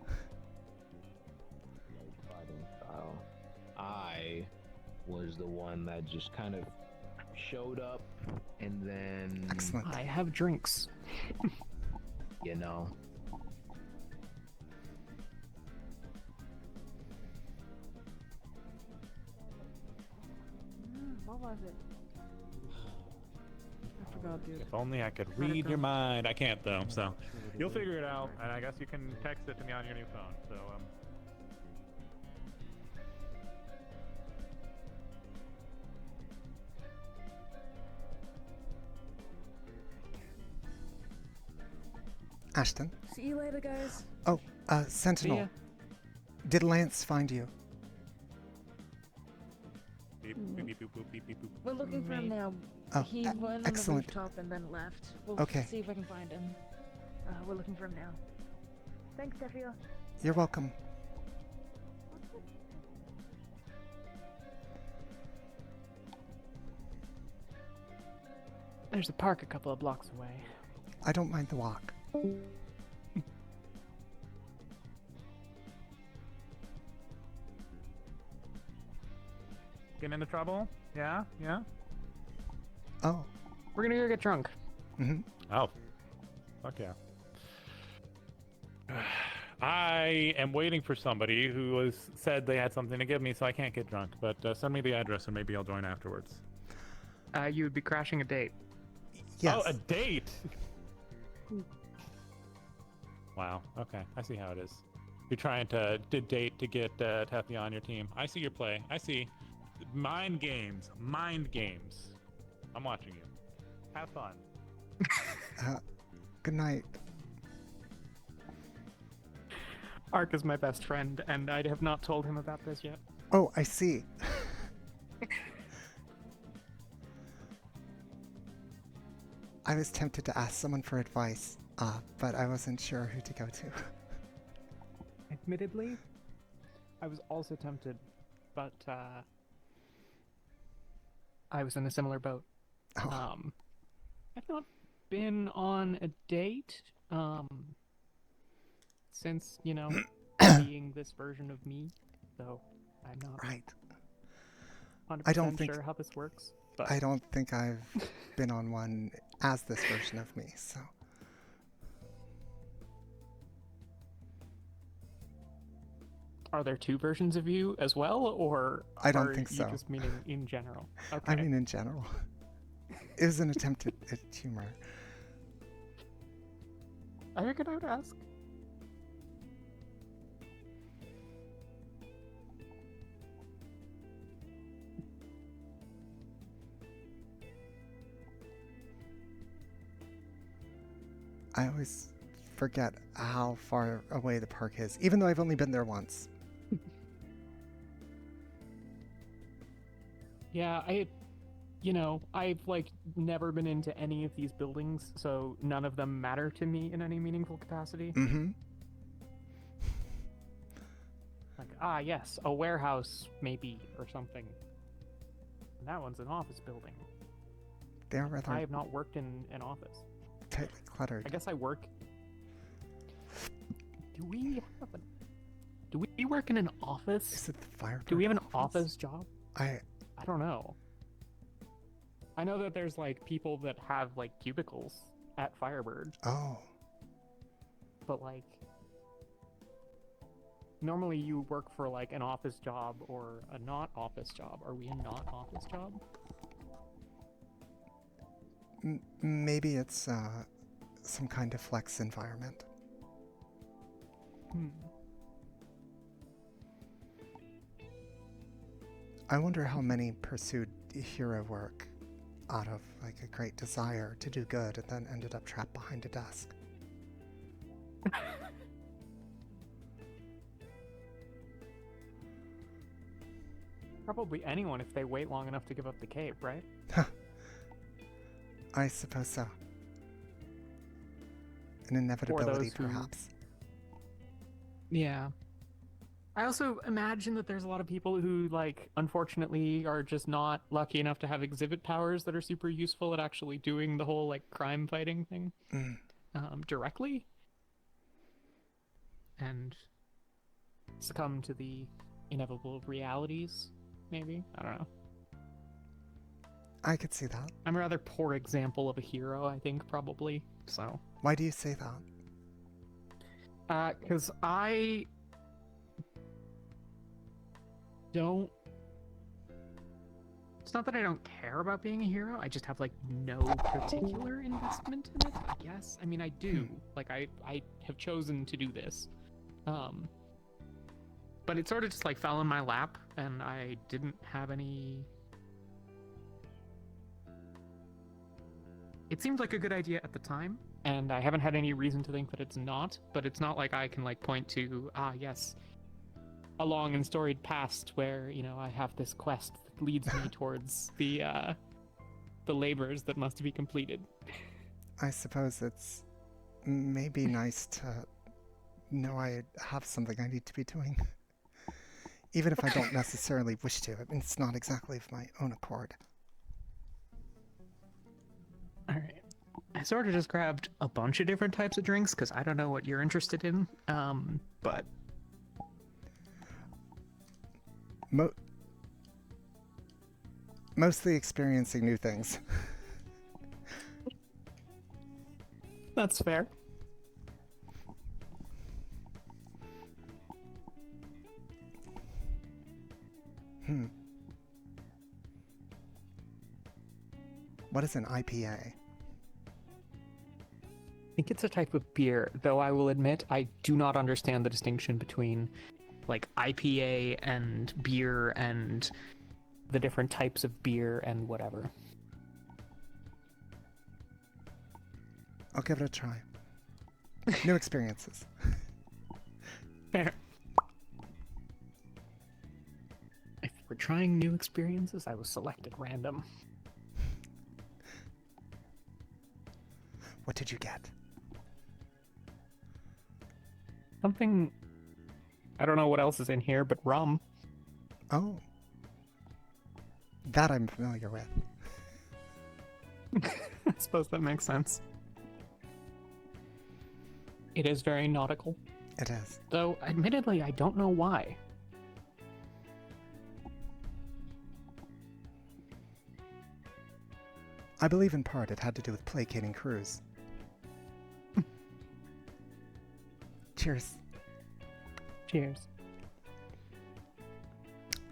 I was the one that just kind of showed up and then... Excellent. I have drinks. You know. What was it? I forgot, dude. If only I could read your mind. I can't though, so you'll figure it out, and I guess you can text it to me on your new phone. So Ashton? See you later, guys. Oh, Sentinel. Did Lance find you? We're looking for him now. Oh, He went on excellent. the rooftop and then left. We'll Okay. see if I can find him. We're looking for him now. Thanks, Tethia. You're welcome. There's a park a couple of blocks away. I don't mind the walk. getting into trouble? Yeah, yeah. Oh. We're gonna go get drunk. Mm-hmm. Oh. Fuck yeah. I am waiting for somebody who has said they had something to give me, so I can't get drunk. But send me the address, and maybe I'll join afterwards. You would be crashing a date. Yes. Oh, a date. Wow. Okay, I see how it is. You're trying to date to get Tethia on your team. I see your play. I see. Mind games. Mind games. I'm watching you. Have fun. Good night. Ark is my best friend, and I have not told him about this yet. Oh, I see. I was tempted to ask someone for advice, but I wasn't sure who to go to. Admittedly, I was also tempted, but I was in a similar boat. Oh. I've not been on a date since, you know, being this version of me, so I'm not right. 100% I don't think sure how this works. But I don't think I've been on one as this version of me, so. Are there two versions of you as well, or I don't are think you so. just meaning in general? Okay. I mean in general. It was an attempt at humor. I figured I would ask. I always forget how far away the park is, even though I've only been there once. Yeah, I've like never been into any of these buildings, so none of them matter to me in any meaningful capacity. Mm-hmm. Like, yes, a warehouse maybe or something. And that one's an office building. They're rather I have not worked in an office. tightly cluttered. I guess I work. Do we work in an office? Is it the Firebird? Do we have an office job? I don't know. I know that there's like people that have like cubicles at Firebird. Oh. But like normally you work for like an office job or a not office job. Are we a not office job? Maybe it's some kind of flex environment. I wonder how many pursued hero work out of like a great desire to do good and then ended up trapped behind a desk. Probably anyone if they wait long enough to give up the cape, right? I suppose so. An inevitability, who- perhaps. Yeah. I also imagine that there's a lot of people who, like, unfortunately are just not lucky enough to have exhibit powers that are super useful at actually doing the whole, like, crime fighting thing directly. And succumb to the inevitable realities, maybe? I don't know. I could see that. I'm a rather poor example of a hero, I think, probably, so. Why do you say that? 'Cause I don't... It's not that I don't care about being a hero, I just have, like, no particular investment in it, I guess. I mean, I do. Like, I have chosen to do this. But it sort of just, like, fell in my lap, and I didn't have any... It seemed like a good idea at the time, and I haven't had any reason to think that it's not, but it's not like I can, like, point to, yes, a long and storied past where, you know, I have this quest that leads me towards the labors that must be completed. I suppose it's maybe nice to know I have something I need to be doing. Even if I don't necessarily wish to. I mean, it's not exactly of my own accord. Alright. I sort of just grabbed a bunch of different types of drinks, because I don't know what you're interested in, but... Mostly experiencing new things. That's fair. What is an IPA? I think it's a type of beer, though I will admit I do not understand the distinction between, like, IPA and beer and the different types of beer and whatever. I'll give it a try. New experiences. Fair. If we're trying new experiences, I will select at random. What did you get? Something... I don't know what else is in here, but rum. Oh. That I'm familiar with. I suppose that makes sense. It is very nautical. It is. Though, admittedly, I don't know why. I believe in part it had to do with placating crews. Cheers. Cheers.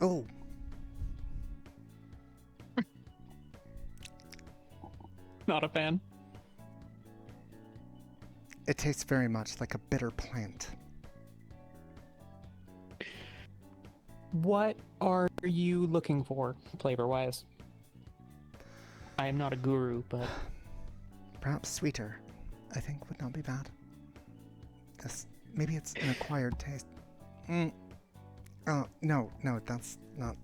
Oh. Not a fan. It tastes very much like a bitter plant. What are you looking for, flavor-wise? I am not a guru, but... Perhaps sweeter, I think, would not be bad. Maybe it's an acquired taste. Oh, no, that's not...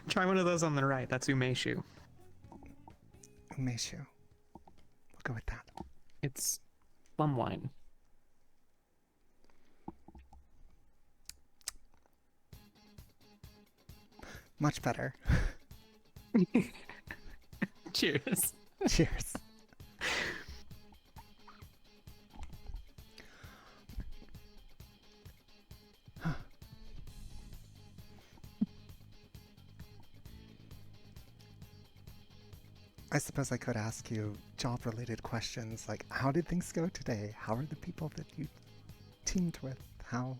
Try one of those on the right. That's umeshu. Umeshu. We'll go with that. It's plum wine. Much better. Cheers. Cheers. I suppose I could ask you job-related questions like, how did things go today? How are the people that you teamed with? How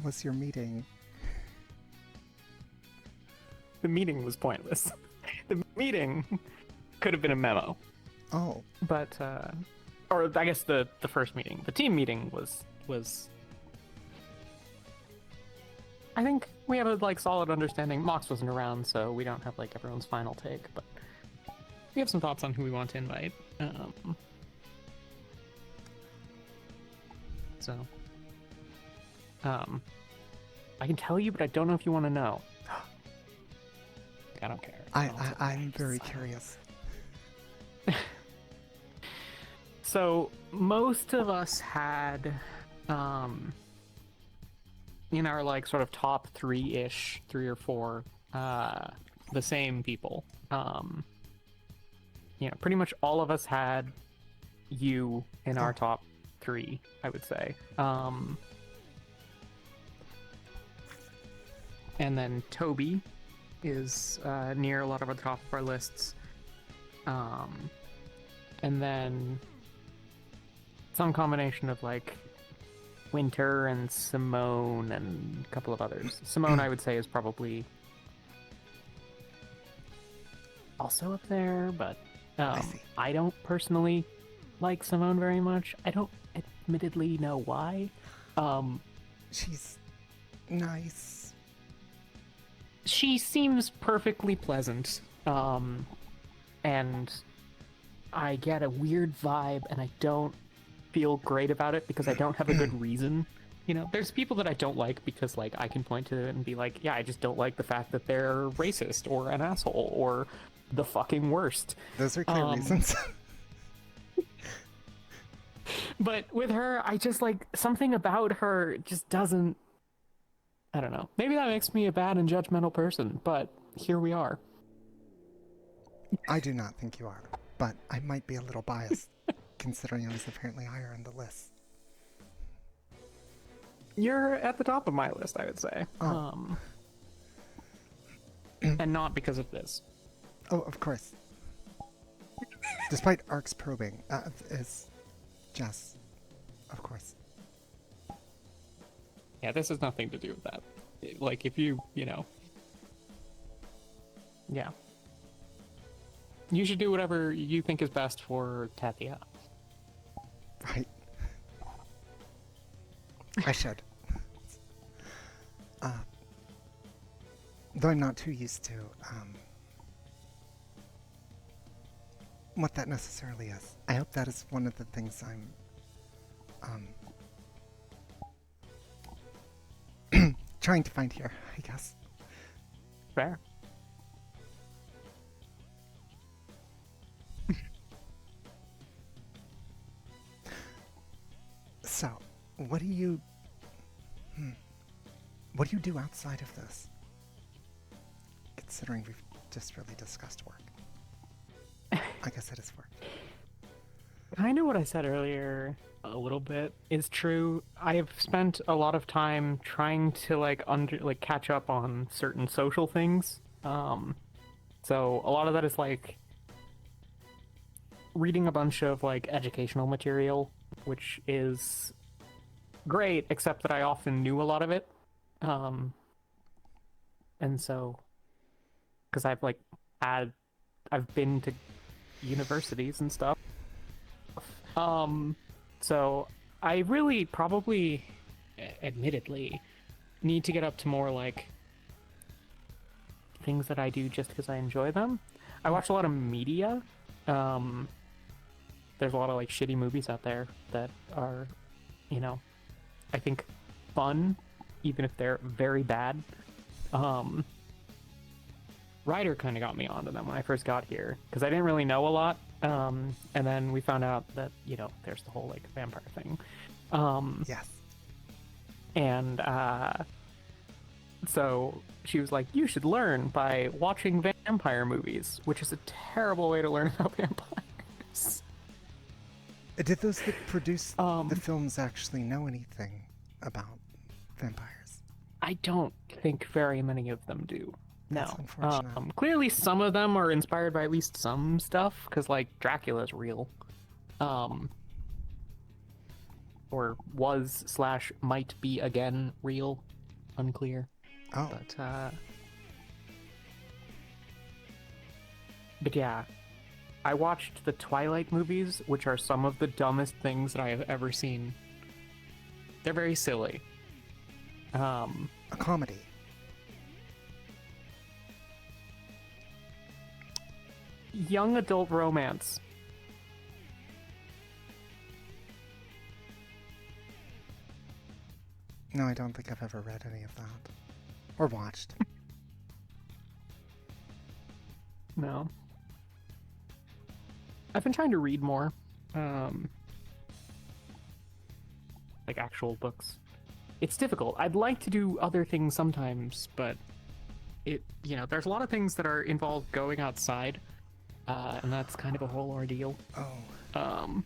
was your meeting? The meeting was pointless. The meeting could have been a memo. Oh. But, or I guess the first meeting. The team meeting was... I think we have a, like, solid understanding. Mox wasn't around, so we don't have, like, everyone's final take, but we have some thoughts on who we want to invite. I can tell you, but I don't know if you want to know. I don't care. I'm very curious. So most of us had, in our like sort of top three-ish, 3 or 4, the same people. You know, pretty much all of us had you in our top 3, I would say. And then Toby is near a lot of the top of our lists. And then some combination of like Winter and Simone and a couple of others. Simone, I would say, is probably also up there, but I don't personally like Simone very much. I don't admittedly know why. She's nice. She seems perfectly pleasant, and I get a weird vibe, and I don't feel great about it because I don't have a good reason. You know, there's people that I don't like because, like, I can point to it and be like, yeah, I just don't like the fact that they're racist or an asshole or the fucking worst. Those are clear reasons. But with her, I just, like, something about her just doesn't... I don't know. Maybe that makes me a bad and judgmental person, but here we are. I do not think you are, but I might be a little biased, considering I was apparently higher on the list. You're at the top of my list, I would say. And not because of this. Oh, of course. Despite Ark's probing, is Jess, of course. Yeah, this has nothing to do with that. Like, if you know... Yeah. You should do whatever you think is best for Tethia. Right. I should. Though I'm not too used to what that necessarily is. I hope that is one of the things I'm trying to find here, I guess. Fair. So, what do you do outside of this? Considering we've just really discussed work. I guess it is work. Kind of what I said earlier a little bit is true. I have spent a lot of time trying to catch up on certain social things. So a lot of that is like reading a bunch of like educational material, which is great, except that I often knew a lot of it. And so, because I've been to universities and stuff. So I really probably, admittedly, need to get up to more like things that I do just because I enjoy them. I watch a lot of media. There's a lot of like shitty movies out there that are, you know, I think fun, even if they're very bad. Ryder kind of got me onto them when I first got here, because I didn't really know a lot. And then we found out that, you know, there's the whole, like, vampire thing. Yes. And, so she was like, you should learn by watching vampire movies, which is a terrible way to learn about vampires. Did those that produce the films actually know anything about vampires? I don't think very many of them do. That's No. unfortunate. Clearly some of them are inspired by at least some stuff, because, like, Dracula's real. Or was / might be again real. Unclear. Oh. But yeah, I watched the Twilight movies, which are some of the dumbest things that I have ever seen. They're very silly. A comedy. Young adult romance. No, I don't think I've ever read any of that. Or watched. No. I've been trying to read more. Like actual books. It's difficult. I'd like to do other things sometimes, but there's a lot of things that are involved going outside, and that's kind of a whole ordeal. Oh.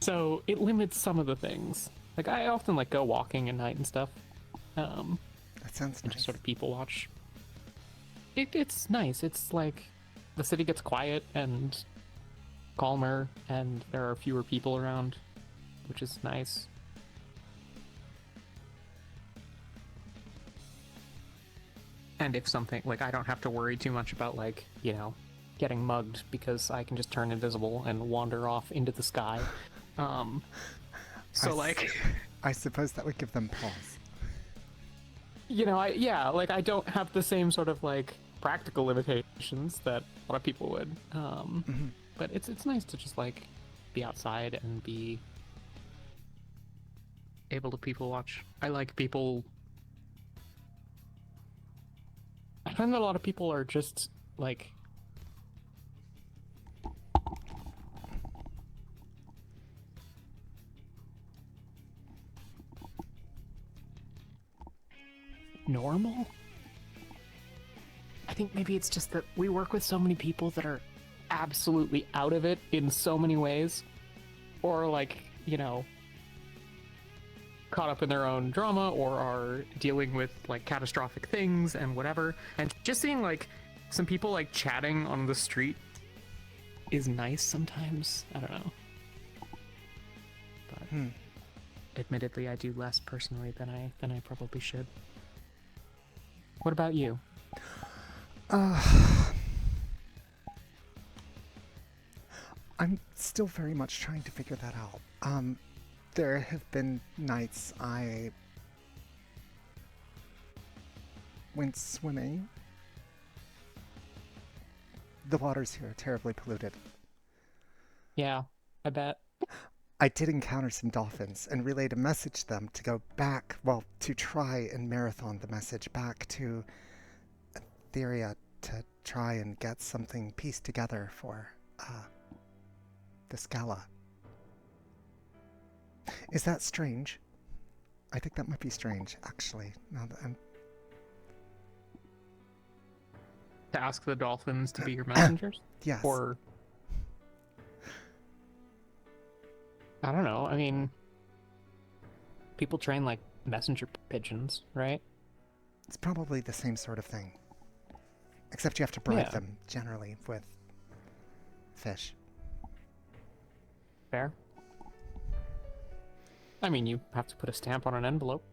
So it limits some of the things. Like, I often go walking at night and stuff. That sounds and nice. just sort of people watch. It's nice. It's like the city gets quiet and calmer, and there are fewer people around, which is nice. And if something, I don't have to worry too much about, getting mugged, because I can just turn invisible and wander off into the sky. I suppose that would give them pause. I don't have the same sort of, practical limitations that a lot of people would. But it's nice to just, be outside and be able to people watch. I like people... I find that a lot of people are just, normal? I think maybe it's just that we work with so many people that are absolutely out of it in so many ways, or caught up in their own drama, or are dealing with catastrophic things and whatever, and just seeing some people chatting on the street is nice sometimes. I don't know, but admittedly I do less personally than I probably should. What about you? I'm still very much trying to figure that out. There have been nights I went swimming. The waters here are terribly polluted. Yeah, I bet. I did encounter some dolphins and relayed a message to them to go back, to try and marathon the message back to Tethia to try and get something pieced together for the Scala. Is that strange? I think that might be strange, actually, now that I'm... To ask the dolphins to be your messengers? Yes. Or... I don't know, I mean... People train, messenger pigeons, right? It's probably the same sort of thing. Except you have to bribe them, generally, with fish. Fair. I mean, you have to put a stamp on an envelope.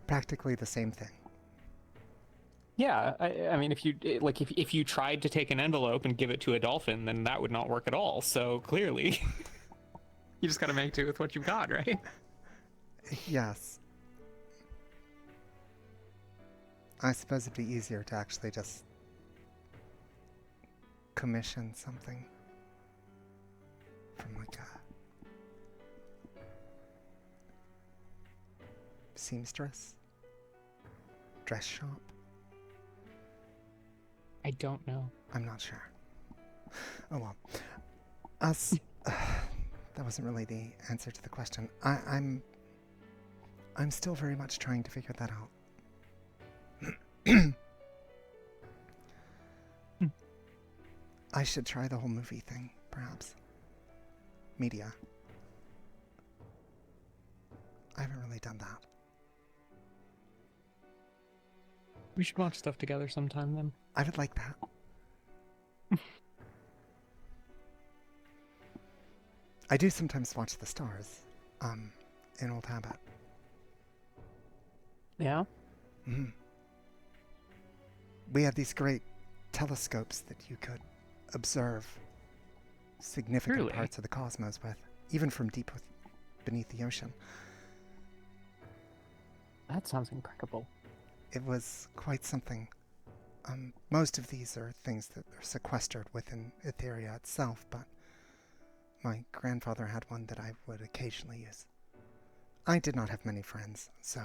Practically the same thing. Yeah, I mean, if you tried to take an envelope and give it to a dolphin, then that would not work at all. So clearly, you just gotta make do with what you've got, right? Yes. I suppose it'd be easier to actually just commission something from seamstress? Dress shop? I don't know. I'm not sure. Oh well. Us. That wasn't really the answer to the question. I'm still very much trying to figure that out. I should try the whole movie thing, perhaps. Media. I haven't really done that. We should watch stuff together sometime then. I would like that. I do sometimes watch the stars, in old habit. Yeah? Mm-hmm. We had these great telescopes that you could observe significant parts of the cosmos with, even from deep beneath the ocean. That sounds incredible. It was quite something. Most of these are things that are sequestered within Etheria itself, but my grandfather had one that I would occasionally use. I did not have many friends, so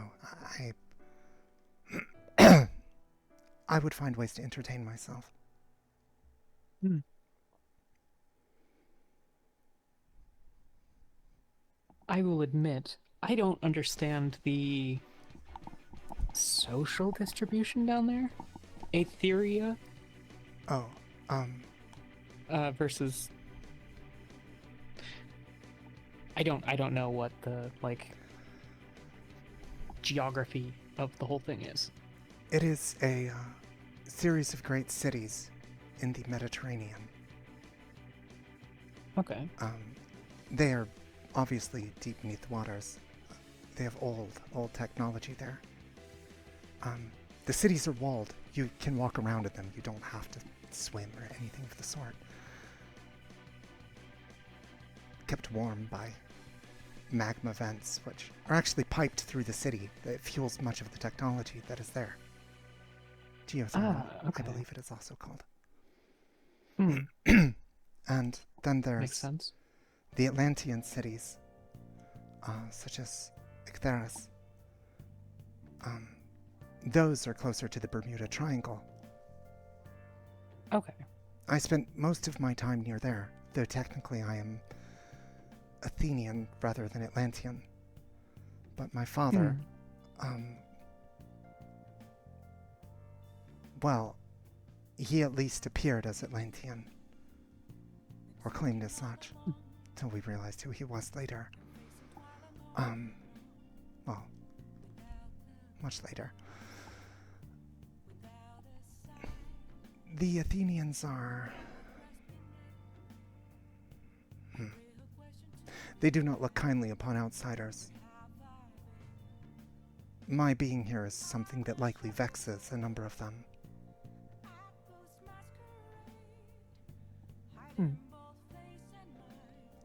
I would find ways to entertain myself. I will admit, I don't understand the social distribution down there. Etheria. Oh, versus. I don't know what the geography of the whole thing is. It is a series of great cities in the Mediterranean. Okay. They are obviously deep beneath the waters. They have old technology there. The cities are walled. You can walk around in them. You don't have to swim or anything of the sort. Kept warm by magma vents, which are actually piped through the city. That fuels much of the technology that is there. Geothermal, okay. I believe it is also called. Hmm. And then there's Makes sense. the Atlantean cities, such as Ichthyrus. Those are closer to the Bermuda Triangle. Okay. I spent most of my time near there, though technically I am Athenian rather than Atlantean. But my father, well, he at least appeared as Atlantean, or claimed as such, till we realized who he was later. Well, much later. The Athenians are... They do not look kindly upon outsiders. My being here is something that likely vexes a number of them.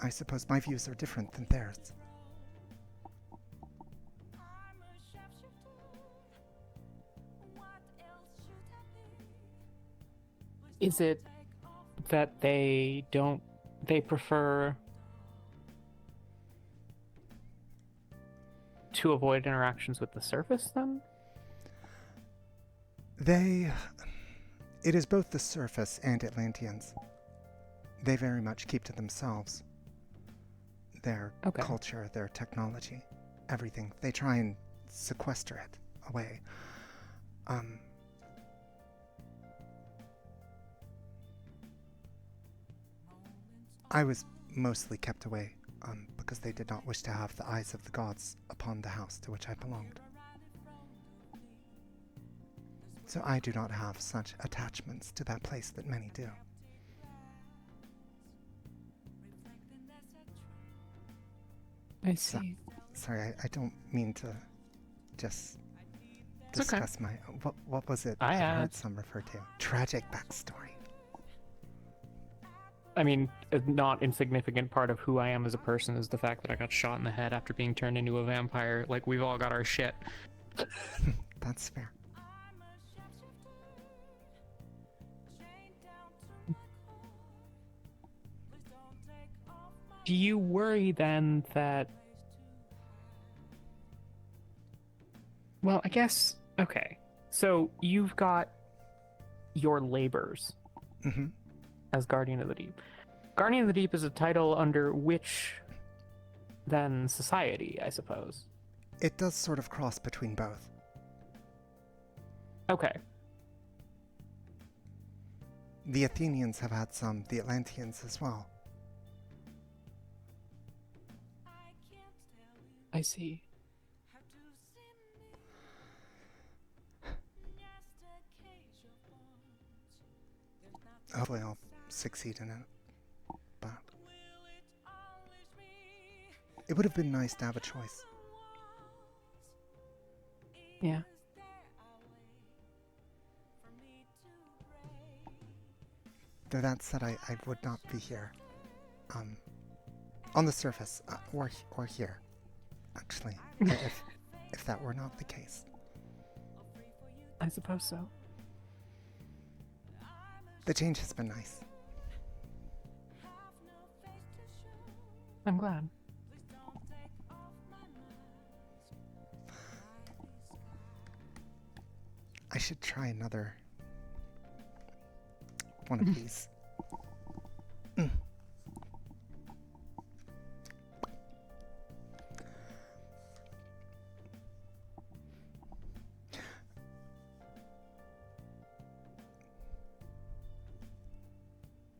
I suppose my views are different than theirs. Is it that they prefer to avoid interactions with the surface then? It is both the surface and Atlanteans. They very much keep to themselves. Their culture, their technology, everything. They try and sequester it away. I was mostly kept away because they did not wish to have the eyes of the gods upon the house to which I belonged. So I do not have such attachments to that place that many do. I see. Sorry, I don't mean to just discuss my... What was it I heard some refer to? Tragic backstory. I mean, a not insignificant part of who I am as a person is the fact that I got shot in the head after being turned into a vampire. Like, we've all got our shit. That's fair. Do you worry then that Well, I guess, okay. So you've got your labors Mm-hmm. as Guardian of the Deep. Guardian of the Deep is a title under which, then, society, I suppose? It does sort of cross between both. Okay. The Athenians have had some, the Atlanteans as well. I see. Hopefully I'll succeed in it. But it would have been nice to have a choice. Yeah. Though that said, I would not be here. On the surface, or here, actually, if that were not the case. I suppose so. The change has been nice. I'm glad. I should try another one of these.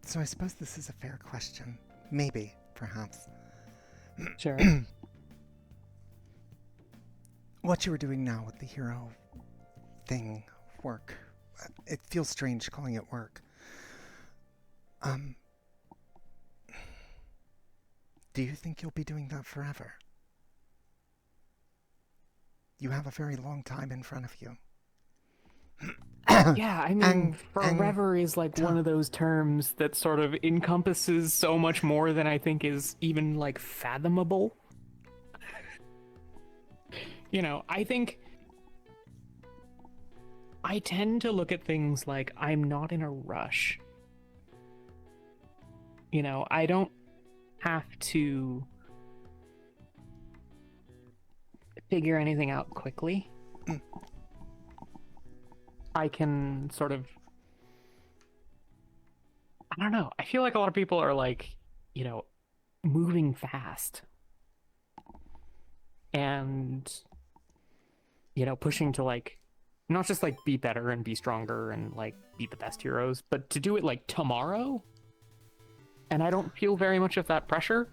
So I suppose this is a fair question. Maybe, perhaps. Sure. What you were doing now with the hero thing, work. It feels strange calling it work. Do you think you'll be doing that forever? You have a very long time in front of you. Yeah, I mean, forever is like one of those terms that sort of encompasses so much more than I think is even like fathomable. You know, I think I tend to look at things like I'm not in a rush. You know, I don't have to figure anything out quickly. I can sort of, I don't know. I feel like a lot of people are like, you know, moving fast and, you know, pushing to like, not just like be better and be stronger and like be the best heroes, but to do it like tomorrow. And I don't feel very much of that pressure.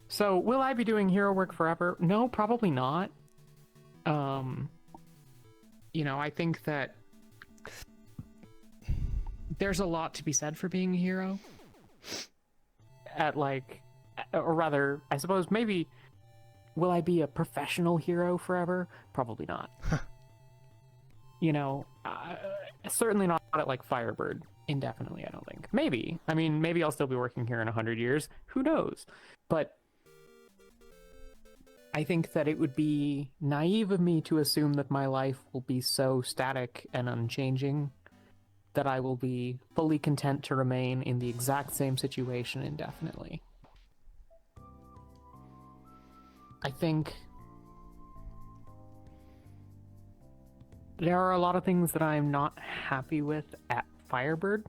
So will I be doing hero work forever? No, probably not. You know, I think that there's a lot to be said for being a hero. At like, or rather, I suppose maybe, will I be a professional hero forever? Probably not. You know, certainly not at like Firebird indefinitely, I don't think. Maybe. I mean, maybe I'll still be working here in 100 years. Who knows? But I think that it would be naive of me to assume that my life will be so static and unchanging that I will be fully content to remain in the exact same situation indefinitely. I think there are a lot of things that I'm not happy with at Firebird,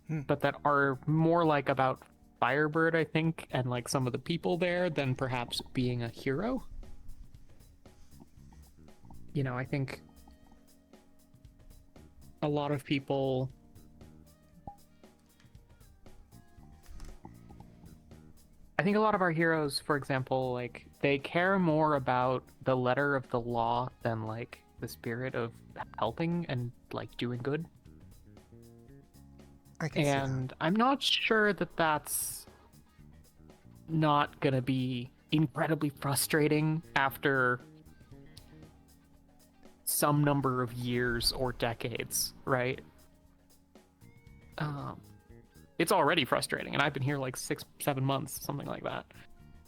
but that are more like about Firebird, I think, and like some of the people there than perhaps being a hero. You know, I think a lot of people I think a lot of our heroes, for example, like they care more about the letter of the law than like the spirit of helping and like doing good. I can see and I'm not sure that that's not gonna be incredibly frustrating after some number of years or decades, right? It's already frustrating, and I've been here like 6-7 months, something like that.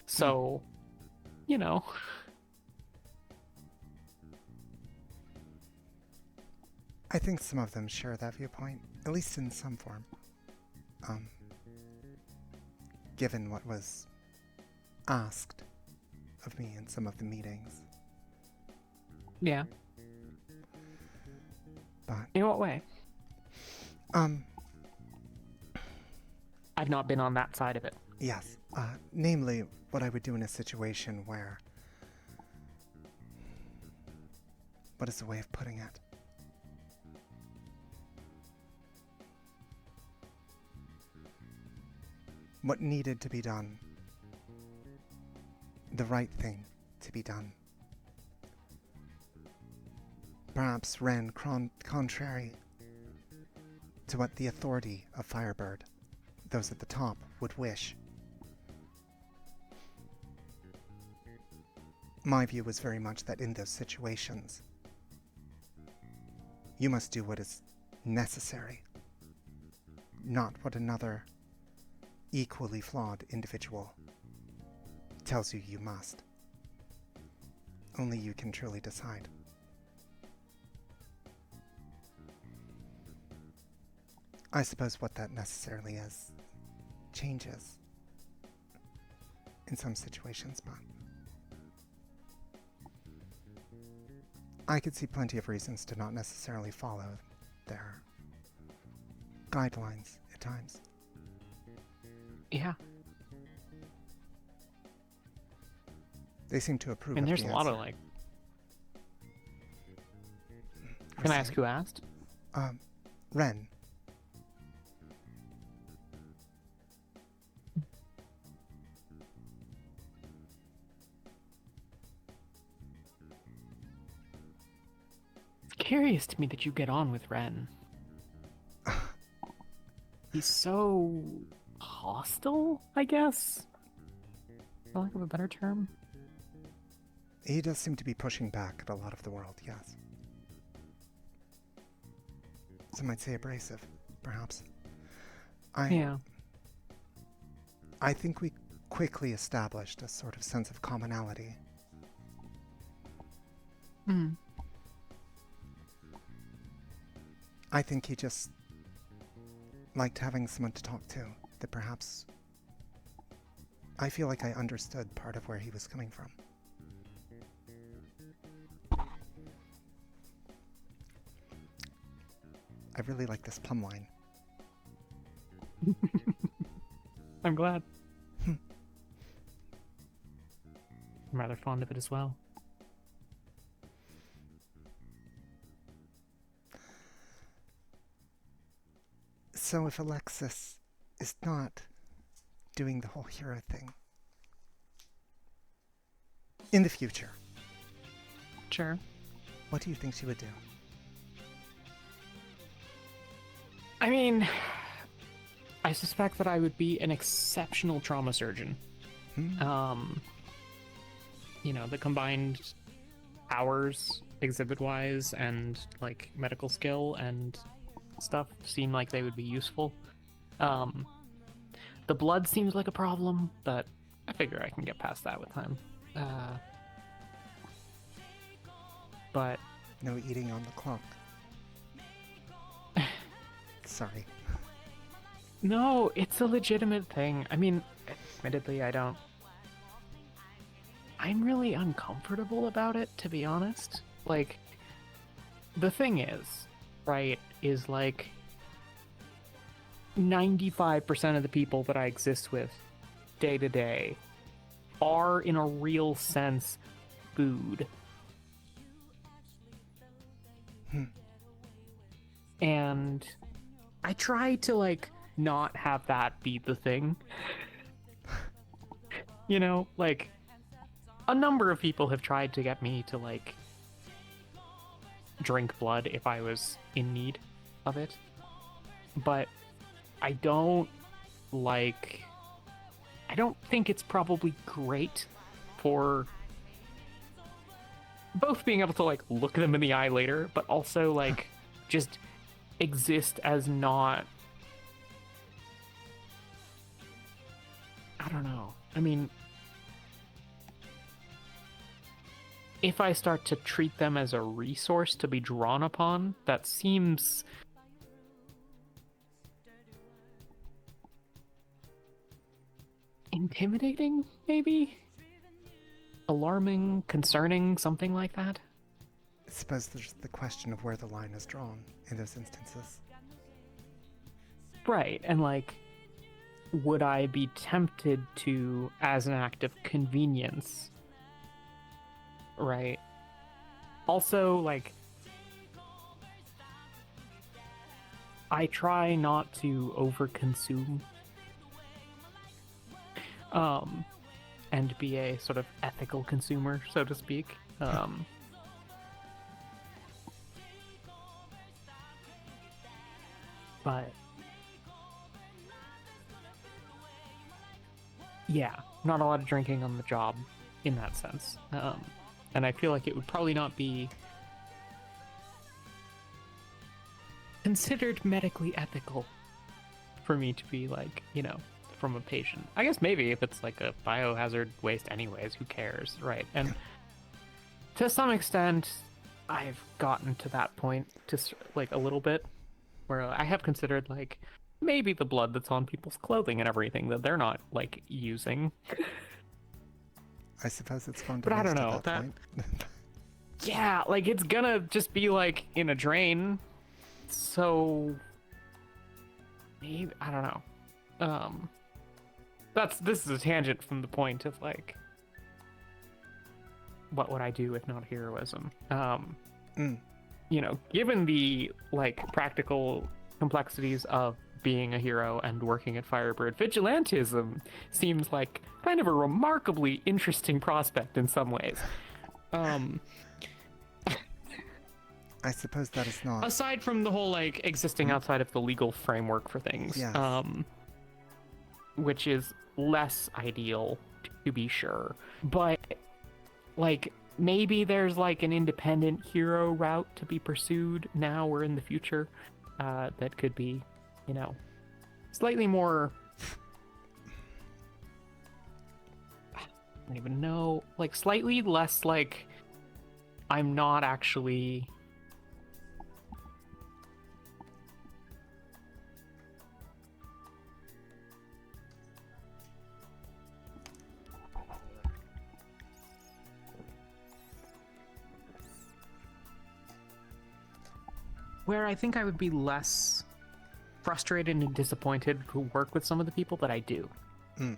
So, you know. I think some of them share that viewpoint, at least in some form. Given what was asked of me in some of the meetings. Yeah. But in what way? I've not been on that side of it. Yes. Namely, what I would do in a situation where... What is the way of putting it? What needed to be done. The right thing to be done. Perhaps ran contrary to what the authority of Firebird, those at the top, would wish. My view was very much that in those situations, you must do what is necessary, not what another equally flawed individual tells you you must. Only you can truly decide. I suppose what that necessarily is changes in some situations, but I could see plenty of reasons to not necessarily follow their guidelines at times. Yeah. They seem to approve And of there's the a lot of answer. like... Can I ask who asked? Ren. It's curious to me that you get on with Ren. He's so hostile, I guess? For lack of a better term. He does seem to be pushing back at a lot of the world, yes. Some might say abrasive, perhaps. Yeah. I think we quickly established a sort of sense of commonality. Hmm. I think he just liked having someone to talk to, that perhaps I feel like I understood part of where he was coming from. I really like this plumb line. I'm glad. I'm rather fond of it as well. So if Alexis is not doing the whole hero thing in the future, sure, what do you think she would do? I mean, I suspect that I would be an exceptional trauma surgeon. You know, the combined hours exhibit-wise and like medical skill and stuff seem like they would be useful. The blood seems like a problem, but I figure I can get past that with time. But no eating on the clock. Sorry. No, it's a legitimate thing. I mean, admittedly, I'm really uncomfortable about it, to be honest. Like, the thing is, right, is like 95% of the people that I exist with day to day are, in a real sense, food. And I try to, like, not have that be the thing. You know, like, a number of people have tried to get me to, like, drink blood if I was in need of it. But I don't think it's probably great for both being able to, like, look them in the eye later, but also, like, just exist as not... I don't know. I mean, if I start to treat them as a resource to be drawn upon, that seems... intimidating, maybe? alarming, concerning, something like that. I suppose there's the question of where the line is drawn in those instances. Right, and like, would I be tempted to, as an act of convenience, right? Also, like, I try not to overconsume, and be a sort of ethical consumer, so to speak. But yeah, not a lot of drinking on the job in that sense. And I feel like it would probably not be considered medically ethical for me to be like, you know, from a patient. I guess maybe if it's like a biohazard waste anyways, who cares, right? And to some extent, I've gotten to that point to like a little bit where I have considered like maybe the blood that's on people's clothing and everything that they're not like using. I suppose it's fun to But I don't waste know. at that point. Yeah, like it's gonna just be like in a drain. So maybe I don't know. This is a tangent from the point of like what would I do if not heroism? You know, given the like practical complexities of being a hero and working at Firebird, vigilantism seems like kind of a remarkably interesting prospect in some ways. I suppose that is not... Aside from the whole like existing outside of the legal framework for things, Yes. which is less ideal to be sure, but like maybe there's like an independent hero route to be pursued now or in the future that could be, you know, slightly more, I don't even know, like slightly less like I'm not actually where I think I would be less frustrated and disappointed to work with some of the people that I do. You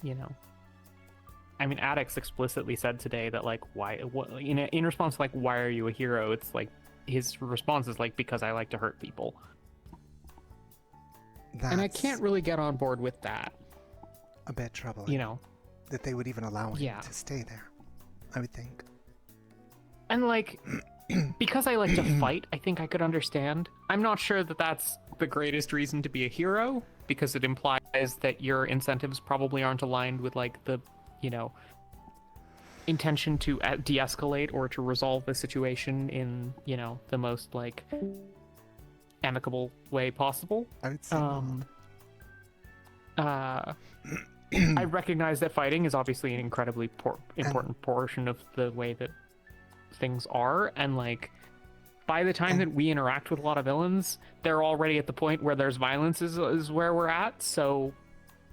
know, I mean, Addix explicitly said today that like, why? What, in response to like, why are you a hero? It's like his response is like, because I like to hurt people. And I can't really get on board with that. A bit troubling. You know, that they would even allow him Yeah. to stay there, I would think. and like. Because I like to fight, I think I could understand. I'm not sure that that's the greatest reason to be a hero, because it implies that your incentives probably aren't aligned with like the, you know, intention to de-escalate or to resolve the situation in, you know, the most like amicable way possible. I would say I recognize that fighting is obviously an incredibly important portion of the way that things are, and like by the time that we interact with a lot of villains, they're already at the point where there's violence is where we're at. So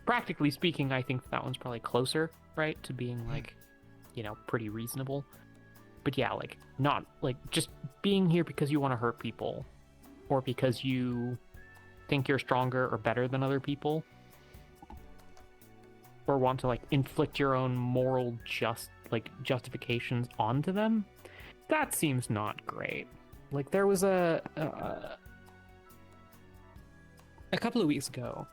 practically speaking, I think that one's probably closer, right, to being like, you know, pretty reasonable. But yeah, like not like just being here because you want to hurt people or because you think you're stronger or better than other people or want to like inflict your own moral justifications onto them. That seems not great. Like there was a couple of weeks ago,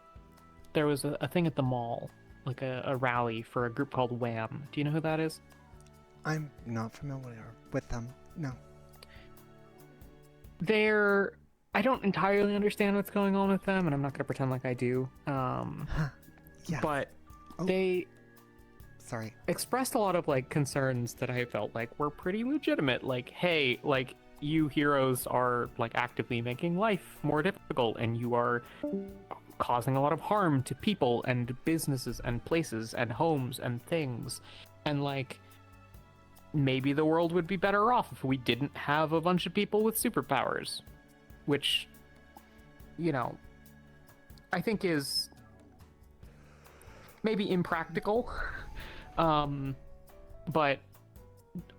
there was a thing at the mall, like a rally for a group called Wham. Do you know who that is? I'm not familiar with them, no. I don't entirely understand what's going on with them, and I'm not going to pretend like I do. Yeah. But they Sorry. expressed a lot of like concerns that I felt like were pretty legitimate. Like, hey, like you heroes are like actively making life more difficult, and you are causing a lot of harm to people and businesses and places and homes and things. And like, maybe the world would be better off if we didn't have a bunch of people with superpowers, which, you know, I think is maybe impractical. But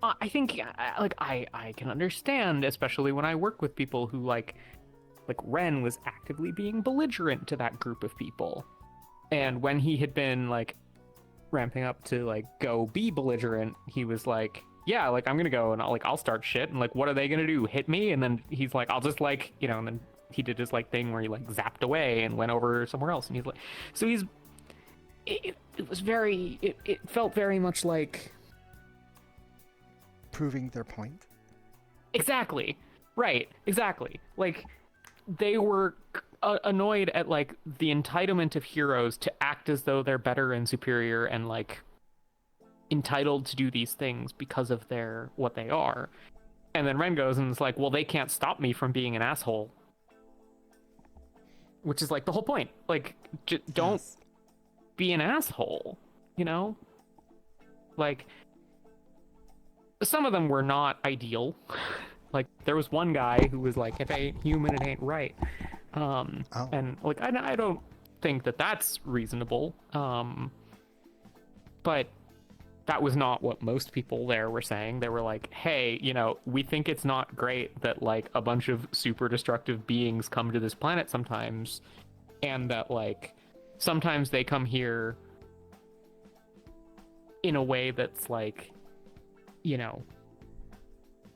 I think I can understand, especially when I work with people who like Ren was actively being belligerent to that group of people, and when he had been like ramping up to like go be belligerent, he was like, yeah, like I'm gonna go and I'll start shit, and like what are they gonna do, hit me? And then he's like, I'll just like, you know, and then he did his like thing where he like zapped away and went over somewhere else, and he's like, so he's it was very it felt very much like proving their point. Exactly. Right. Exactly. Like they were annoyed at like the entitlement of heroes to act as though they're better and superior and like entitled to do these things because of their what they are. And then Ren goes and it's like, well, they can't stop me from being an asshole. Which is like the whole point. Like, don't be an asshole, you know? Like, some of them were not ideal. Like, there was one guy who was like, if it ain't human, it ain't right. And, like, I don't think that that's reasonable. But that was not what most people there were saying. They were like, hey, you know, we think it's not great that, like, a bunch of super destructive beings come to this planet sometimes, and that, like, sometimes they come here in a way that's, like, you know,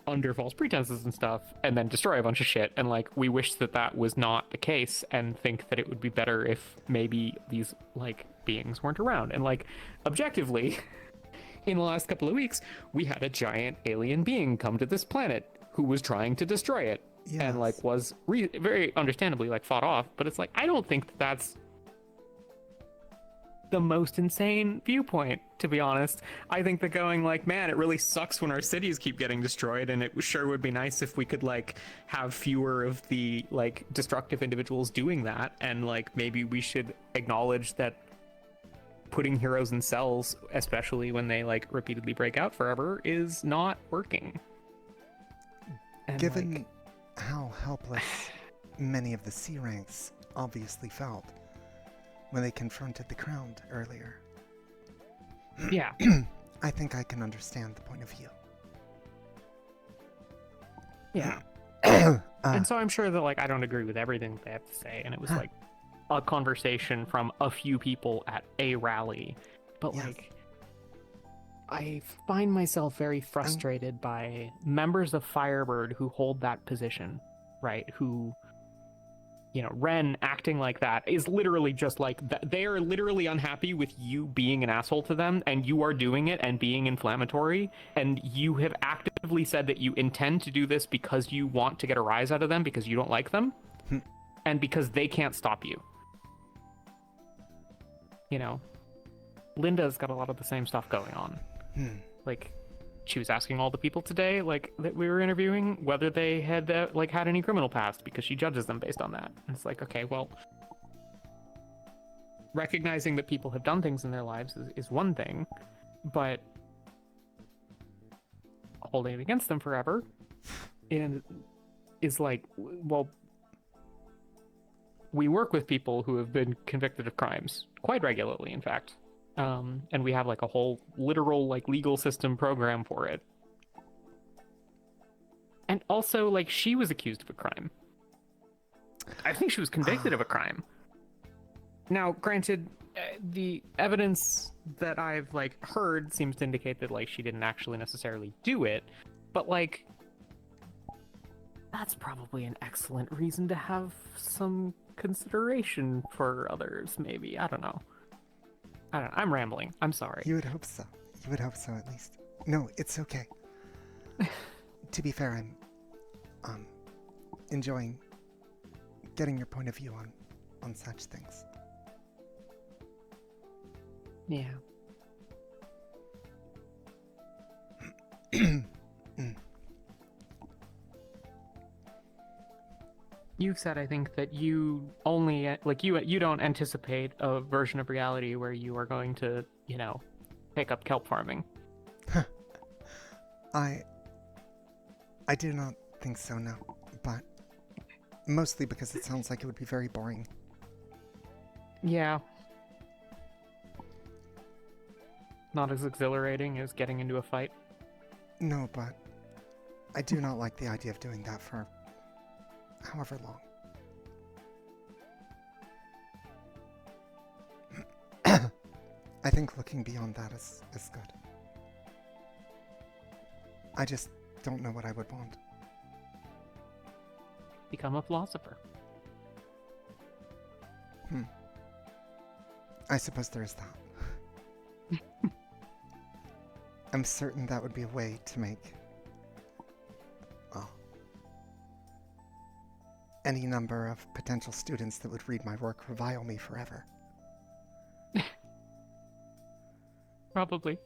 under false pretenses and stuff, and then destroy a bunch of shit. And like, we wish that that was not the case, and think that it would be better if maybe these like beings weren't around. And like, objectively, in the last couple of weeks, we had a giant alien being come to this planet who was trying to destroy it, and like was very understandably like fought off. But it's like, I don't think that that's the most insane viewpoint, to be honest. I think that going like, man, it really sucks when our cities keep getting destroyed, and it sure would be nice if we could like have fewer of the like destructive individuals doing that, and like maybe we should acknowledge that putting heroes in cells, especially when they like repeatedly break out forever, is not working. And, given like, how helpless many of the C ranks obviously felt when they confronted the Crown earlier. Yeah. I think I can understand the point of view. Yeah. And so I'm sure that like I don't agree with everything that they have to say, and it was like a conversation from a few people at a rally. But like, I find myself very frustrated by members of Firebird who hold that position, right? Who, you know, Ren acting like that is literally just like, they are literally unhappy with you being an asshole to them, and you are doing it and being inflammatory, and you have actively said that you intend to do this because you want to get a rise out of them, because you don't like them, and because they can't stop you. You know, Linda's got a lot of the same stuff going on. Like, she was asking all the people today, like, that we were interviewing, whether they had, like, had any criminal past, because she judges them based on that. And it's like, okay, well, recognizing that people have done things in their lives is one thing, but holding it against them forever is like, well, we work with people who have been convicted of crimes quite regularly, in fact. And we have like a whole literal like legal system program for it. And also, like, she was accused of a crime. I think she was convicted of a crime. Now, granted, the evidence that I've like heard seems to indicate that like she didn't actually necessarily do it, but like, that's probably an excellent reason to have some consideration for others, maybe. I don't know. I'm rambling. I'm sorry. You would hope so. You would hope so, at least. No, it's okay. To be fair, I'm enjoying getting your point of view on such things. Yeah. You've said, I think, that you only, like, you don't anticipate a version of reality where you are going to, you know, pick up kelp farming. I do not think so, no. But mostly because it sounds like it would be very boring. Yeah. not as exhilarating as getting into a fight? No, but I do not like the idea of doing that for however long. I think looking beyond that is good. I just don't know what I would want. Become a philosopher. I suppose there is that. I'm certain that would be a way to make any number of potential students that would read my work revile me forever. Probably.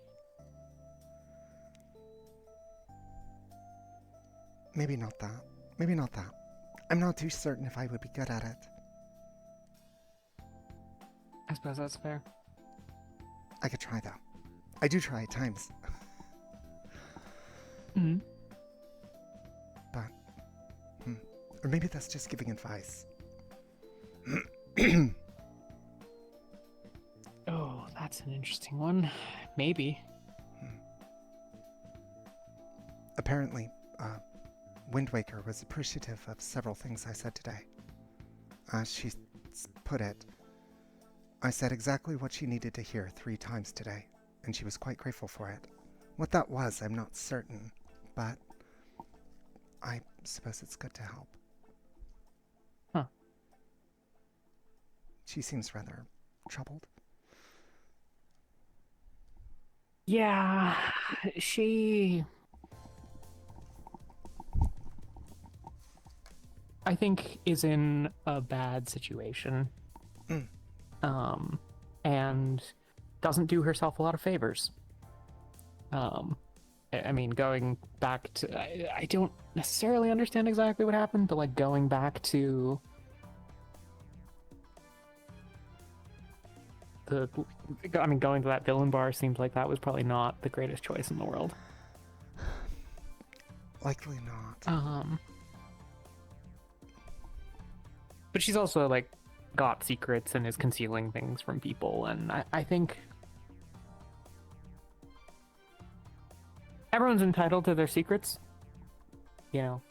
Maybe not that. Maybe not that. I'm not too certain if I would be good at it. I suppose that's fair. I could try, though. I do try at times. Mm-hmm. But, or maybe that's just giving advice. Oh, that's an interesting one. Maybe. Apparently, Wind Waker was appreciative of several things I said today. As she put it, I said exactly what she needed to hear 3 times today, and she was quite grateful for it. What that was, I'm not certain, but I suppose it's good to help. Huh. She seems rather troubled. Yeah, she... I think is in a bad situation. And doesn't do herself a lot of favors. I mean, going back to... I don't necessarily understand exactly what happened, but like going back to going to that villain bar seems like that was probably not the greatest choice in the world. Likely not. But she's also like got secrets and is concealing things from people, and I think everyone's entitled to their secrets. You know,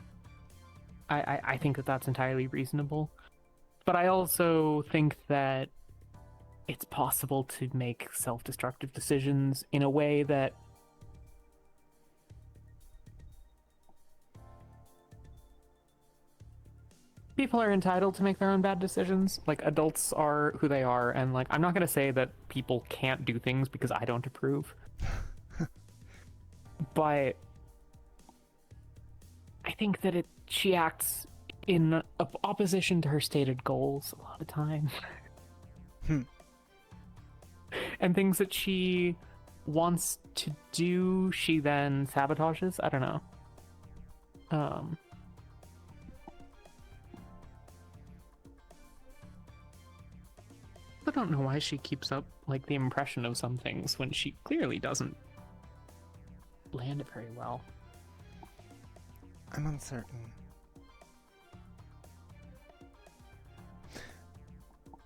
I think that that's entirely reasonable. But I also think that it's possible to make self-destructive decisions in a way that people are entitled to make their own bad decisions. Like, adults are who they are, and like, I'm not gonna say that people can't do things because I don't approve. But I think that she acts in opposition to her stated goals a lot of time. And things that she wants to do, she then sabotages. I don't know. I don't know why she keeps up like the impression of some things when she clearly doesn't land it very well. I'm uncertain.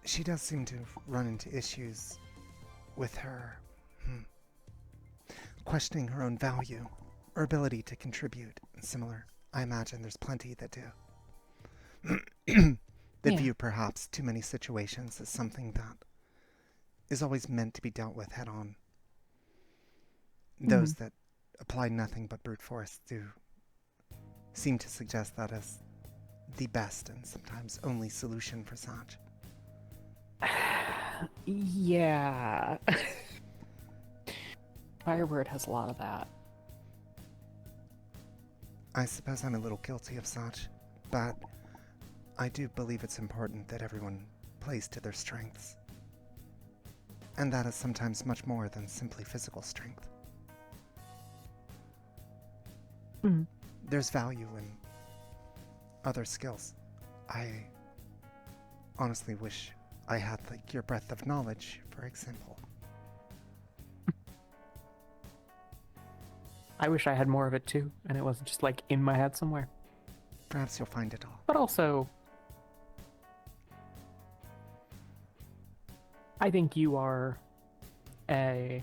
She does seem to run into issues with her questioning her own value or ability to contribute. Similar, I imagine there's plenty that do. That view perhaps too many situations as something that is always meant to be dealt with head on. Those that apply nothing but brute force do seem to suggest that as the best and sometimes only solution for such. Yeah. Firebird has a lot of that. I suppose I'm a little guilty of such, but I do believe it's important that everyone plays to their strengths. And that is sometimes much more than simply physical strength. There's value in other skills. I honestly wish I had like your breadth of knowledge, for example. I wish I had more of it too, and it wasn't just like in my head somewhere. Perhaps you'll find it all. But also, I think you are a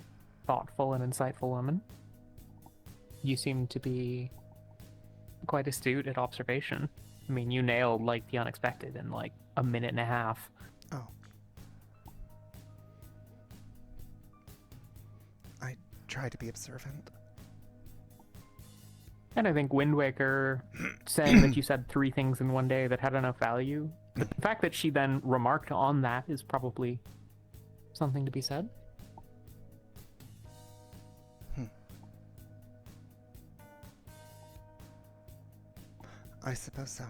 thoughtful and insightful woman. You seem to be quite astute at observation. I mean, you nailed, like, the unexpected in, like, a minute and a half. Oh. I try to be observant. And I think Wind Waker saying that you said 3 things in one day that had enough value, the fact that she then remarked on that is probably something to be said. I suppose so.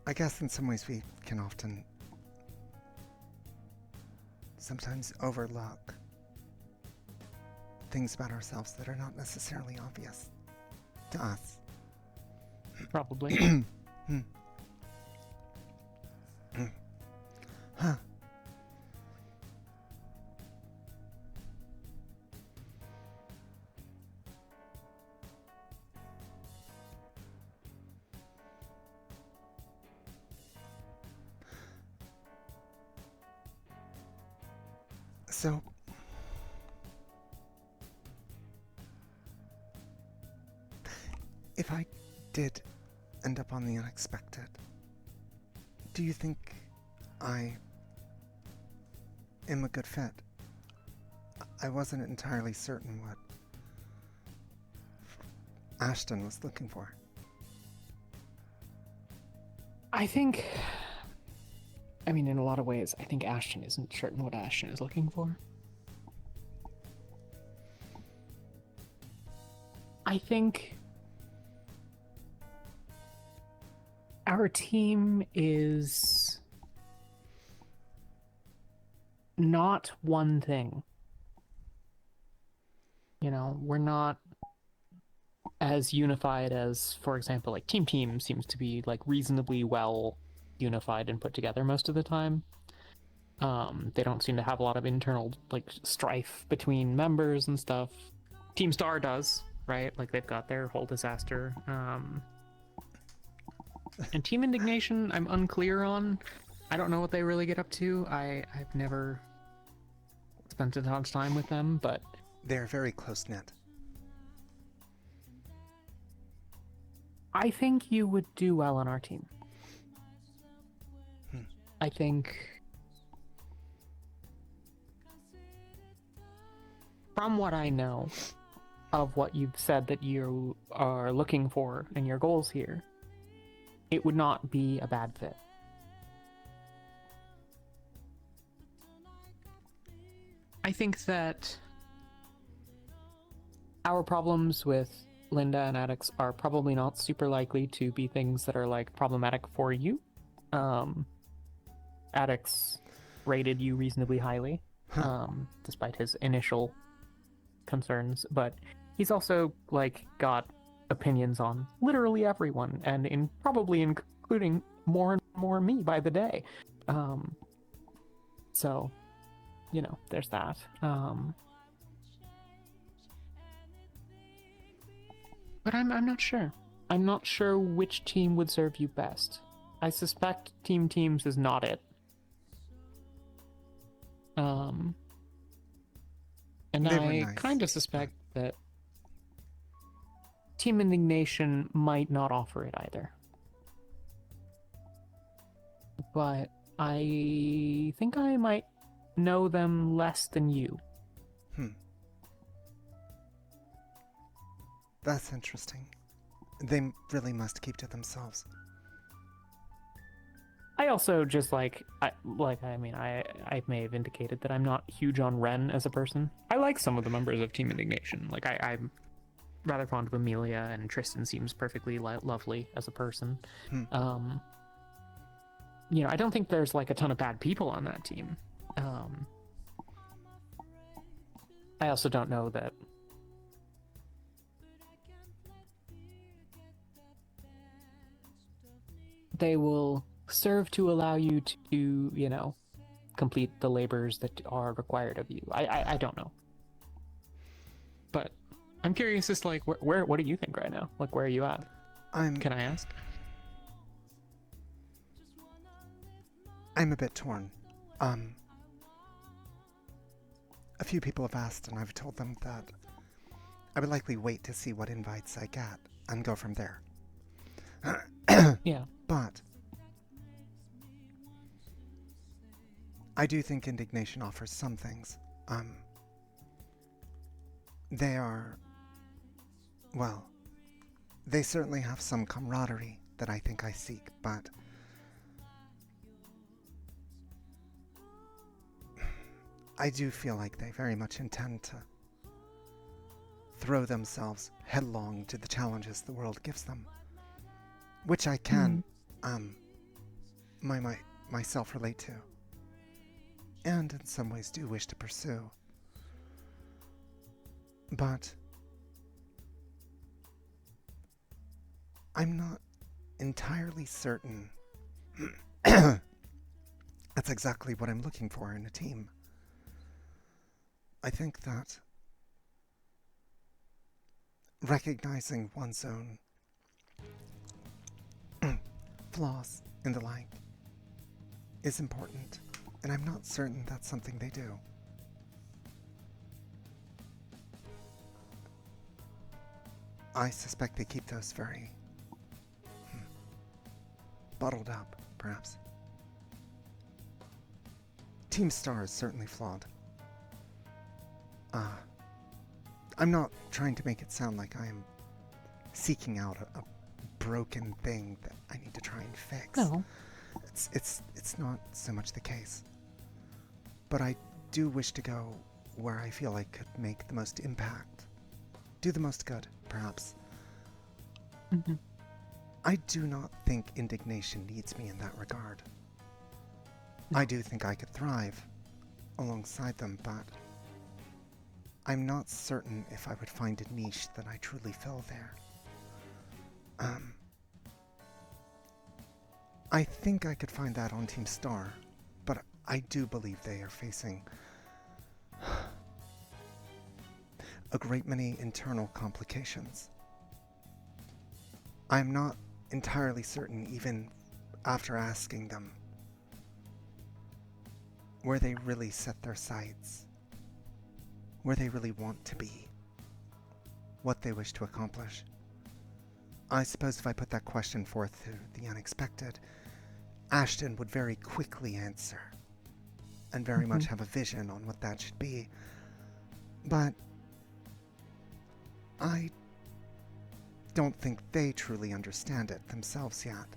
I guess in some ways we can often sometimes overlook things about ourselves that are not necessarily obvious to us. Probably. Huh. So, if I did end up on the unexpected, do you think I am a good fit? I wasn't entirely certain what Ashton was looking for. I think, I mean, in a lot of ways, I think Ashton isn't certain what Ashton is looking for. I think our team is not one thing. You know, we're not as unified as, for example, like Team seems to be like reasonably well unified and put together most of the time. They don't seem to have a lot of internal like strife between members and stuff. Team Star does, right? Like they've got their whole disaster. And Team Indignation, I'm unclear on. I don't know what they really get up to. I've never spent a ton of time with them, but they're very close-knit. I think you would do well on our team. I think from what I know of what you've said that you are looking for and your goals here, it would not be a bad fit. I think that our problems with Linda and Addix are probably not super likely to be things that are like problematic for you. Addix rated you reasonably highly, despite his initial concerns, but he's also like got opinions on literally everyone, and probably including more and more me by the day. So, you know, there's that. But I'm not sure. I'm not sure which team would serve you best. I suspect Teams is not it. And I kind of suspect that Team Indignation might not offer it either. But I think I might know them less than you. That's interesting. They really must keep to themselves. I also just I may have indicated that I'm not huge on Ren as a person. I like some of the members of Team Indignation. Like I'm rather fond of Amelia, and Tristan seems perfectly lovely as a person. You know, I don't think there's like a ton of bad people on that team. I also don't know that they will serve to allow you to, you know, complete the labors that are required of you. I don't know. But I'm curious as to like where what do you think right now? Like where are you at? Can I ask? I'm a bit torn. A few people have asked, and I've told them that I would likely wait to see what invites I get and go from there. Yeah. But I do think Indignation offers some things. They are, well, they certainly have some camaraderie that I think I seek, but I do feel like they very much intend to throw themselves headlong to the challenges the world gives them, which I can myself relate to, and in some ways do wish to pursue. But I'm not entirely certain that's exactly what I'm looking for in a team. I think that recognizing one's own flaws and the like is important, and I'm not certain that's something they do. I suspect they keep those very bottled up, perhaps. Team Star is certainly flawed. I'm not trying to make it sound like I am seeking out a broken thing that I need to try and fix. No. It's not so much the case. But I do wish to go where I feel I could make the most impact. Do the most good, perhaps. Mm-hmm. I do not think Indignation needs me in that regard. I do think I could thrive alongside them, but I'm not certain if I would find a niche that I truly fill there. I think I could find that on Team Star, but I do believe they are facing a great many internal complications. I'm not entirely certain, even after asking them, where they really set their sights, where they really want to be, what they wish to accomplish. I suppose if I put that question forth to the unexpected, Ashton would very quickly answer, and very much have a vision on what that should be. But I don't think they truly understand it themselves yet.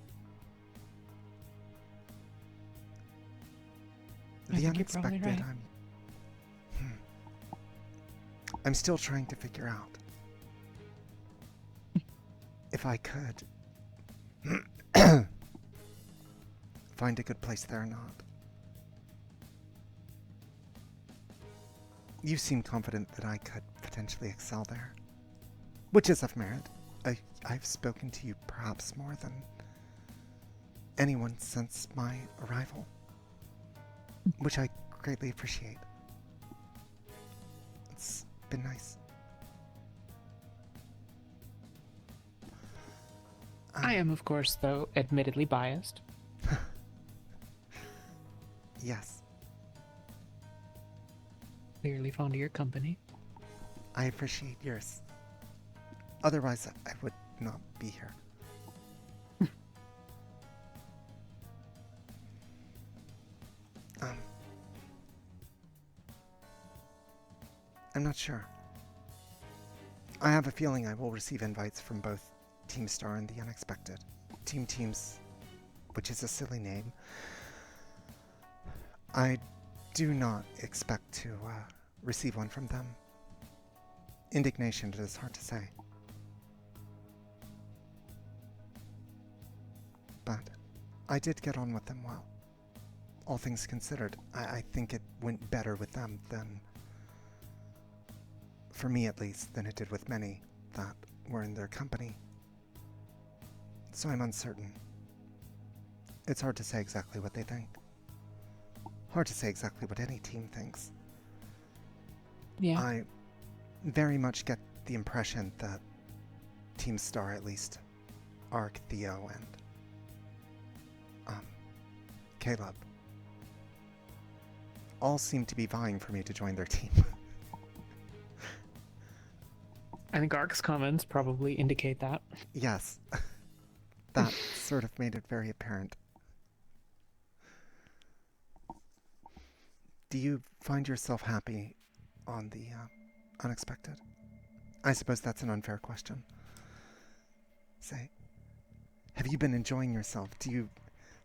The unexpected, right. I'm still trying to figure out if I could find a good place there or not. You seem confident that I could potentially excel there, which is of merit. I've spoken to you perhaps more than anyone since my arrival, which I greatly appreciate. It's been nice. I am, of course, though, admittedly biased. Yes. Clearly fond of your company. I appreciate yours. Otherwise, I would not be here. I'm not sure. I have a feeling I will receive invites from both Team Star and the Unexpected. Teams, which is a silly name. I do not expect to receive one from them. Indignation, it is hard to say. But I did get on with them well. All things considered, I think it went better with them than, for me at least, than it did with many that were in their company. So I'm uncertain. It's hard to say exactly what they think. Hard to say exactly what any team thinks. Yeah. I very much get the impression that Team Star, at least, Ark, Theo, and Caleb all seem to be vying for me to join their team. I think Ark's comments probably indicate that. Yes. That sort of made it very apparent. Do you find yourself happy on the unexpected? I suppose that's an unfair question. Say, have you been enjoying yourself? Do you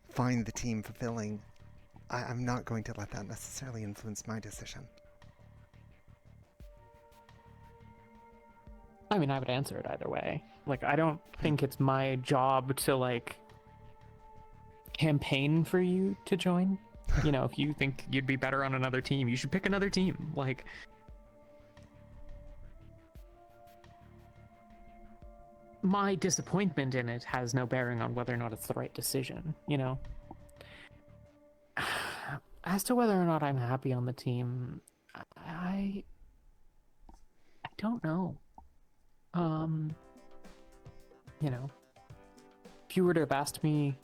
find the team fulfilling? I'm not going to let that necessarily influence my decision. I mean, I would answer it either way. Like, I don't think it's my job to, like, campaign for you to join. You know, if you think you'd be better on another team, you should pick another team. Like, my disappointment in it has no bearing on whether or not it's the right decision, you know? As to whether or not I'm happy on the team, I don't know. You know, if you were to have asked me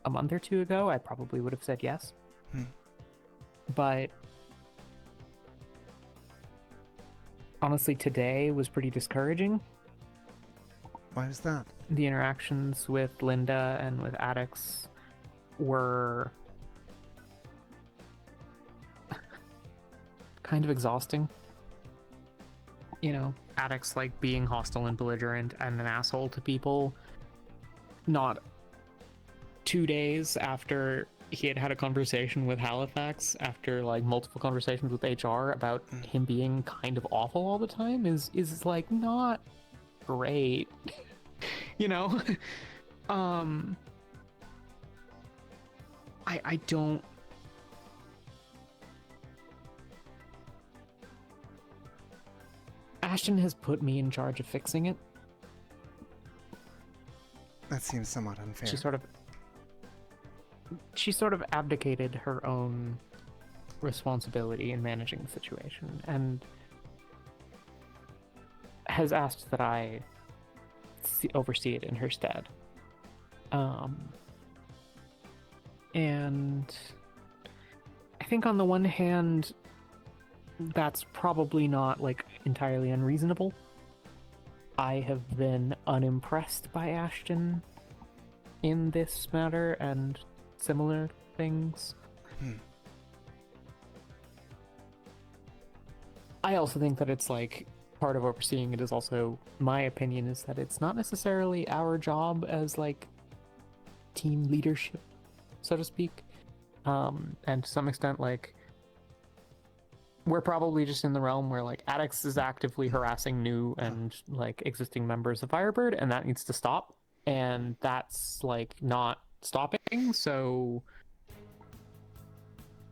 a month or two ago, I probably would have said yes. But honestly, today was pretty discouraging. Why was that? The interactions with Linda and with Addix were kind of exhausting. You know, Addix like being hostile and belligerent and an asshole to people not 2 days after he had had a conversation with Halifax, after like multiple conversations with HR about him being kind of awful all the time is like not great. You know? I don't. Ashton has put me in charge of fixing it. That seems somewhat unfair. She sort of abdicated her own responsibility in managing the situation and has asked that I oversee it in her stead. And I think on the one hand, that's probably not like entirely unreasonable. I have been unimpressed by Ashton in this matter and similar things. I also think that it's like part of overseeing it is also, my opinion is that it's not necessarily our job as like team leadership, so to speak. And to some extent, like, we're probably just in the realm where like Addix is actively harassing new and like existing members of Firebird, and that needs to stop. And that's like not stopping. So,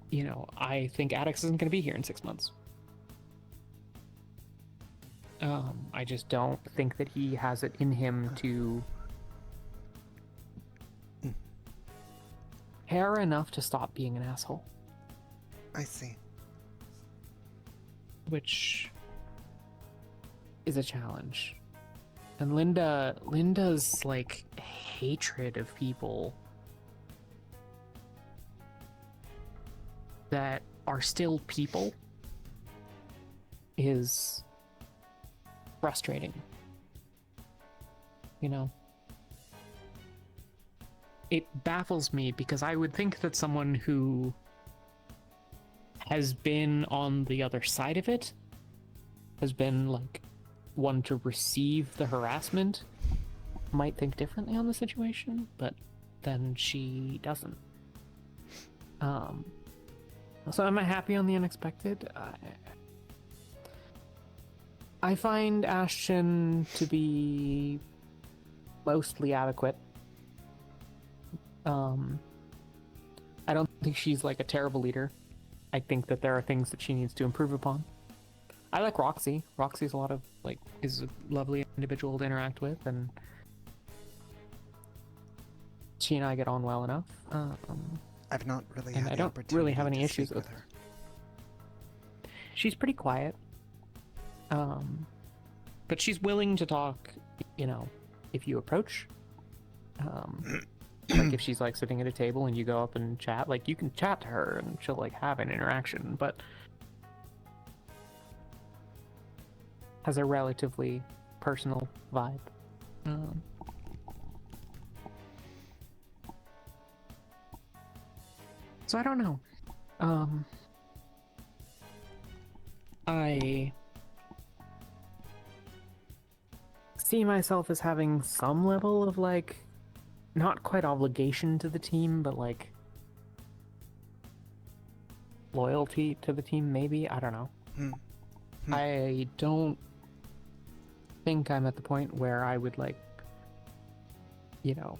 you know, I think Addix isn't going to be here in 6 months. I just don't think that he has it in him to care enough to stop being an asshole. I see. Which is a challenge. And Linda's like hatred of people that are still people is frustrating. You know? It baffles me because I would think that someone who has been on the other side of it, has been like one to receive the harassment, might think differently on the situation, but then she doesn't. So am I happy on the unexpected? I find Ashton to be mostly adequate. I don't think she's like a terrible leader. I think that there are things that she needs to improve upon. I like Roxy. Roxy's is a lovely individual to interact with, and she and I get on well enough. I've not really and had I the don't really have any opportunity to issues speak with her. She's pretty quiet. But she's willing to talk, you know, if you approach. Like if she's like sitting at a table and you go up and chat, like you can chat to her and she'll like have an interaction, but has a relatively personal vibe. So I don't know. I see myself as having some level of like, not quite obligation to the team, but like loyalty to the team, maybe? I don't know. I don't think I'm at the point where I would like, you know,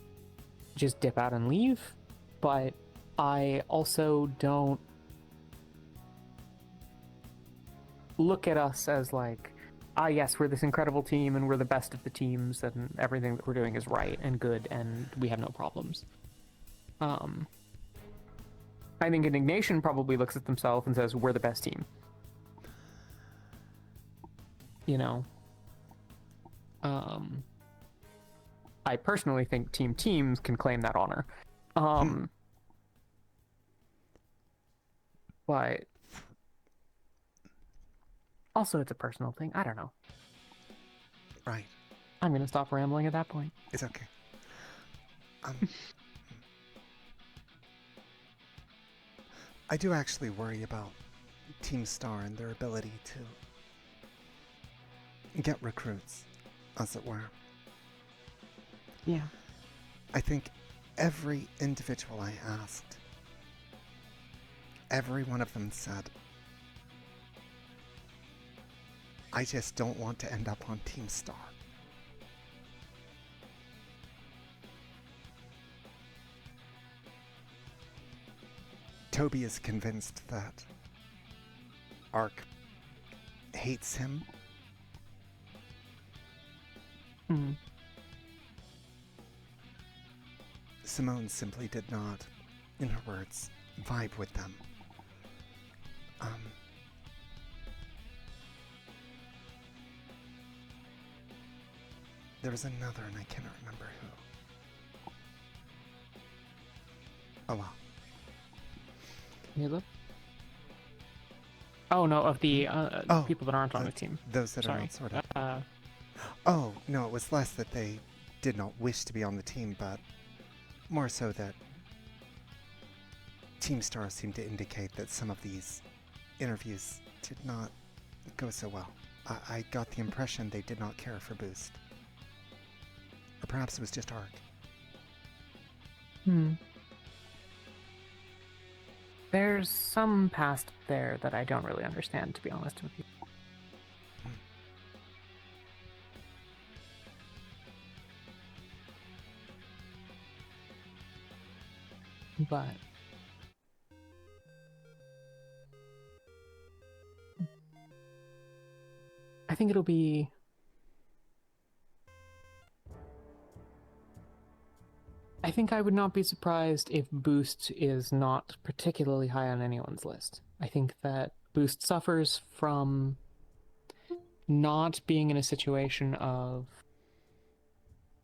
just dip out and leave, but I also don't look at us as like, yes, we're this incredible team and we're the best of the teams and everything that we're doing is right and good and we have no problems. I think Indignation probably looks at themselves and says, we're the best team. You know? I personally think teams can claim that honor. But also it's a personal thing. I don't know. Right. I'm gonna stop rambling at that point. It's okay. I do actually worry about Team Star and their ability to get recruits, as it were. Yeah. I think every individual I asked, every one of them said, I just don't want to end up on Team Star. Toby is convinced that Ark hates him. Simone simply did not, in her words, vibe with them. There was another, and I cannot remember who. Oh well. Caleb? Oh no, of the people that aren't on the team. Those that Sorry. are Unsorted. Oh, no, it was less that they did not wish to be on the team, but more so that Team Star seemed to indicate that some of these interviews did not go so well. I got the impression they did not care for Boost. Or perhaps it was just Ark. There's some past there that I don't really understand, to be honest with you. But I think it'll be I think I would not be surprised if Boost is not particularly high on anyone's list. I think that Boost suffers from not being in a situation of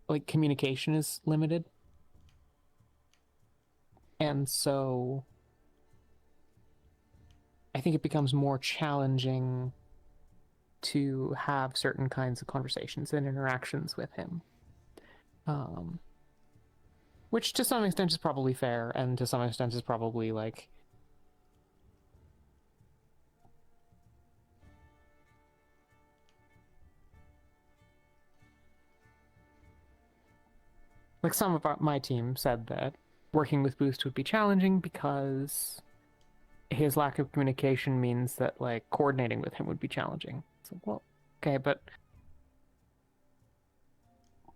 like communication is limited. And so I think it becomes more challenging to have certain kinds of conversations and interactions with him. Which to some extent is probably fair, and to some extent is probably like some of my team said that working with Boost would be challenging because his lack of communication means that like coordinating with him would be challenging. So, well, okay, but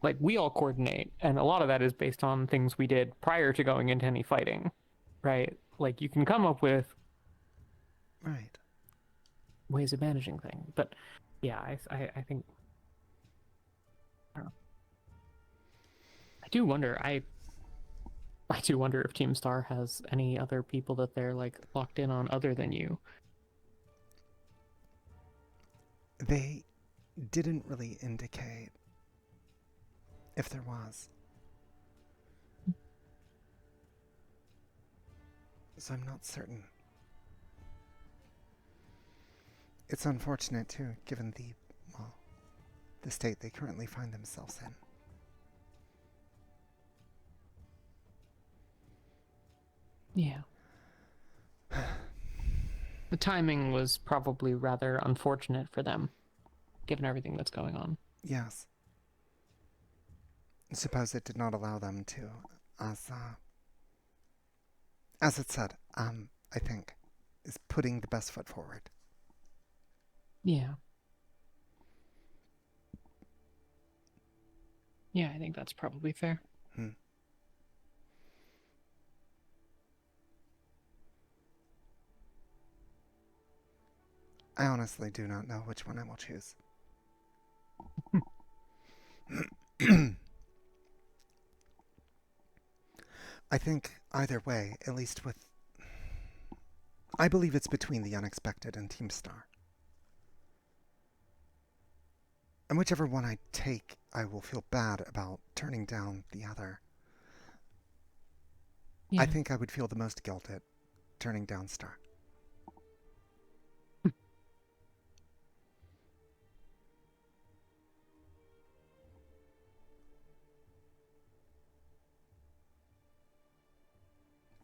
like we all coordinate, and a lot of that is based on things we did prior to going into any fighting, right? Like you can come up with ways of managing things, but yeah, I think I don't know. I do wonder if Team Star has any other people that they're like locked in on other than you. They didn't really indicate if there was. so I'm not certain. It's unfortunate, too, given the state they currently find themselves in. Yeah. The timing was probably rather unfortunate for them, given everything that's going on. Yes. I suppose it did not allow them to, as it said, I think, is putting the best foot forward. Yeah. Yeah, I think that's probably fair. I honestly do not know which one I will choose. I think either way, at least with... I believe it's between the Unexpected and Team Star. And whichever one I take, I will feel bad about turning down the other. Yeah. I think I would feel the most guilt at turning down Star.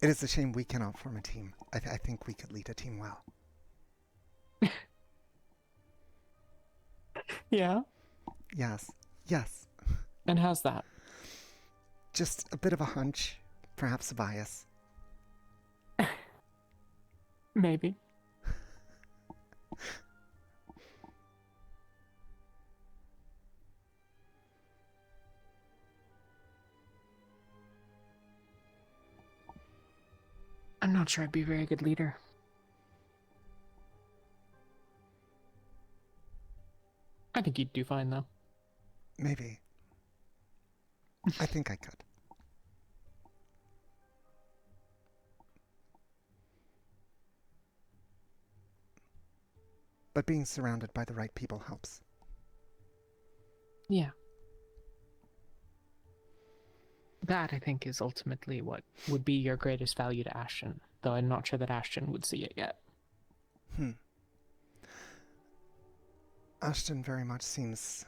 It is a shame we cannot form a team. I think we could lead a team well. Yeah? Yes. Yes. And how's that? Just a bit of a hunch, perhaps a bias. Maybe. I'm not sure I'd be a very good leader. I think you'd do fine, though. Maybe. I think I could. But being surrounded by the right people helps. Yeah. That, I think, is ultimately what would be your greatest value to Ashton, though I'm not sure that Ashton would see it yet. Ashton very much seems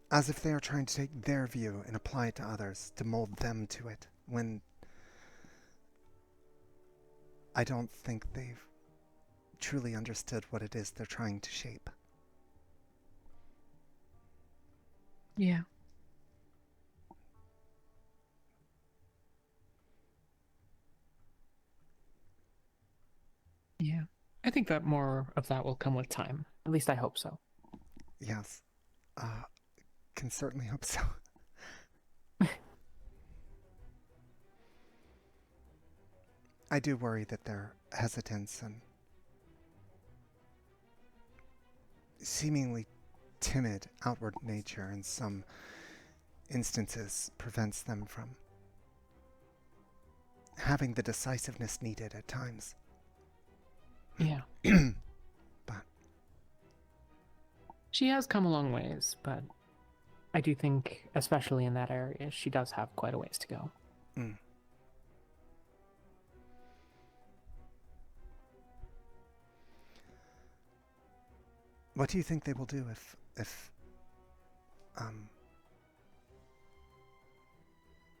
as if they are trying to take their view and apply it to others, to mold them to it, when I don't think they've truly understood what it is they're trying to shape. Yeah. Yeah. I think that more of that will come with time. At least I hope so. Yes. Can certainly hope so. I do worry that their hesitance and seemingly timid outward nature in some instances prevents them from having the decisiveness needed at times. Yeah. But she has come a long ways, but I do think, especially in that area, she does have quite a ways to go. What do you think they will do if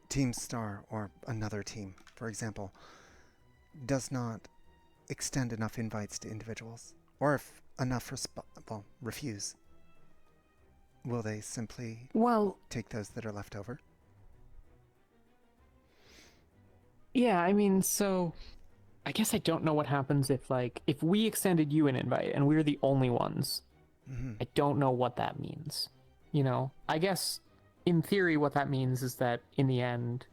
Team Star or another team, for example, does not extend enough invites to individuals, or if enough refuse? Will they simply take those that are left over? Yeah, I mean, so I guess I don't know what happens if we extended you an invite and we're the only ones. I don't know what that means. You know, I guess in theory what that means is that in the end,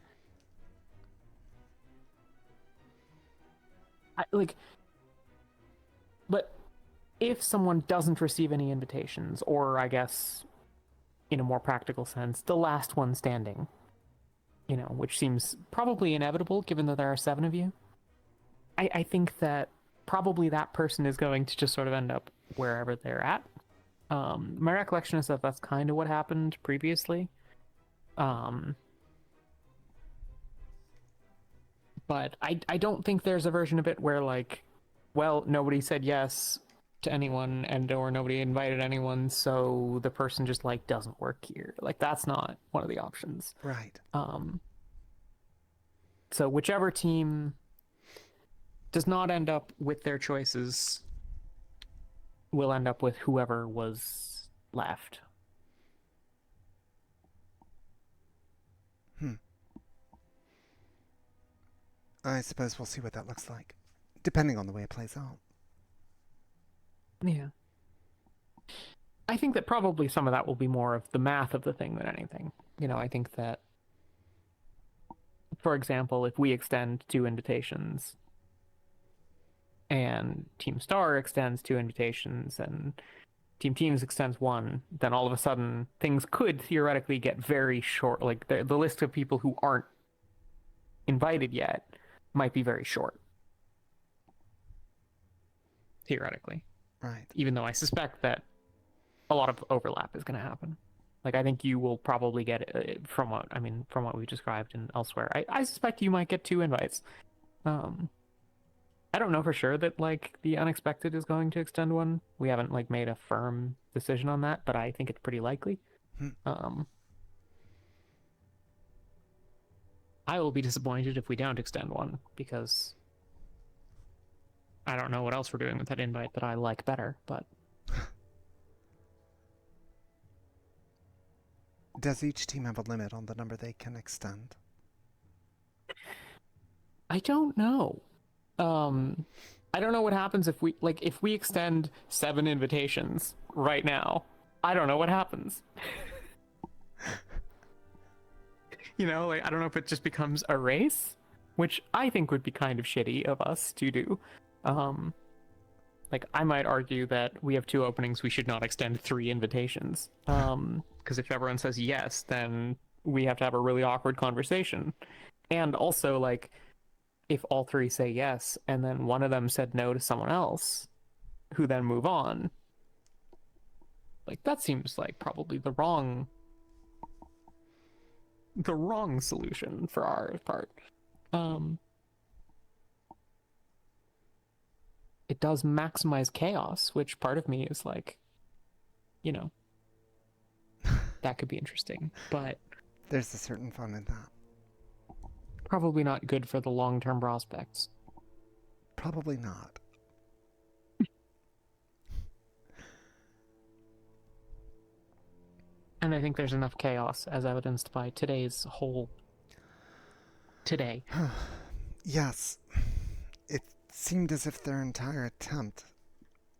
but if someone doesn't receive any invitations, or I guess in a more practical sense, the last one standing, you know, which seems probably inevitable given that there are 7 of you, I think that probably that person is going to just sort of end up wherever they're at. My recollection is that that's kind of what happened previously. But I don't think there's a version of it where like, well, nobody said yes to anyone and or nobody invited anyone, so the person just like doesn't work here. Like that's not one of the options. Right. So whichever team does not end up with their choices will end up with whoever was left. I suppose we'll see what that looks like, depending on the way it plays out. Yeah. I think that probably some of that will be more of the math of the thing than anything. You know, I think that, for example, if we extend 2 invitations and Team Star extends 2 invitations and Team Teams extends 1, then all of a sudden things could theoretically get very short. Like the list of people who aren't invited yet might be very short. Theoretically. Right. Even though I suspect that a lot of overlap is going to happen. Like I think you will probably get it from what we described and elsewhere. I suspect you might get 2 invites. I don't know for sure that like the Unexpected is going to extend 1. We haven't like made a firm decision on that, but I think it's pretty likely. I will be disappointed if we don't extend 1, because I don't know what else we're doing with that invite that I like better, but... Does each team have a limit on the number they can extend? I don't know. I don't know what happens if we extend 7 invitations right now. I don't know what happens. You know, like I don't know if it just becomes a race, which I think would be kind of shitty of us to do. Like I might argue that we have 2 openings, we should not extend 3 invitations. Because if everyone says yes, then we have to have a really awkward conversation. And also, like, if all 3 say yes, and then one of them said no to someone else, who then move on, like that seems like probably the wrong solution for our part. It does maximize chaos, which part of me is like, you know, that could be interesting, but there's a certain fun in that. Probably not good for the long-term prospects. Probably not. And I think there's enough chaos, as evidenced by today's whole... Today. Yes. It seemed as if their entire attempt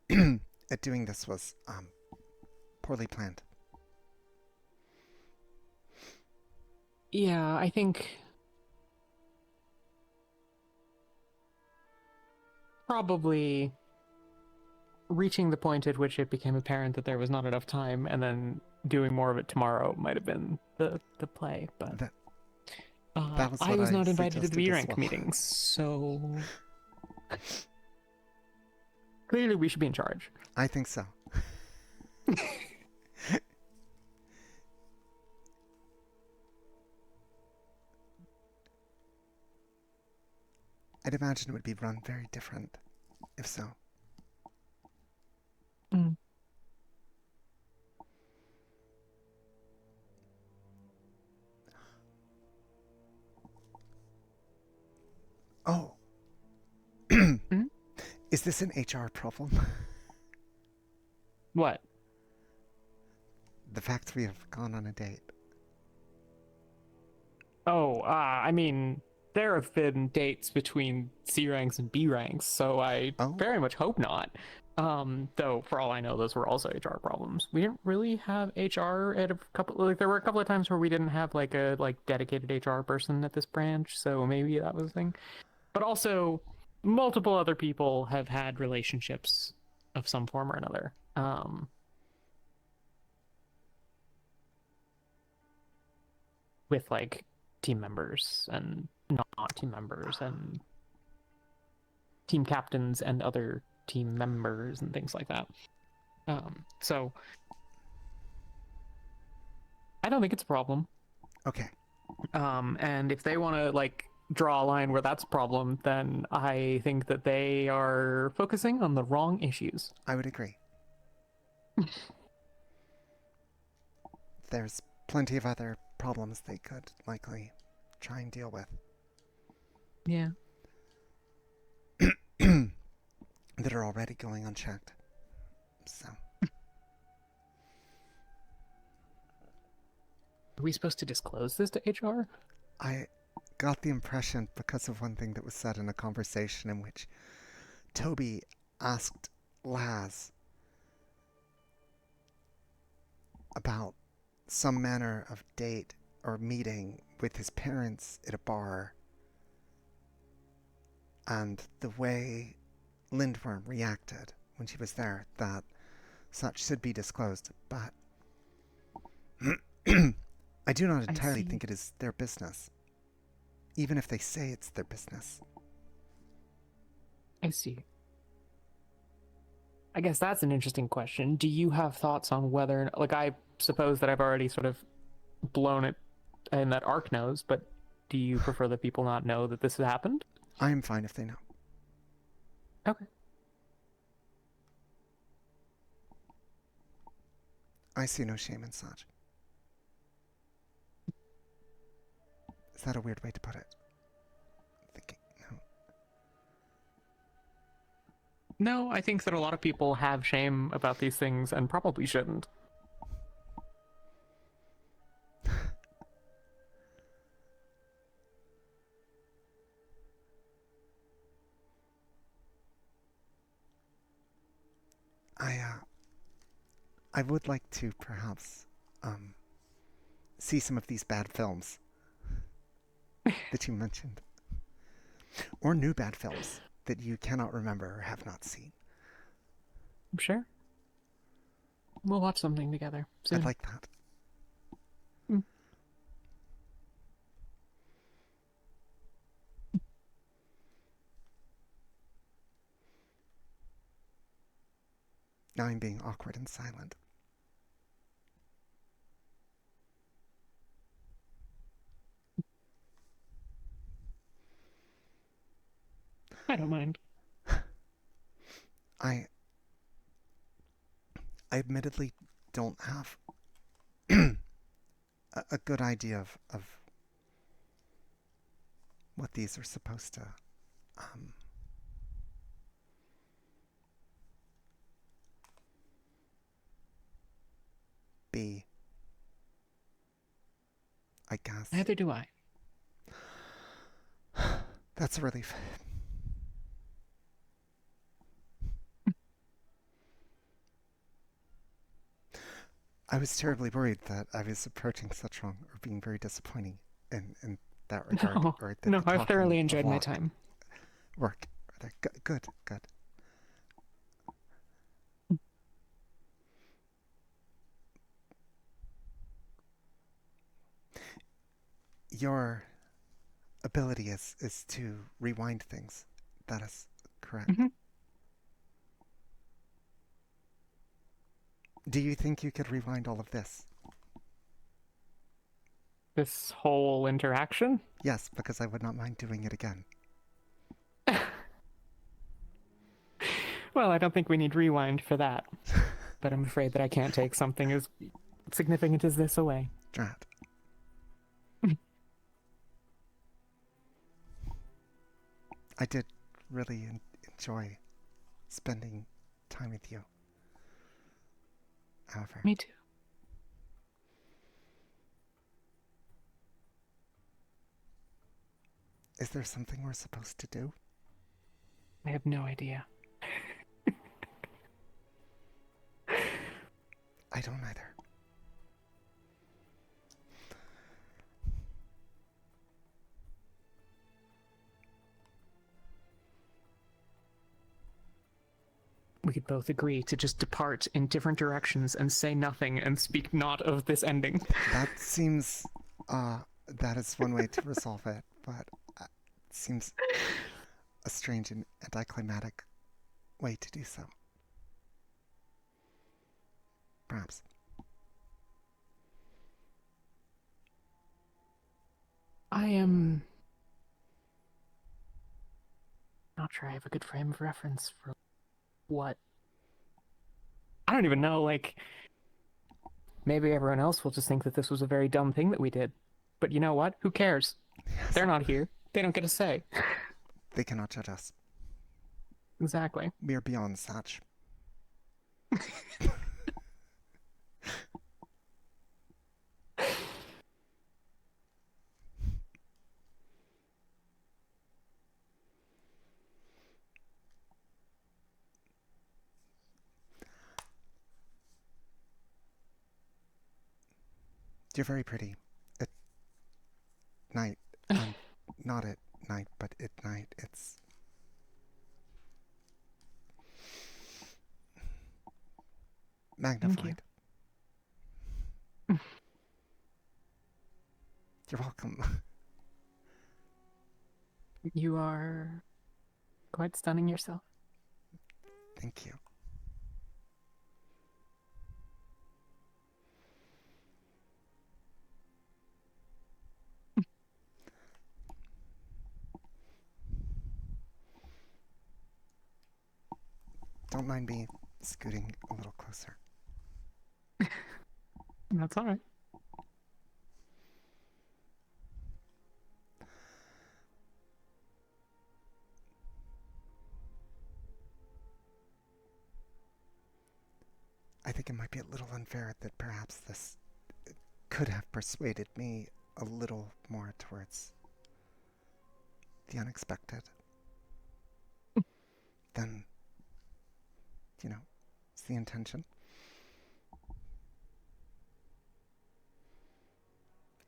at doing this was poorly planned. Yeah, I think... probably reaching the point at which it became apparent that there was not enough time and then doing more of it tomorrow might have been the play, but that was I was not invited to the suggested B-rank meetings, so clearly we should be in charge. I think so. I'd imagine it would be run very different, if so. Mm. Oh. Is this an HR problem? What? The fact we have gone on a date. Oh, I mean, there have been dates between C ranks and B ranks, so I very much hope not. Though, for all I know, those were also HR problems. We didn't really have HR at a couple, like, there were a couple of times where we didn't have, like, a, dedicated HR person at this branch, so maybe that was a thing. But also, multiple other people have had relationships of some form or another. With, like, team members and not team members and team captains and other team members and things like that. So I don't think it's a problem. Okay. And if they want to, like, draw a line where that's a problem, then I think that they are focusing on the wrong issues. I would agree. There's plenty of other problems they could likely try and deal with. Yeah. That are already going unchecked. So. Are we supposed to disclose this to HR? I got the impression, because of one thing that was said in a conversation in which Toby asked Laz about some manner of date or meeting with his parents at a bar, and the way Lindworm reacted when she was there, that such should be disclosed, but I do not entirely think it is their business, even if they say it's their business. I see. I guess that's an interesting question. Do you have thoughts on whether, like, I suppose that I've already sort of blown it and that Ark knows, but do you prefer that people not know that this has happened? I am fine if they know. Okay. I see no shame in such. Is that a weird way to put it? Thinking, no. No, I think that a lot of people have shame about these things and probably shouldn't. I would like to perhaps see some of these bad films that you mentioned. Or new bad films that you cannot remember or have not seen. Sure. We'll watch something together soon. I'd like that. Now I'm being awkward and silent. I don't mind. I admittedly don't have a good idea of what these are supposed to be. I guess. Neither do I. That's a relief. I was terribly worried that I was approaching such wrong or being very disappointing in that regard. No, or that no, the I've talking thoroughly of enjoyed my walk time. Work. Good. Your ability is to rewind things. That is correct. Mm-hmm. Do you think you could rewind all of this? This whole interaction? Yes, because I would not mind doing it again. Well, I don't think we need rewind for that. But I'm afraid that I can't take something as significant as this away. Drat. I did really enjoy spending time with you. However. Me too. Is there something we're supposed to do? I have no idea. I don't either. We could both agree to just depart in different directions and say nothing and speak not of this ending. That seems, that is one way to resolve it, but it seems a strange and anticlimactic way to do so. Perhaps. I am not sure I have a good frame of reference for what. I don't even know, like, maybe everyone else will just think that this was a very dumb thing that we did. But you know what? Who cares? Yes. They're not here. They don't get a say. They cannot judge us. Exactly. We are beyond such. You're very pretty. At night. Not at night, but at night. It's... magnified. You're welcome. You are quite stunning yourself. Thank you. Don't mind me scooting a little closer. That's all right. I think it might be a little unfair that perhaps this could have persuaded me a little more towards the unexpected than, you know, it's the intention.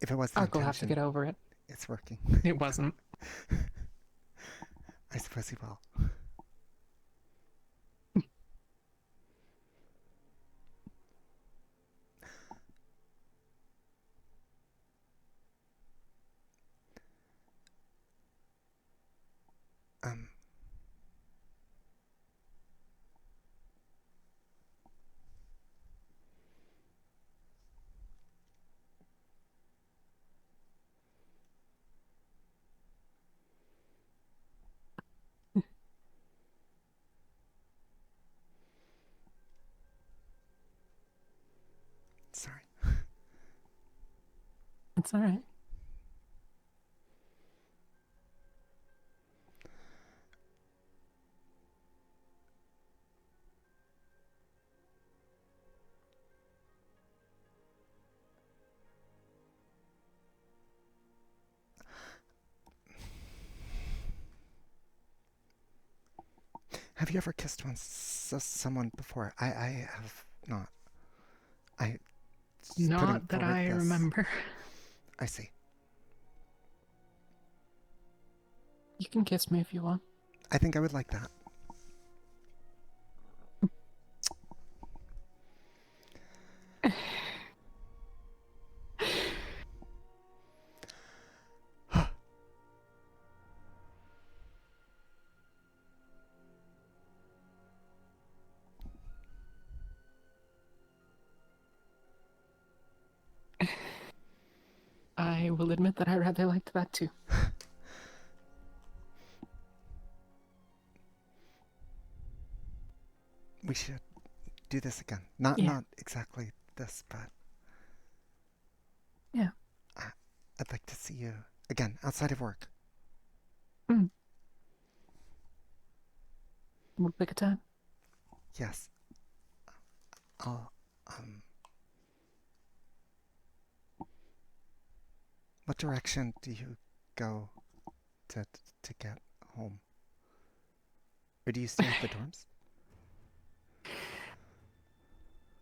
If it was the Ark will intention, have to get over it. it's working. It wasn't. I suppose he will. Sorry. It's all right. Have you ever kissed someone before? I have not. I Not that I remember. I see. You can kiss me if you want. I think I would like that. I will admit that I rather liked that too. We should do this again. Not exactly this, but yeah. I'd like to see you again outside of work. We'll pick a time. Yes. I'll what direction do you go to get home? Or do you stay at the dorms?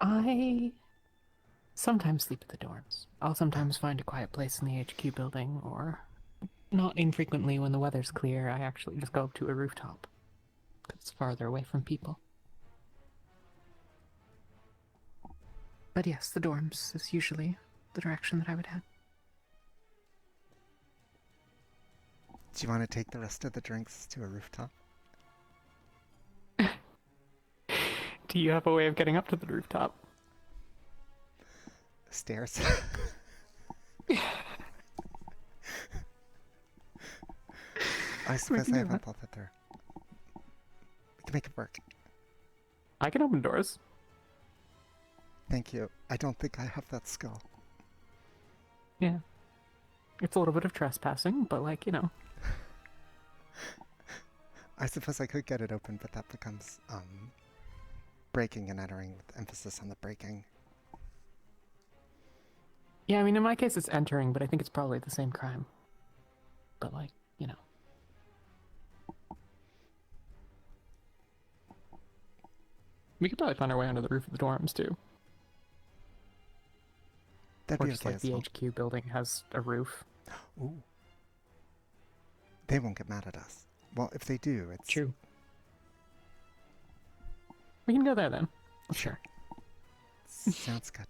I sometimes sleep at the dorms. I'll sometimes find a quiet place in the HQ building, or not infrequently when the weather's clear, I actually just go up to a rooftop. It's farther away from people. But yes, the dorms is usually the direction that I would head. Do you want to take the rest of the drinks to a rooftop? Do you have a way of getting up to the rooftop? Stairs. I suppose I haven't thought that through. make it work. I can open doors. Thank you. I don't think I have that skill. Yeah. It's a little bit of trespassing, but like, you know. I suppose I could get it open, but that becomes breaking and entering with emphasis on the breaking. Yeah, I mean, in my case it's entering, but I think it's probably the same crime. But like, you know. We could probably find our way under the roof of the dorms, too. That'd or be just okay like as the well. HQ building has a roof. Ooh. They won't get mad at us. Well, if they do, it's... True. We can go there then. Sure. Sounds good.